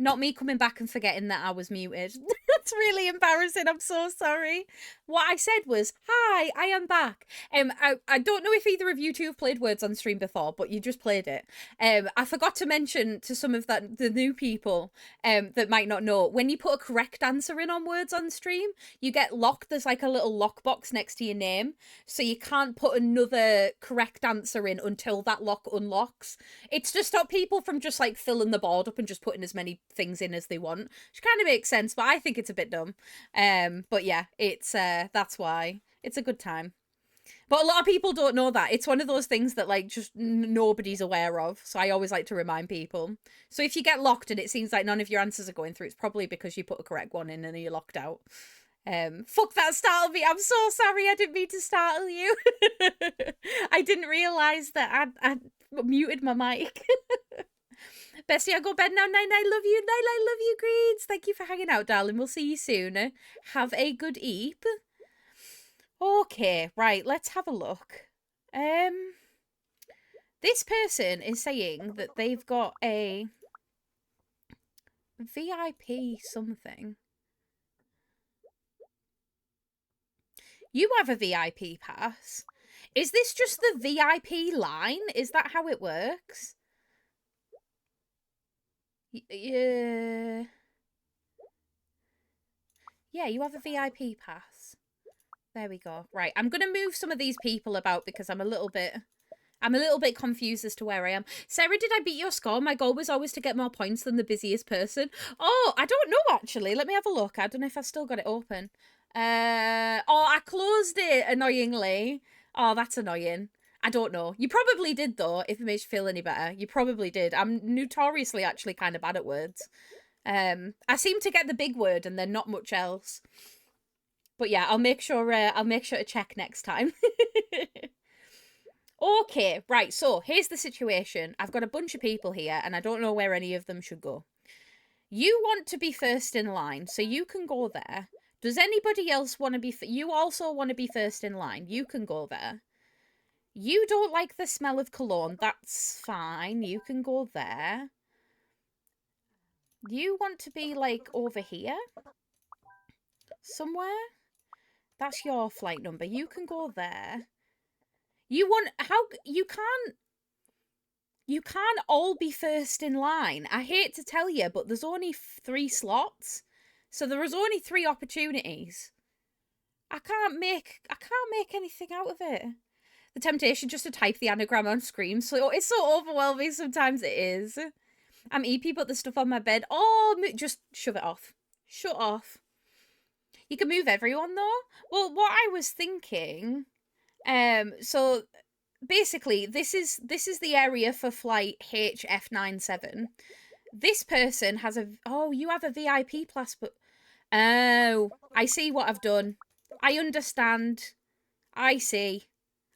Not me coming back and forgetting that I was muted. That's really embarrassing. I'm so sorry. What I said was, "Hi, I am back." I don't know if either of you two have played Words on Stream before, but you just played it. I forgot to mention to some of the new people that might not know, when you put a correct answer in on Words on Stream, you get locked. There's like a little lockbox next to your name, so you can't put another correct answer in until that lock unlocks. It's to stop people from just like filling the board up and just putting as many things in as they want, which kind of makes sense, but I think it's a bit dumb. But yeah, it's that's why it's a good time. But a lot of people don't know that. It's one of those things that like just nobody's aware of. So I always like to remind people. So if you get locked and it seems like none of your answers are going through, it's probably because you put a correct one in and you're locked out. Fuck that startled me. I'm so sorry. I didn't mean to startle you. I didn't realise that I'd muted my mic. Bestie, I go bed now. Night night, love you. Night night, love you, Greens. Thank you for hanging out, darling. We'll see you soon. Have a good eep. Okay, right, let's have a look. This person is saying that they've got a VIP something. You have a VIP pass. Is this just the VIP line? Is that how it works? Yeah. Yeah, you have a VIP pass. There we go. Right, I'm going to move some of these people about because I'm a little bit confused as to where I am. Sarah, did I beat your score? My goal was always to get more points than the busiest person. Oh, I don't know, actually. Let me have a look. I don't know if I've still got it open. Oh, I closed it, annoyingly. Oh, that's annoying. I don't know. You probably did, though, if it makes you feel any better. You probably did. I'm notoriously actually kind of bad at words. I seem to get the big word and then not much else. But yeah, I'll make sure to check next time. Okay, right, so here's the situation. I've got a bunch of people here, and I don't know where any of them should go. You want to be first in line, so you can go there. Does anybody else want to be... You also want to be first in line. You can go there. You don't like the smell of cologne. That's fine. You can go there. You want to be, like, over here? Somewhere? That's your flight number. You can go there. You want... How... You can't all be first in line. I hate to tell you, but there's only 3 slots. So there is only 3 opportunities. I can't make anything out of it. The temptation just to type the anagram on screen, so it's so overwhelming sometimes it is. I'm EP, but the stuff on my bed. Oh, just shove it off. Shut off. You can move everyone though. Well, what I was thinking, so basically this is the area for flight HF97. This person has you have a VIP plus, but oh, I see what I've done. I understand. I see.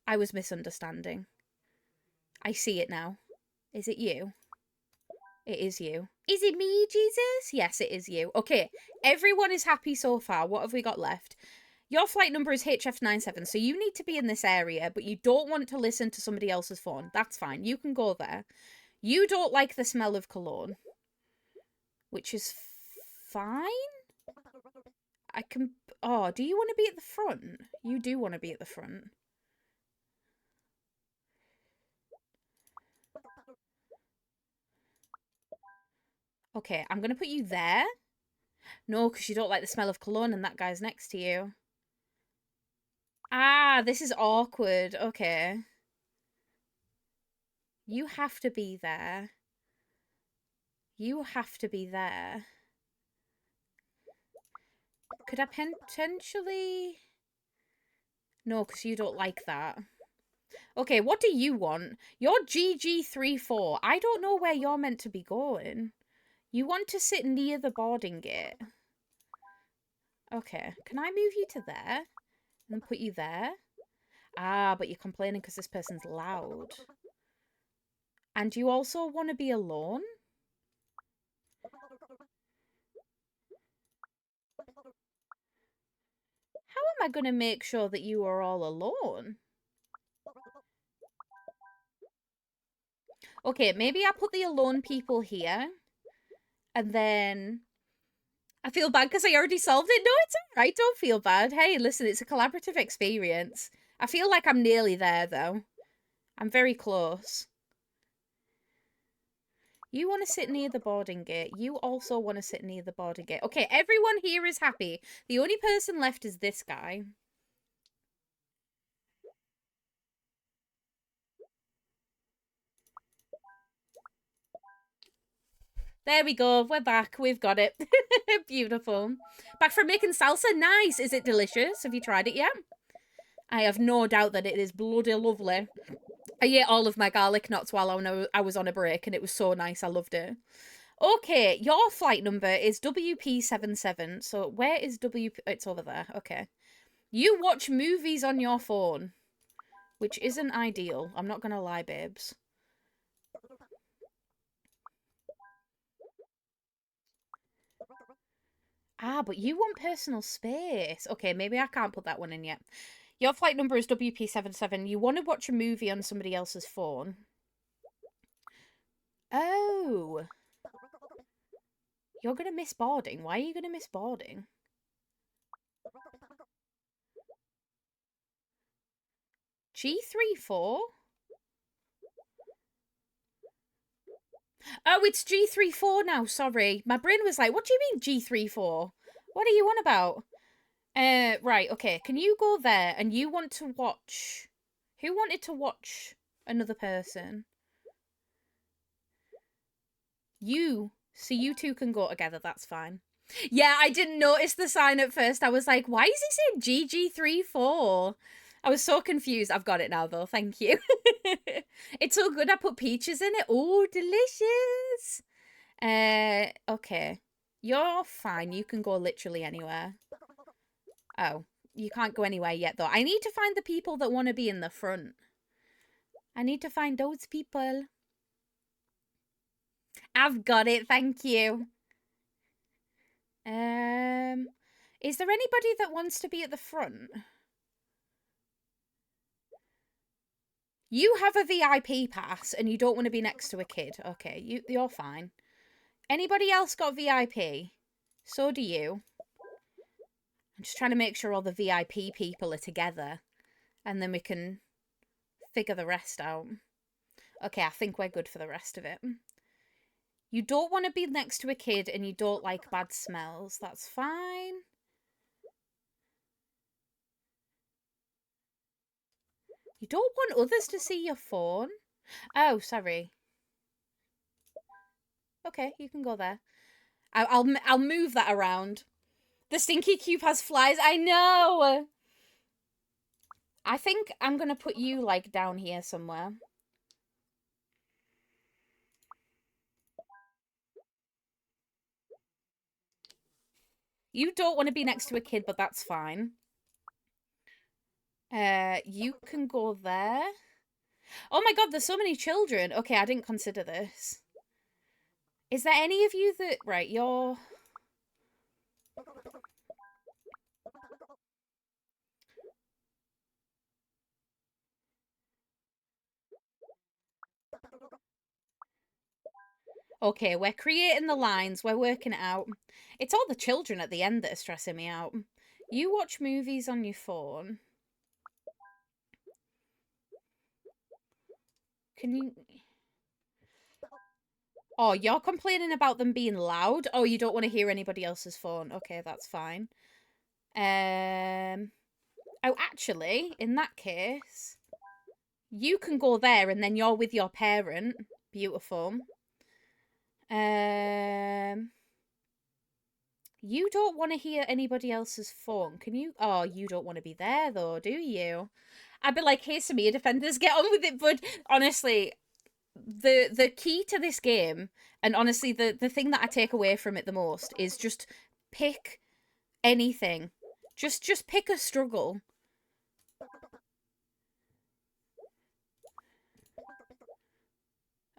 I was misunderstanding. I see it now. Is it you? It is you. Is it me, Jesus? Yes, it is you. Okay, everyone is happy so far. What have we got left? Your flight number is HF97, so you need to be in this area, but you don't want to listen to somebody else's phone. That's fine. You can go there. You don't like the smell of cologne, which is fine. I can... Oh, do you want to be at the front? You do want to be at the front. Okay, I'm going to put you there. No, because you don't like the smell of cologne and that guy's next to you. Ah, this is awkward. Okay. You have to be there. You have to be there. Could I potentially... No, because you don't like that. Okay, what do you want? You're GG34. I don't know where you're meant to be going. You want to sit near the boarding gate. Okay, can I move you to there? And put you there? Ah, but you're complaining because this person's loud. And you also want to be alone? How am I going to make sure that you are all alone? Okay, maybe I'll put the alone people here. And then I feel bad because I already solved it. No, it's all right. Don't feel bad. Hey, listen, it's a collaborative experience. I feel like I'm nearly there, though. I'm very close. You want to sit near the boarding gate. You also want to sit near the boarding gate. Okay, everyone here is happy. The only person left is this guy. There we go. We're back. We've got it. Beautiful. Back from making salsa. Nice. Is it delicious? Have you tried it yet? I have no doubt that it is bloody lovely. I ate all of my garlic knots while I was on a break, and it was so nice. I loved it. Okay, your flight number is WP77. So where is WP? It's over there. Okay. You watch movies on your phone, which isn't ideal. I'm not going to lie, babes. Ah, but you want personal space. Okay, maybe I can't put that one in yet. Your flight number is WP77. You want to watch a movie on somebody else's phone. Oh. You're going to miss boarding. Why are you going to miss boarding? G34? Oh, it's G34 now, sorry. My brain was like, what do you mean G34? What are you on about? Right, okay. Can you go there and you want to watch... Who wanted to watch another person? You. So you two can go together, that's fine. Yeah, I didn't notice the sign at first. I was like, why is it saying GG34? I was so confused. I've got it now, though. Thank you. It's so good. I put peaches in it. Oh, delicious. Okay. You're fine. You can go literally anywhere. Oh, you can't go anywhere yet, though. I need to find the people that want to be in the front. I need to find those people. I've got it. Thank you. Is there anybody that wants to be at the front? You have a VIP pass and you don't want to be next to a kid. Okay, you're fine. Anybody else got VIP? So do you. I'm just trying to make sure all the VIP people are together. And then we can figure the rest out. Okay, I think we're good for the rest of it. You don't want to be next to a kid and you don't like bad smells. That's fine. You don't want others to see your phone? Oh, sorry. Okay, you can go there. I'll move that around. The stinky cube has flies. I know. I think I'm gonna put you like down here somewhere. You don't want to be next to a kid, but that's fine. You can go there. Oh my god, there's so many children. Okay, I didn't consider this. Is there any of you that... Right, you're... Okay, we're creating the lines. We're working it out. It's all the children at the end that are stressing me out. You watch movies on your phone. Can you... Oh, you're complaining about them being loud? Oh, you don't want to hear anybody else's phone. Okay, that's fine. Oh, actually, in that case, you can go there and then you're with your parent. Beautiful. You don't want to hear anybody else's phone. Can you? Oh, you don't want to be there, though, do you? I'd be like, hey, Samir, defenders, get on with it. But honestly, the key to this game, and honestly, the thing that I take away from it the most is just pick anything. Just pick a struggle.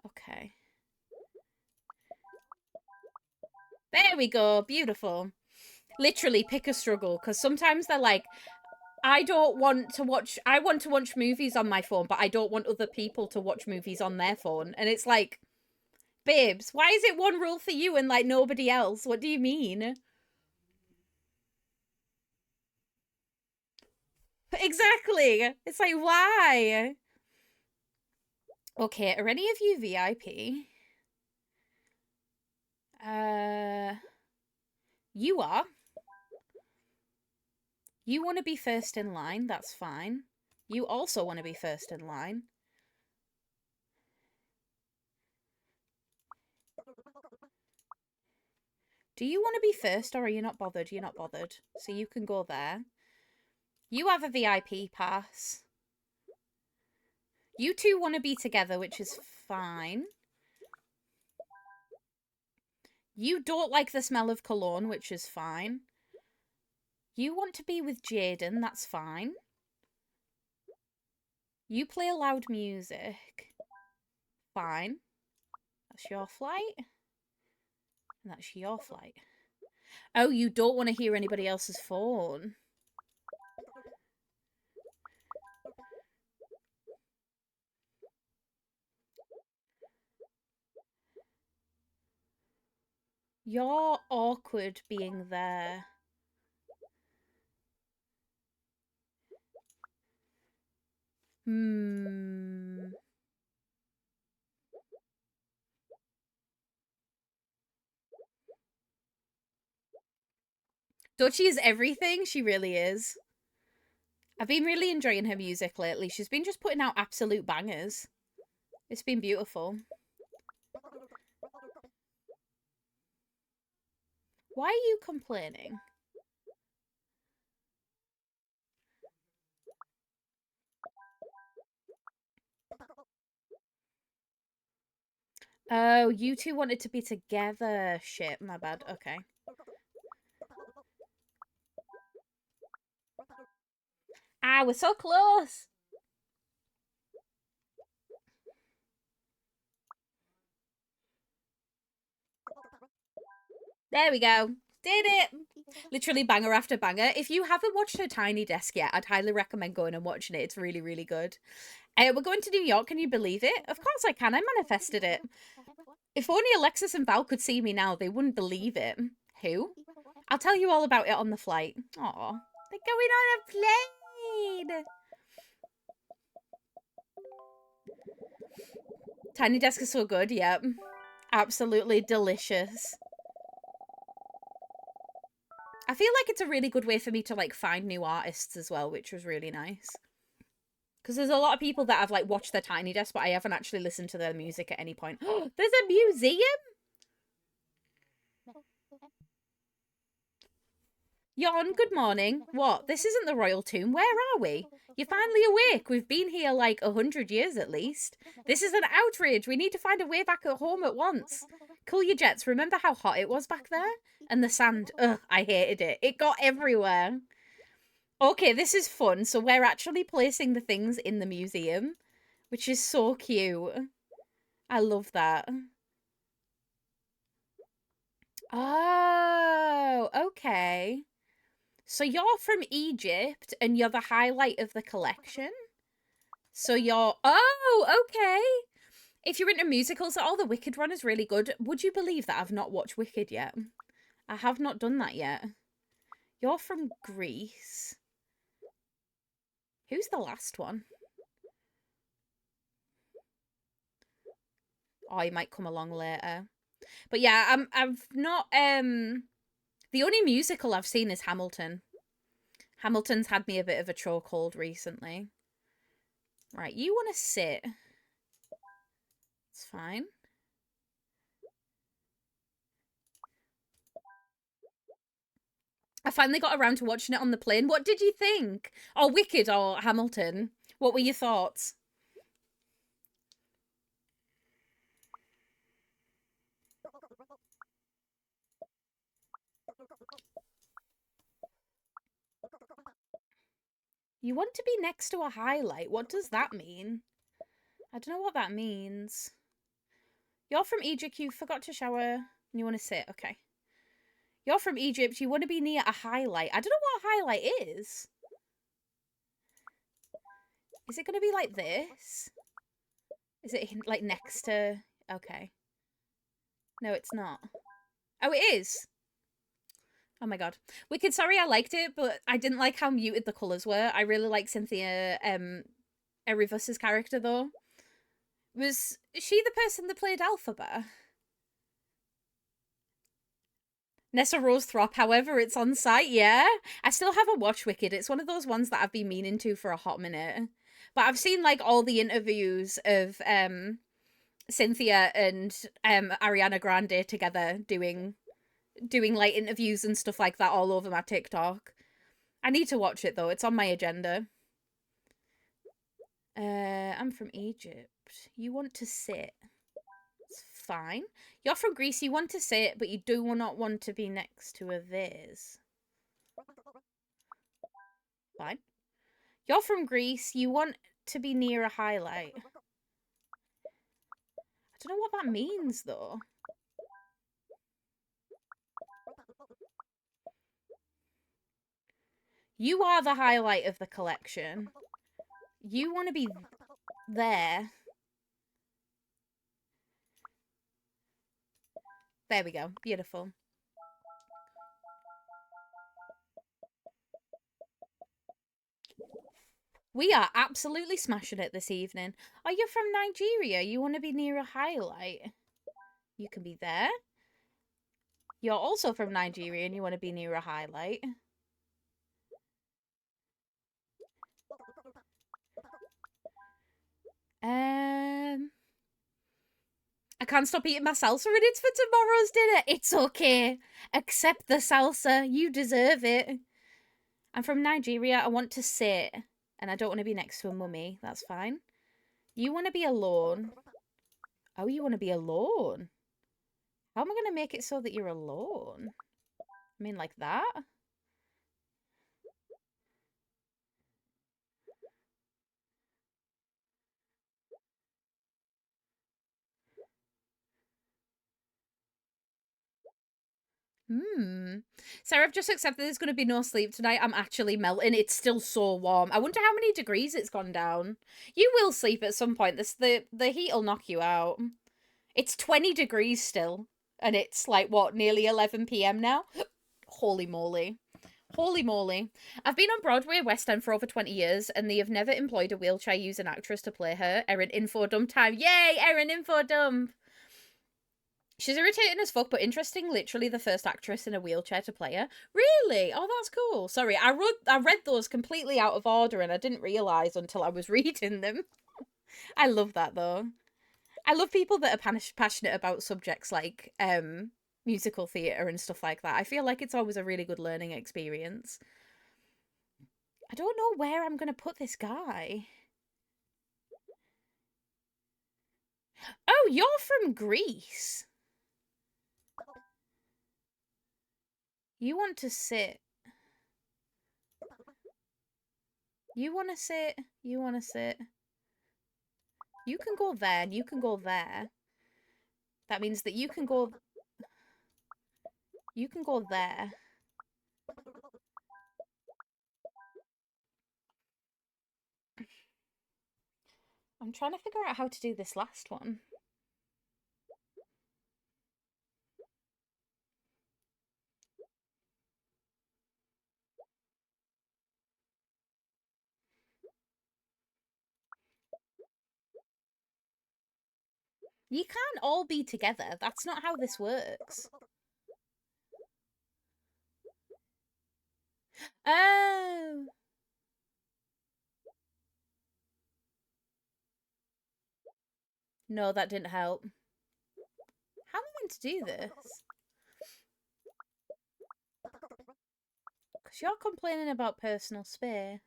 Okay. There we go. Beautiful. Literally pick a struggle, because sometimes they're like, I want to watch movies on my phone, but I don't want other people to watch movies on their phone. And it's like, Babes, why is it one rule for you and like nobody else? What do you mean? Exactly. It's like, why? Okay, are any of you VIP? You are. You want to be first in line, that's fine. You also want to be first in line. Do you want to be first or are you not bothered? You're not bothered. So you can go there. You have a VIP pass. You two want to be together, which is fine. You don't like the smell of cologne, which is fine. You want to be with Jaden, that's fine. You play loud music. Fine. That's your flight. And that's your flight. Oh, you don't want to hear anybody else's phone. You're awkward being there. Dochi is everything. She really is. I've been really enjoying her music lately. She's been just putting out absolute bangers. It's been beautiful. Why are you complaining? Oh, you two wanted to be together. Shit, my bad. Okay. Ah, we're so close. There we go. Did it. Literally banger after banger. If you haven't watched her Tiny Desk yet, I'd highly recommend going and watching it. It's really, really good. We're going to New York. Can you believe it? Of course I can. I manifested it. If only Alexis and Val could see me now, they wouldn't believe it. Who? I'll tell you all about it on the flight. Aw, they're going on a plane. Tiny Desk is so good, yep. Absolutely delicious. I feel like it's a really good way for me to like find new artists as well, which was really nice. Because there's a lot of people that have like watched their Tiny Desk, but I haven't actually listened to their music at any point. There's a museum? Yon, good morning. What? This isn't the royal tomb. Where are we? You're finally awake. We've been here like 100 years at least. This is an outrage. We need to find a way back at home at once. Cool your jets. Remember how hot it was back there? And the sand. Ugh, I hated it. It got everywhere. Okay, this is fun. So we're actually placing the things in the museum, which is so cute. I love that. Oh, okay. So you're from Egypt and you're the highlight of the collection? So you're... Oh, okay. If you're into musicals, oh, the Wicked one is really good. Would you believe that I've not watched Wicked yet? I have not done that yet. You're from Greece. Who's the last one? Oh, he might come along later. But yeah, I've not... The only musical I've seen is Hamilton. Hamilton's had me a bit of a chokehold recently. Right, you want to sit. It's fine. I finally got around to watching it on the plane. What did you think? Oh, Wicked or Hamilton? What were your thoughts? You want to be next to a highlight? What does that mean? I don't know what that means. You're from Egypt, you forgot to shower, and you want to sit. Okay. You're from Egypt, you want to be near a highlight. I don't know what a highlight is. Is it going to be like this? Is it like next to... Okay. No, it's not. Oh, it is. Oh my god. Wicked sorry I liked it, but I didn't like how muted the colours were. I really like Cynthia Erivus's character though. Was she the person that played Alphaba? Nessa Rose Throp, however, it's on site, yeah. I still haven't watched Wicked. It's one of those ones that I've been meaning to for a hot minute. But I've seen like all the interviews of Cynthia and Ariana Grande together doing like interviews and stuff like that all over my TikTok. I need to watch it though. It's on my agenda. I'm from Egypt. You want to sit. It's fine. You're from Greece. You want to sit, but you do not want to be next to a Viz. Fine. You're from Greece. You want to be near a highlight. I don't know what that means though. You are the highlight of the collection. You want to be there. There we go. Beautiful. We are absolutely smashing it this evening. Are you from Nigeria? You want to be near a highlight? You can be there. You're also from Nigeria and you want to be near a highlight. I can't stop eating my salsa and it's for tomorrow's dinner. It's okay. Accept the salsa. You deserve it. I'm from Nigeria. I want to sit. And I don't want to be next to a mummy. That's fine. You want to be alone. Oh, you want to be alone? How am I going to make it so that you're alone? I mean, like that? Sarah, I've just accepted there's going to be no sleep tonight. I'm actually melting. It's still so warm. I wonder how many degrees it's gone down. You will sleep at some point. The heat will knock you out. It's 20 degrees still. And it's like, what, nearly 11 p.m. now? Holy moly. Holy moly. I've been on Broadway West End for over 20 years, and they have never employed a wheelchair-using actress to play her. Erin, info dump time. Yay, Erin, info dump. She's irritating as fuck, but interesting. Literally the first actress in a wheelchair to play her. Really? Oh, that's cool. Sorry, I read those completely out of order, and I didn't realise until I was reading them. I love that, though. I love people that are passionate about subjects like musical theatre and stuff like that. I feel like it's always a really good learning experience. I don't know where I'm going to put this guy. Oh, you're from Greece. You want to sit. You want to sit. You want to sit. You can go there and you can go there. That means that you can go... You can go there. I'm trying to figure out how to do this last one. You can't all be together. That's not how this works. Oh. No, that didn't help. How am I meant to do this? Because you're complaining about personal space.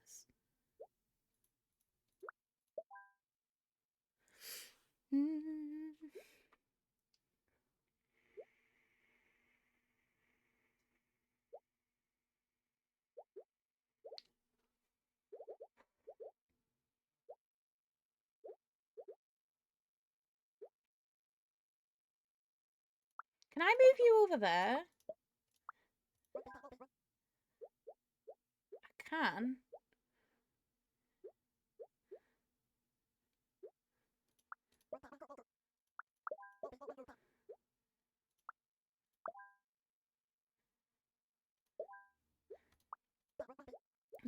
Can I move you over there? I can.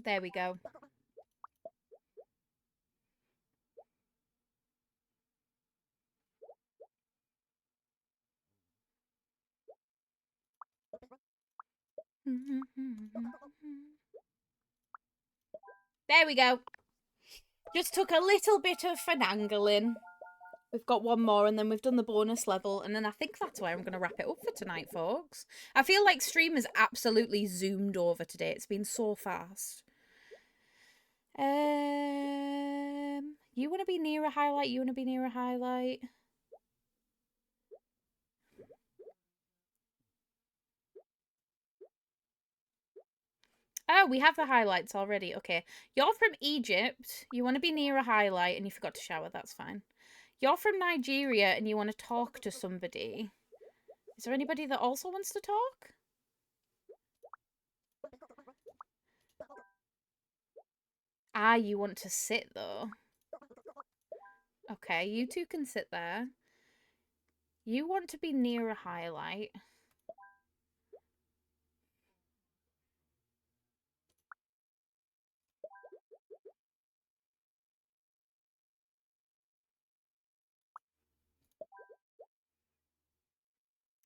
There we go. There we go. Just took a little bit of finagling. We've got one more and then we've done the bonus level. And then I think that's where I'm going to wrap it up for tonight, folks. I feel like stream has absolutely zoomed over today. It's been so fast. You want to be near a highlight? You want to be near a highlight? Oh, we have the highlights already. Okay. You're from Egypt. You want to be near a highlight and you forgot to shower. That's fine. You're from Nigeria and you want to talk to somebody. Is there anybody that also wants to talk? Ah, you want to sit though. Okay, you two can sit there. You want to be near a highlight.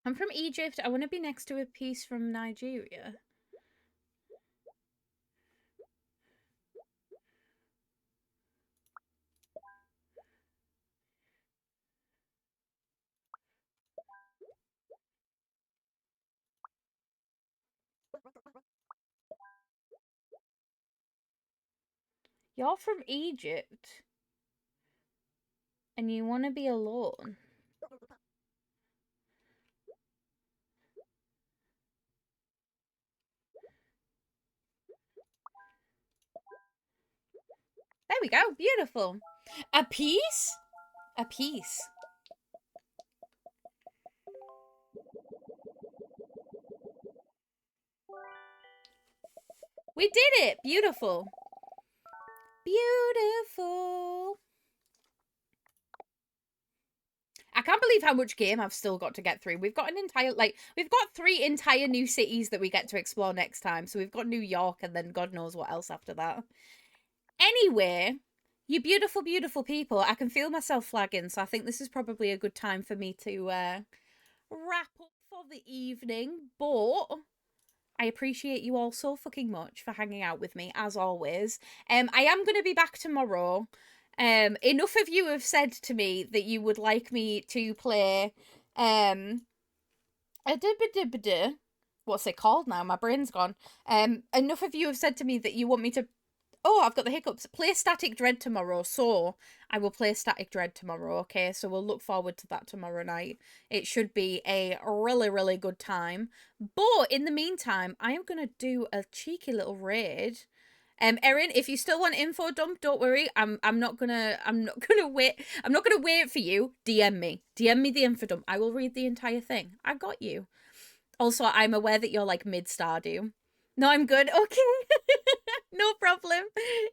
I'm from Egypt. I want to be next to a piece from Nigeria. You're from Egypt. And you want to be alone. There we go. Beautiful. A piece? A piece. We did it. Beautiful. Beautiful. I can't believe how much game I've still got to get through. We've got we've got 3 entire new cities that we get to explore next time. So we've got New York and then God knows what else after that. Anyway, you beautiful, beautiful people. I can feel myself flagging, so I think this is probably a good time for me to wrap up for the evening. But I appreciate you all so fucking much for hanging out with me, as always. I am going to be back tomorrow. Enough of you have said to me that you would like me to play what's it called now? My brain's gone. Enough of you have said to me that you want me to I've got the hiccups. Play Static Dread tomorrow, so I will play Static Dread tomorrow, okay? So we'll look forward to that tomorrow night. It should be a really, really good time. But in the meantime, I am going to do a cheeky little raid. Erin, if you still want info dump, don't worry. I'm not gonna wait. I'm not gonna wait for you. DM me. DM me the info dump. I will read the entire thing. I got you. Also, I'm aware that you're like mid Stardew. No, I'm good. Okay. No problem.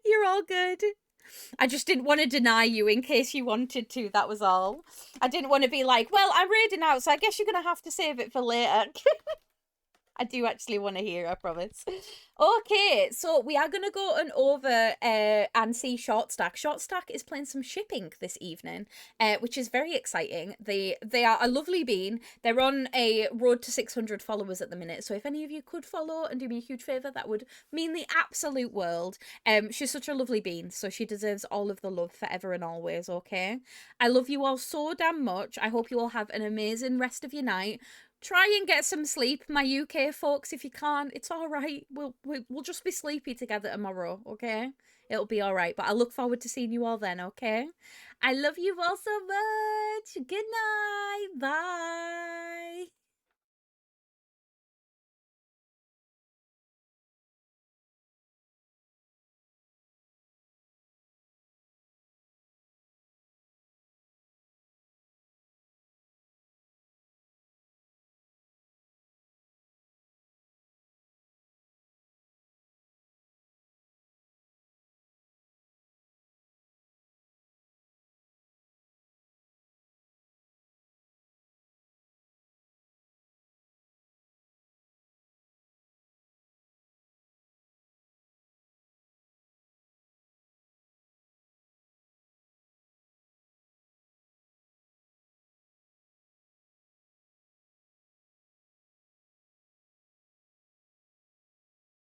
You're all good. I just didn't want to deny you in case you wanted to. That was all. I didn't want to be like, well, I'm raiding out, so I guess you're going to have to save it for later. I do actually want to hear, I promise. Okay, so we are going to go on over and see Shortstack. Shortstack is playing some shipping this evening, which is very exciting. They are a lovely bean. They're on a road to 600 followers at the minute, so if any of you could follow and do me a huge favour, that would mean the absolute world. She's such a lovely bean, so she deserves all of the love forever and always, okay? I love you all so damn much. I hope you all have an amazing rest of your night. Try and get some sleep, my UK folks. If you can't, it's all right. We'll just be sleepy together tomorrow, okay? It'll be all right. But I look forward to seeing you all then, okay? I love you all so much. Good night. Bye.